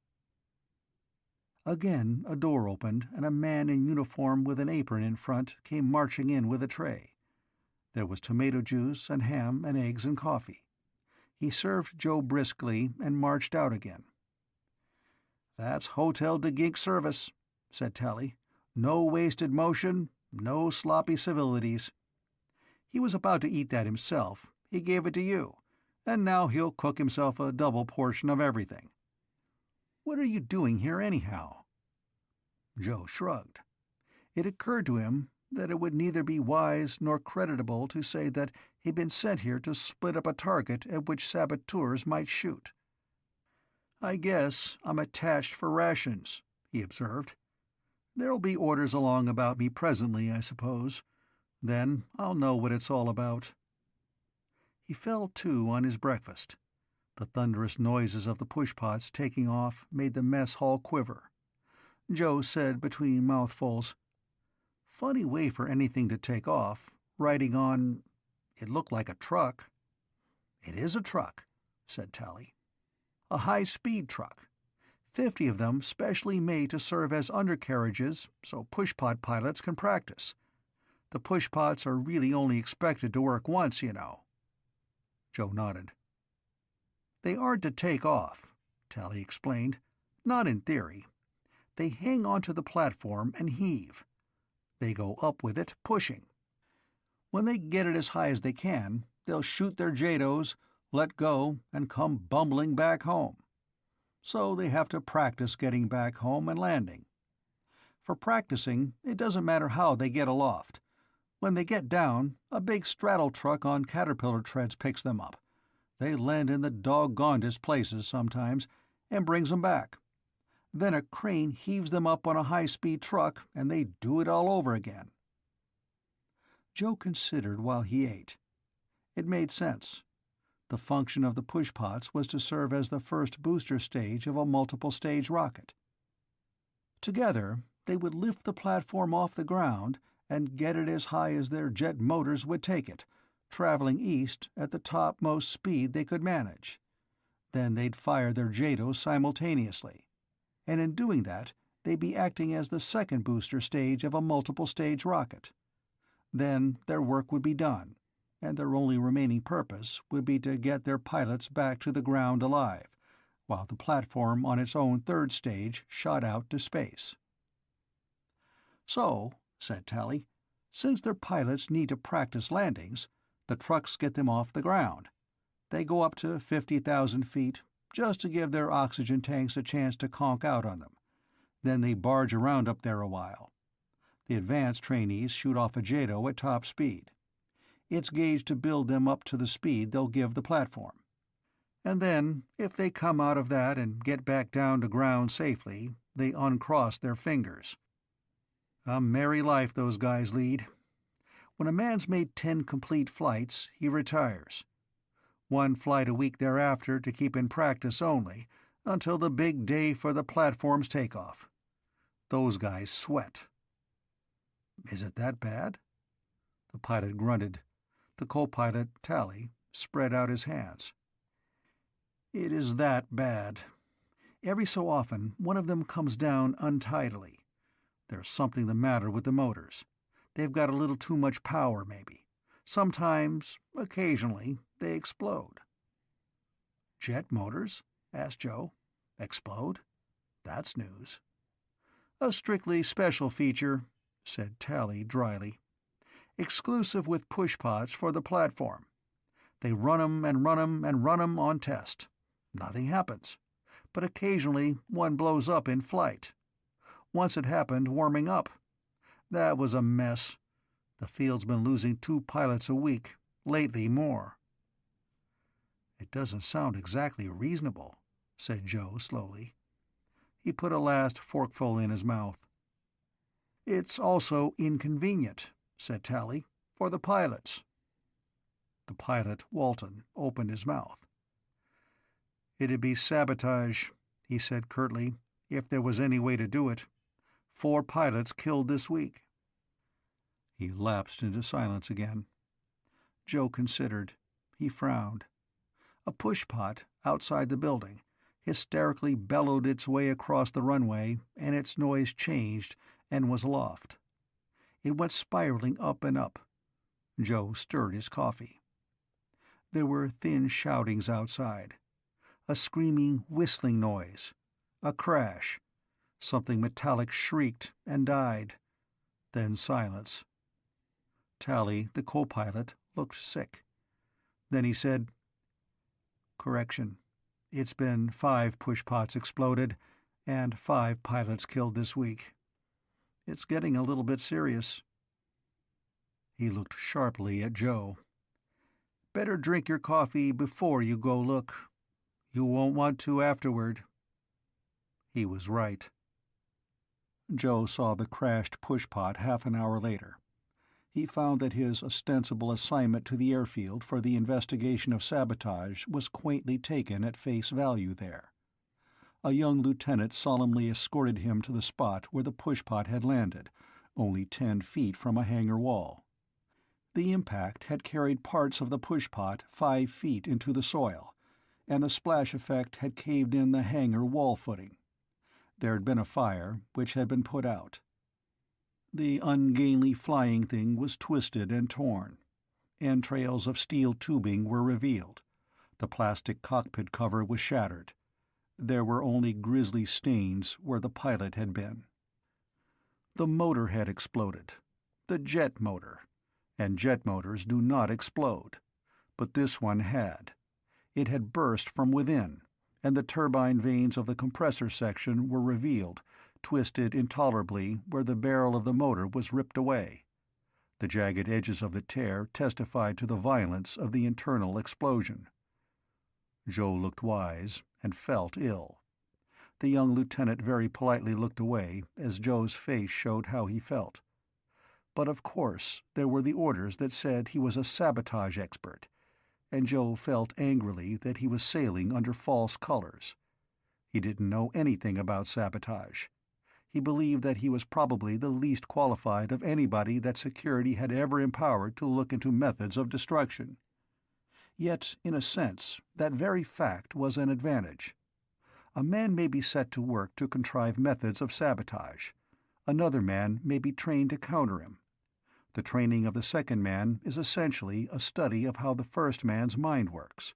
Again a door opened, and a man in uniform with an apron in front came marching in with a tray. There was tomato juice and ham and eggs and coffee. He served Joe briskly and marched out again. "That's Hotel de Gink service," said Tally. "No wasted motion, no sloppy civilities. He was about to eat that himself. He gave it to you, and now he'll cook himself a double portion of everything. What are you doing here anyhow?" Joe shrugged. It occurred to him that it would neither be wise nor creditable to say that he'd been sent here to split up a target at which saboteurs might shoot. "I guess I'm attached for rations," he observed. "There'll be orders along about me presently, I suppose. Then I'll know what it's all about." He fell to on his breakfast. The thunderous noises of the pushpots taking off made the mess hall quiver. Joe said between mouthfuls, "Funny way for anything to take off, riding on— it looked like a truck." "It is a truck," said Tally. "A high-speed truck. 50 of them specially made to serve as undercarriages so pushpot pilots can practice. The pushpots are really only expected to work once, you know." Joe nodded. "They aren't to take off," Tally explained. "Not in theory. They hang onto the platform and heave. They go up with it, pushing. When they get it as high as they can, they'll shoot their JADOs, let go, and come bumbling back home. So they have to practice getting back home and landing. For practicing, it doesn't matter how they get aloft. When they get down, a big straddle truck on caterpillar treads picks them up. They land in the doggonedest places sometimes, and brings them back. Then a crane heaves them up on a high-speed truck, and they do it all over again." Joe considered while he ate. It made sense. The function of the pushpots was to serve as the first booster stage of a multiple-stage rocket. Together, they would lift the platform off the ground and get it as high as their jet motors would take it, traveling east at the topmost speed they could manage. Then they'd fire their JADOs simultaneously, and in doing that, they'd be acting as the second booster stage of a multiple-stage rocket. Then their work would be done, and their only remaining purpose would be to get their pilots back to the ground alive, while the platform on its own third stage shot out to space. "So," said Tally, "since their pilots need to practice landings, the trucks get them off the ground. They go up to 50,000 feet, just to give their oxygen tanks a chance to conk out on them. Then they barge around up there a while. The advanced trainees shoot off a JATO at top speed. It's gauged to build them up to the speed they'll give the platform. And then, if they come out of that and get back down to ground safely, they uncross their fingers. A merry life those guys lead. When a man's made 10 complete flights, he retires. 1 flight a week thereafter to keep in practice only, until the big day for the platform's takeoff. Those guys sweat." "Is it that bad?" The pilot grunted. The co-pilot, Tally, spread out his hands. "It is that bad. Every so often, one of them comes down untidily. There's something the matter with the motors. They've got a little too much power, maybe. Sometimes, occasionally, they explode." "Jet motors?" asked Joe. "Explode? That's news." "A strictly special feature," said Tally dryly. "Exclusive with push-pots for the platform. They run 'em and run 'em and run 'em on test. Nothing happens. But occasionally one blows up in flight. Once it happened warming up. That was a mess. The field's been losing 2 pilots a week, lately more." "It doesn't sound exactly reasonable," said Joe slowly. He put a last forkful in his mouth. "It's also inconvenient," said Tally, "for the pilots." The pilot, Walton, opened his mouth. "It'd be sabotage," he said curtly, "if there was any way to do it. 4 pilots killed this week." He lapsed into silence again. Joe considered. He frowned. A push-pot, outside the building, hysterically bellowed its way across the runway, and its noise changed and was aloft. It went spiraling up and up. Joe stirred his coffee. There were thin shoutings outside. A screaming, whistling noise. A crash. Something metallic shrieked and died. Then silence. Tally, the co-pilot, looked sick. Then he said, "Correction. It's been 5 push-pots exploded, and 5 pilots killed this week. It's getting a little bit serious." He looked sharply at Joe. "Better drink your coffee before you go look. You won't want to afterward." He was right. Joe saw the crashed push-pot half an hour later. He found that his ostensible assignment to the airfield for the investigation of sabotage was quaintly taken at face value there. A young lieutenant solemnly escorted him to the spot where the push-pot had landed, only 10 feet from a hangar wall. The impact had carried parts of the push-pot 5 feet into the soil, and the splash effect had caved in the hangar wall footing. There had been a fire, which had been put out. The ungainly flying thing was twisted and torn. Entrails of steel tubing were revealed. The plastic cockpit cover was shattered. There were only grisly stains where the pilot had been. The motor had exploded. The jet motor. And jet motors do not explode. But this one had. It had burst from within, and the turbine vanes of the compressor section were revealed, twisted intolerably where the barrel of the motor was ripped away. The jagged edges of the tear testified to the violence of the internal explosion. Joe looked wise and felt ill. The young lieutenant very politely looked away as Joe's face showed how he felt. But of course there were the orders that said he was a sabotage expert, and Joe felt angrily that he was sailing under false colors. He didn't know anything about sabotage. He believed that he was probably the least qualified of anybody that security had ever empowered to look into methods of destruction. Yet, in a sense, that very fact was an advantage. A man may be set to work to contrive methods of sabotage. Another man may be trained to counter him. The training of the second man is essentially a study of how the first man's mind works.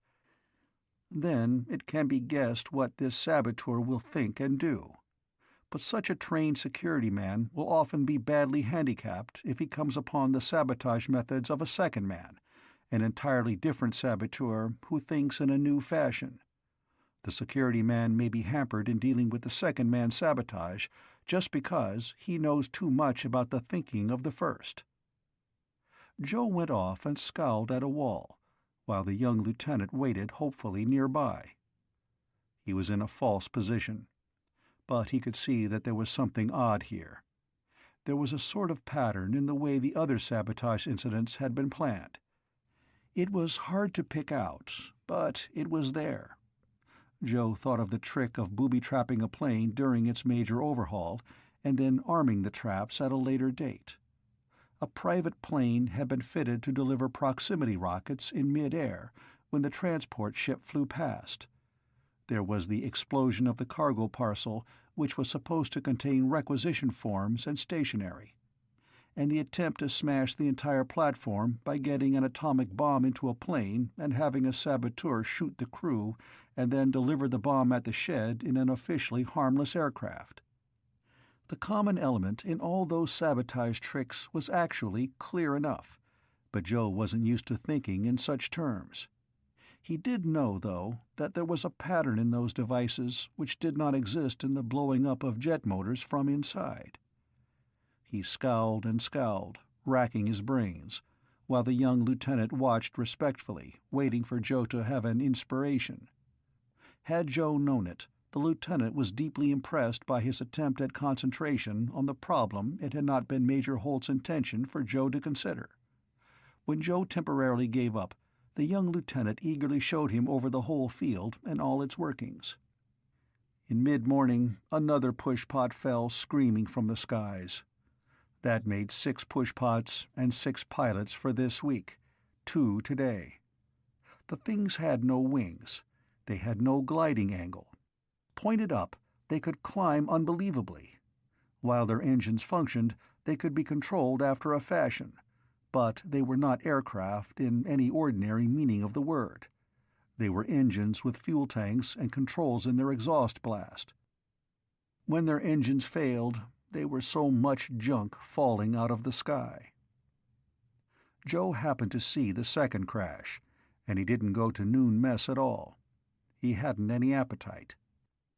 Then it can be guessed what this saboteur will think and do. But such a trained security man will often be badly handicapped if he comes upon the sabotage methods of a second man, an entirely different saboteur who thinks in a new fashion. The security man may be hampered in dealing with the second man's sabotage just because he knows too much about the thinking of the first. Joe went off and scowled at a wall, while the young lieutenant waited hopefully nearby. He was in a false position, but he could see that there was something odd here. There was a sort of pattern in the way the other sabotage incidents had been planned. It was hard to pick out, but it was there. Joe thought of the trick of booby-trapping a plane during its major overhaul and then arming the traps at a later date. A private plane had been fitted to deliver proximity rockets in mid-air when the transport ship flew past. There was the explosion of the cargo parcel, which was supposed to contain requisition forms and stationery, and the attempt to smash the entire platform by getting an atomic bomb into a plane and having a saboteur shoot the crew and then deliver the bomb at the shed in an officially harmless aircraft. The common element in all those sabotage tricks was actually clear enough, but Joe wasn't used to thinking in such terms. He did know, though, that there was a pattern in those devices which did not exist in the blowing up of jet motors from inside. He scowled and scowled, racking his brains, while the young lieutenant watched respectfully, waiting for Joe to have an inspiration. Had Joe known it, the lieutenant was deeply impressed by his attempt at concentration on the problem it had not been Major Holt's intention for Joe to consider. When Joe temporarily gave up, the young lieutenant eagerly showed him over the whole field and all its workings. In mid-morning, another push-pot fell screaming from the skies. That made 6 push-pots and 6 pilots for this week, 2 today. The things had no wings. They had no gliding angle. Pointed up, they could climb unbelievably. While their engines functioned, they could be controlled after a fashion, but they were not aircraft in any ordinary meaning of the word. They were engines with fuel tanks and controls in their exhaust blast. When their engines failed, they were so much junk falling out of the sky. Joe happened to see the second crash, and he didn't go to noon mess at all. He hadn't any appetite.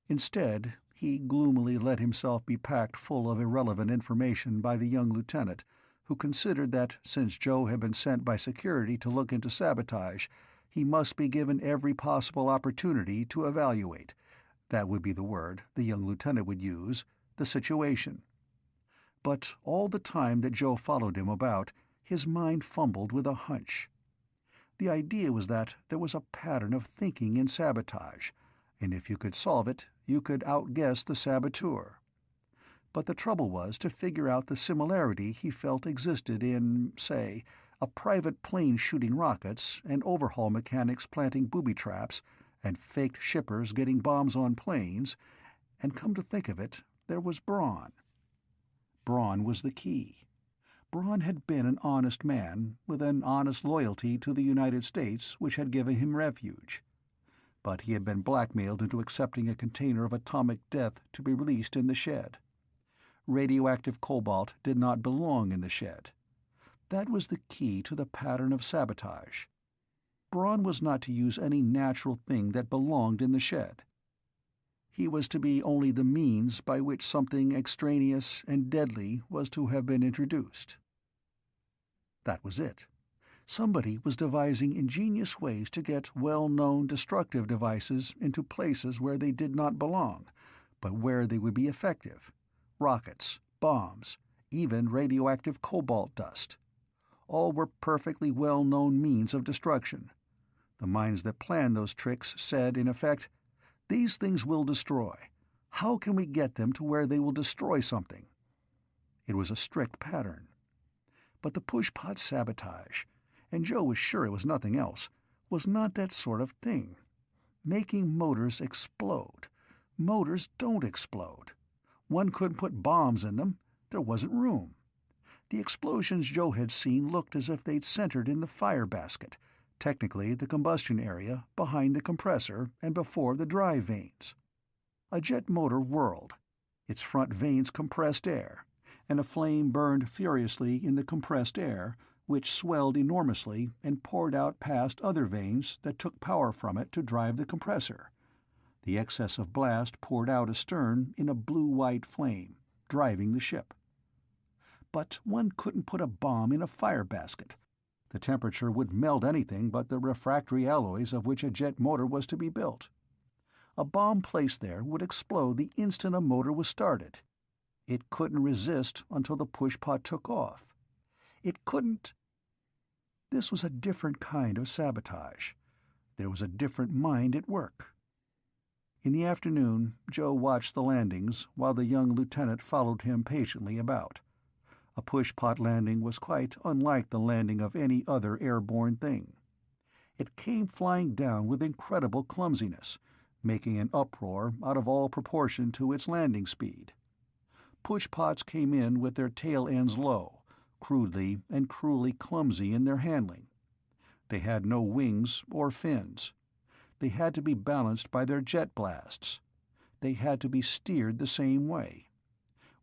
Instead, he gloomily let himself be packed full of irrelevant information by the young lieutenant, who considered that since Joe had been sent by security to look into sabotage, he must be given every possible opportunity to evaluate — that would be the word the young lieutenant would use — the situation. But all the time that Joe followed him about, his mind fumbled with a hunch. The idea was that there was a pattern of thinking in sabotage, and if you could solve it, you could outguess the saboteur. But the trouble was to figure out the similarity he felt existed in, say, a private plane shooting rockets and overhaul mechanics planting booby traps and faked shippers getting bombs on planes, and come to think of it, there was Braun. Braun was the key. Braun had been an honest man, with an honest loyalty to the United States which had given him refuge. But he had been blackmailed into accepting a container of atomic death to be released in the shed. Radioactive cobalt did not belong in the shed. That was the key to the pattern of sabotage. Braun was not to use any natural thing that belonged in the shed. He was to be only the means by which something extraneous and deadly was to have been introduced. That was it. Somebody was devising ingenious ways to get well-known destructive devices into places where they did not belong, but where they would be effective. Rockets, bombs, even radioactive cobalt dust. All were perfectly well-known means of destruction. The minds that planned those tricks said, in effect, "These things will destroy. How can we get them to where they will destroy something?" It was a strict pattern. But the push-pot sabotage, and Joe was sure it was nothing else, was not that sort of thing. Making motors explode. Motors don't explode. One couldn't put bombs in them. There wasn't room. The explosions Joe had seen looked as if they'd centered in the fire basket, technically the combustion area behind the compressor and before the drive vanes. A jet motor whirled. Its front vanes compressed air, and a flame burned furiously in the compressed air, which swelled enormously and poured out past other vanes that took power from it to drive the compressor. The excess of blast poured out astern in a blue-white flame, driving the ship. But one couldn't put a bomb in a fire basket. The temperature would melt anything but the refractory alloys of which a jet motor was to be built. A bomb placed there would explode the instant a motor was started. It couldn't resist until the pushpot took off. It couldn't. This was a different kind of sabotage. There was a different mind at work. In the afternoon, Joe watched the landings while the young lieutenant followed him patiently about. A pushpot landing was quite unlike the landing of any other airborne thing. It came flying down with incredible clumsiness, making an uproar out of all proportion to its landing speed. Pushpots came in with their tail ends low, crudely and cruelly clumsy in their handling. They had no wings or fins. They had to be balanced by their jet blasts. They had to be steered the same way.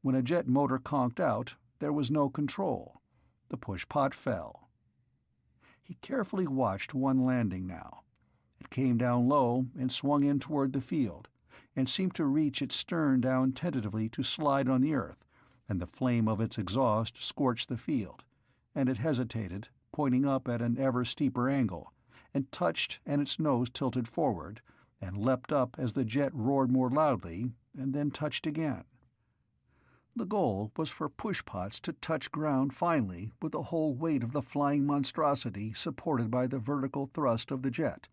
When a jet motor conked out, there was no control. The pushpot fell. He carefully watched one landing now. It came down low and swung in toward the field, and seemed to reach its stern down tentatively to slide on the earth, and the flame of its exhaust scorched the field, and it hesitated, pointing up at an ever steeper angle, and touched and its nose tilted forward, and leapt up as the jet roared more loudly, and then touched again. The goal was for pushpots to touch ground finally with the whole weight of the flying monstrosity supported by the vertical thrust of the jet,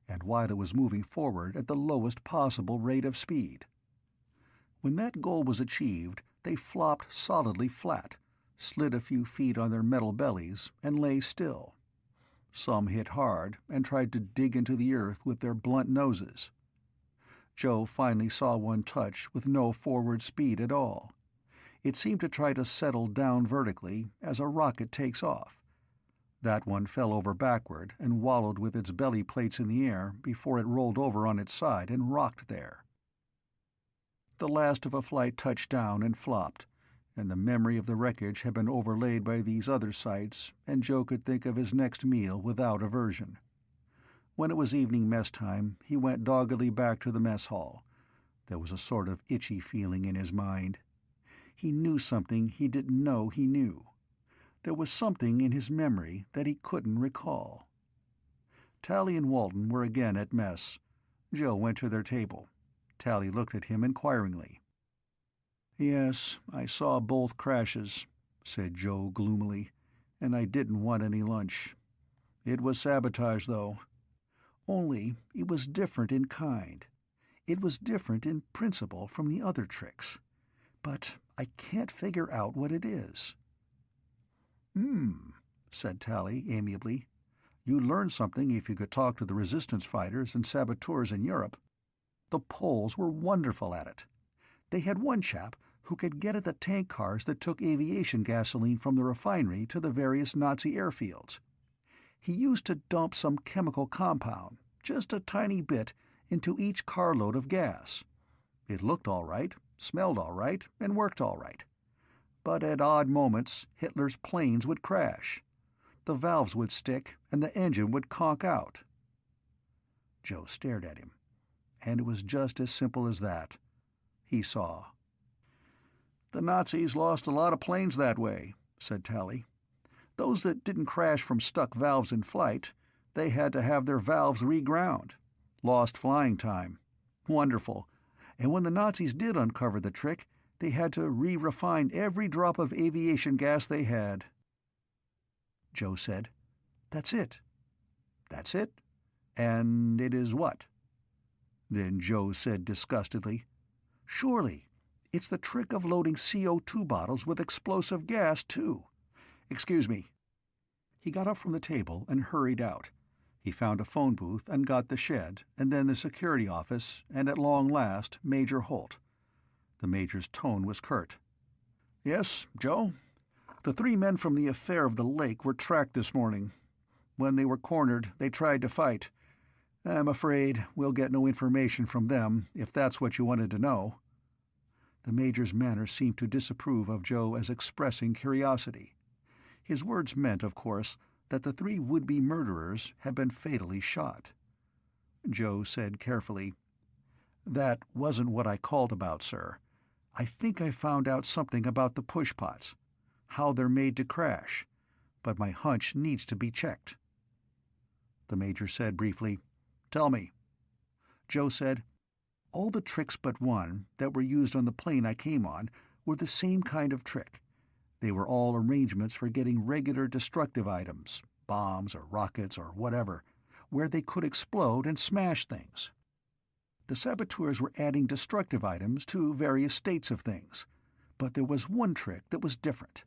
and while it was moving forward at the lowest possible rate of speed. When that goal was achieved, they flopped solidly flat, slid a few feet on their metal bellies, and lay still. Some hit hard and tried to dig into the earth with their blunt noses. Joe finally saw one touch with no forward speed at all. It seemed to try to settle down vertically as a rocket takes off. That one fell over backward and wallowed with its belly plates in the air before it rolled over on its side and rocked there. The last of a flight touched down and flopped, and the memory of the wreckage had been overlaid by these other sights, and Joe could think of his next meal without aversion. When it was evening mess time, he went doggedly back to the mess hall. There was a sort of itchy feeling in his mind. He knew something he didn't know he knew. There was something in his memory that he couldn't recall. Tally and Walton were again at mess. Joe went to their table. Tally looked at him inquiringly. "Yes, I saw both crashes," said Joe gloomily, "and I didn't want any lunch. It was sabotage, though. Only it was different in kind. It was different in principle from the other tricks. But I can't figure out what it is." Said Tally amiably. "You'd learn something if you could talk to the resistance fighters and saboteurs in Europe. The Poles were wonderful at it. They had one chap who could get at the tank cars that took aviation gasoline from the refinery to the various Nazi airfields. He used to dump some chemical compound, just a tiny bit, into each carload of gas. It looked all right, smelled all right, and worked all right. But at odd moments, Hitler's planes would crash. The valves would stick, and the engine would conk out." Joe stared at him, and it was just as simple as that. He saw. "The Nazis lost a lot of planes that way," said Tally. "Those that didn't crash from stuck valves in flight, they had to have their valves reground. Lost flying time. Wonderful. And when the Nazis did uncover the trick, they had to re-refine every drop of aviation gas they had." Joe said, "That's it." "That's it? And it is what?" Then Joe said disgustedly, "Surely, it's the trick of loading CO2 bottles with explosive gas, too. Excuse me." He got up from the table and hurried out. He found a phone booth and got the shed, and then the security office, and at long last Major Holt. The Major's tone was curt. "Yes, Joe? The 3 men from the affair of the lake were tracked this morning. When they were cornered, they tried to fight. I'm afraid we'll get no information from them, if that's what you wanted to know." The Major's manner seemed to disapprove of Joe as expressing curiosity. His words meant, of course, that the 3 would-be murderers had been fatally shot. Joe said carefully, "That wasn't what I called about, sir. I think I found out something about the pushpots, how they're made to crash, but my hunch needs to be checked." The Major said briefly, "Tell me." Joe said, "All the tricks but one that were used on the plane I came on were the same kind of trick. They were all arrangements for getting regular destructive items, bombs or rockets or whatever, where they could explode and smash things. The saboteurs were adding destructive items to various states of things, but there was one trick that was different."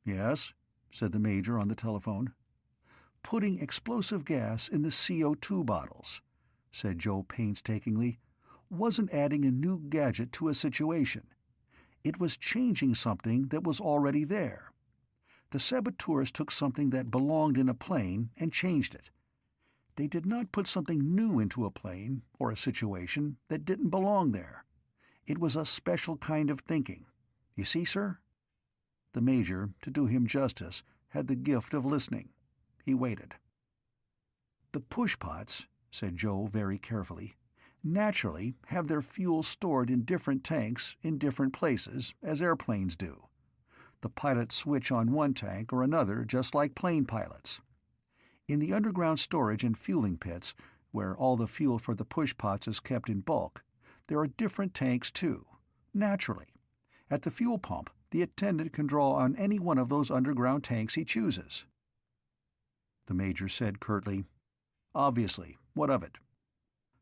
"Yes?" said the Major on the telephone. "Putting explosive gas in the CO2 bottles," said Joe painstakingly, "wasn't adding a new gadget to a situation. It was changing something that was already there. The saboteurs took something that belonged in a plane and changed it. They did not put something new into a plane or a situation that didn't belong there. It was a special kind of thinking. You see, sir?" The Major, to do him justice, had the gift of listening. He waited. "The pushpots," said Joe very carefully, "naturally have their fuel stored in different tanks in different places, as airplanes do. The pilots switch on one tank or another just like plane pilots. In the underground storage and fueling pits, where all the fuel for the pushpots is kept in bulk, there are different tanks too. Naturally. At the fuel pump, the attendant can draw on any one of those underground tanks he chooses." The Major said curtly, "Obviously. What of it?"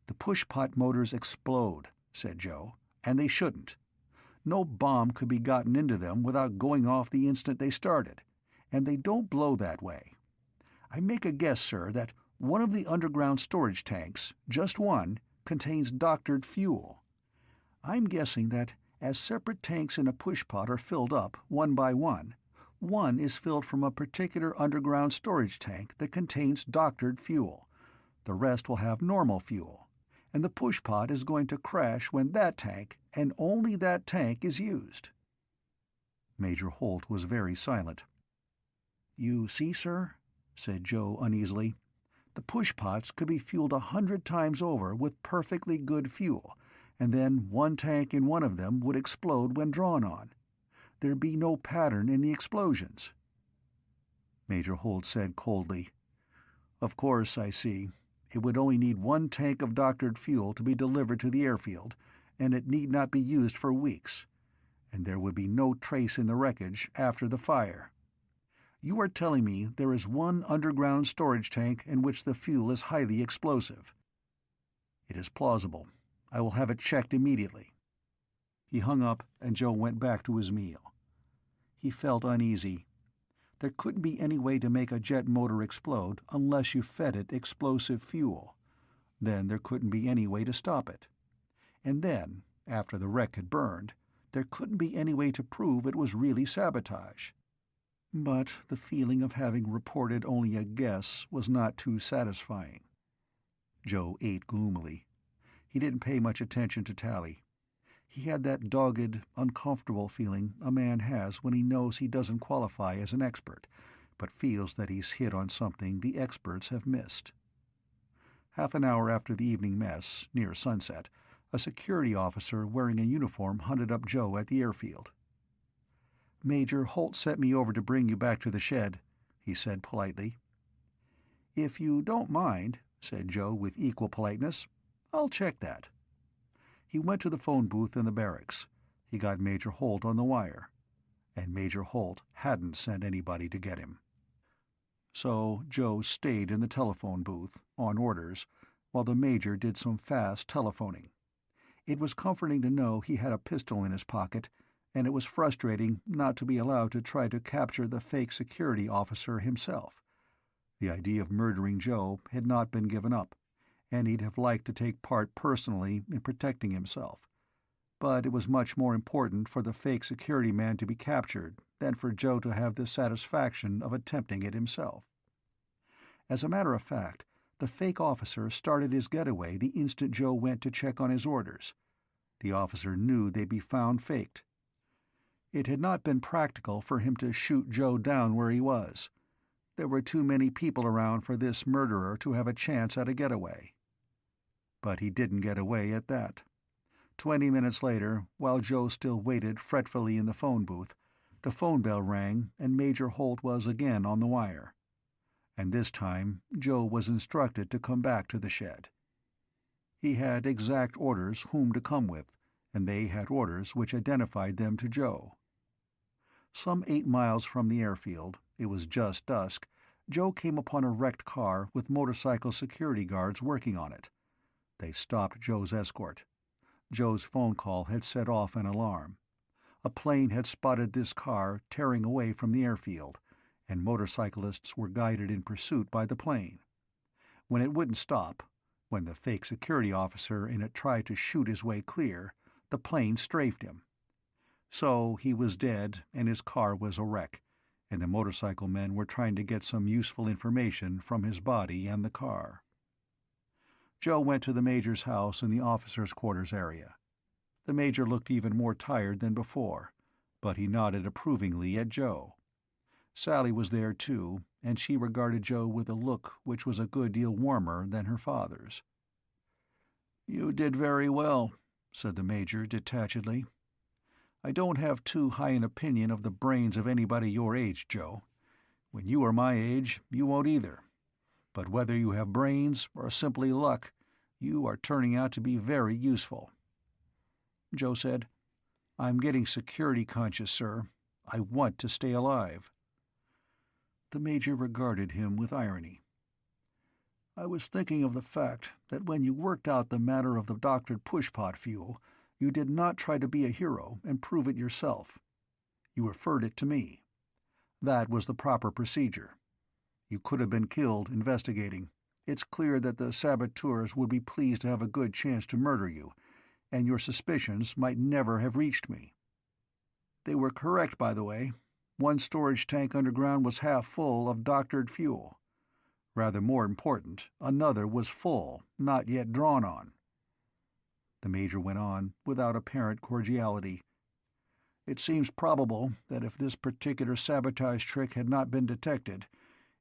"The pushpot motors explode," said Joe, "and they shouldn't. No bomb could be gotten into them without going off the instant they started, and they don't blow that way. I make a guess, sir, that one of the underground storage tanks, just one, contains doctored fuel. I'm guessing that as separate tanks in a pushpot are filled up, one by one is filled from a particular underground storage tank that contains doctored fuel. The rest will have normal fuel, and the pushpot is going to crash when that tank, and only that tank, is used." Major Holt was very silent. "You see, sir," said Joe uneasily, "the pushpots could be fueled 100 times over with perfectly good fuel, and then one tank in one of them would explode when drawn on. There'd be no pattern in the explosions." Major Holt said coldly, "Of course, I see. It would only need one tank of doctored fuel to be delivered to the airfield, and it need not be used for weeks. And there would be no trace in the wreckage after the fire. You are telling me there is one underground storage tank in which the fuel is highly explosive." "It is plausible. I will have it checked immediately." He hung up, and Joe went back to his meal. He felt uneasy. There couldn't be any way to make a jet motor explode unless you fed it explosive fuel. Then there couldn't be any way to stop it. And then, after the wreck had burned, there couldn't be any way to prove it was really sabotage. But the feeling of having reported only a guess was not too satisfying. Joe ate gloomily. He didn't pay much attention to Tally. He had that dogged, uncomfortable feeling a man has when he knows he doesn't qualify as an expert, but feels that he's hit on something the experts have missed. Half an hour after the evening mess, near sunset, a security officer wearing a uniform hunted up Joe at the airfield. "Major Holt sent me over to bring you back to the shed," he said politely. "If you don't mind," said Joe with equal politeness, "I'll check that." He went to the phone booth in the barracks. He got Major Holt on the wire. And Major Holt hadn't sent anybody to get him. So Joe stayed in the telephone booth, on orders, while the Major did some fast telephoning. It was comforting to know he had a pistol in his pocket, and it was frustrating not to be allowed to try to capture the fake security officer himself. The idea of murdering Joe had not been given up, and he'd have liked to take part personally in protecting himself. But it was much more important for the fake security man to be captured than for Joe to have the satisfaction of attempting it himself. As a matter of fact, the fake officer started his getaway the instant Joe went to check on his orders. The officer knew they'd be found faked. It had not been practical for him to shoot Joe down where he was. There were too many people around for this murderer to have a chance at a getaway. But he didn't get away at that. 20 minutes later, while Joe still waited fretfully in the phone booth, the phone bell rang and Major Holt was again on the wire. And this time, Joe was instructed to come back to the shed. He had exact orders whom to come with, and they had orders which identified them to Joe. Some 8 miles from the airfield, it was just dusk, Joe came upon a wrecked car with motorcycle security guards working on it. They stopped Joe's escort. Joe's phone call had set off an alarm. A plane had spotted this car tearing away from the airfield, and motorcyclists were guided in pursuit by the plane. When it wouldn't stop, when the fake security officer in it tried to shoot his way clear, the plane strafed him. So he was dead and his car was a wreck, and the motorcycle men were trying to get some useful information from his body and the car. Joe went to the Major's house in the officers' quarters area. The Major looked even more tired than before, but he nodded approvingly at Joe. Sally was there too, and she regarded Joe with a look which was a good deal warmer than her father's. "You did very well," said the Major detachedly. "I don't have too high an opinion of the brains of anybody your age, Joe. When you are my age, you won't either. But whether you have brains or simply luck, you are turning out to be very useful." Joe said, "I'm getting security conscious, sir. I want to stay alive." The Major regarded him with irony. "I was thinking of the fact that when you worked out the matter of the doctored pushpot fuel, you did not try to be a hero and prove it yourself. You referred it to me. That was the proper procedure. You could have been killed investigating. It's clear that the saboteurs would be pleased to have a good chance to murder you, and your suspicions might never have reached me. They were correct, by the way. One storage tank underground was half full of doctored fuel. Rather more important, another was full, not yet drawn on." The Major went on, without apparent cordiality. "It seems probable that if this particular sabotage trick had not been detected,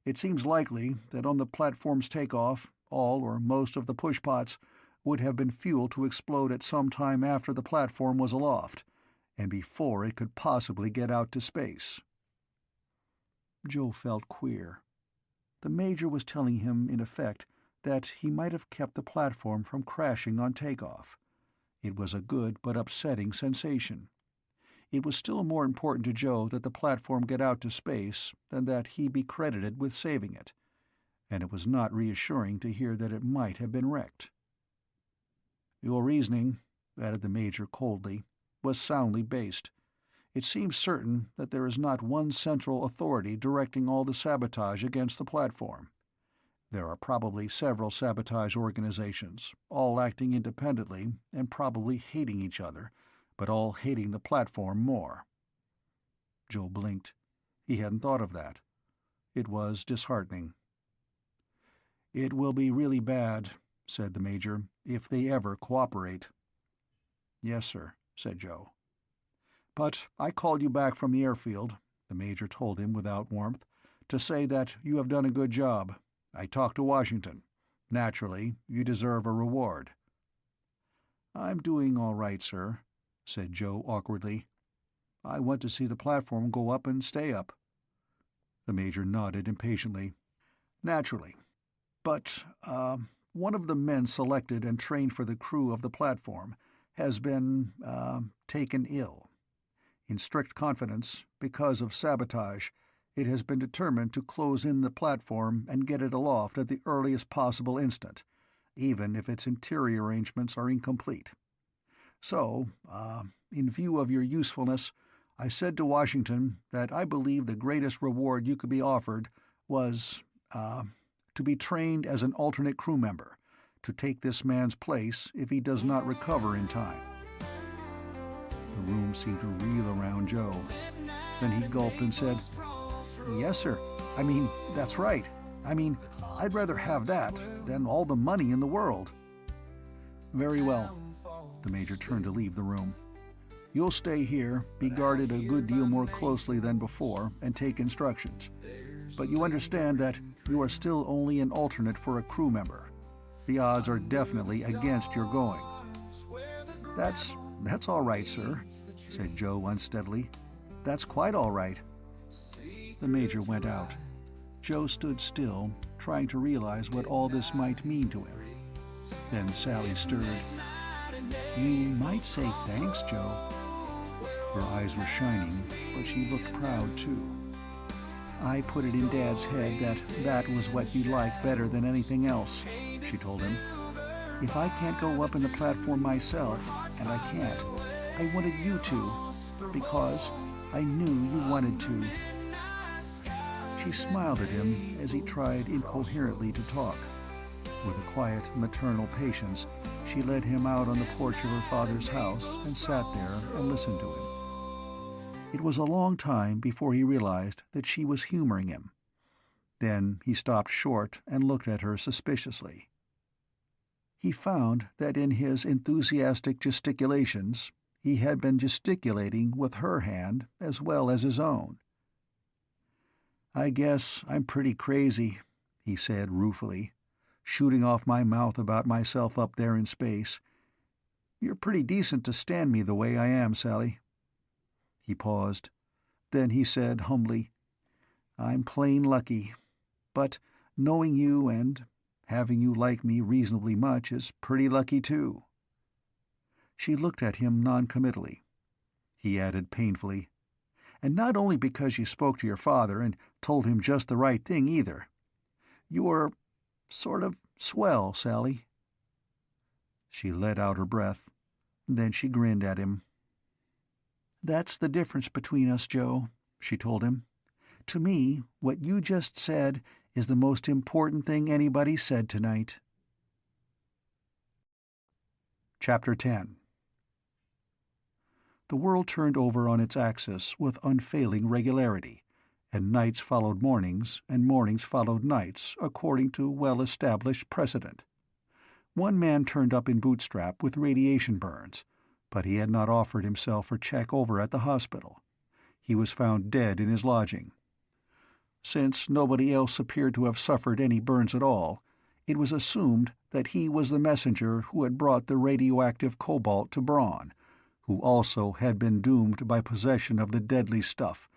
it seems likely that on the platform's takeoff, all or most of the pushpots would have been fueled to explode at some time after the platform was aloft, and before it could possibly get out to space." Joe felt queer. The Major was telling him, in effect, that he might have kept the platform from crashing on takeoff. It was a good but upsetting sensation. It was still more important to Joe that the platform get out to space than that he be credited with saving it, and it was not reassuring to hear that it might have been wrecked. "Your reasoning," added the Major coldly, "was soundly based. It seems certain that there is not one central authority directing all the sabotage against the platform. There are probably several sabotage organizations, all acting independently and probably hating each other, but all hating the platform more." Joe blinked. He hadn't thought of that. It was disheartening. "It will be really bad," said the Major, "if they ever cooperate." "Yes, sir," said Joe. "But I called you back from the airfield," the Major told him without warmth, "to say that you have done a good job. I talked to Washington. Naturally, you deserve a reward." "I'm doing all right, sir," said Joe awkwardly. "I want to see the platform go up and stay up." The Major nodded impatiently. "Naturally. But, one of the men selected and trained for the crew of the platform has been, taken ill. In strict confidence, because of sabotage, it has been determined to close in the platform and get it aloft at the earliest possible instant, even if its interior arrangements are incomplete. So, in view of your usefulness, I said to Washington that I believe the greatest reward you could be offered was, to be trained as an alternate crew member, to take this man's place if he does not recover in time." The room seemed to reel around Joe. Then he gulped and said, "Yes, sir. I mean, that's right. I mean, I'd rather have that than all the money in the world." "Very well." The Major turned to leave the room. "You'll stay here, be guarded a good deal more closely than before, and take instructions. But you understand that you are still only an alternate for a crew member. The odds are definitely against your going." That's all right, sir," said Joe unsteadily. "That's quite all right." The Major went out. Joe stood still, trying to realize what all this might mean to him. Then Sally stirred. "You might say thanks, Joe." Her eyes were shining, but she looked proud too. "I put it in Dad's head that that was what you'd like better than anything else," she told him. "If I can't go up in the platform myself, and I can't, I wanted you to, because I knew you wanted to." She smiled at him as he tried incoherently to talk. With a quiet, maternal patience, she led him out on the porch of her father's house and sat there and listened to him. It was a long time before he realized that she was humoring him. Then he stopped short and looked at her suspiciously. He found that in his enthusiastic gesticulations, he had been gesticulating with her hand as well as his own. "I guess I'm pretty crazy," he said ruefully, "shooting off my mouth about myself up there in space. You're pretty decent to stand me the way I am, Sally." He paused. Then he said humbly, "I'm plain lucky. But knowing you and having you like me reasonably much is pretty lucky too." She looked at him noncommittally. He added painfully, "And not only because you spoke to your father and told him just the right thing either. You're sort of swell, Sally." She let out her breath. Then she grinned at him. "That's the difference between us, Joe," she told him. "To me, what you just said is the most important thing anybody said tonight." Chapter 10. The world turned over on its axis with unfailing regularity, and nights followed mornings, and mornings followed nights, according to well-established precedent. One man turned up in Bootstrap with radiation burns, but he had not offered himself for check-over at the hospital. He was found dead in his lodging. Since nobody else appeared to have suffered any burns at all, it was assumed that he was the messenger who had brought the radioactive cobalt to Braun, who also had been doomed by possession of the deadly stuff,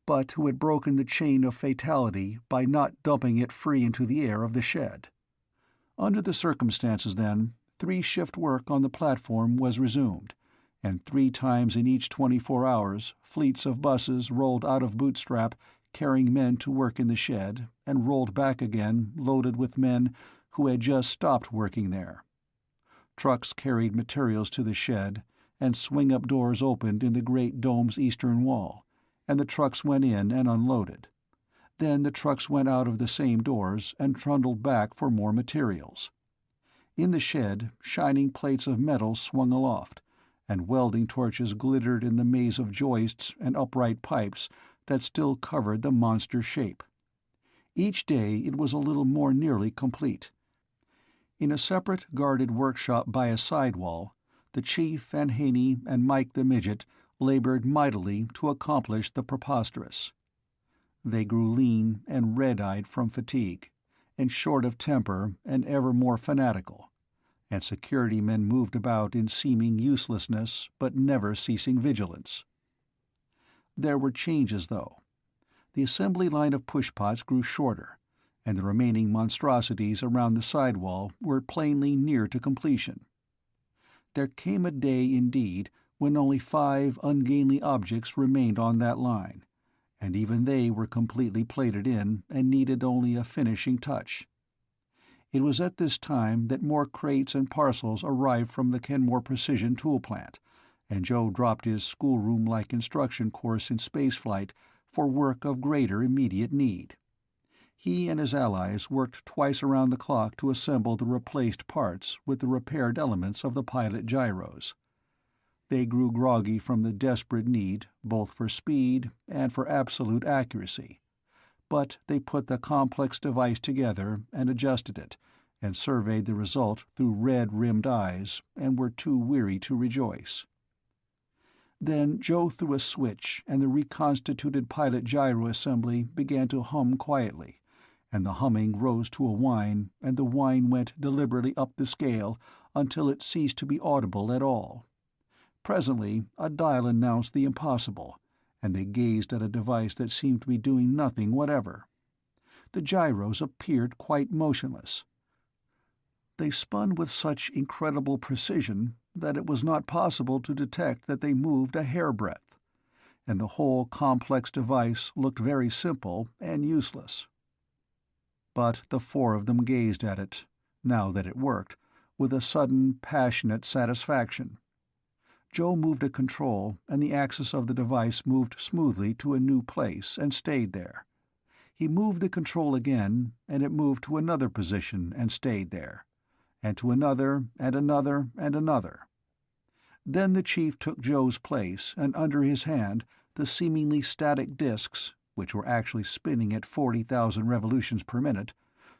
but who had broken the chain of fatality by not dumping it free into the air of the shed. Under the circumstances, then, 3-shift work on the platform was resumed, and 3 times in each 24 hours fleets of buses rolled out of Bootstrap carrying men to work in the shed, and rolled back again loaded with men who had just stopped working there. Trucks carried materials to the shed, and swing-up doors opened in the great dome's eastern wall, and the trucks went in and unloaded. Then the trucks went out of the same doors and trundled back for more materials. In the shed, shining plates of metal swung aloft, and welding torches glittered in the maze of joists and upright pipes that still covered the monster shape. Each day it was a little more nearly complete. In a separate guarded workshop by a side wall, the Chief and Haney and Mike the Midget labored mightily to accomplish the preposterous. They grew lean and red-eyed from fatigue, and short of temper and ever more fanatical, and security men moved about in seeming uselessness but never-ceasing vigilance. There were changes, though. The assembly line of pushpots grew shorter, and the remaining monstrosities around the sidewall were plainly near to completion. There came a day, indeed, when only 5 ungainly objects remained on that line, and even they were completely plated in and needed only a finishing touch. It was at this time that more crates and parcels arrived from the Kenmore Precision Tool Plant, and Joe dropped his schoolroom-like instruction course in spaceflight for work of greater immediate need. He and his allies worked twice around the clock to assemble the replaced parts with the repaired elements of the pilot gyros. They grew groggy from the desperate need, both for speed and for absolute accuracy, but they put the complex device together and adjusted it, and surveyed the result through red-rimmed eyes, and were too weary to rejoice. Then Joe threw a switch, and the reconstituted pilot gyro assembly began to hum quietly, and the humming rose to a whine, and the whine went deliberately up the scale until it ceased to be audible at all. Presently a dial announced the impossible, and they gazed at a device that seemed to be doing nothing whatever. The gyros appeared quite motionless. They spun with such incredible precision that it was not possible to detect that they moved a hairbreadth, and the whole complex device looked very simple and useless. But the four of them gazed at it, now that it worked, with a sudden, passionate satisfaction. Joe moved a control, and the axis of the device moved smoothly to a new place and stayed there. He moved the control again, and it moved to another position and stayed there, and to another, and another, and another. Then the chief took Joe's place, and under his hand the seemingly static discs, which were actually spinning at 40,000 revolutions per minute,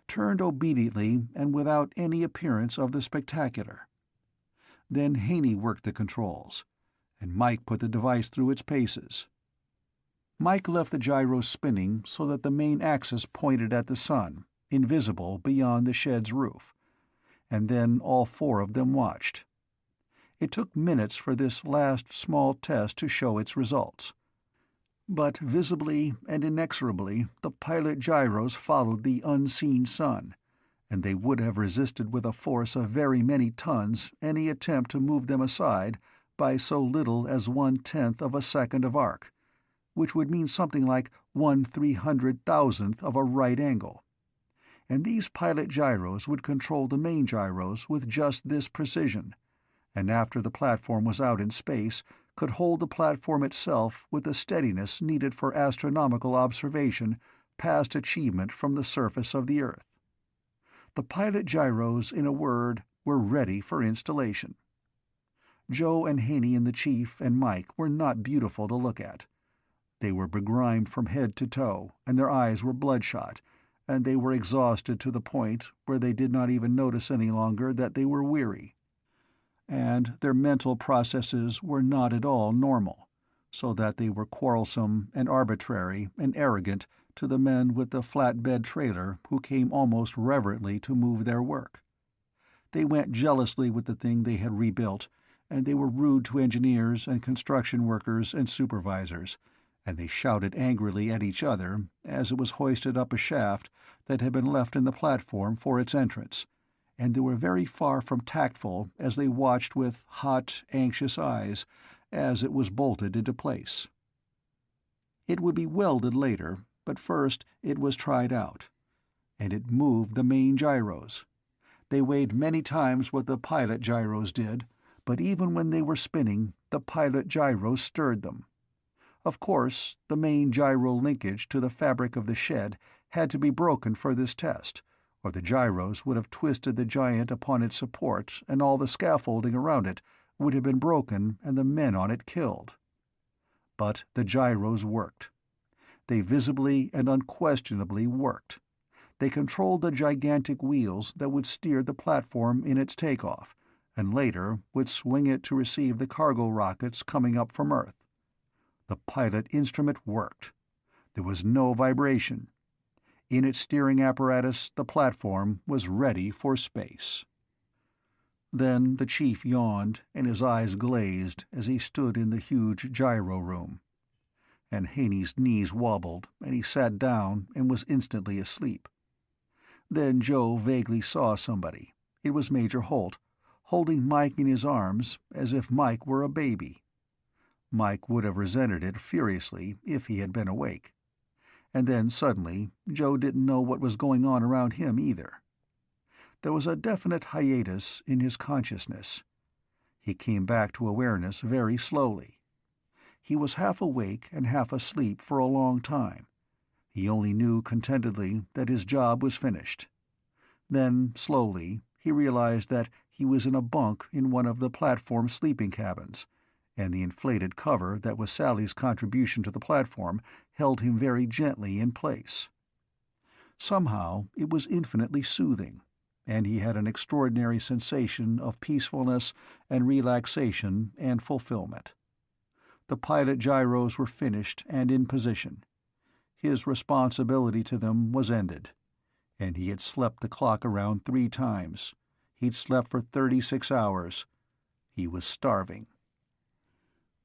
turned obediently and without any appearance of the spectacular. Then Haney worked the controls, and Mike put the device through its paces. Mike left the gyro spinning so that the main axis pointed at the sun, invisible beyond the shed's roof, and then all four of them watched. It took minutes for this last small test to show its results. But visibly and inexorably the pilot gyros followed the unseen sun, and they would have resisted with a force of very many tons any attempt to move them aside by so little as 1/10 of a second of arc, which would mean something like 1/300,000th of a right angle. And these pilot gyros would control the main gyros with just this precision, and after the platform was out in space, could hold the platform itself with the steadiness needed for astronomical observation past achievement from the surface of the Earth. The pilot gyros, in a word, were ready for installation. Joe and Haney and the chief and Mike were not beautiful to look at. They were begrimed from head to toe, and their eyes were bloodshot, and they were exhausted to the point where they did not even notice any longer that they were weary. And their mental processes were not at all normal, so that they were quarrelsome and arbitrary and arrogant to the men with the flatbed trailer who came almost reverently to move their work. They went jealously with the thing they had rebuilt, and they were rude to engineers and construction workers and supervisors, and they shouted angrily at each other as it was hoisted up a shaft that had been left in the platform for its entrance, and they were very far from tactful as they watched with hot, anxious eyes as it was bolted into place. It would be welded later, but first it was tried out, and it moved the main gyros. They weighed many times what the pilot gyros did, but even when they were spinning, the pilot gyros stirred them. Of course, the main gyro linkage to the fabric of the shed had to be broken for this test, or the gyros would have twisted the giant upon its support, and all the scaffolding around it would have been broken and the men on it killed. But the gyros worked. They visibly and unquestionably worked. They controlled the gigantic wheels that would steer the platform in its takeoff, and later would swing it to receive the cargo rockets coming up from Earth. The pilot instrument worked. There was no vibration. In its steering apparatus, the platform was ready for space. Then the chief yawned, and his eyes glazed as he stood in the huge gyro room. And Haney's knees wobbled, and he sat down and was instantly asleep. Then Joe vaguely saw somebody. It was Major Holt, holding Mike in his arms as if Mike were a baby. Mike would have resented it furiously if he had been awake. And then suddenly Joe didn't know what was going on around him either. There was a definite hiatus in his consciousness. He came back to awareness very slowly. He was half awake and half asleep for a long time. He only knew contentedly that his job was finished. Then, slowly, he realized that he was in a bunk in one of the platform sleeping cabins, and the inflated cover that was Sally's contribution to the platform held him very gently in place. Somehow it was infinitely soothing, and he had an extraordinary sensation of peacefulness and relaxation and fulfillment. The pilot gyros were finished and in position. His responsibility to them was ended, and he had slept the clock around 3 times. He'd slept for 36 hours. He was starving.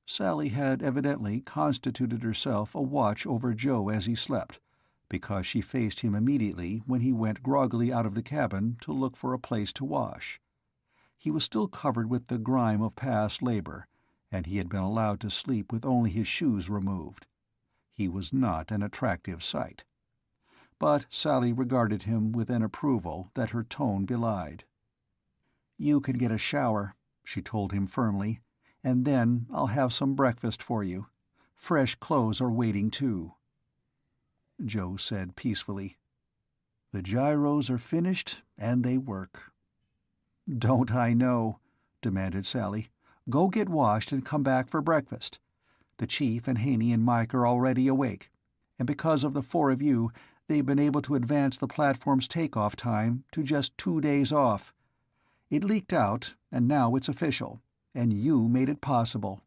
Sally had evidently constituted herself a watch over Joe as he slept, because she faced him immediately when he went groggily out of the cabin to look for a place to wash. He was still covered with the grime of past labor, and he had been allowed to sleep with only his shoes removed. He was not an attractive sight. But Sally regarded him with an approval that her tone belied. "You can get a shower," she told him firmly, "and then I'll have some breakfast for you. Fresh clothes are waiting, too." Joe said peacefully, "The gyros are finished, and they work." "Don't I know?" demanded Sally. "Go get washed and come back for breakfast. The Chief and Haney and Mike are already awake, and because of the 4 of you, they've been able to advance the platform's takeoff time to just 2 days off. It leaked out, and now it's official, and you made it possible."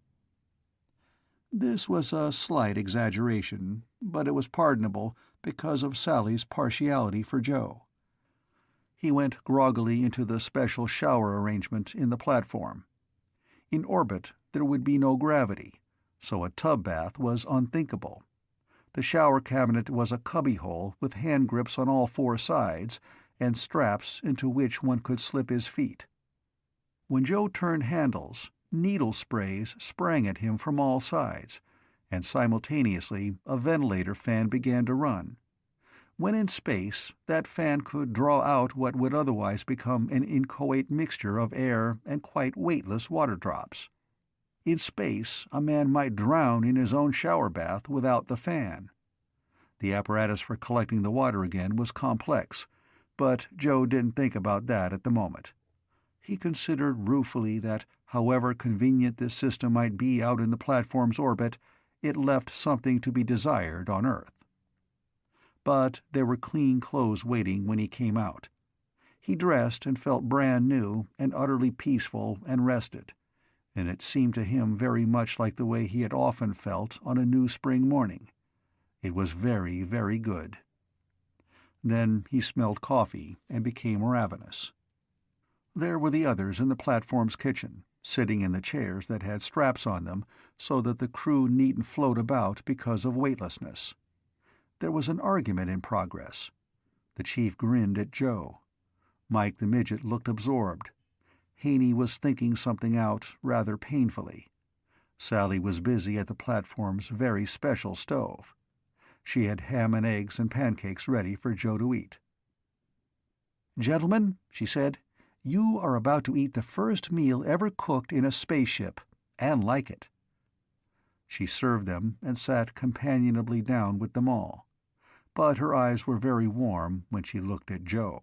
This was a slight exaggeration, but it was pardonable because of Sally's partiality for Joe. He went groggily into the special shower arrangement in the platform. In orbit, there would be no gravity, so a tub bath was unthinkable. The shower cabinet was a cubbyhole with hand grips on all 4 sides and straps into which one could slip his feet. When Joe turned handles, needle sprays sprang at him from all sides, and simultaneously a ventilator fan began to run. When in space, that fan could draw out what would otherwise become an inchoate mixture of air and quite weightless water drops. In space, a man might drown in his own shower bath without the fan. The apparatus for collecting the water again was complex, but Joe didn't think about that at the moment. He considered ruefully that, however convenient this system might be out in the platform's orbit, it left something to be desired on Earth. But there were clean clothes waiting when he came out. He dressed and felt brand new and utterly peaceful and rested, and it seemed to him very much like the way he had often felt on a new spring morning. It was very, very good. Then he smelled coffee and became ravenous. There were the others in the platform's kitchen, sitting in the chairs that had straps on them so that the crew needn't float about because of weightlessness. There was an argument in progress. The Chief grinned at Joe. Mike the midget looked absorbed. Haney was thinking something out rather painfully. Sally was busy at the platform's very special stove. She had ham and eggs and pancakes ready for Joe to eat. "Gentlemen," she said, "you are about to eat the first meal ever cooked in a spaceship, and like it." She served them and sat companionably down with them all, but her eyes were very warm when she looked at Joe.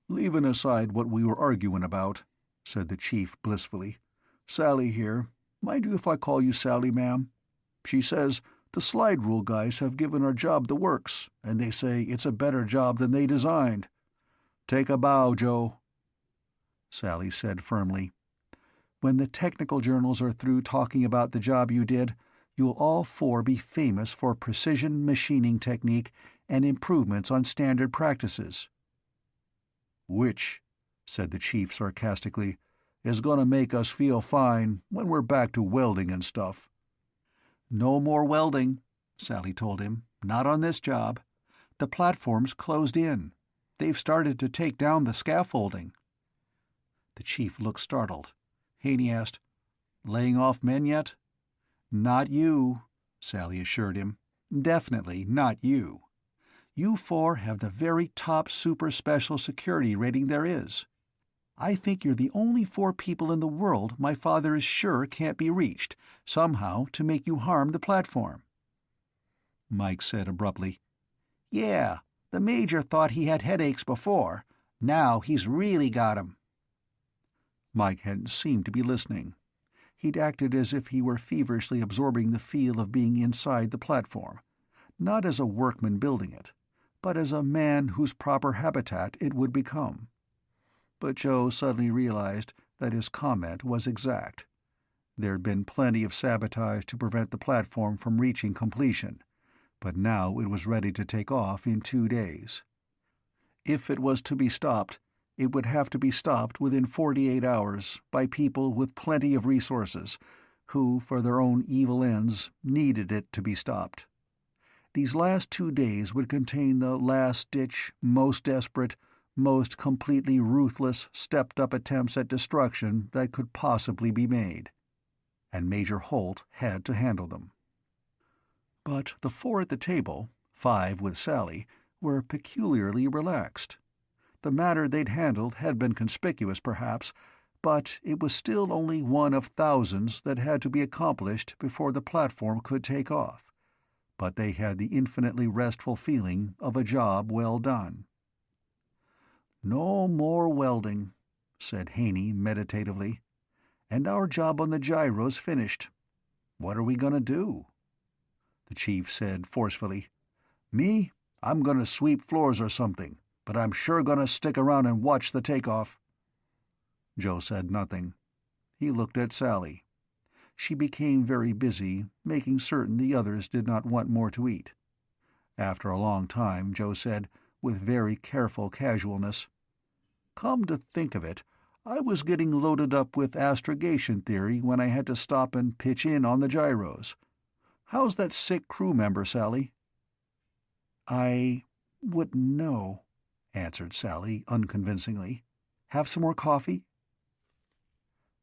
"Leaving aside what we were arguing about," said the Chief blissfully, "Sally here. Mind you if I call you Sally, ma'am? She says the slide rule guys have given our job the works, and they say it's a better job than they designed. Take a bow, Joe." Sally said firmly, "When the technical journals are through talking about the job you did, you'll all 4 be famous for precision machining technique and improvements on standard practices." "Which," said the Chief sarcastically, "is gonna make us feel fine when we're back to welding and stuff." "No more welding," Sally told him. "Not on this job. The platform's closed in. They've started to take down the scaffolding." The Chief looked startled. Haney asked, "Laying off men yet?" "Not you," Sally assured him. "Definitely not you. You 4 have the very top super special security rating there is. I think you're the only 4 people in the world my father is sure can't be reached, somehow, to make you harm the platform." Mike said abruptly, "Yeah, the Major thought he had headaches before. Now he's really got 'em." Mike hadn't seemed to be listening. He'd acted as if he were feverishly absorbing the feel of being inside the platform, not as a workman building it, but as a man whose proper habitat it would become. But Joe suddenly realized that his comment was exact. There'd been plenty of sabotage to prevent the platform from reaching completion, but now it was ready to take off in 2 days. If it was to be stopped, it would have to be stopped within 48 hours by people with plenty of resources, who, for their own evil ends, needed it to be stopped. These last 2 days would contain the last-ditch, most desperate, most completely ruthless, stepped-up attempts at destruction that could possibly be made. And Major Holt had to handle them. But the 4 at the table, 5 with Sally, were peculiarly relaxed. The matter they'd handled had been conspicuous, perhaps, but it was still only one of thousands that had to be accomplished before the platform could take off. But they had the infinitely restful feeling of a job well done. "No more welding," said Haney meditatively. "And our job on the gyro's finished. What are we going to do?" The chief said forcefully, "Me? I'm going to sweep floors or something, but I'm sure going to stick around and watch the takeoff." Joe said nothing. He looked at Sally. She became very busy, making certain the others did not want more to eat. After a long time, Joe said, with very careful casualness, "Come to think of it, I was getting loaded up with astrogation theory when I had to stop and pitch in on the gyros. How's that sick crew member, Sally?" "I wouldn't know," answered Sally unconvincingly. "Have some more coffee?"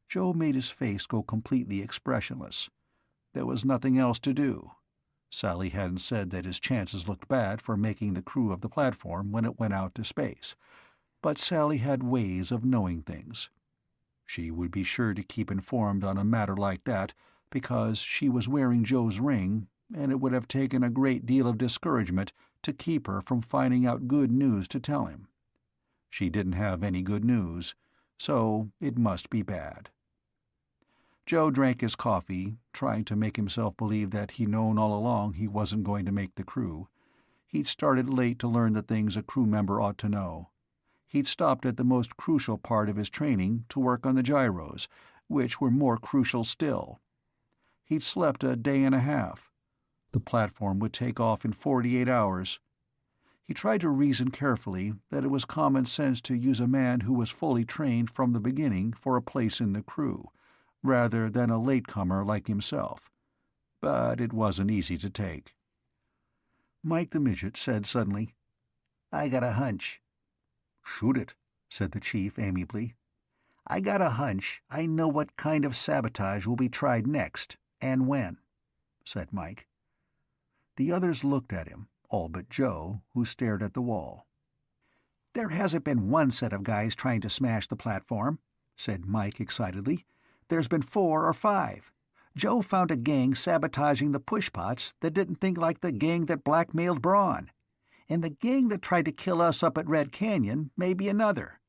Joe made his face go completely expressionless. There was nothing else to do. Sally hadn't said that his chances looked bad for making the crew of the platform when it went out to space, but Sally had ways of knowing things. She would be sure to keep informed on a matter like that because she was wearing Joe's ring, and it would have taken a great deal of discouragement to keep her from finding out good news to tell him. She didn't have any good news, so it must be bad. Joe drank his coffee, trying to make himself believe that he'd known all along he wasn't going to make the crew. He'd started late to learn the things a crew member ought to know. He'd stopped at the most crucial part of his training to work on the gyros, which were more crucial still. He'd slept a day and a half. The platform would take off in 48 hours. He tried to reason carefully that it was common sense to use a man who was fully trained from the beginning for a place in the crew, rather than a latecomer like himself. But it wasn't easy to take. Mike the Midget said suddenly, "I got a hunch." "Shoot it," said the chief amiably. "I got a hunch I know what kind of sabotage will be tried next, and when," said Mike. The others looked at him, all but Joe, who stared at the wall. "There hasn't been one set of guys trying to smash the platform," said Mike excitedly. "There's been 4 or 5. Joe found a gang sabotaging the pushpots that didn't think like the gang that blackmailed Braun. And the gang that tried to kill us up at Red Canyon may be another.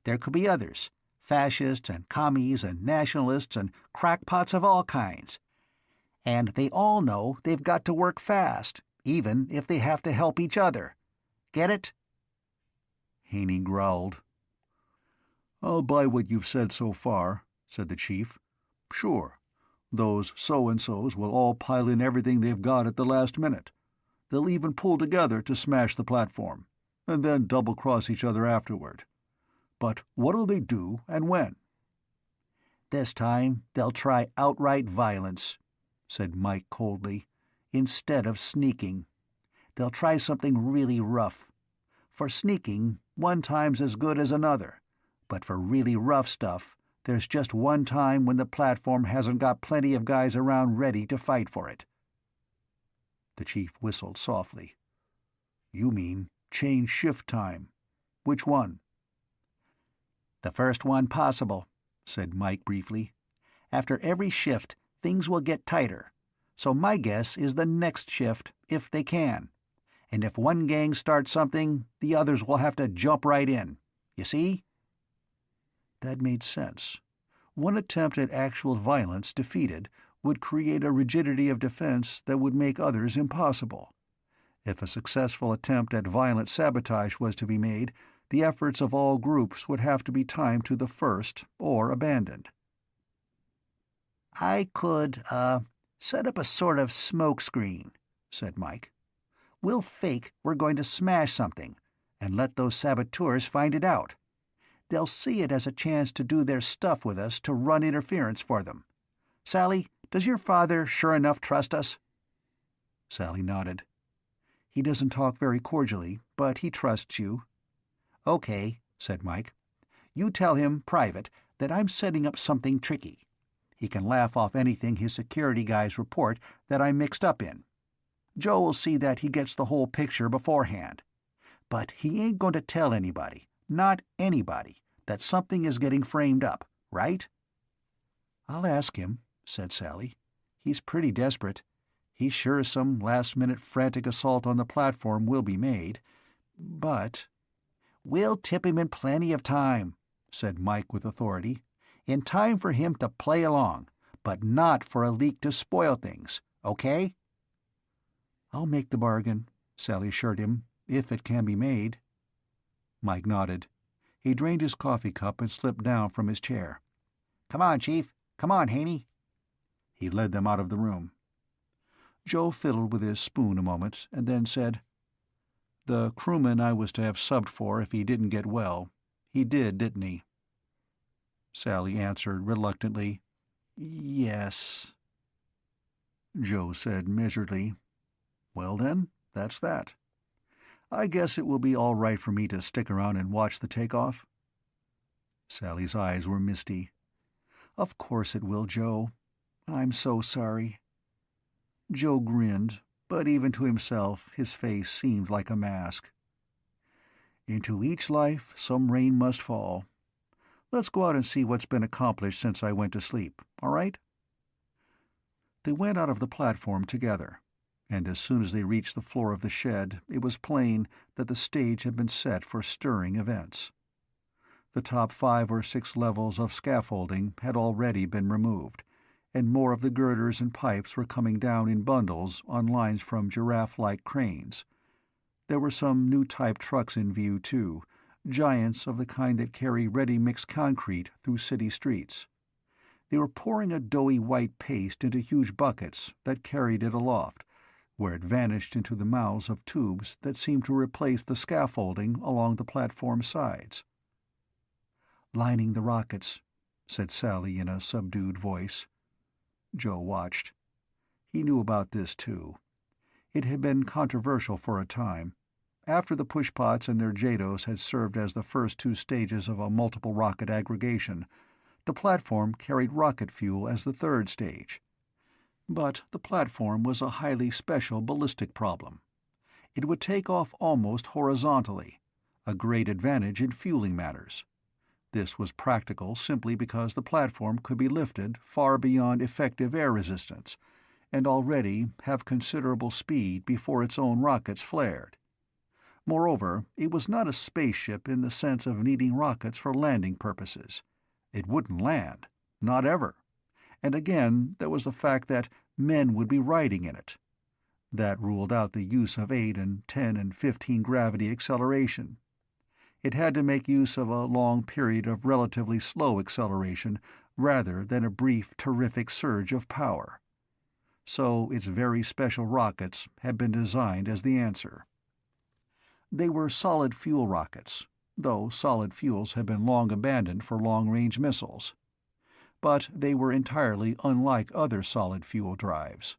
There could be others, fascists and commies and nationalists and crackpots of all kinds. And they all know they've got to work fast, even if they have to help each other. Get it?" Haney growled. "I'll buy what you've said so far," said the chief. "Sure, those so-and-sos will all pile in everything they've got at the last minute. They'll even pull together to smash the platform, and then double-cross each other afterward. But what'll they do, and when?" "This time they'll try outright violence," said Mike coldly, "instead of sneaking. They'll try something really rough. For sneaking, one time's as good as another, but for really rough stuff, there's just one time when the platform hasn't got plenty of guys around ready to fight for it." The chief whistled softly. "You mean change shift time. Which one?" "The first one possible," said Mike briefly. "After every shift, things will get tighter. So my guess is the next shift, if they can. And if one gang starts something, the others will have to jump right in. You see?" That made sense. One attempt at actual violence defeated would create a rigidity of defense that would make others impossible. If a successful attempt at violent sabotage was to be made, the efforts of all groups would have to be timed to the first or abandoned. "I could, set up a sort of smoke screen," said Mike. "We'll fake we're going to smash something, and let those saboteurs find it out. They'll see it as a chance to do their stuff with us to run interference for them. Sally, does your father sure enough trust us?" Sally nodded. "He doesn't talk very cordially, but he trusts you." "Okay," said Mike. "You tell him, private, that I'm setting up something tricky. He can laugh off anything his security guys report that I'm mixed up in. Joe will see that he gets the whole picture beforehand. But he ain't going to tell anybody, not anybody, that something is getting framed up, right?" "I'll ask him," said Sally. "He's pretty desperate. He's sure some last-minute frantic assault on the platform will be made. But—" "We'll tip him in plenty of time," said Mike with authority. "In time for him to play along, but not for a leak to spoil things, okay?" "I'll make the bargain," Sally assured him, "if it can be made." Mike nodded. He drained his coffee cup and slipped down from his chair. "Come on, Chief. Come on, Haney." He led them out of the room. Joe fiddled with his spoon a moment, and then said, "The crewman I was to have subbed for if he didn't get well, he didn't he?" Sally answered reluctantly, "Yes." Joe said measuredly, "Well then, that's that. I guess it will be all right for me to stick around and watch the takeoff?" Sally's eyes were misty. "Of course it will, Joe. I'm so sorry." Joe grinned, but even to himself his face seemed like a mask. "Into each life some rain must fall. Let's go out and see what's been accomplished since I went to sleep, all right?" They went out of the platform together, and as soon as they reached the floor of the shed it was plain that the stage had been set for stirring events. The top 5 or 6 levels of scaffolding had already been removed, and more of the girders and pipes were coming down in bundles on lines from giraffe-like cranes. There were some new type trucks in view, too, giants of the kind that carry ready-mixed concrete through city streets. They were pouring a doughy white paste into huge buckets that carried it aloft, where it vanished into the mouths of tubes that seemed to replace the scaffolding along the platform sides. "Lining the rockets," said Sally in a subdued voice. Joe watched. He knew about this, too. It had been controversial for a time. After the pushpots and their JADOs had served as the first 2 stages of a multiple rocket aggregation, the platform carried rocket fuel as the 3rd stage. But the platform was a highly special ballistic problem. It would take off almost horizontally, a great advantage in fueling matters. This was practical simply because the platform could be lifted far beyond effective air resistance, and already have considerable speed before its own rockets flared. Moreover, it was not a spaceship in the sense of needing rockets for landing purposes. It wouldn't land, not ever. And again, there was the fact that men would be riding in it. That ruled out the use of 8 and 10 and 15 gravity acceleration. It had to make use of a long period of relatively slow acceleration rather than a brief, terrific surge of power. So its very special rockets had been designed as the answer. They were solid fuel rockets, though solid fuels had been long abandoned for long-range missiles. But they were entirely unlike other solid fuel drives.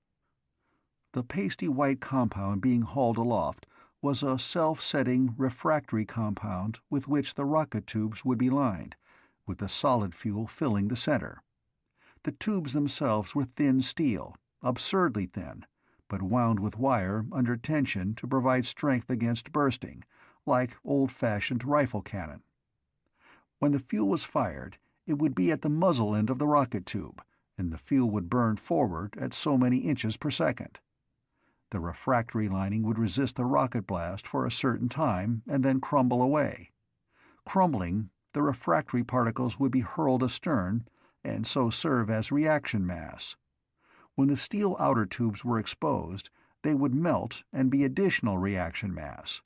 The pasty white compound being hauled aloft was a self-setting refractory compound with which the rocket tubes would be lined, with the solid fuel filling the center. The tubes themselves were thin steel, absurdly thin, but wound with wire under tension to provide strength against bursting, like old-fashioned rifle cannon. When the fuel was fired, it would be at the muzzle end of the rocket tube, and the fuel would burn forward at so many inches per second. The refractory lining would resist the rocket blast for a certain time and then crumble away. Crumbling, the refractory particles would be hurled astern and so serve as reaction mass. When the steel outer tubes were exposed, they would melt and be additional reaction mass.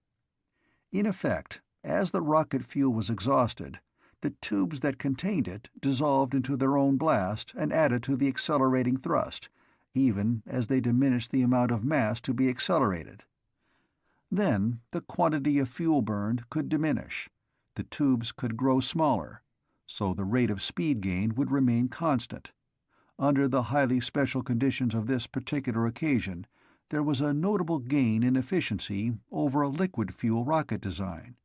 In effect, as the rocket fuel was exhausted, the tubes that contained it dissolved into their own blast and added to the accelerating thrust, even as they diminished the amount of mass to be accelerated. Then the quantity of fuel burned could diminish, the tubes could grow smaller, so the rate of speed gain would remain constant. Under the highly special conditions of this particular occasion, there was a notable gain in efficiency over a liquid fuel rocket design.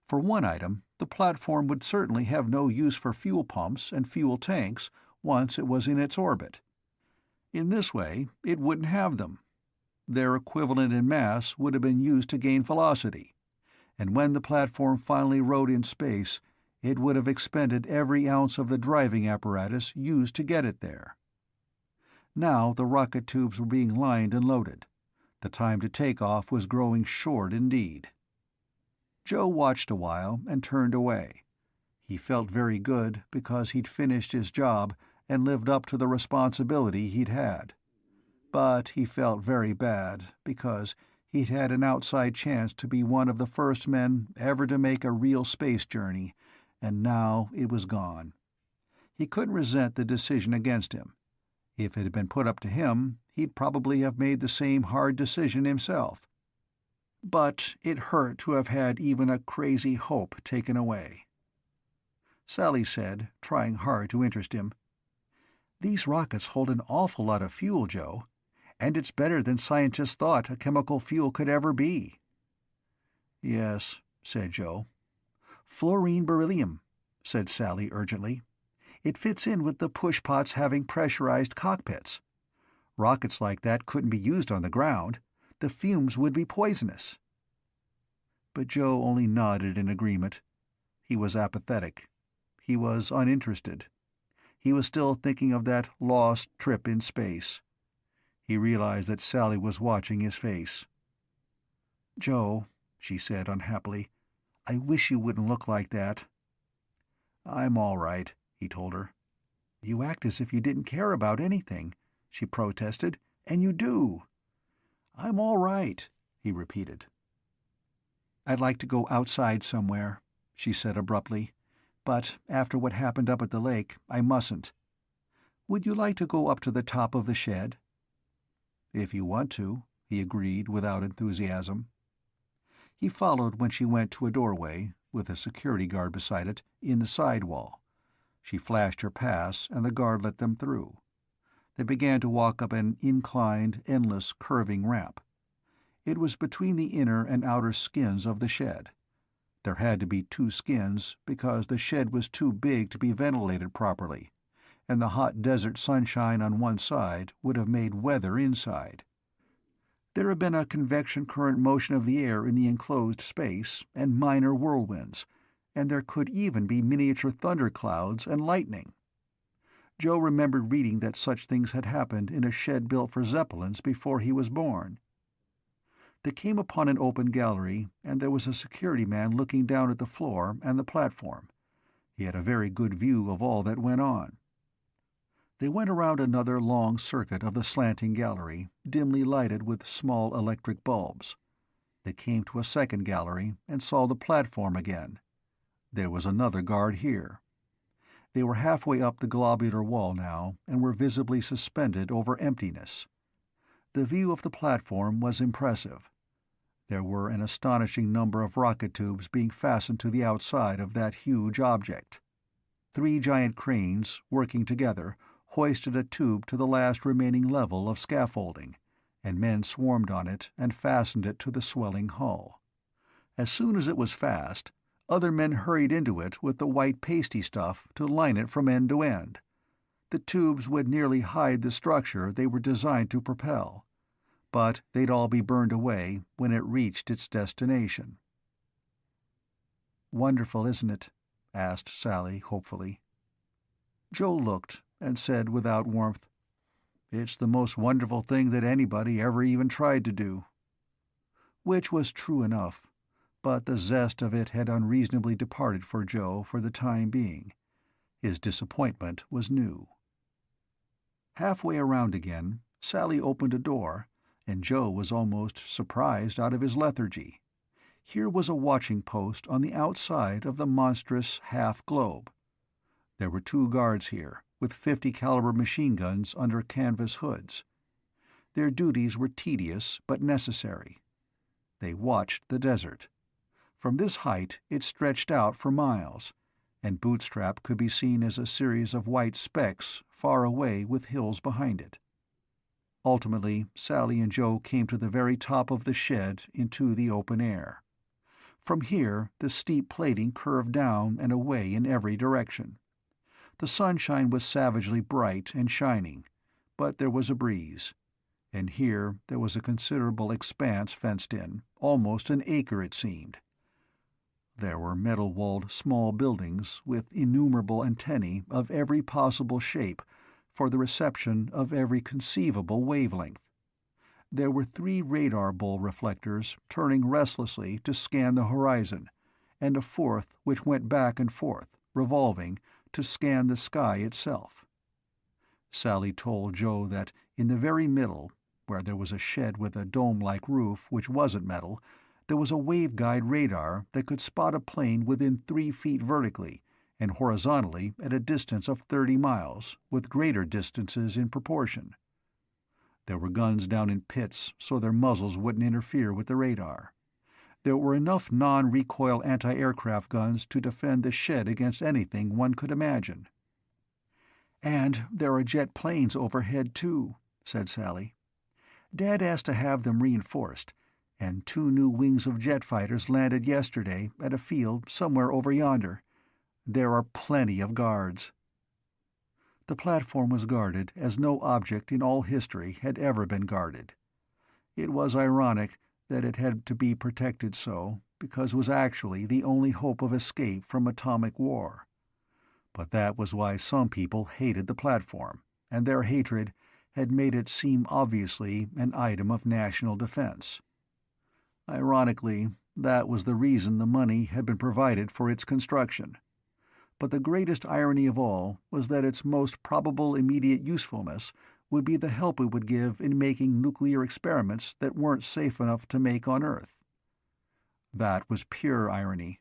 For one item, the platform would certainly have no use for fuel pumps and fuel tanks once it was in its orbit. In this way, it wouldn't have them. Their equivalent in mass would have been used to gain velocity, and when the platform finally rode in space, it would have expended every ounce of the driving apparatus used to get it there. Now the rocket tubes were being lined and loaded. The time to take off was growing short indeed. Joe watched a while and turned away. He felt very good because he'd finished his job and lived up to the responsibility he'd had. But he felt very bad because he'd had an outside chance to be one of the first men ever to make a real space journey, and now it was gone. He couldn't resent the decision against him. If it had been put up to him, he'd probably have made the same hard decision himself. But it hurt to have had even a crazy hope taken away. Sally said, trying hard to interest him, "These rockets hold an awful lot of fuel, Joe, and it's better than scientists thought a chemical fuel could ever be." "Yes," said Joe. "Fluorine beryllium," said Sally urgently. "It fits in with the pushpots having pressurized cockpits. Rockets like that couldn't be used on the ground. The fumes would be poisonous." But Joe only nodded in agreement. He was apathetic. He was uninterested. He was still thinking of that lost trip in space. He realized that Sally was watching his face. "Joe," she said unhappily, "I wish you wouldn't look like that." "I'm all right," he told her. "You act as if you didn't care about anything," she protested, "and you do." "I'm all right," he repeated. "I'd like to go outside somewhere," she said abruptly, "but after what happened up at the lake, I mustn't. Would you like to go up to the top of the shed?" "If you want to," he agreed without enthusiasm. He followed when she went to a doorway, with a security guard beside it, in the side wall. She flashed her pass, and the guard let them through. They began to walk up an inclined, endless, curving ramp. It was between the inner and outer skins of the shed. There had to be two skins because the shed was too big to be ventilated properly, and the hot desert sunshine on one side would have made weather inside. There had been a convection current motion of the air in the enclosed space, and minor whirlwinds, and there could even be miniature thunderclouds and lightning. Joe remembered reading that such things had happened in a shed built for Zeppelins before he was born. They came upon an open gallery, and there was a security man looking down at the floor and the platform. He had a very good view of all that went on. They went around another long circuit of the slanting gallery, dimly lighted with small electric bulbs. They came to a second gallery and saw the platform again. There was another guard here. They were halfway up the globular wall now, and were visibly suspended over emptiness. The view of the platform was impressive. There were an astonishing number of rocket tubes being fastened to the outside of that huge object. 3 giant cranes, working together, hoisted a tube to the last remaining level of scaffolding, and men swarmed on it and fastened it to the swelling hull. As soon as it was fast, other men hurried into it with the white pasty stuff to line it from end to end. The tubes would nearly hide the structure they were designed to propel, but they'd all be burned away when it reached its destination. "Wonderful, isn't it?" asked Sally hopefully. Joe looked and said without warmth, "It's the most wonderful thing that anybody ever even tried to do." Which was true enough, but the zest of it had unreasonably departed for Joe for the time being. His disappointment was new. Halfway around again, Sally opened a door, and Joe was almost surprised out of his lethargy. Here was a watching post on the outside of the monstrous half-globe. There were 2 guards here, with 50-caliber machine guns under canvas hoods. Their duties were tedious but necessary. They watched the desert. From this height it stretched out for miles, and Bootstrap could be seen as a series of white specks far away with hills behind it. Ultimately, Sally and Joe came to the very top of the shed into the open air. From here the steep plating curved down and away in every direction. The sunshine was savagely bright and shining, but there was a breeze, and here there was a considerable expanse fenced in, almost an acre it seemed. There were metal-walled small buildings with innumerable antennae of every possible shape for the reception of every conceivable wavelength. There were 3 radar bull reflectors turning restlessly to scan the horizon, and a 4th which went back and forth, revolving, to scan the sky itself. Sally told Joe that in the very middle, where there was a shed with a dome-like roof which wasn't metal, there was a waveguide radar that could spot a plane within 3 feet vertically and horizontally at a distance of 30 miles, with greater distances in proportion. There were guns down in pits so their muzzles wouldn't interfere with the radar. There were enough non-recoil anti-aircraft guns to defend the shed against anything one could imagine. "And there are jet planes overhead, too," said Sally. "Dad asked to have them reinforced, and 2 new wings of jet fighters landed yesterday at a field somewhere over yonder. There are plenty of guards." The platform was guarded as no object in all history had ever been guarded. It was ironic that it had to be protected so, because it was actually the only hope of escape from atomic war. But that was why some people hated the platform, and their hatred had made it seem obviously an item of national defense. Ironically, that was the reason the money had been provided for its construction. But the greatest irony of all was that its most probable immediate usefulness would be the help it would give in making nuclear experiments that weren't safe enough to make on Earth. That was pure irony,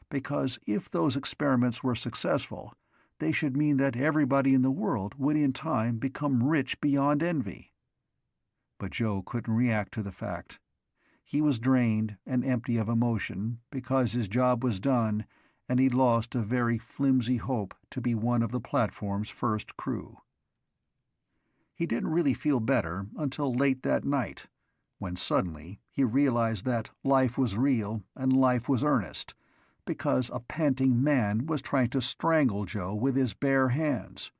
because if those experiments were successful, they should mean that everybody in the world would in time become rich beyond envy. But Joe couldn't react to the fact. He was drained and empty of emotion because his job was done and he'd lost a very flimsy hope to be one of the platform's first crew. He didn't really feel better until late that night, when suddenly he realized that life was real and life was earnest, because a panting man was trying to strangle Joe with his bare hands.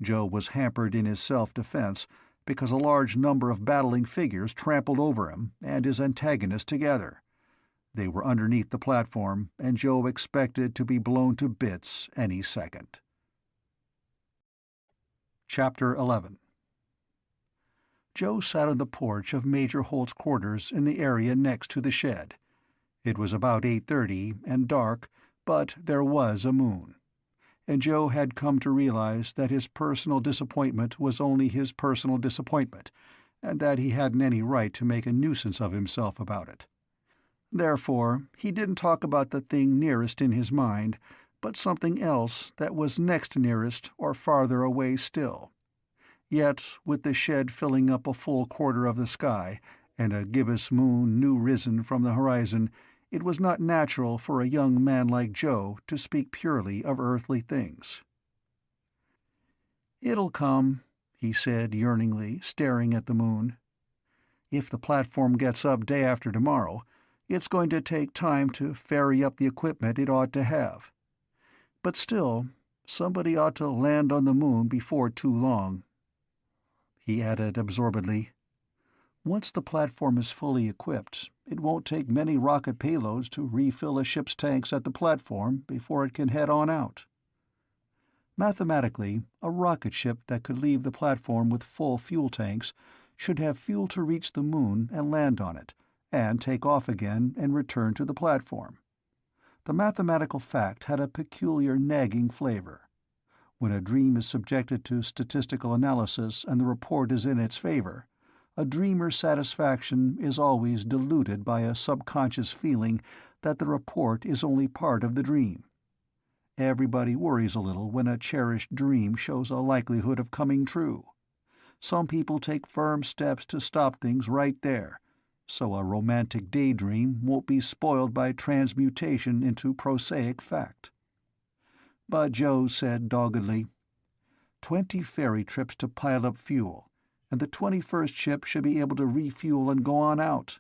Joe was hampered in his self-defense because a large number of battling figures trampled over him and his antagonist together. They were underneath the platform, and Joe expected to be blown to bits any second. Chapter 11. Joe sat on the porch of Major Holt's quarters in the area next to the shed. It was about 8:30 and dark, but there was a moon. And Joe had come to realize that his personal disappointment was only his personal disappointment, and that he hadn't any right to make a nuisance of himself about it. Therefore, he didn't talk about the thing nearest in his mind, but something else that was next nearest or farther away still. Yet, with the shed filling up a full quarter of the sky, and a gibbous moon new risen from the horizon, it was not natural for a young man like Joe to speak purely of earthly things. "It'll come," he said yearningly, staring at the moon. "If the platform gets up day after tomorrow, it's going to take time to ferry up the equipment it ought to have. But still, somebody ought to land on the moon before too long." He added absorbedly, "Once the platform is fully equipped, it won't take many rocket payloads to refill a ship's tanks at the platform before it can head on out." Mathematically, a rocket ship that could leave the platform with full fuel tanks should have fuel to reach the moon and land on it, and take off again and return to the platform. The mathematical fact had a peculiar nagging flavor. When a dream is subjected to statistical analysis and the report is in its favor, A dreamer's satisfaction is always diluted by a subconscious feeling that the report is only part of the dream. Everybody worries a little when a cherished dream shows a likelihood of coming true. Some people take firm steps to stop things right there, so a romantic daydream won't be spoiled by transmutation into prosaic fact. But Joe said doggedly, 20 ferry trips to pile up fuel, and the 21st ship should be able to refuel and go on out.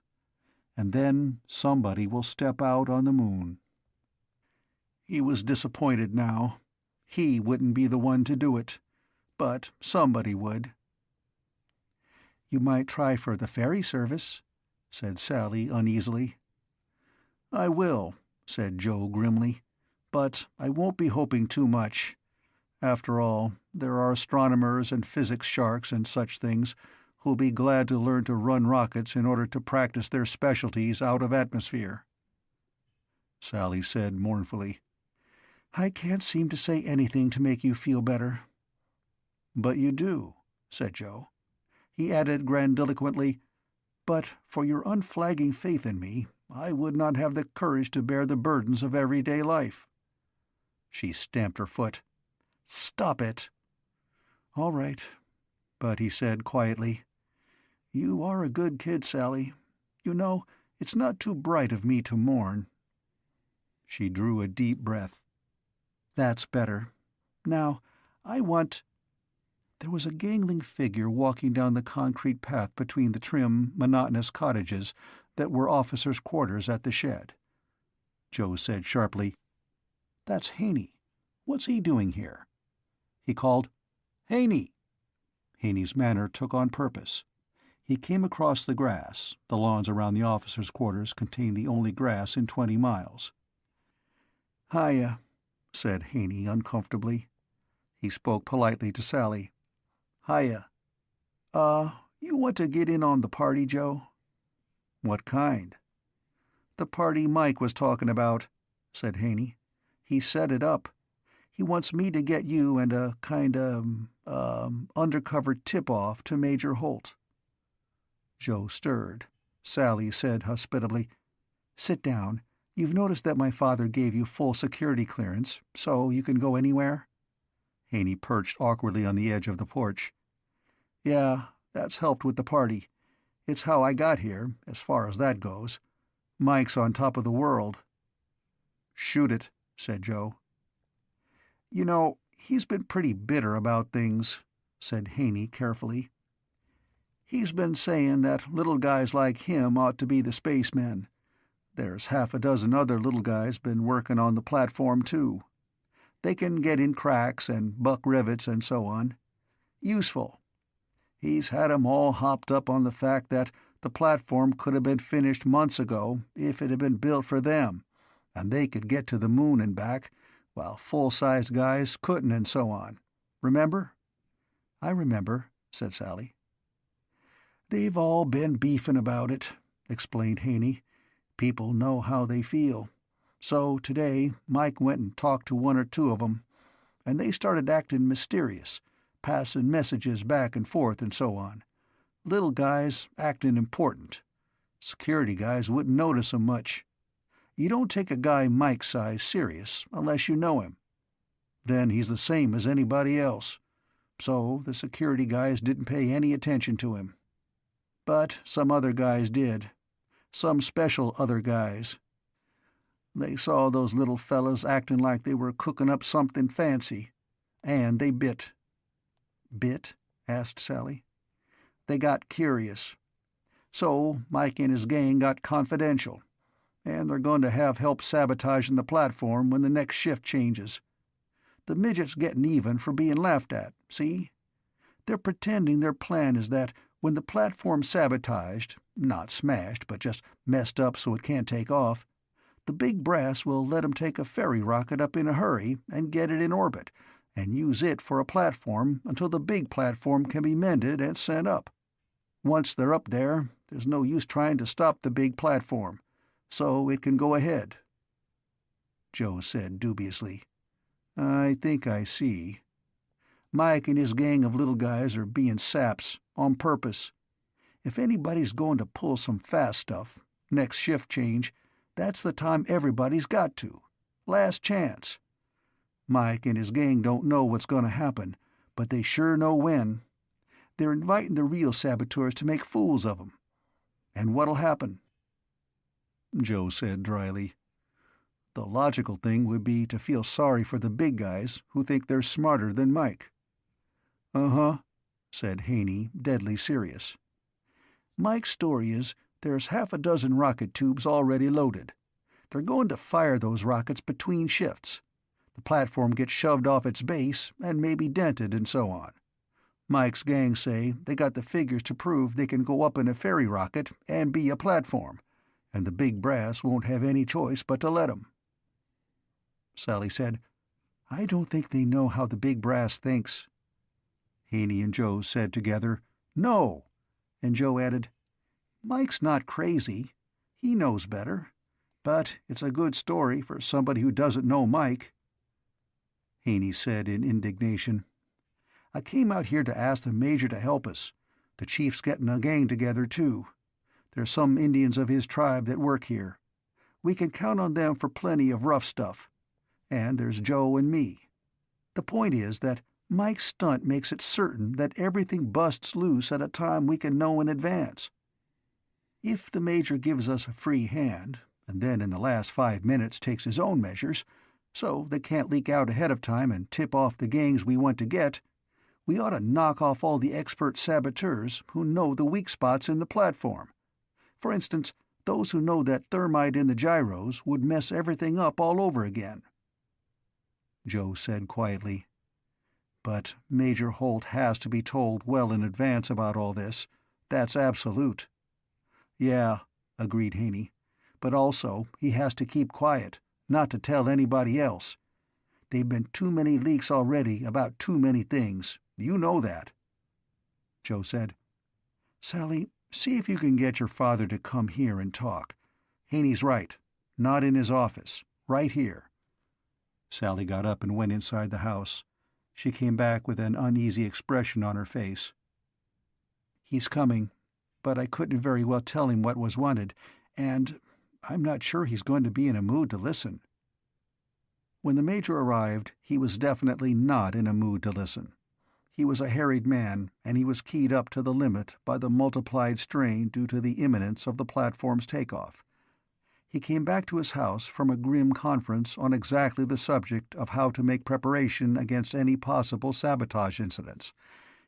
And then somebody will step out on the moon. He was disappointed now. He wouldn't be the one to do it, but somebody would. "You might try for the ferry service," said Sally uneasily. "I will," said Joe grimly, "but I won't be hoping too much. After all, there are astronomers and physics sharks and such things who'll be glad to learn to run rockets in order to practice their specialties out of atmosphere." Sally said mournfully, "I can't seem to say anything to make you feel better." "But you do," said Joe. He added grandiloquently, "But for your unflagging faith in me, I would not have the courage to bear the burdens of everyday life." She stamped her foot. "Stop it." "All right." But he said quietly, "You are a good kid, Sally. You know, it's not too bright of me to mourn." She drew a deep breath. "That's better. Now, I want—" There was a gangling figure walking down the concrete path between the trim, monotonous cottages that were officers' quarters at the shed. Joe said sharply, "That's Haney. What's he doing here?" He called, "Haney!" Haney's manner took on purpose. He came across the grass. The lawns around the officers' quarters contained the only grass in 20 miles. "Hiya," said Haney uncomfortably. He spoke politely to Sally. "Hiya. You want to get in on the party, Joe?" "What kind?" "The party Mike was talking about," said Haney. "He set it up. He wants me to get you and a undercover tip-off to Major Holt." Joe stirred. Sally said hospitably, "Sit down. You've noticed that my father gave you full security clearance, so you can go anywhere?" Haney perched awkwardly on the edge of the porch. "Yeah, that's helped with the party. It's how I got here, as far as that goes. Mike's on top of the world." "Shoot it," said Joe. "You know, he's been pretty bitter about things," said Haney carefully. "He's been saying that little guys like him ought to be the spacemen. There's half a dozen other little guys been working on the platform, too. They can get in cracks and buck rivets and so on. Useful. He's had 'em all hopped up on the fact that the platform could have been finished months ago if it had been built for them, and they could get to the moon and back, while full-sized guys couldn't and so on. Remember?" "I remember," said Sally. "They've all been beefing about it," explained Haney. "People know how they feel. So today Mike went and talked to one or two of 'em, and they started acting mysterious, passing messages back and forth and so on. Little guys acting important. Security guys wouldn't notice 'em much. You don't take a guy Mike's size serious unless you know him. Then he's the same as anybody else. So the security guys didn't pay any attention to him. But some other guys did. Some special other guys. They saw those little fellas acting like they were cooking up something fancy, and they bit." "Bit?" asked Sally. "They got curious. So Mike and his gang got confidential, and they're going to have help sabotaging the platform when the next shift changes. The midget's getting even for being laughed at, see? They're pretending their plan is that when the platform's sabotaged, not smashed, but just messed up so it can't take off, the big brass will let 'em take a ferry rocket up in a hurry and get it in orbit, and use it for a platform until the big platform can be mended and sent up. Once they're up there, there's no use trying to stop the big platform, so it can go ahead." Joe said dubiously, "I think I see. Mike and his gang of little guys are being saps, on purpose. If anybody's going to pull some fast stuff, next shift change, that's the time everybody's got to. Last chance. Mike and his gang don't know what's going to happen, but they sure know when. They're inviting the real saboteurs to make fools of 'em. And what'll happen?" Joe said dryly, "The logical thing would be to feel sorry for the big guys who think they're smarter than Mike." "Uh-huh," said Haney, deadly serious. "Mike's story is there's half a dozen rocket tubes already loaded. They're going to fire those rockets between shifts. The platform gets shoved off its base and maybe dented and so on. Mike's gang say they got the figures to prove they can go up in a ferry rocket and be a platform, and the big brass won't have any choice but to let 'em." Sally said, "I don't think they know how the big brass thinks." Haney and Joe said together, "No!" And Joe added, "Mike's not crazy. He knows better. But it's a good story for somebody who doesn't know Mike." Haney said in indignation, "I came out here to ask the Major to help us. The Chief's getting a gang together, too. There's some Indians of his tribe that work here. We can count on them for plenty of rough stuff. And there's Joe and me. The point is that Mike's stunt makes it certain that everything busts loose at a time we can know in advance. If the Major gives us a free hand, and then in the last 5 minutes takes his own measures, so they can't leak out ahead of time and tip off the gangs we want to get, we ought to knock off all the expert saboteurs who know the weak spots in the platform. For instance, those who know that thermite in the gyros would mess everything up all over again." Joe said quietly, "But Major Holt has to be told well in advance about all this. That's absolute." "Yeah," agreed Haney. "But also, he has to keep quiet, not to tell anybody else. There've been too many leaks already about too many things. You know that." Joe said, "Sally, see if you can get your father to come here and talk. Haney's right. Not in his office. Right here." Sally got up and went inside the house. She came back with an uneasy expression on her face. "He's coming, but I couldn't very well tell him what was wanted, and I'm not sure he's going to be in a mood to listen." When the Major arrived, he was definitely not in a mood to listen. He was a harried man, and he was keyed up to the limit by the multiplied strain due to the imminence of the platform's takeoff. He came back to his house from a grim conference on exactly the subject of how to make preparation against any possible sabotage incidents,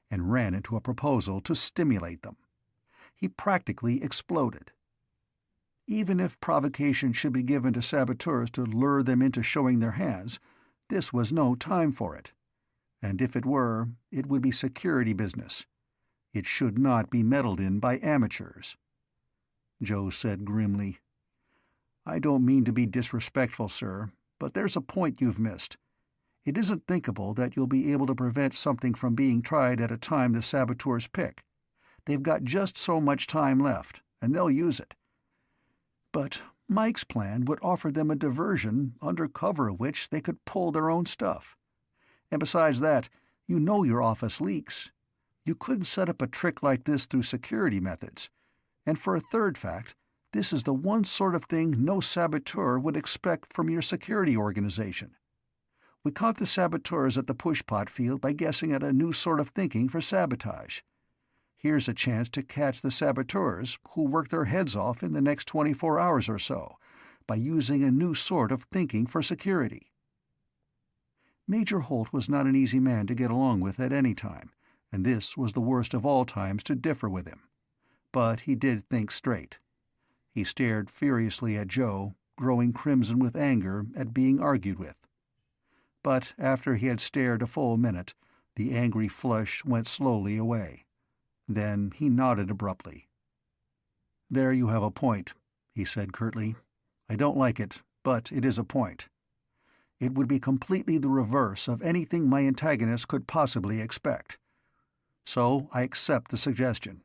and ran into a proposal to stimulate them. He practically exploded. Even if provocation should be given to saboteurs to lure them into showing their hands, this was no time for it. And if it were, it would be security business. It should not be meddled in by amateurs. Joe said grimly, "I don't mean to be disrespectful, sir, but there's a point you've missed. It isn't thinkable that you'll be able to prevent something from being tried at a time the saboteurs pick. They've got just so much time left, and they'll use it. But Mike's plan would offer them a diversion under cover of which they could pull their own stuff. And besides that, you know your office leaks. You couldn't set up a trick like this through security methods. And for a third fact, this is the one sort of thing no saboteur would expect from your security organization. We caught the saboteurs at the pushpot field by guessing at a new sort of thinking for sabotage. Here's a chance to catch the saboteurs who work their heads off in the next 24 hours or so by using a new sort of thinking for security." Major Holt was not an easy man to get along with at any time, and this was the worst of all times to differ with him. But he did think straight. He stared furiously at Joe, growing crimson with anger at being argued with. But after he had stared a full minute, the angry flush went slowly away. Then he nodded abruptly. "There you have a point," he said curtly. "I don't like it, but it is a point. It would be completely the reverse of anything my antagonist could possibly expect. So I accept the suggestion.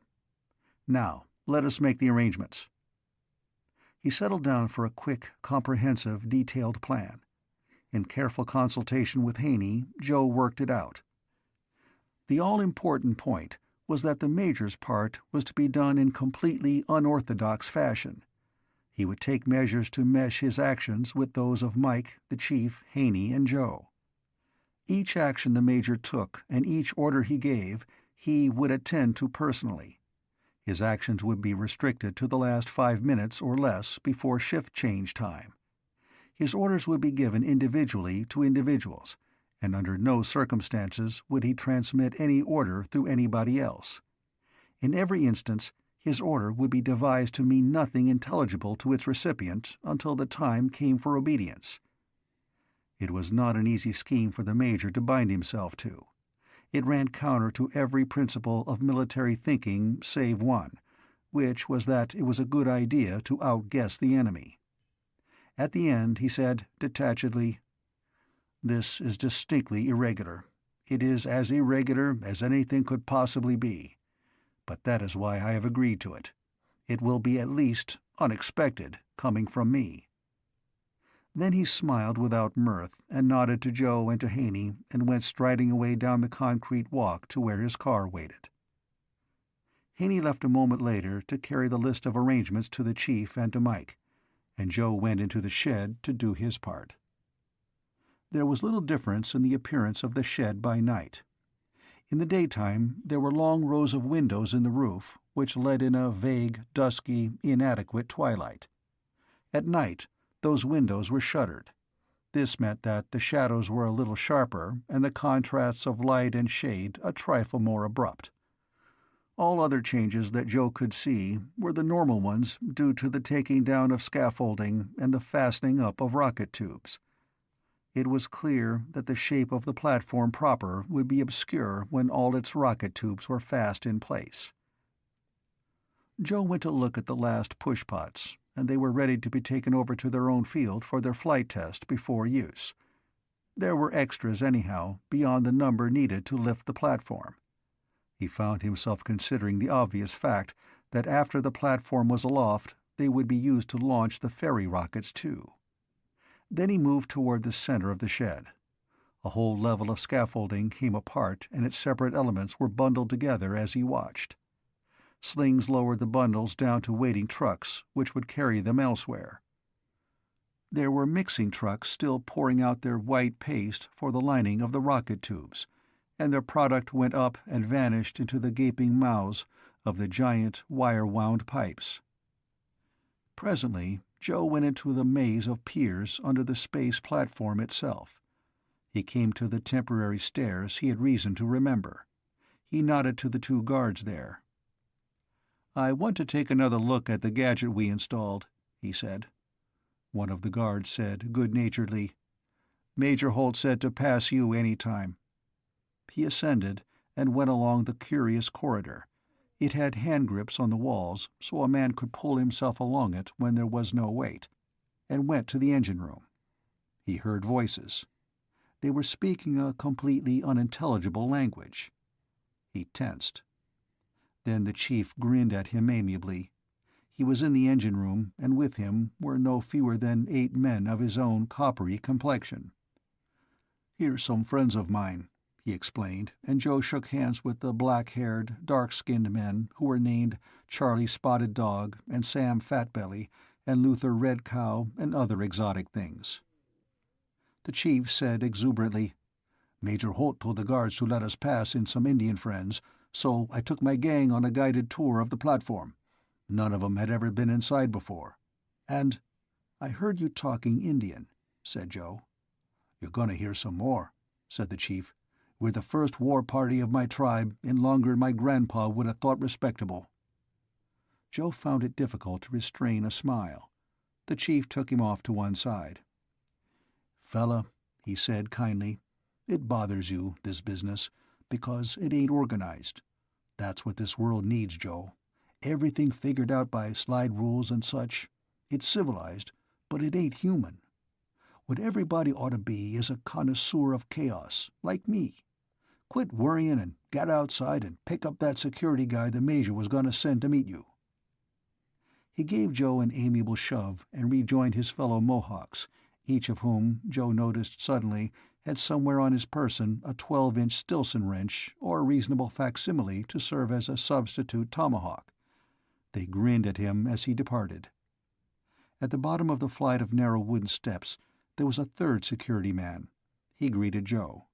Now, let us make the arrangements." He settled down for a quick, comprehensive, detailed plan. In careful consultation with Haney, Joe worked it out. The all-important point was that the Major's part was to be done in completely unorthodox fashion. He would take measures to mesh his actions with those of Mike, the Chief, Haney, and Joe. Each action the Major took and each order he gave, he would attend to personally. His actions would be restricted to the last 5 minutes or less before shift change time. His orders would be given individually to individuals, and under no circumstances would he transmit any order through anybody else. In every instance, his order would be devised to mean nothing intelligible to its recipient until the time came for obedience. It was not an easy scheme for the Major to bind himself to. It ran counter to every principle of military thinking save one, which was that it was a good idea to outguess the enemy. At the end, he said, detachedly, "This is distinctly irregular. It is as irregular as anything could possibly be. But that is why I have agreed to it. It will be at least unexpected, coming from me." Then he smiled without mirth and nodded to Joe and to Haney and went striding away down the concrete walk to where his car waited. Haney left a moment later to carry the list of arrangements to the Chief and to Mike, and Joe went into the shed to do his part. There was little difference in the appearance of the shed by night. In the daytime there were long rows of windows in the roof, which let in a vague, dusky, inadequate twilight. At night those windows were shuttered. This meant that the shadows were a little sharper and the contrasts of light and shade a trifle more abrupt. All other changes that Joe could see were the normal ones due to the taking down of scaffolding and the fastening up of rocket tubes. It was clear that the shape of the platform proper would be obscure when all its rocket tubes were fast in place. Joe went to look at the last pushpots, and they were ready to be taken over to their own field for their flight test before use. There were extras anyhow, beyond the number needed to lift the platform. He found himself considering the obvious fact that after the platform was aloft, they would be used to launch the ferry rockets too. Then he moved toward the center of the shed. A whole level of scaffolding came apart and its separate elements were bundled together as he watched. Slings lowered the bundles down to waiting trucks, which would carry them elsewhere. There were mixing trucks still pouring out their white paste for the lining of the rocket tubes, and their product went up and vanished into the gaping mouths of the giant, wire-wound pipes. Presently, Joe went into the maze of piers under the space platform itself. He came to the temporary stairs he had reason to remember. He nodded to the 2 guards there. "I want to take another look at the gadget we installed," he said. One of the guards said good-naturedly, "Major Holt said to pass you any time." He ascended and went along the curious corridor. It had hand grips on the walls, so a man could pull himself along it when there was no weight, and went to the engine room. He heard voices. They were speaking a completely unintelligible language. He tensed. Then the Chief grinned at him amiably. He was in the engine room, and with him were no fewer than 8 men of his own coppery complexion. "Here's some friends of mine," he explained, and Joe shook hands with the black-haired, dark-skinned men who were named Charlie Spotted Dog and Sam Fatbelly and Luther Red Cow and other exotic things. The Chief said exuberantly, "Major Holt told the guards to let us pass in some Indian friends, so I took my gang on a guided tour of the platform. None of 'em had ever been inside before. And I heard you talking Indian," said Joe. "You're gonna hear some more," said the Chief. "We're the first war party of my tribe in longer'n my grandpa would have thought respectable." Joe found it difficult to restrain a smile. The Chief took him off to one side. "Fella," he said kindly, "it bothers you, this business, because it ain't organized. That's what this world needs, Joe. Everything figured out by slide rules and such. It's civilized, but it ain't human. What everybody ought to be is a connoisseur of chaos, like me. Quit worrying and get outside and pick up that security guy the Major was going to send to meet you." He gave Joe an amiable shove and rejoined his fellow Mohawks, each of whom, Joe noticed suddenly, had somewhere on his person a 12-inch Stilson wrench or a reasonable facsimile to serve as a substitute tomahawk. They grinned at him as he departed. At the bottom of the flight of narrow wooden steps there was a third security man. He greeted Joe.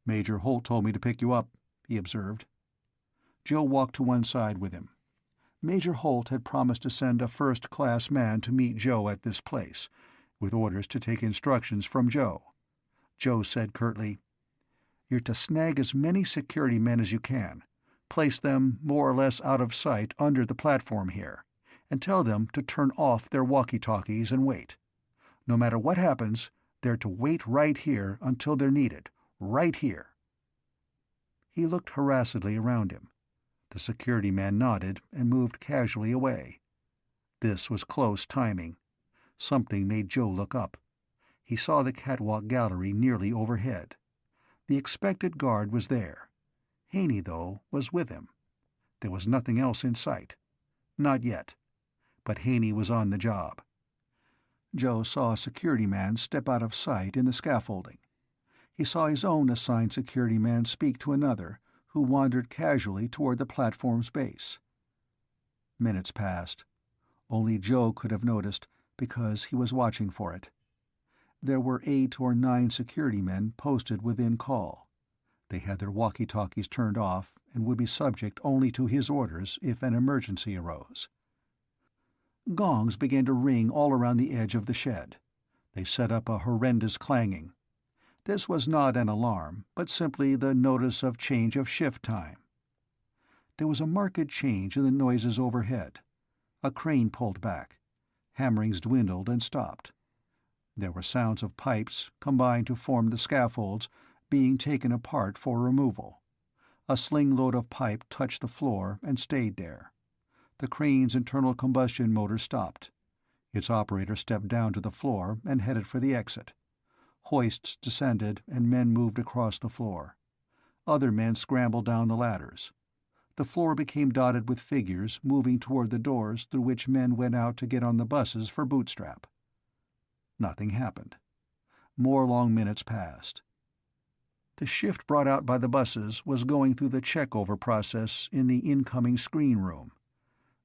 "Major Holt told me to pick you up," he observed. Joe walked to one side with him. Major Holt had promised to send a first-class man to meet Joe at this place, with orders to take instructions from Joe. Joe said curtly, "You're to snag as many security men as you can, place them more or less out of sight under the platform here, and tell them to turn off their walkie-talkies and wait. No matter what happens, they're to wait right here until they're needed, right here." He looked harassedly around him. The security man nodded and moved casually away. This was close timing. Something made Joe look up. He saw the catwalk gallery nearly overhead. The expected guard was there. Haney, though, was with him. There was nothing else in sight. Not yet. But Haney was on the job. Joe saw a security man step out of sight in the scaffolding. He saw his own assigned security man speak to another, who wandered casually toward the platform's base. Minutes passed. Only Joe could have noticed, because he was watching for it. There were 8 or 9 security men posted within call. They had their walkie-talkies turned off and would be subject only to his orders if an emergency arose. Gongs began to ring all around the edge of the shed. They set up a horrendous clanging. This was not an alarm, but simply the notice of change of shift time. There was a marked change in the noises overhead. A crane pulled back. Hammerings dwindled and stopped. There were sounds of pipes, combined to form the scaffolds, being taken apart for removal. A sling load of pipe touched the floor and stayed there. The crane's internal combustion motor stopped. Its operator stepped down to the floor and headed for the exit. Hoists descended and men moved across the floor. Other men scrambled down the ladders. The floor became dotted with figures moving toward the doors through which men went out to get on the buses for Bootstrap. Nothing happened. More long minutes passed. The shift brought out by the buses was going through the check-over process in the incoming screen room.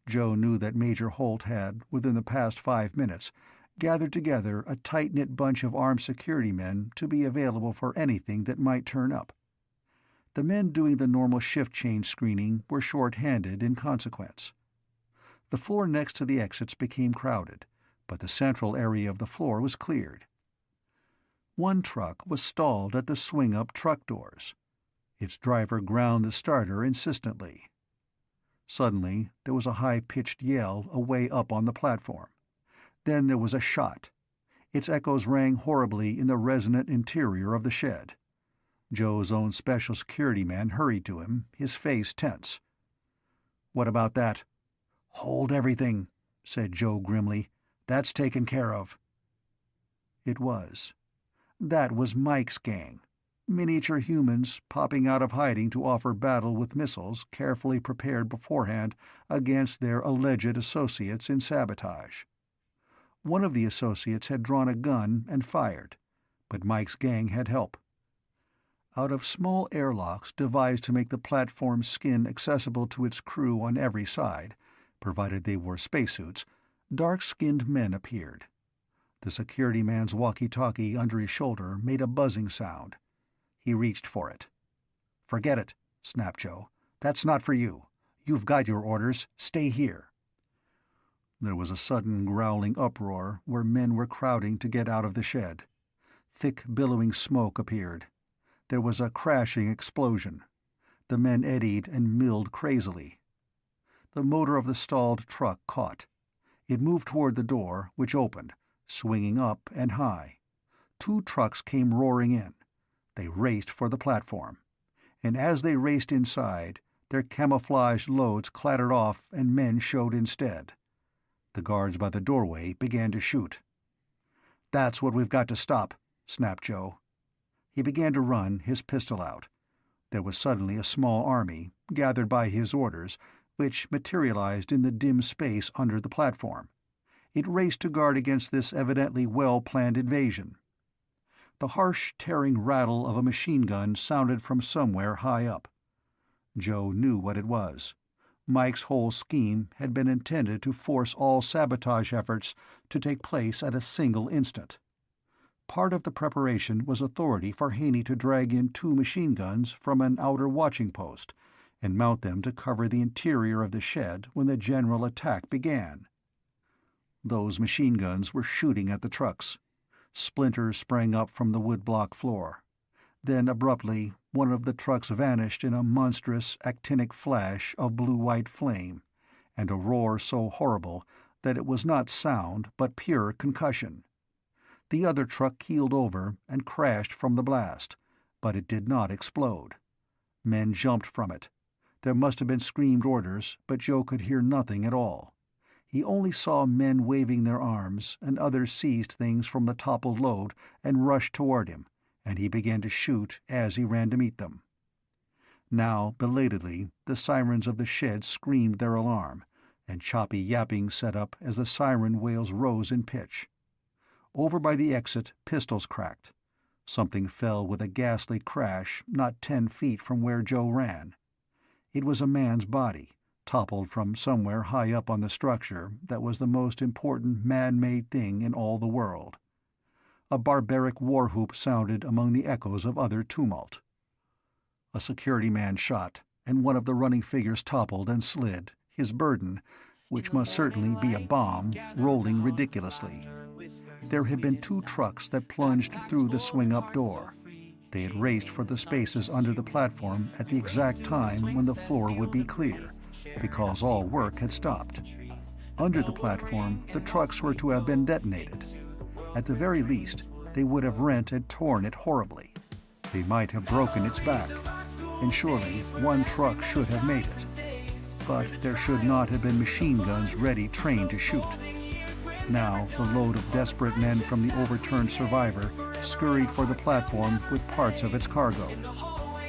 Joe knew that Major Holt had, within the past 5 minutes, gathered together a tight-knit bunch of armed security men to be available for anything that might turn up. The men doing the normal shift change screening were short-handed in consequence. The floor next to the exits became crowded, but the central area of the floor was cleared. One truck was stalled at the swing-up truck doors. Its driver ground the starter insistently. Suddenly, there was a high-pitched yell away up on the platform. Then there was a shot. Its echoes rang horribly in the resonant interior of the shed. Joe's own special security man hurried to him, his face tense. "What about that?" "Hold everything," said Joe grimly. "That's taken care of." It was. That was Mike's gang. Miniature humans popping out of hiding to offer battle with missiles carefully prepared beforehand against their alleged associates in sabotage. One of the associates had drawn a gun and fired, but Mike's gang had help. Out of small airlocks devised to make the platform's skin accessible to its crew on every side, provided they wore spacesuits, dark-skinned men appeared. The security man's walkie-talkie under his shoulder made a buzzing sound. He reached for it. "Forget it," snapped Joe. "That's not for you. You've got your orders. Stay here." There was a sudden growling uproar where men were crowding to get out of the shed. Thick, billowing smoke appeared. There was a crashing explosion. The men eddied and milled crazily. The motor of the stalled truck caught. It moved toward the door, which opened, swinging up and high. 2 trucks came roaring in. They raced for the platform. And as they raced inside, their camouflaged loads clattered off and men showed instead. The guards by the doorway began to shoot. "That's what we've got to stop," snapped Joe. He began to run, his pistol out. There was suddenly a small army, gathered by his orders, which materialized in the dim space under the platform. It raced to guard against this evidently well-planned invasion. The harsh, tearing rattle of a machine gun sounded from somewhere high up. Joe knew what it was. Mike's whole scheme had been intended to force all sabotage efforts to take place at a single instant. Part of the preparation was authority for Haney to drag in 2 machine guns from an outer watching post and mount them to cover the interior of the shed when the general attack began. Those machine guns were shooting at the trucks. Splinters sprang up from the woodblock floor. Then abruptly, one of the trucks vanished in a monstrous, actinic flash of blue-white flame, and a roar so horrible that it was not sound but pure concussion. The other truck keeled over and crashed from the blast, but it did not explode. Men jumped from it. There must have been screamed orders, but Joe could hear nothing at all. He only saw men waving their arms, and others seized things from the toppled load and rushed toward him, and he began to shoot as he ran to meet them. Now, belatedly, the sirens of the shed screamed their alarm, and choppy yapping set up as the siren wails rose in pitch. Over by the exit, pistols cracked. Something fell with a ghastly crash not 10 feet from where Joe ran. It was a man's body, toppled from somewhere high up on the structure that was the most important man-made thing in all the world. A barbaric war whoop sounded among the echoes of other tumult. A security man shot, and one of the running figures toppled and slid, his burden, which must certainly be a bomb, rolling ridiculously. There had been 2 trucks that plunged through the swing-up door. They had raced for the spaces under the platform at the exact time when the floor would be clear, because all work had stopped. Under the platform, the trucks were to have been detonated. At the very least, they would have rent and torn it horribly. They might have broken its back, and surely 1 truck should have made it. But there should not have been machine guns ready trained to shoot. Now, the load of desperate men from the overturned Survivor scurried for the platform with parts of its cargo.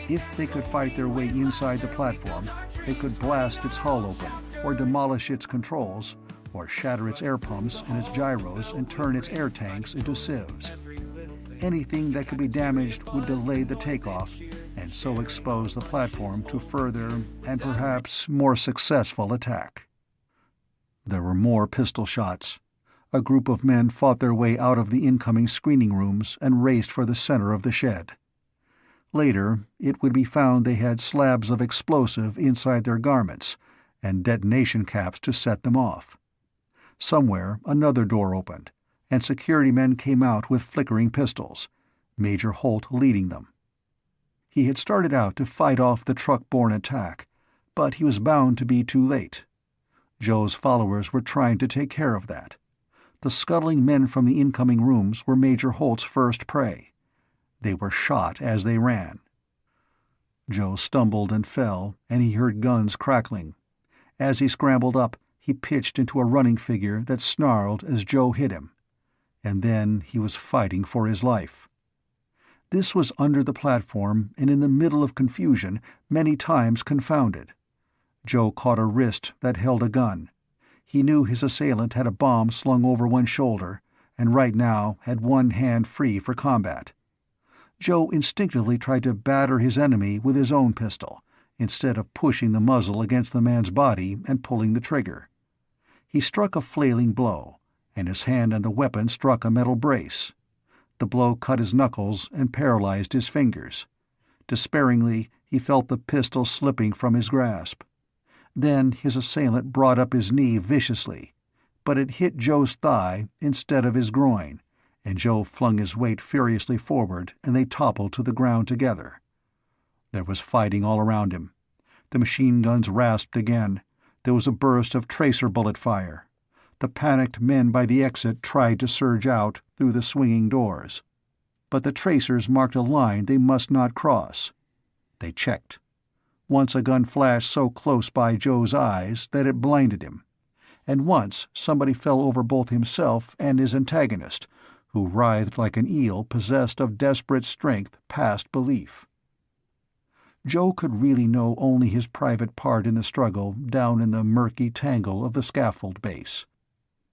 If they could fight their way inside the platform, they could blast its hull open, or demolish its controls, or shatter its air pumps and its gyros and turn its air tanks into sieves. Anything that could be damaged would delay the takeoff, and so expose the platform to further, and perhaps more successful attack. There were more pistol shots. A group of men fought their way out of the incoming screening rooms and raced for the center of the shed. Later, it would be found they had slabs of explosive inside their garments, and detonation caps to set them off. Somewhere, another door opened, and security men came out with flickering pistols, Major Holt leading them. He had started out to fight off the truck-borne attack, but he was bound to be too late. Joe's followers were trying to take care of that. The scuttling men from the incoming rooms were Major Holt's first prey. They were shot as they ran. Joe stumbled and fell, and he heard guns crackling. As he scrambled up, he pitched into a running figure that snarled as Joe hit him. And then he was fighting for his life. This was under the platform and in the middle of confusion, many times confounded. Joe caught a wrist that held a gun. He knew his assailant had a bomb slung over one shoulder, and right now had one hand free for combat. Joe instinctively tried to batter his enemy with his own pistol, instead of pushing the muzzle against the man's body and pulling the trigger. He struck a flailing blow, and his hand and the weapon struck a metal brace. The blow cut his knuckles and paralyzed his fingers. Despairingly, he felt the pistol slipping from his grasp. Then his assailant brought up his knee viciously, but it hit Joe's thigh instead of his groin, and Joe flung his weight furiously forward, and they toppled to the ground together. There was fighting all around him. The machine guns rasped again. There was a burst of tracer bullet fire. The panicked men by the exit tried to surge out through the swinging doors. But the tracers marked a line they must not cross. They checked. Once a gun flashed so close by Joe's eyes that it blinded him. And once somebody fell over both himself and his antagonist, who writhed like an eel possessed of desperate strength past belief. Joe could really know only his private part in the struggle down in the murky tangle of the scaffold base.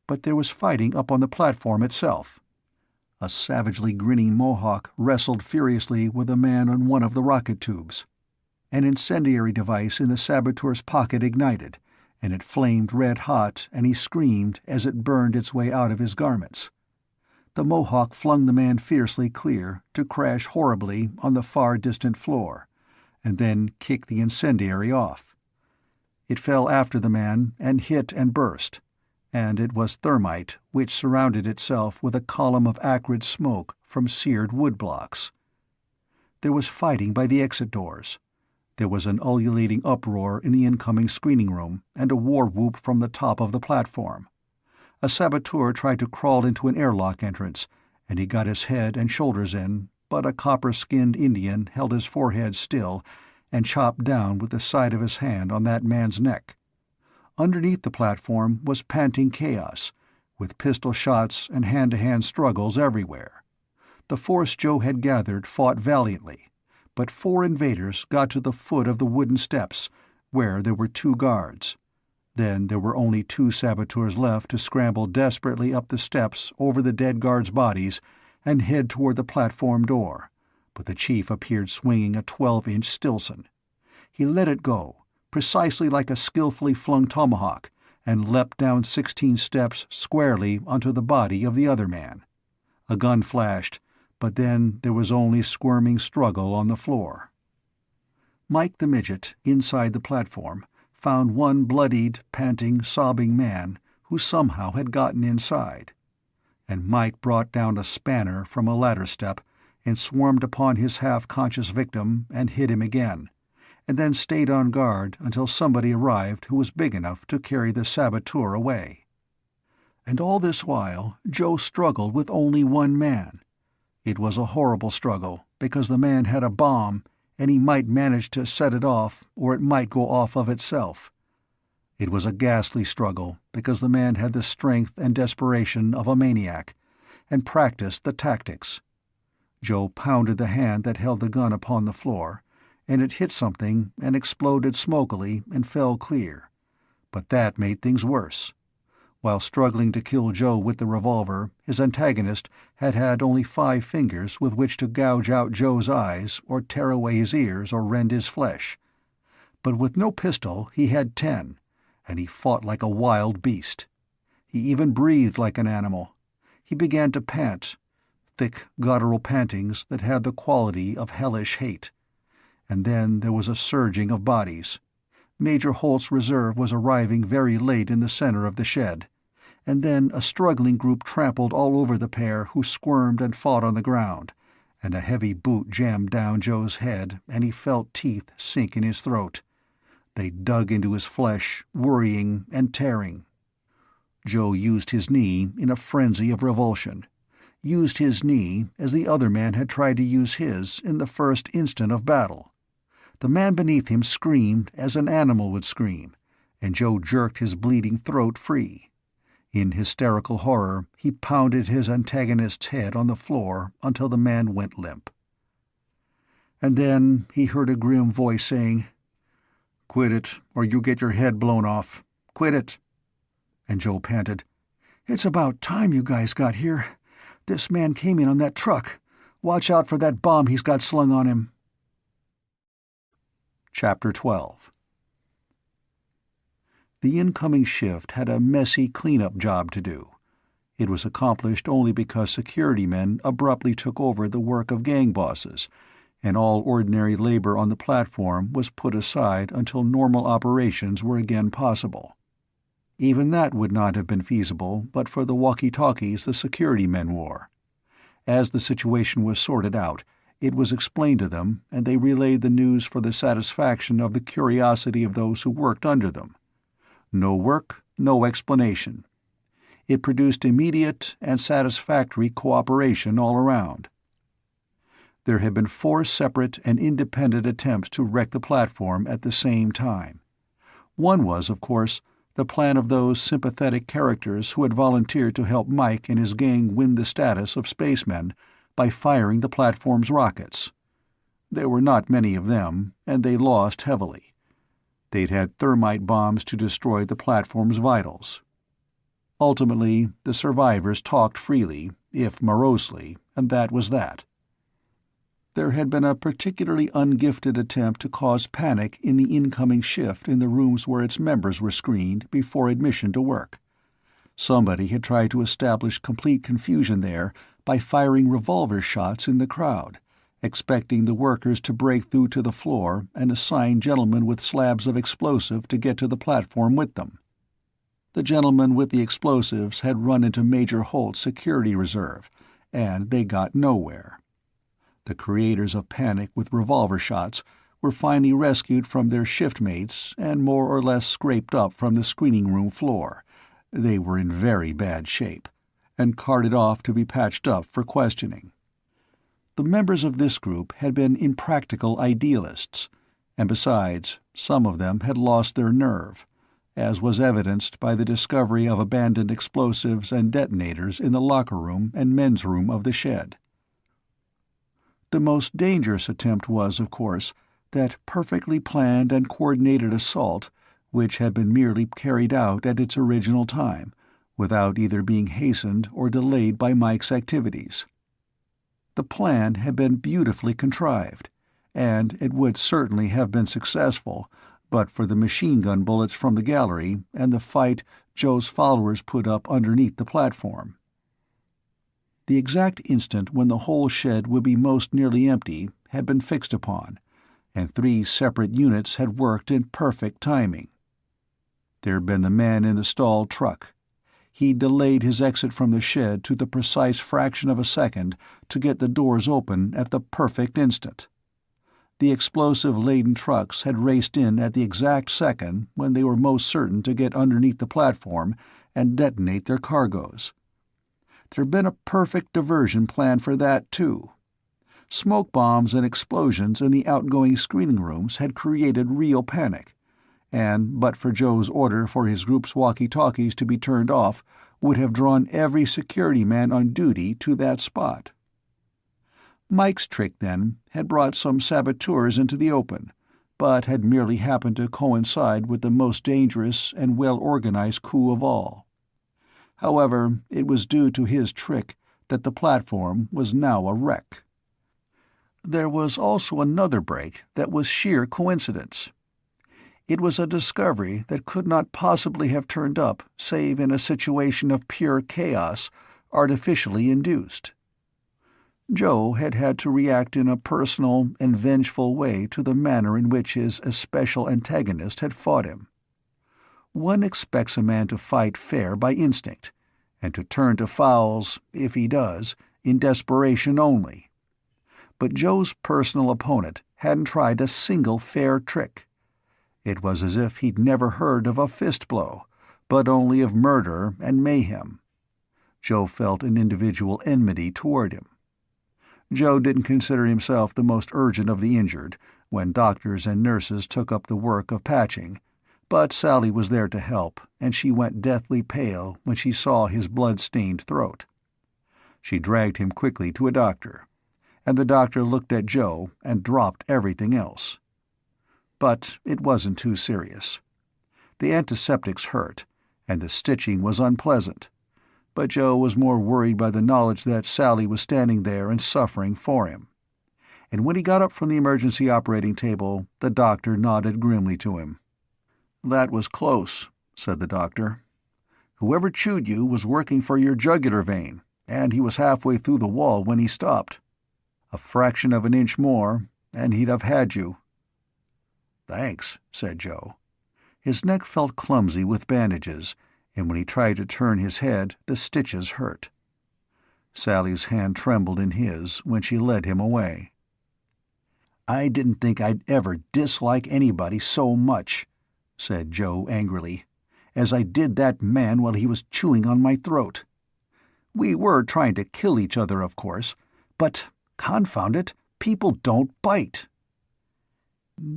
But there was fighting up on the platform itself. A savagely grinning Mohawk wrestled furiously with a man on one of the rocket tubes. An incendiary device in the saboteur's pocket ignited, and it flamed red-hot, and he screamed as it burned its way out of his garments. The Mohawk flung the man fiercely clear, to crash horribly on the far-distant floor, and then kicked the incendiary off. It fell after the man and hit and burst, and it was thermite which surrounded itself with a column of acrid smoke from seared wood blocks. There was fighting by the exit doors. There was an ululating uproar in the incoming screening room, and a war whoop from the top of the platform. A saboteur tried to crawl into an airlock entrance, and he got his head and shoulders in, but a copper-skinned Indian held his forehead still and chopped down with the side of his hand on that man's neck. Underneath the platform was panting chaos, with pistol shots and hand-to-hand struggles everywhere. The force Joe had gathered fought valiantly, but 4 invaders got to the foot of the wooden steps, where there were 2 guards. Then there were only 2 saboteurs left to scramble desperately up the steps over the dead guards' bodies and head toward the platform door, but the chief appeared swinging a 12-inch Stilson. He let it go, precisely like a skillfully flung tomahawk, and leapt down 16 steps squarely onto the body of the other man. A gun flashed, but then there was only squirming struggle on the floor. Mike the midget, inside the platform, found one bloodied, panting, sobbing man who somehow had gotten inside. And Mike brought down a spanner from a ladder step and swarmed upon his half-conscious victim and hit him again, and then stayed on guard until somebody arrived who was big enough to carry the saboteur away. And all this while Joe struggled with only one man. It was a horrible struggle, because the man had a bomb, and he might manage to set it off, or it might go off of itself. It was a ghastly struggle, because the man had the strength and desperation of a maniac, and practiced the tactics. Joe pounded the hand that held the gun upon the floor, and it hit something and exploded smokily and fell clear. But that made things worse. While struggling to kill Joe with the revolver, his antagonist had had only 5 fingers with which to gouge out Joe's eyes or tear away his ears or rend his flesh. But with no pistol he had 10, and he fought like a wild beast. He even breathed like an animal. He began to pant, thick, guttural pantings that had the quality of hellish hate. And then there was a surging of bodies. Major Holt's reserve was arriving very late in the center of the shed, and then a struggling group trampled all over the pair who squirmed and fought on the ground, and a heavy boot jammed down Joe's head and he felt teeth sink in his throat. They dug into his flesh, worrying and tearing. Joe used his knee in a frenzy of revulsion, used his knee as the other man had tried to use his in the first instant of battle. The man beneath him screamed as an animal would scream, and Joe jerked his bleeding throat free. In hysterical horror, he pounded his antagonist's head on the floor until the man went limp. And then he heard a grim voice saying, "Quit it, or you get your head blown off. Quit it." And Joe panted, "It's about time you guys got here. This man came in on that truck. Watch out for that bomb he's got slung on him." Chapter 12. The incoming shift had a messy cleanup job to do. It was accomplished only because security men abruptly took over the work of gang bosses, and all ordinary labor on the platform was put aside until normal operations were again possible. Even that would not have been feasible but for the walkie-talkies the security men wore. As the situation was sorted out, it was explained to them, and they relayed the news for the satisfaction of the curiosity of those who worked under them. No work, no explanation. It produced immediate and satisfactory cooperation all around. There had been 4 separate and independent attempts to wreck the platform at the same time. One was, of course, the plan of those sympathetic characters who had volunteered to help Mike and his gang win the status of spacemen by firing the platform's rockets. There were not many of them, and they lost heavily. They'd had thermite bombs to destroy the platform's vitals. Ultimately, the survivors talked freely, if morosely, and that was that. There had been a particularly ungifted attempt to cause panic in the incoming shift in the rooms where its members were screened before admission to work. Somebody had tried to establish complete confusion there by firing revolver shots in the crowd, expecting the workers to break through to the floor and assign gentlemen with slabs of explosive to get to the platform with them. The gentlemen with the explosives had run into Major Holt's security reserve, and they got nowhere. The creators of panic with revolver shots were finally rescued from their shiftmates and more or less scraped up from the screening room floor. They were in very bad shape, and carted off to be patched up for questioning. The members of this group had been impractical idealists, and besides, some of them had lost their nerve, as was evidenced by the discovery of abandoned explosives and detonators in the locker room and men's room of the shed. The most dangerous attempt was, of course, that perfectly planned and coordinated assault which had been merely carried out at its original time, without either being hastened or delayed by Mike's activities. The plan had been beautifully contrived, and it would certainly have been successful but for the machine-gun bullets from the gallery and the fight Joe's followers put up underneath the platform. The exact instant when the whole shed would be most nearly empty had been fixed upon, and 3 separate units had worked in perfect timing. There had been the man in the stalled truck. He delayed his exit from the shed to the precise fraction of a second to get the doors open at the perfect instant. The explosive-laden trucks had raced in at the exact second when they were most certain to get underneath the platform and detonate their cargoes. There had been a perfect diversion plan for that, too. Smoke bombs and explosions in the outgoing screening rooms had created real panic, and, but for Joe's order for his group's walkie-talkies to be turned off, would have drawn every security man on duty to that spot. Mike's trick, then, had brought some saboteurs into the open, but had merely happened to coincide with the most dangerous and well-organized coup of all. However, it was due to his trick that the platform was now a wreck. There was also another break that was sheer coincidence. It was a discovery that could not possibly have turned up save in a situation of pure chaos, artificially induced. Joe had had to react in a personal and vengeful way to the manner in which his especial antagonist had fought him. One expects a man to fight fair by instinct, and to turn to fouls, if he does, in desperation only. But Joe's personal opponent hadn't tried a single fair trick. It was as if he'd never heard of a fist blow, but only of murder and mayhem. Joe felt an individual enmity toward him. Joe didn't consider himself the most urgent of the injured when doctors and nurses took up the work of patching, but Sally was there to help, and she went deathly pale when she saw his blood-stained throat. She dragged him quickly to a doctor, and the doctor looked at Joe and dropped everything else. But it wasn't too serious. The antiseptics hurt, and the stitching was unpleasant, but Joe was more worried by the knowledge that Sally was standing there and suffering for him. And when he got up from the emergency operating table, the doctor nodded grimly to him. "That was close," said the doctor. "Whoever chewed you was working for your jugular vein, and he was halfway through the wall when he stopped. A fraction of an inch more, and he'd have had you." "Thanks," said Joe. His neck felt clumsy with bandages, and when he tried to turn his head, the stitches hurt. Sally's hand trembled in his when she led him away. "I didn't think I'd ever dislike anybody so much," said Joe angrily, "as I did that man while he was chewing on my throat. We were trying to kill each other, of course, but, confound it, people don't bite."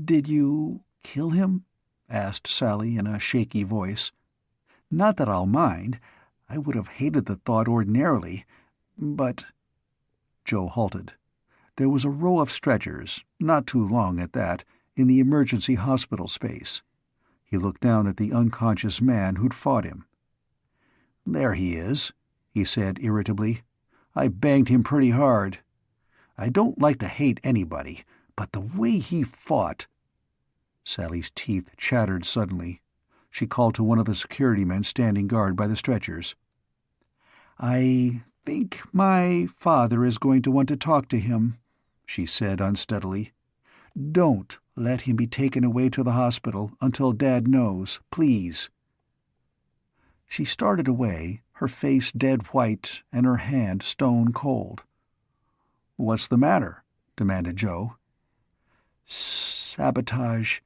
"Did you kill him?" asked Sally in a shaky voice. "Not that I'll mind. I would have hated the thought ordinarily, but—" Joe halted. There was a row of stretchers, not too long at that, in the emergency hospital space. He looked down at the unconscious man who'd fought him. "There he is," he said irritably. I banged him pretty hard. I don't like to hate anybody, but the way he fought—" Sally's teeth chattered suddenly. She called to one of the security men standing guard by the stretchers. "I think my father is going to want to talk to him," she said unsteadily. "Don't let him be taken away to the hospital until Dad knows, please." She started away, her face dead white and her hand stone cold. "What's the matter?" demanded Joe. "Sabotage,"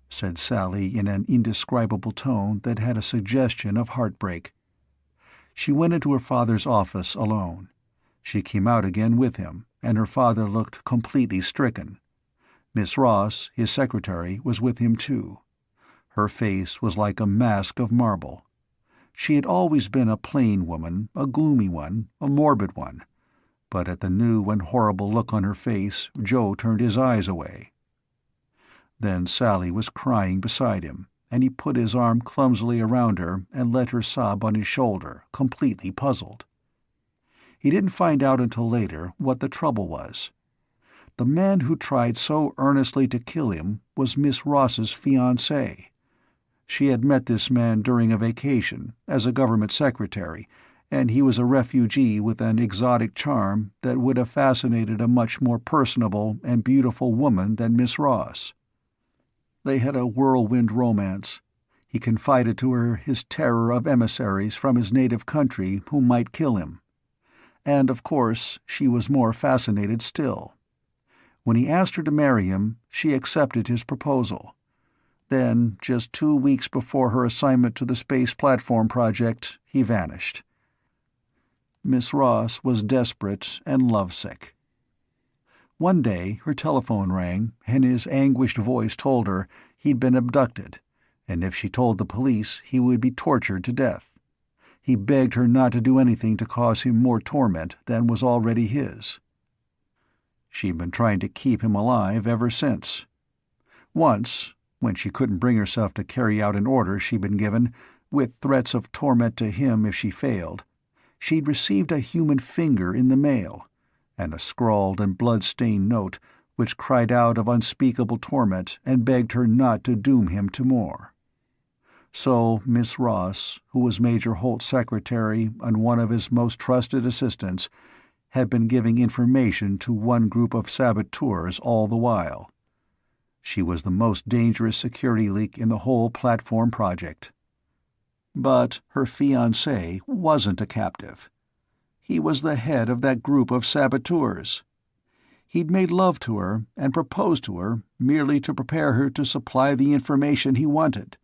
said Sally in an indescribable tone that had a suggestion of heartbreak. She went into her father's office alone. She came out again with him, and her father looked completely stricken. Miss Ross, his secretary, was with him too. Her face was like a mask of marble. She had always been a plain woman, a gloomy one, a morbid one, but at the new and horrible look on her face, Joe turned his eyes away. Then Sally was crying beside him, and he put his arm clumsily around her and let her sob on his shoulder, completely puzzled. He didn't find out until later what the trouble was. The man who tried so earnestly to kill him was Miss Ross's fiancé. She had met this man during a vacation, as a government secretary, and he was a refugee with an exotic charm that would have fascinated a much more personable and beautiful woman than Miss Ross. They had a whirlwind romance. He confided to her his terror of emissaries from his native country who might kill him. And, of course, she was more fascinated still. When he asked her to marry him, she accepted his proposal. Then, just 2 weeks before her assignment to the space platform project, he vanished. Miss Ross was desperate and lovesick. One day her telephone rang, and his anguished voice told her he'd been abducted, and if she told the police he would be tortured to death. He begged her not to do anything to cause him more torment than was already his. She'd been trying to keep him alive ever since. Once, when she couldn't bring herself to carry out an order she'd been given, with threats of torment to him if she failed, she'd received a human finger in the mail, and a scrawled and blood-stained note which cried out of unspeakable torment and begged her not to doom him to more. So Miss Ross, who was Major Holt's secretary and one of his most trusted assistants, had been giving information to one group of saboteurs all the while. She was the most dangerous security leak in the whole platform project. But her fiancé wasn't a captive. He was the head of that group of saboteurs. He'd made love to her and proposed to her merely to prepare her to supply the information he wanted.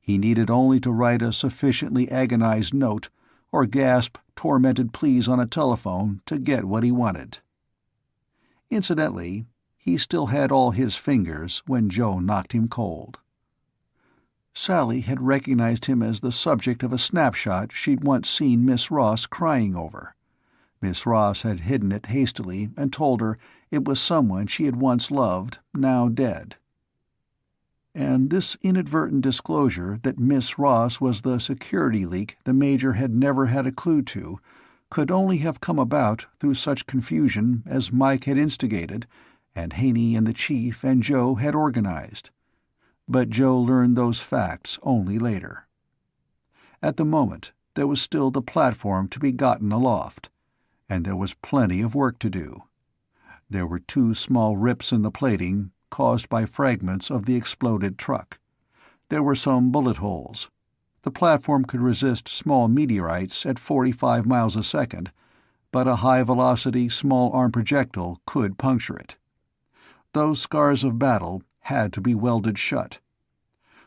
He needed only to write a sufficiently agonized note or gasp tormented pleas on a telephone to get what he wanted. Incidentally, he still had all his fingers when Joe knocked him cold. Sally had recognized him as the subject of a snapshot she'd once seen Miss Ross crying over. Miss Ross had hidden it hastily and told her it was someone she had once loved, now dead. And this inadvertent disclosure that Miss Ross was the security leak the Major had never had a clue to could only have come about through such confusion as Mike had instigated and Haney and the Chief and Joe had organized. But Joe learned those facts only later. At the moment, there was still the platform to be gotten aloft, and there was plenty of work to do. There were 2 small rips in the plating, caused by fragments of the exploded truck. There were some bullet holes. The platform could resist small meteorites at 45 miles a second, but a high-velocity, small-arm projectile could puncture it. Those scars of battle had to be welded shut.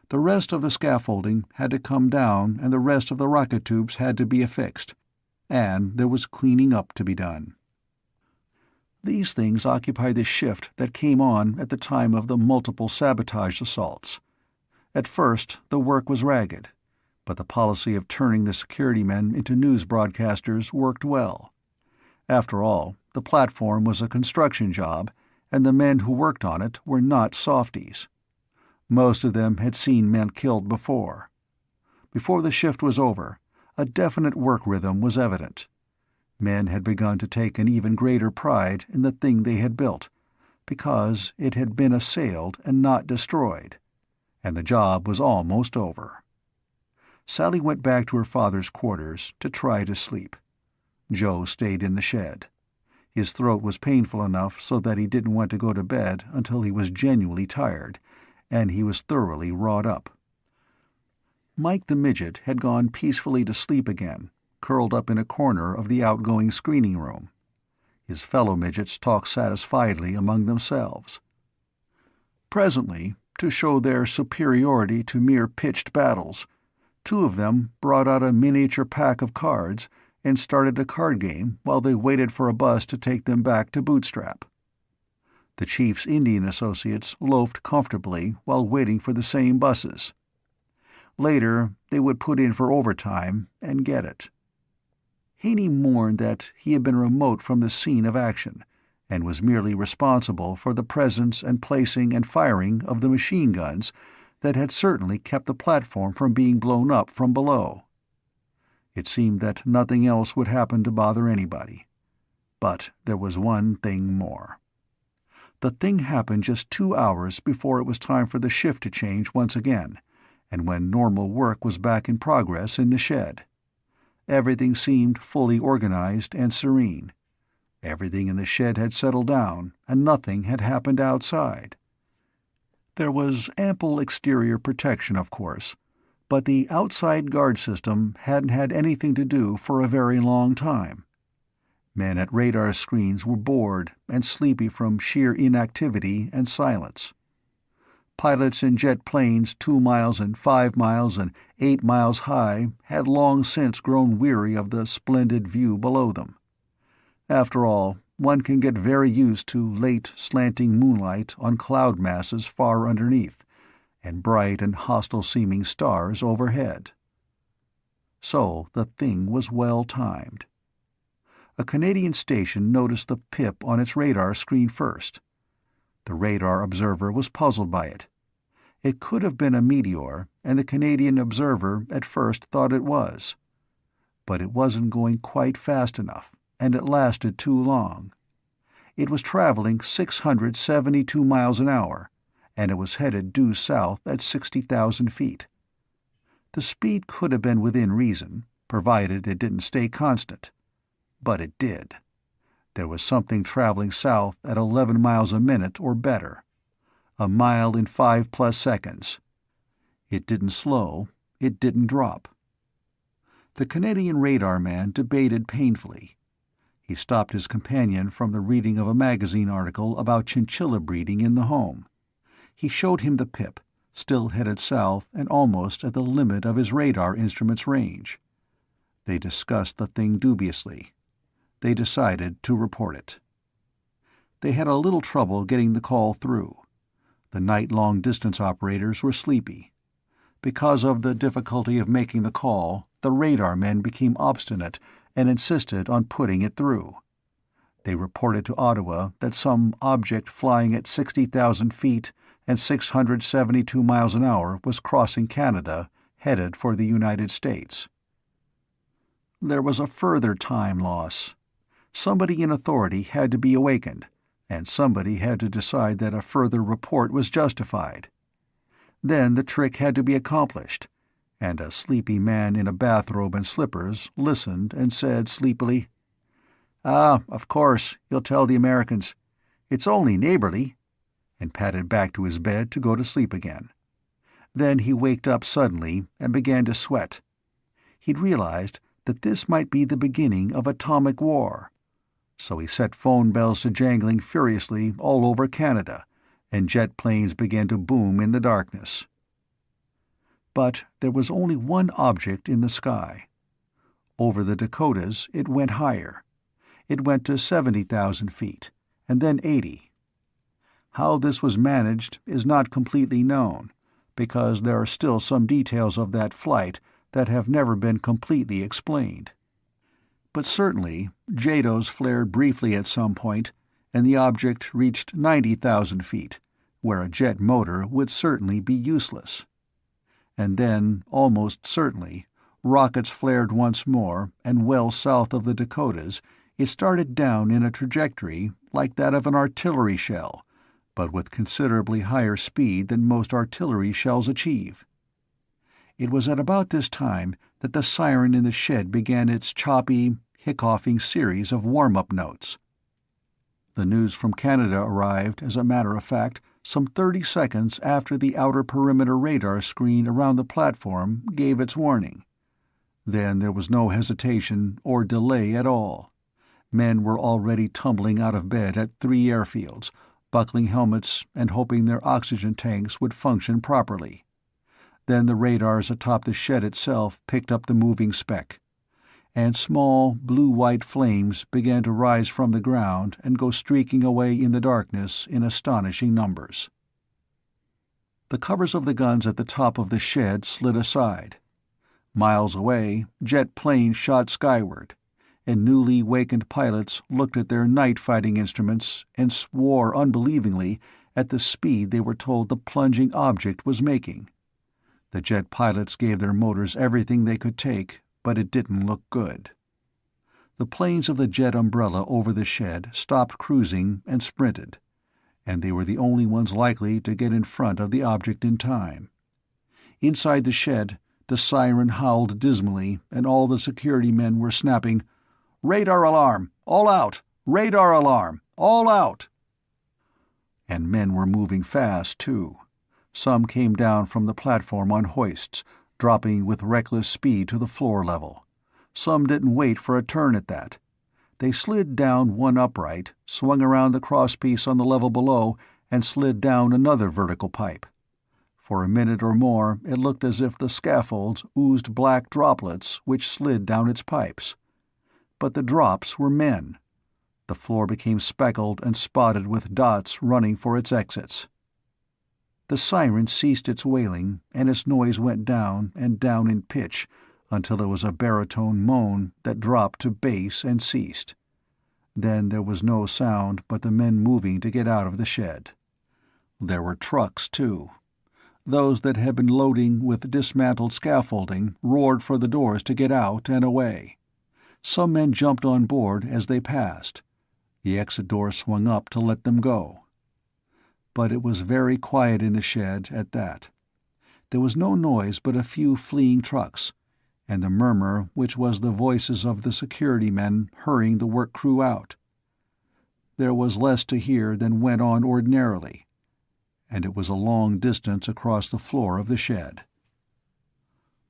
The rest of the scaffolding had to come down and the rest of the rocket tubes had to be affixed, and there was cleaning up to be done. These things occupied the shift that came on at the time of the multiple sabotage assaults. At first, the work was ragged, but the policy of turning the security men into news broadcasters worked well. After all, the platform was a construction job, and the men who worked on it were not softies. Most of them had seen men killed before. Before the shift was over, a definite work rhythm was evident. Men had begun to take an even greater pride in the thing they had built, because it had been assailed and not destroyed, and the job was almost over. Sally went back to her father's quarters to try to sleep. Joe stayed in the shed. His throat was painful enough so that he didn't want to go to bed until he was genuinely tired, and he was thoroughly wrought up. Mike the midget had gone peacefully to sleep again, curled up in a corner of the outgoing screening room. His fellow midgets talked satisfiedly among themselves. Presently, to show their superiority to mere pitched battles, two of them brought out a miniature pack of cards and started a card game while they waited for a bus to take them back to Bootstrap. The chief's Indian associates loafed comfortably while waiting for the same buses. Later, they would put in for overtime and get it. Haney mourned that he had been remote from the scene of action, and was merely responsible for the presence and placing and firing of the machine guns that had certainly kept the platform from being blown up from below. It seemed that nothing else would happen to bother anybody. But there was one thing more. The thing happened just 2 hours before it was time for the shift to change once again, and when normal work was back in progress in the shed. Everything seemed fully organized and serene. Everything in the shed had settled down, and nothing had happened outside. There was ample exterior protection, of course, but the outside guard system hadn't had anything to do for a very long time. Men at radar screens were bored and sleepy from sheer inactivity and silence. Pilots in jet planes 2 miles and 5 miles and 8 miles high had long since grown weary of the splendid view below them. After all, one can get very used to late, slanting moonlight on cloud masses far underneath, and bright and hostile-seeming stars overhead. So the thing was well timed. A Canadian station noticed the pip on its radar screen first. The radar observer was puzzled by it. It could have been a meteor, and the Canadian observer at first thought it was. But it wasn't going quite fast enough, and it lasted too long. It was traveling 672 miles an hour, and it was headed due south at 60,000 feet. The speed could have been within reason, provided it didn't stay constant. But it did. There was something traveling south at 11 miles a minute or better. A mile in 5+ seconds. It didn't slow, it didn't drop. The Canadian radar man debated painfully. He stopped his companion from the reading of a magazine article about chinchilla breeding in the home. He showed him the pip, still headed south and almost at the limit of his radar instrument's range. They discussed the thing dubiously. They decided to report it. They had a little trouble getting the call through. The night-long distance operators were sleepy. Because of the difficulty of making the call, the radar men became obstinate and insisted on putting it through. They reported to Ottawa that some object flying at 60,000 feet and 672 miles an hour was crossing Canada, headed for the United States. There was a further time loss. Somebody in authority had to be awakened, and somebody had to decide that a further report was justified. Then the trick had to be accomplished, and a sleepy man in a bathrobe and slippers listened and said sleepily, "Ah, of course, you'll tell the Americans. It's only neighborly," and padded back to his bed to go to sleep again. Then he waked up suddenly and began to sweat. He'd realized that this might be the beginning of atomic war. So he set phone bells to jangling furiously all over Canada, and jet planes began to boom in the darkness. But there was only one object in the sky. Over the Dakotas it went higher. It went to 70,000 feet, and then 80. How this was managed is not completely known, because there are still some details of that flight that have never been completely explained. But certainly, JATOs flared briefly at some point, and the object reached 90,000 feet, where a jet motor would certainly be useless. And then, almost certainly, Rockets flared once more, and well south of the Dakotas, it started down in a trajectory like that of an artillery shell, but with considerably higher speed than most artillery shells achieve. It was at about this time that the siren in the shed began its choppy, hiccoughing series of warm-up notes. The news from Canada arrived, as a matter of fact, some 30 seconds after the outer perimeter radar screen around the platform gave its warning. Then there was no hesitation or delay at all. Men were already tumbling out of bed at 3 airfields, buckling helmets and hoping their oxygen tanks would function properly. Then the radars atop the shed itself picked up the moving speck, and small, blue-white flames began to rise from the ground and go streaking away in the darkness in astonishing numbers. The covers of the guns at the top of the shed slid aside. Miles away, jet planes shot skyward, and newly wakened pilots looked at their night fighting instruments and swore unbelievingly at the speed they were told the plunging object was making. The jet pilots gave their motors everything they could take, but it didn't look good. The planes of the jet umbrella over the shed stopped cruising and sprinted, and they were the only ones likely to get in front of the object in time. Inside the shed, the siren howled dismally, and all the security men were snapping, "Radar alarm! All out! Radar alarm! All out!" And men were moving fast, too. Some came down from the platform on hoists, dropping with reckless speed to the floor level. Some didn't wait for a turn at that. They slid down one upright, swung around the crosspiece on the level below, and slid down another vertical pipe. For a minute or more it looked as if the scaffolds oozed black droplets which slid down its pipes. But the drops were men. The floor became speckled and spotted with dots running for its exits. The siren ceased its wailing, and its noise went down and down in pitch until it was a baritone moan that dropped to bass and ceased. Then there was no sound but the men moving to get out of the shed. There were trucks, too. Those that had been loading with dismantled scaffolding roared for the doors to get out and away. Some men jumped on board as they passed. The exit door swung up to let them go. But it was very quiet in the shed at that. There was no noise but a few fleeing trucks, and the murmur which was the voices of the security men hurrying the work crew out. There was less to hear than went on ordinarily, and it was a long distance across the floor of the shed.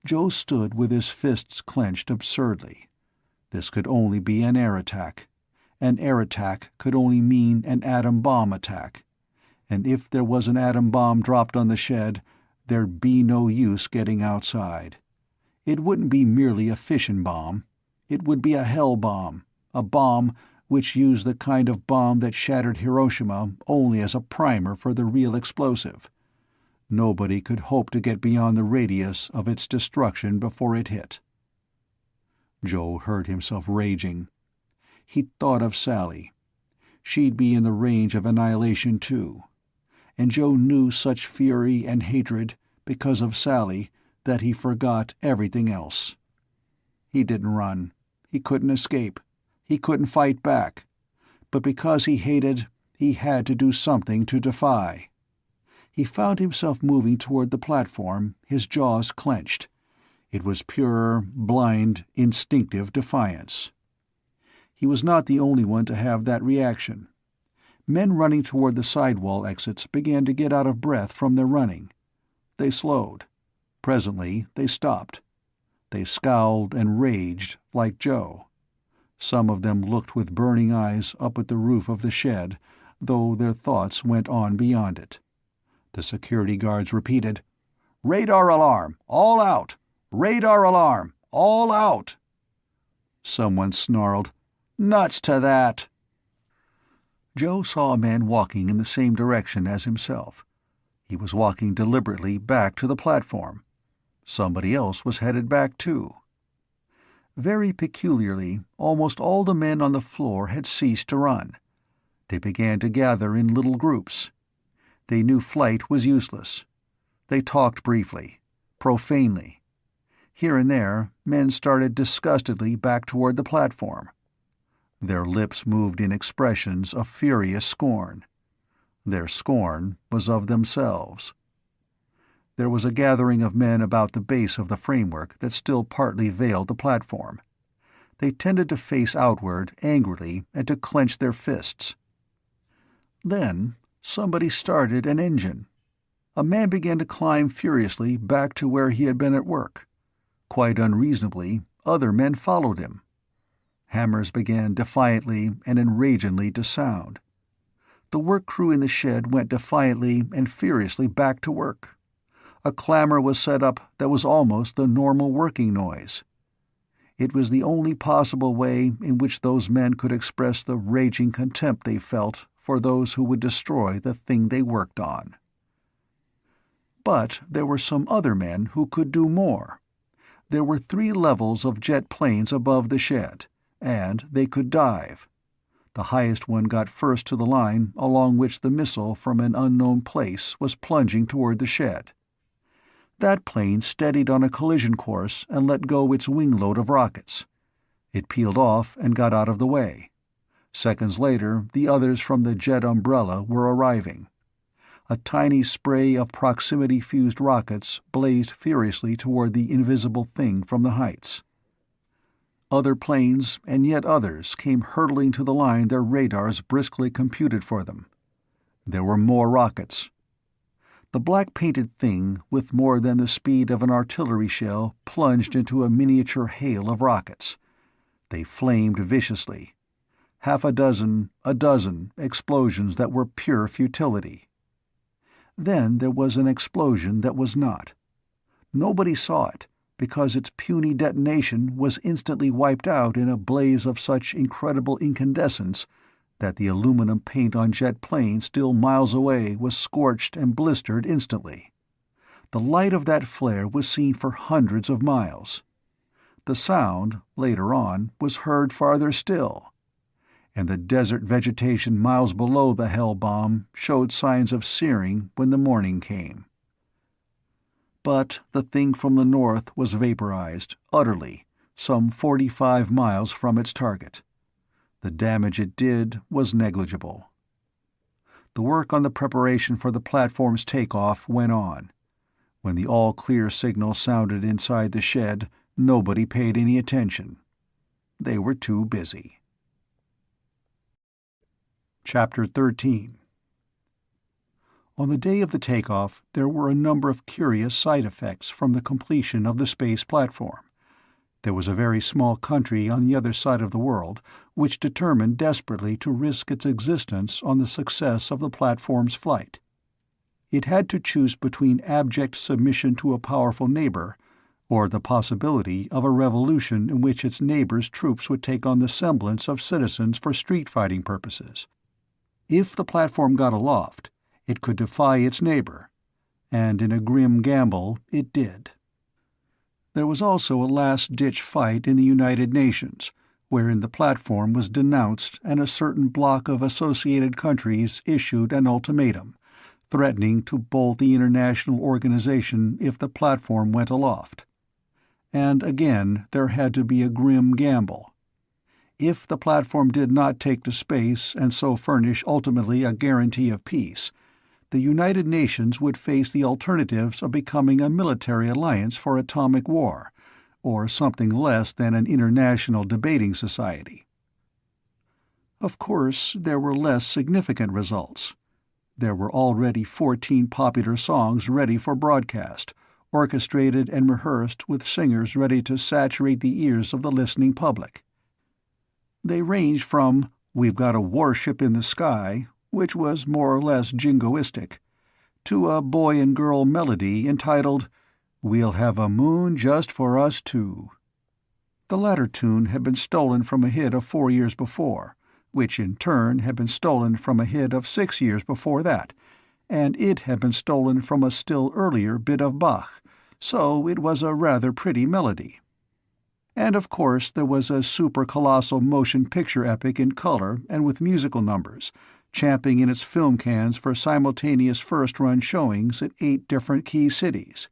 Joe stood with his fists clenched absurdly. This could only be an air attack. An air attack could only mean an atom bomb attack. And if there was an atom bomb dropped on the shed, there'd be no use getting outside. It wouldn't be merely a fission bomb. It would be a hell bomb, a bomb which used the kind of bomb that shattered Hiroshima only as a primer for the real explosive. Nobody could hope to get beyond the radius of its destruction before it hit. Joe heard himself raging. He thought of Sally. She'd be in the range of annihilation too. And Joe knew such fury and hatred, because of Sally, that he forgot everything else. He didn't run. He couldn't escape. He couldn't fight back. But because he hated, he had to do something to defy. He found himself moving toward the platform, his jaws clenched. It was pure, blind, instinctive defiance. He was not the only one to have that reaction. Men running toward the sidewall exits began to get out of breath from their running. They slowed. Presently they stopped. They scowled and raged like Joe. Some of them looked with burning eyes up at the roof of the shed, though their thoughts went on beyond it. The security guards repeated, "Radar alarm! All out! Radar alarm! All out!" Someone snarled, "Nuts to that!" Joe saw a man walking in the same direction as himself. He was walking deliberately back to the platform. Somebody else was headed back too. Very peculiarly, almost all the men on the floor had ceased to run. They began to gather in little groups. They knew flight was useless. They talked briefly, profanely. Here and there, men started disgustedly back toward the platform. Their lips moved in expressions of furious scorn. Their scorn was of themselves. There was a gathering of men about the base of the framework that still partly veiled the platform. They tended to face outward angrily and to clench their fists. Then somebody started an engine. A man began to climb furiously back to where he had been at work. Quite unreasonably, other men followed him. Hammers began defiantly and enragingly to sound. The work crew in the shed went defiantly and furiously back to work. A clamor was set up that was almost the normal working noise. It was the only possible way in which those men could express the raging contempt they felt for those who would destroy the thing they worked on. But there were some other men who could do more. There were 3 levels of jet planes above the shed, and they could dive. The highest one got first to the line along which the missile from an unknown place was plunging toward the shed. That plane steadied on a collision course and let go its wingload of rockets. It peeled off and got out of the way. Seconds later, the others from the jet umbrella were arriving. A tiny spray of proximity-fused rockets blazed furiously toward the invisible thing from the heights. Other planes, and yet others, came hurtling to the line their radars briskly computed for them. There were more rockets. The black-painted thing, with more than the speed of an artillery shell, plunged into a miniature hail of rockets. They flamed viciously. Half a dozen explosions that were pure futility. Then there was an explosion that was not. Nobody saw it, because its puny detonation was instantly wiped out in a blaze of such incredible incandescence that the aluminum paint on jet planes still miles away was scorched and blistered instantly. The light of that flare was seen for hundreds of miles. The sound, later on, was heard farther still. And the desert vegetation miles below the hell bomb showed signs of searing when the morning came. But the thing from the north was vaporized, utterly, some 45 miles from its target. The damage it did was negligible. The work on the preparation for the platform's takeoff went on. When the all-clear signal sounded inside the shed, nobody paid any attention. They were too busy. Chapter 13. On the day of the takeoff, there were a number of curious side effects from the completion of the space platform. There was a very small country on the other side of the world which determined desperately to risk its existence on the success of the platform's flight. It had to choose between abject submission to a powerful neighbor or the possibility of a revolution in which its neighbor's troops would take on the semblance of citizens for street-fighting purposes. If the platform got aloft, it could defy its neighbor, and in a grim gamble it did. There was also a last-ditch fight in the United Nations, wherein the platform was denounced and a certain bloc of associated countries issued an ultimatum, threatening to bolt the international organization if the platform went aloft. And again there had to be a grim gamble. If the platform did not take to space and so furnish ultimately a guarantee of peace, the United Nations would face the alternatives of becoming a military alliance for atomic war, or something less than an international debating society. Of course, there were less significant results. There were already 14 popular songs ready for broadcast, orchestrated and rehearsed with singers ready to saturate the ears of the listening public. They ranged from "We've Got a Warship in the Sky," which was more or less jingoistic, to a boy and girl melody entitled "We'll Have a Moon Just for Us Two." The latter tune had been stolen from a hit of 4 years before, which in turn had been stolen from a hit of 6 years before that, and it had been stolen from a still earlier bit of Bach, so it was a rather pretty melody. And of course there was a super-colossal motion picture epic in color and with musical numbers, champing in its film cans for simultaneous first-run showings in 8 different key cities.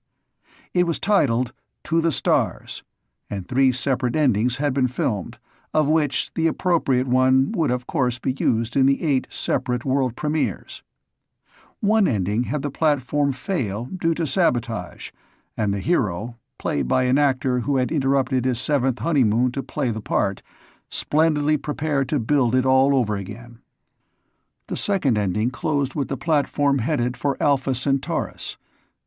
It was titled To the Stars, and 3 separate endings had been filmed, of which the appropriate one would of course be used in the 8 separate world premieres. One ending had the platform fail due to sabotage, and the hero, played by an actor who had interrupted his 7th honeymoon to play the part, splendidly prepared to build it all over again. The second ending closed with the platform headed for Alpha Centaurus,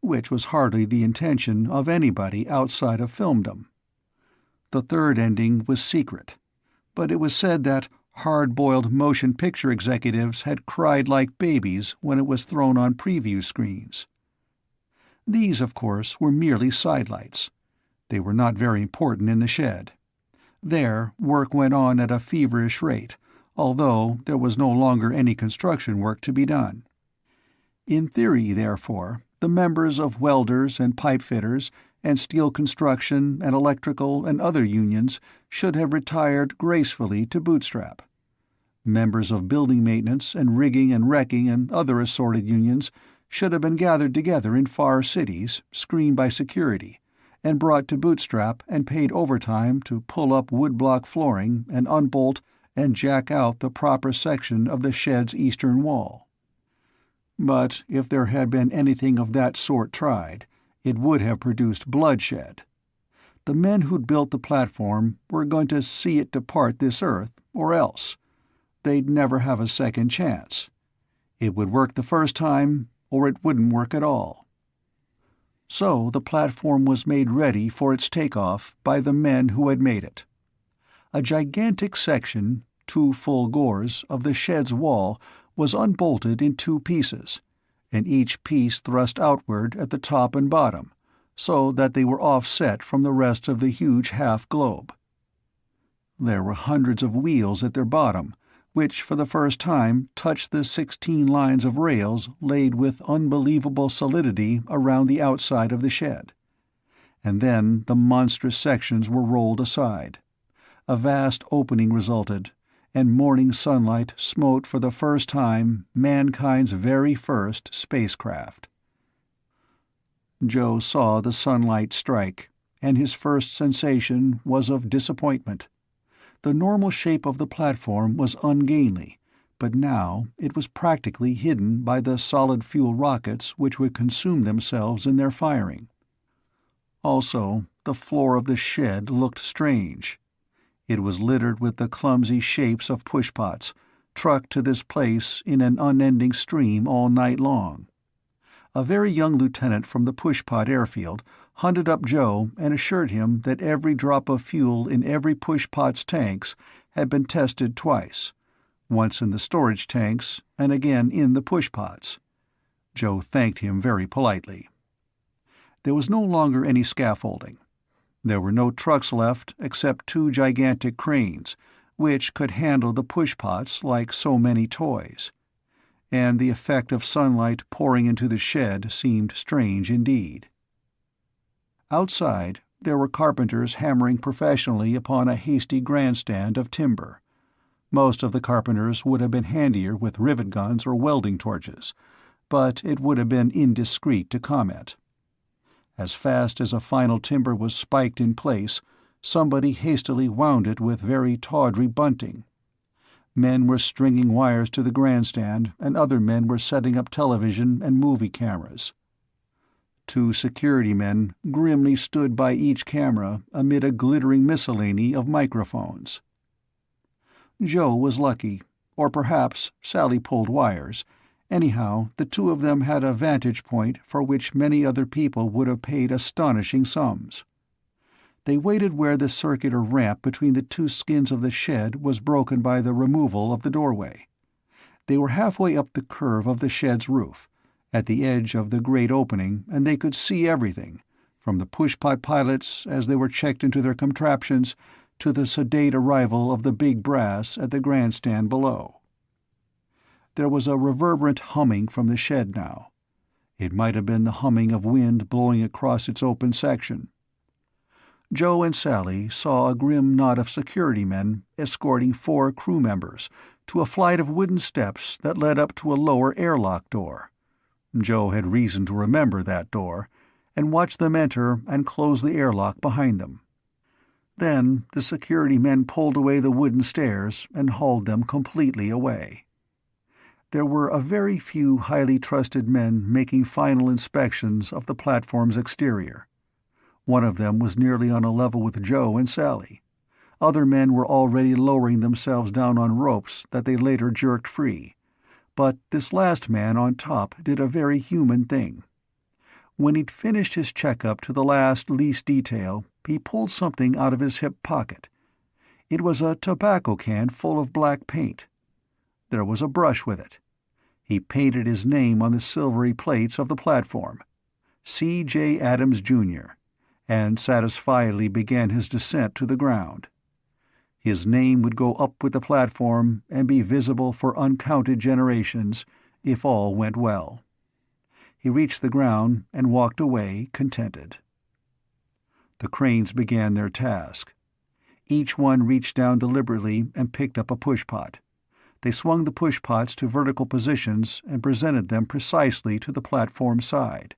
which was hardly the intention of anybody outside of filmdom. The third ending was secret, but it was said that hard-boiled motion picture executives had cried like babies when it was thrown on preview screens. These, of course, were merely sidelights. They were not very important in the shed. There, work went on at a feverish rate, although there was no longer any construction work to be done. In theory, therefore, the members of welders and pipefitters and steel construction and electrical and other unions should have retired gracefully to Bootstrap. Members of building maintenance and rigging and wrecking and other assorted unions should have been gathered together in far cities, screened by security, and brought to Bootstrap and paid overtime to pull up woodblock flooring and unbolt and jack out the proper section of the shed's eastern wall. But if there had been anything of that sort tried, it would have produced bloodshed. The men who'd built the platform were going to see it depart this earth, or else. They'd never have a second chance. It would work the first time, or it wouldn't work at all. So the platform was made ready for its takeoff by the men who had made it. A gigantic section, 2 full gores, of the shed's wall was unbolted in 2 pieces, and each piece thrust outward at the top and bottom, so that they were offset from the rest of the huge half-globe. There were hundreds of wheels at their bottom, which for the first time touched the 16 lines of rails laid with unbelievable solidity around the outside of the shed. And then the monstrous sections were rolled aside. A vast opening resulted, and morning sunlight smote for the first time mankind's very first spacecraft. Joe saw the sunlight strike, and his first sensation was of disappointment. The normal shape of the platform was ungainly, but now it was practically hidden by the solid-fuel rockets which would consume themselves in their firing. Also, the floor of the shed looked strange. It was littered with the clumsy shapes of pushpots, trucked to this place in an unending stream all night long. A very young lieutenant from the pushpot airfield hunted up Joe and assured him that every drop of fuel in every pushpot's tanks had been tested twice, once in the storage tanks and again in the pushpots. Joe thanked him very politely. There was no longer any scaffolding. There were no trucks left except 2 gigantic cranes, which could handle the pushpots like so many toys. And the effect of sunlight pouring into the shed seemed strange indeed. Outside, there were carpenters hammering professionally upon a hasty grandstand of timber. Most of the carpenters would have been handier with rivet guns or welding torches, but it would have been indiscreet to comment. As fast as a final timber was spiked in place, somebody hastily wound it with very tawdry bunting. Men were stringing wires to the grandstand, and other men were setting up television and movie cameras. 2 security men grimly stood by each camera amid a glittering miscellany of microphones. Joe was lucky, or perhaps Sally pulled wires. Anyhow, the 2 of them had a vantage point for which many other people would have paid astonishing sums. They waited where the circular ramp between the 2 skins of the shed was broken by the removal of the doorway. They were halfway up the curve of the shed's roof, at the edge of the great opening, and they could see everything, from the pushpot pilots as they were checked into their contraptions to the sedate arrival of the big brass at the grandstand below. There was a reverberant humming from the shed now. It might have been the humming of wind blowing across its open section. Joe and Sally saw a grim knot of security men escorting 4 crew members to a flight of wooden steps that led up to a lower airlock door. Joe had reason to remember that door, and watched them enter and close the airlock behind them. Then the security men pulled away the wooden stairs and hauled them completely away. There were a very few highly trusted men making final inspections of the platform's exterior. One of them was nearly on a level with Joe and Sally. Other men were already lowering themselves down on ropes that they later jerked free. But this last man on top did a very human thing. When he'd finished his checkup to the least detail, he pulled something out of his hip pocket. It was a tobacco can full of black paint. There was a brush with it. He painted his name on the silvery plates of the platform, C. J. Adams, Jr., and satisfiedly began his descent to the ground. His name would go up with the platform and be visible for uncounted generations if all went well. He reached the ground and walked away contented. The cranes began their task. Each one reached down deliberately and picked up a pushpot. They swung the pushpots to vertical positions and presented them precisely to the platform side.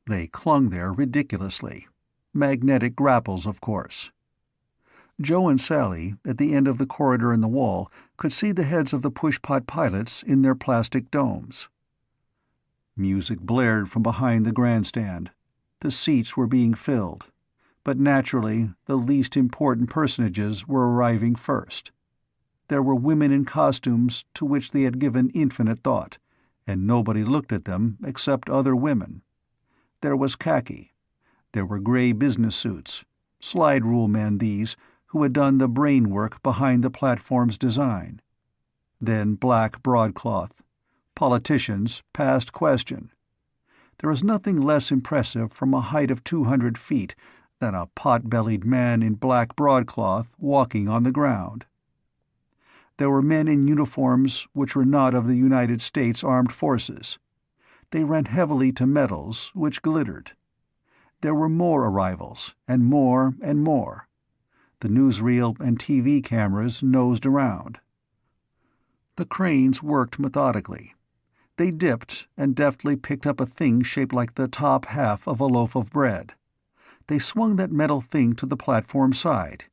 They clung there ridiculously. Magnetic grapples, of course. Joe and Sally, at the end of the corridor in the wall, could see the heads of the pushpot pilots in their plastic domes. Music blared from behind the grandstand. The seats were being filled, but naturally the least important personages were arriving first. There were women in costumes to which they had given infinite thought, and nobody looked at them except other women. There was khaki. There were gray business suits, slide rule men these, who had done the brain work behind the platform's design. Then black broadcloth. Politicians past question. There was nothing less impressive from a height of 200 feet than a pot-bellied man in black broadcloth walking on the ground. There were men in uniforms which were not of the United States Armed Forces. They ran heavily to metals which glittered. There were more arrivals, and more and more. The newsreel and TV cameras nosed around. The cranes worked methodically. They dipped and deftly picked up a thing shaped like the top half of a loaf of bread. They swung that metal thing to the platform side.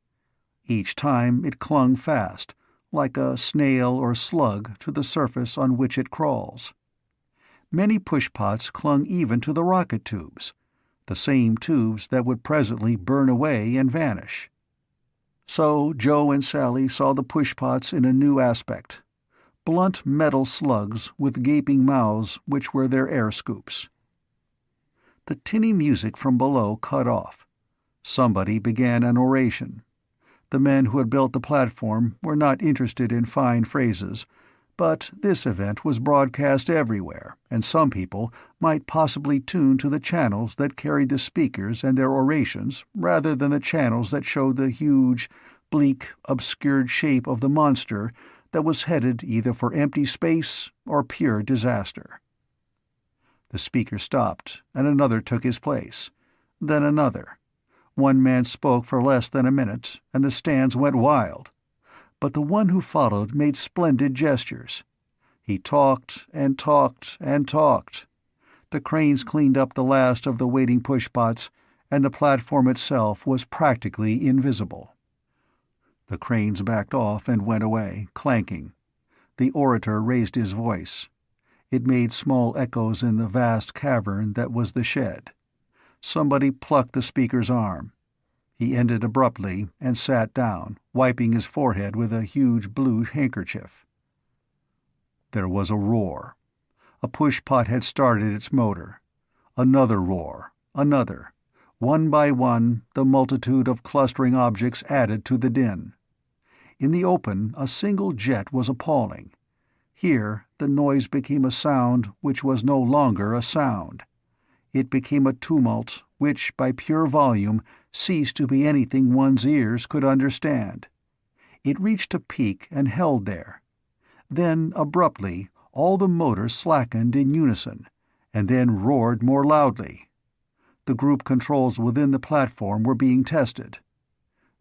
Each time it clung fast, like a snail or slug to the surface on which it crawls. Many pushpots clung even to the rocket tubes, the same tubes that would presently burn away and vanish. So Joe and Sally saw the pushpots in a new aspect. Blunt metal slugs with gaping mouths which were their air scoops. The tinny music from below cut off. Somebody began an oration. The men who had built the platform were not interested in fine phrases, but this event was broadcast everywhere, and some people might possibly tune to the channels that carried the speakers and their orations rather than the channels that showed the huge, bleak, obscured shape of the monster that was headed either for empty space or pure disaster. The speaker stopped, and another took his place. Then another. One man spoke for less than a minute, and the stands went wild. But the one who followed made splendid gestures. He talked and talked and talked. The cranes cleaned up the last of the waiting pushpots, and the platform itself was practically invisible. The cranes backed off and went away, clanking. The orator raised his voice. It made small echoes in the vast cavern that was the shed. Somebody plucked the speaker's arm. He ended abruptly and sat down, wiping his forehead with a huge blue handkerchief. There was a roar. A pushpot had started its motor. Another roar. Another. One by one, the multitude of clustering objects added to the din. In the open, a single jet was appalling. Here, the noise became a sound which was no longer a sound. It became a tumult which, by pure volume, ceased to be anything one's ears could understand. It reached a peak and held there. Then, abruptly, all the motors slackened in unison, and then roared more loudly. The group controls within the platform were being tested.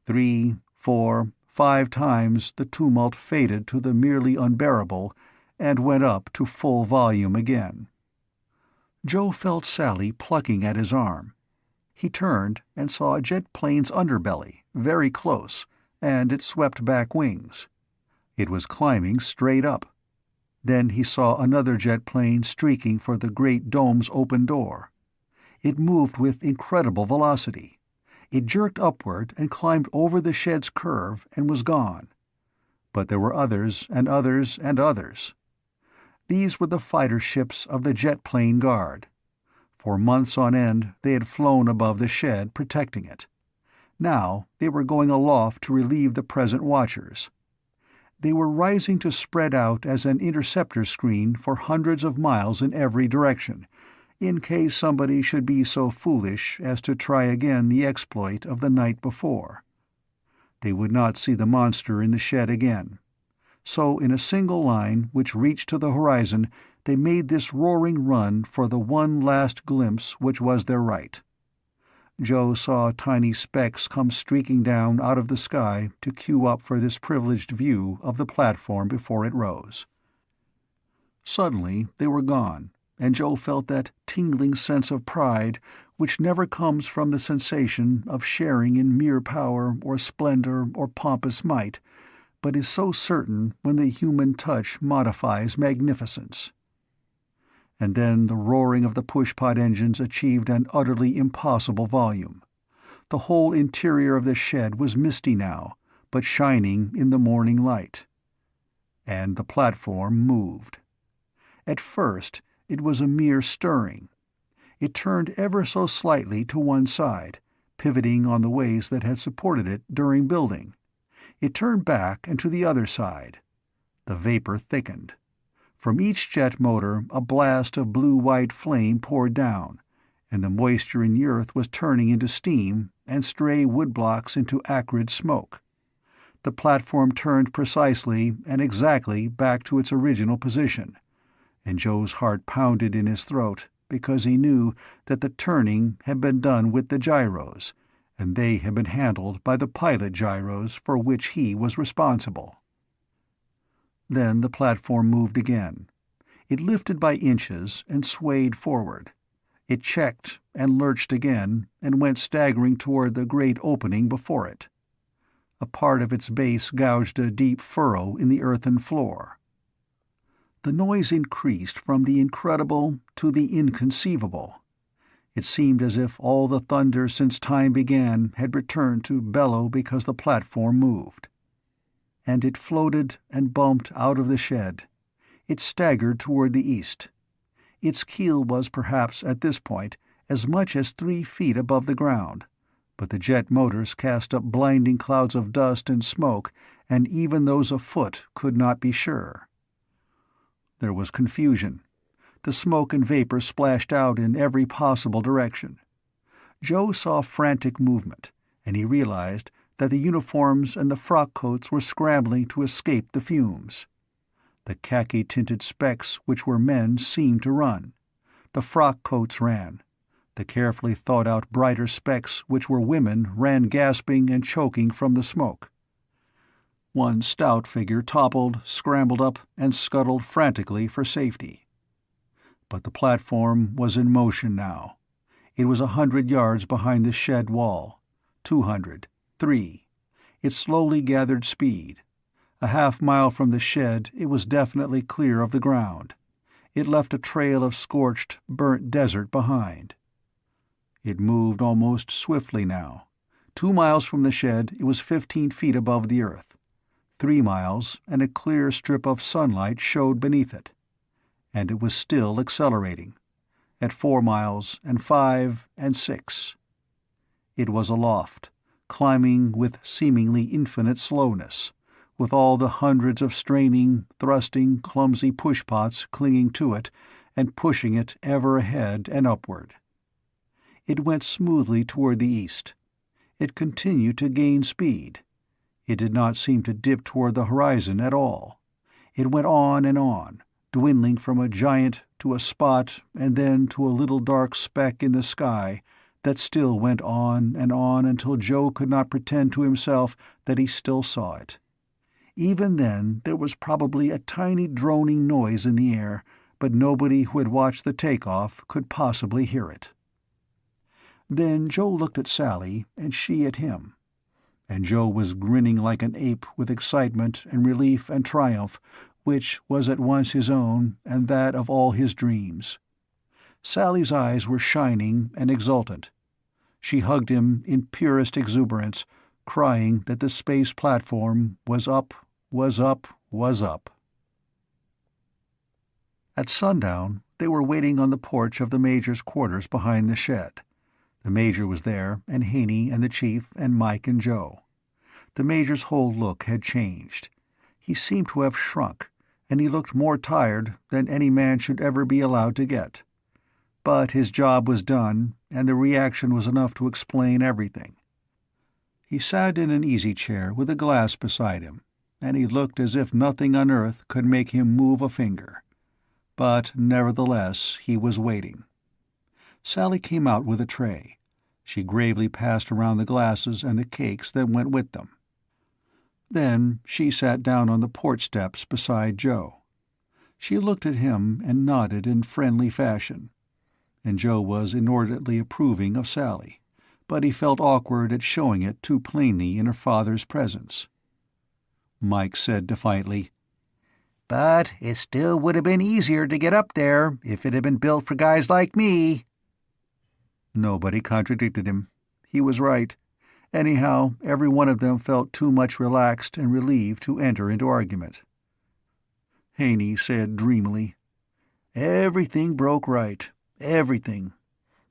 3, 4, 5 times the tumult faded to the merely unbearable and went up to full volume again. Joe felt Sally plucking at his arm. He turned and saw a jet plane's underbelly, very close, and its swept back wings. It was climbing straight up. Then he saw another jet plane streaking for the great dome's open door. It moved with incredible velocity. It jerked upward and climbed over the shed's curve and was gone. But there were others and others and others. These were the fighter ships of the jet plane guard. For months on end they had flown above the shed, protecting it. Now they were going aloft to relieve the present watchers. They were rising to spread out as an interceptor screen for hundreds of miles in every direction, in case somebody should be so foolish as to try again the exploit of the night before. They would not see the monster in the shed again. So in a single line which reached to the horizon, they made this roaring run for the one last glimpse which was their right. Joe saw tiny specks come streaking down out of the sky to queue up for this privileged view of the platform before it rose. Suddenly they were gone, and Joe felt that tingling sense of pride which never comes from the sensation of sharing in mere power or splendor or pompous might, but is so certain when the human touch modifies magnificence. And then the roaring of the push-pod engines achieved an utterly impossible volume. The whole interior of the shed was misty now, but shining in the morning light. And the platform moved. At first it was a mere stirring. It turned ever so slightly to one side, pivoting on the ways that had supported it during building. It turned back and to the other side. The vapor thickened. From each jet motor a blast of blue-white flame poured down, and the moisture in the earth was turning into steam and stray woodblocks into acrid smoke. The platform turned precisely and exactly back to its original position, and Joe's heart pounded in his throat because he knew that the turning had been done with the gyros, and they had been handled by the pilot gyros for which he was responsible. Then the platform moved again. It lifted by inches and swayed forward. It checked and lurched again and went staggering toward the great opening before it. A part of its base gouged a deep furrow in the earthen floor. The noise increased from the incredible to the inconceivable. It seemed as if all the thunder since time began had returned to bellow because the platform moved. And it floated and bumped out of the shed. It staggered toward the east. Its keel was perhaps, at this point, as much as 3 feet above the ground, but the jet motors cast up blinding clouds of dust and smoke, and even those afoot could not be sure. There was confusion. The smoke and vapor splashed out in every possible direction. Joe saw frantic movement, and he realized that the uniforms and the frock coats were scrambling to escape the fumes. The khaki-tinted specks which were men seemed to run. The frock coats ran. The carefully thought-out brighter specks which were women ran gasping and choking from the smoke. One stout figure toppled, scrambled up, and scuttled frantically for safety. But the platform was in motion now. It was 100 yards behind the shed wall. 200. 3. It slowly gathered speed. A half-mile from the shed it was definitely clear of the ground. It left a trail of scorched, burnt desert behind. It moved almost swiftly now. 2 miles from the shed it was 15 feet above the earth. 3 miles, and a clear strip of sunlight showed beneath it. And it was still accelerating. At 4 miles, and 5, and 6. It was aloft, climbing with seemingly infinite slowness, with all the hundreds of straining, thrusting, clumsy pushpots clinging to it and pushing it ever ahead and upward. It went smoothly toward the east. It continued to gain speed. It did not seem to dip toward the horizon at all. It went on, dwindling from a giant to a spot and then to a little dark speck in the sky that still went on until Joe could not pretend to himself that he still saw it. Even then there was probably a tiny droning noise in the air, but nobody who had watched the takeoff could possibly hear it. Then Joe looked at Sally, and she at him. And Joe was grinning like an ape with excitement and relief and triumph, which was at once his own and that of all his dreams. Sally's eyes were shining and exultant. She hugged him in purest exuberance, crying that the space platform was up, was up, was up. At sundown, they were waiting on the porch of the Major's quarters behind the shed. The Major was there, and Haney and the Chief and Mike and Joe. The Major's whole look had changed. He seemed to have shrunk, and he looked more tired than any man should ever be allowed to get. But his job was done, and the reaction was enough to explain everything. He sat in an easy chair with a glass beside him, and he looked as if nothing on earth could make him move a finger. But nevertheless he was waiting. Sally came out with a tray. She gravely passed around the glasses and the cakes that went with them. Then she sat down on the porch steps beside Joe. She looked at him and nodded in friendly fashion. And Joe was inordinately approving of Sally, but he felt awkward at showing it too plainly in her father's presence. Mike said defiantly, "But it still would have been easier to get up there if it had been built for guys like me." Nobody contradicted him. He was right. Anyhow, every one of them felt too much relaxed and relieved to enter into argument. Haney said dreamily, "Everything broke right. Everything.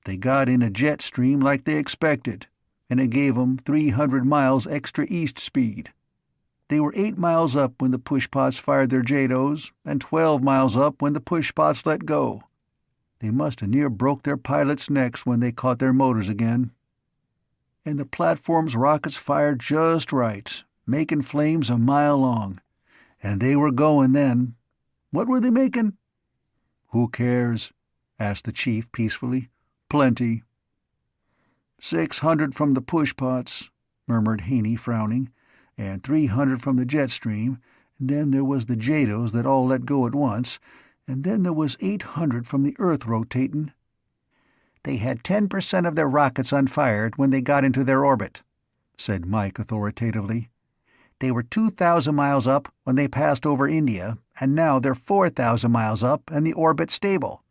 They got in a jet stream like they expected, and it gave 'em 300 miles extra east speed. They were 8 miles up when the pushpots fired their JADOs, and 12 miles up when the pushpots let go. They must have near broke their pilots' necks when they caught their motors again. And the platform's rockets fired just right, making flames a mile long. And they were going then. What were they making?" "Who cares?" asked the Chief peacefully. "Plenty." 600 from the pushpots," murmured Haney, frowning, "and 300 from the jet stream, and then there was the JADOs that all let go at once, and then there was 800 from the Earth rotatin'." "They had 10% of their rockets unfired when they got into their orbit," said Mike authoritatively. "They were 2,000 miles up when they passed over India, and now they're 4,000 miles up and the orbit's stable.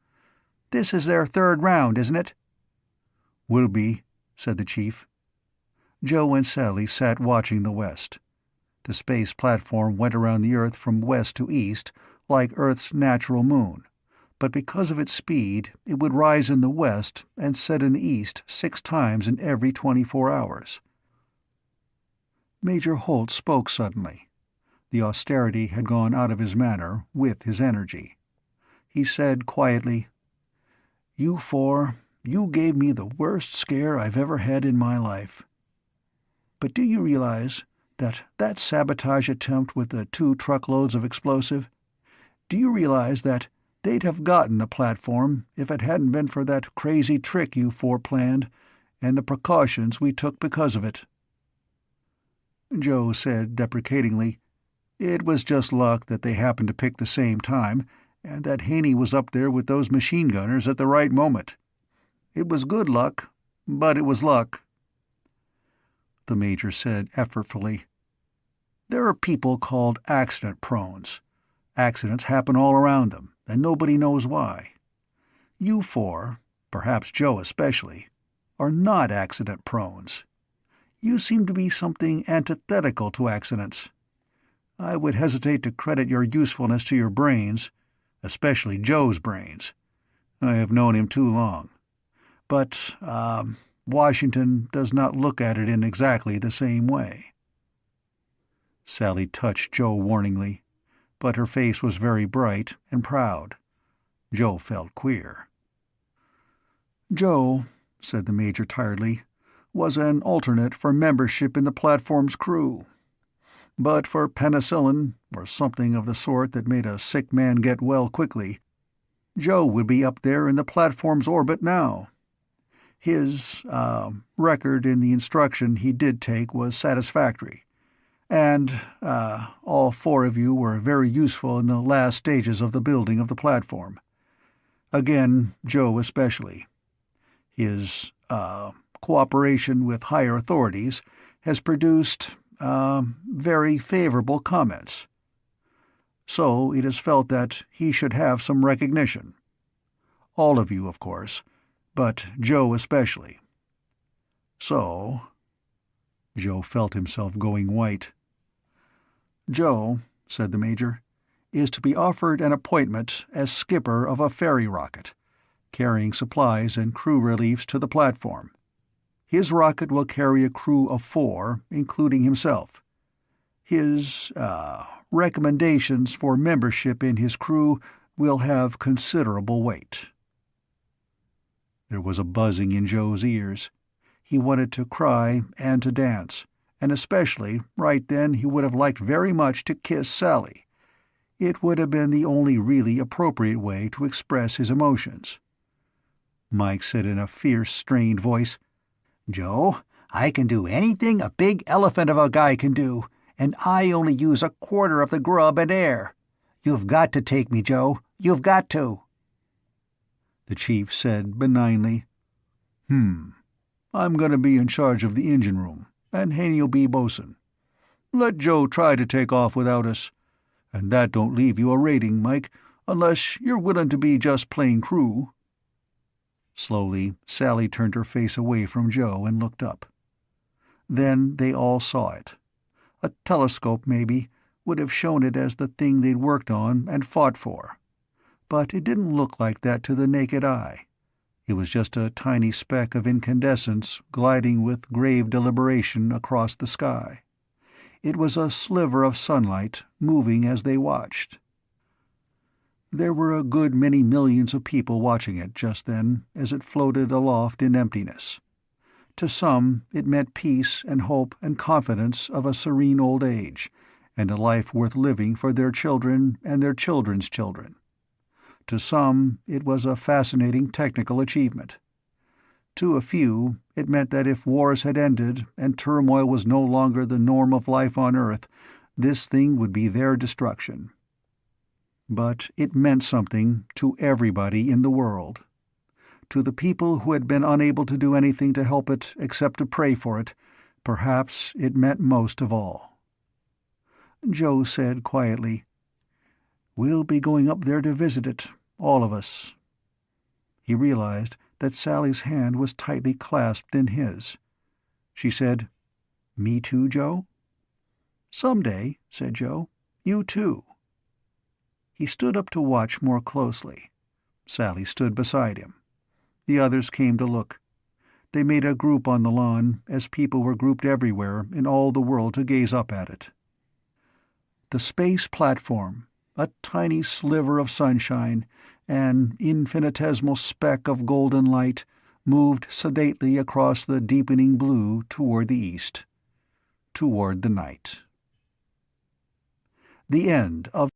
This is their third round, isn't it?" "Will be," said the Chief. Joe and Sally sat watching the west. The space platform went around the Earth from west to east, like Earth's natural moon, but because of its speed it would rise in the west and set in the east 6 times in every 24 hours. Major Holt spoke suddenly. The austerity had gone out of his manner with his energy. He said quietly, "You four, you gave me the worst scare I've ever had in my life. But do you realize that sabotage attempt with the 2 truckloads of explosive, do you realize that they'd have gotten the platform if it hadn't been for that crazy trick you four planned, and the precautions we took because of it?" Joe said deprecatingly, "It was just luck that they happened to pick the same time, and that Haney was up there with those machine gunners at the right moment. It was good luck, but it was luck." The Major said effortfully, "There are people called accident-prones. Accidents happen all around them, and nobody knows why. You four, perhaps Joe especially, are not accident-prones. You seem to be something antithetical to accidents. I would hesitate to credit your usefulness to your brains, especially Joe's brains. I have known him too long. But, Washington does not look at it in exactly the same way." Sally touched Joe warningly, but her face was very bright and proud. Joe felt queer. "Joe," said the Major tiredly, "was an alternate for membership in the platform's crew. But for penicillin, or something of the sort that made a sick man get well quickly, Joe would be up there in the platform's orbit now. His, record in the instruction he did take was satisfactory, and, all 4 of you were very useful in the last stages of the building of the platform. Again, Joe especially. His, cooperation with higher authorities has produced, very favorable comments. So it is felt that he should have some recognition. All of you, of course, but Joe especially. So, Joe felt himself going white. Joe, said the Major, is to be offered an appointment as skipper of a ferry rocket, carrying supplies and crew reliefs to the platform. His rocket will carry a crew of 4, including himself. His, recommendations for membership in his crew will have considerable weight. There was a buzzing in Joe's ears. He wanted to cry and to dance, and especially, right then, he would have liked very much to kiss Sally. It would have been the only really appropriate way to express his emotions. Mike said in a fierce, strained voice, "Joe, I can do anything a big elephant of a guy can do, and I only use a quarter of the grub and air. You've got to take me, Joe. You've got to." The chief said benignly, I'm going to be in charge of the engine room, and Haney'll be bosun. Let Joe try to take off without us. And that don't leave you a rating, Mike, unless you're willing to be just plain crew." Slowly, Sally turned her face away from Joe and looked up. Then they all saw it. A telescope, maybe, would have shown it as the thing they'd worked on and fought for. But it didn't look like that to the naked eye. It was just a tiny speck of incandescence gliding with grave deliberation across the sky. It was a sliver of sunlight moving as they watched. There were a good many millions of people watching it just then as it floated aloft in emptiness. To some it meant peace and hope and confidence of a serene old age, and a life worth living for their children and their children's children. To some it was a fascinating technical achievement. To a few it meant that if wars had ended and turmoil was no longer the norm of life on Earth, this thing would be their destruction. But it meant something to everybody in the world. To the people who had been unable to do anything to help it except to pray for it, perhaps it meant most of all. Joe said quietly, "We'll be going up there to visit it, all of us." He realized that Sally's hand was tightly clasped in his. She said, "Me too, Joe?" "Someday," said Joe. "You too." He stood up to watch more closely. Sally stood beside him. The others came to look. They made a group on the lawn, as people were grouped everywhere in all the world to gaze up at it. The space platform, a tiny sliver of sunshine, an infinitesimal speck of golden light, moved sedately across the deepening blue toward the east, toward the night. The end of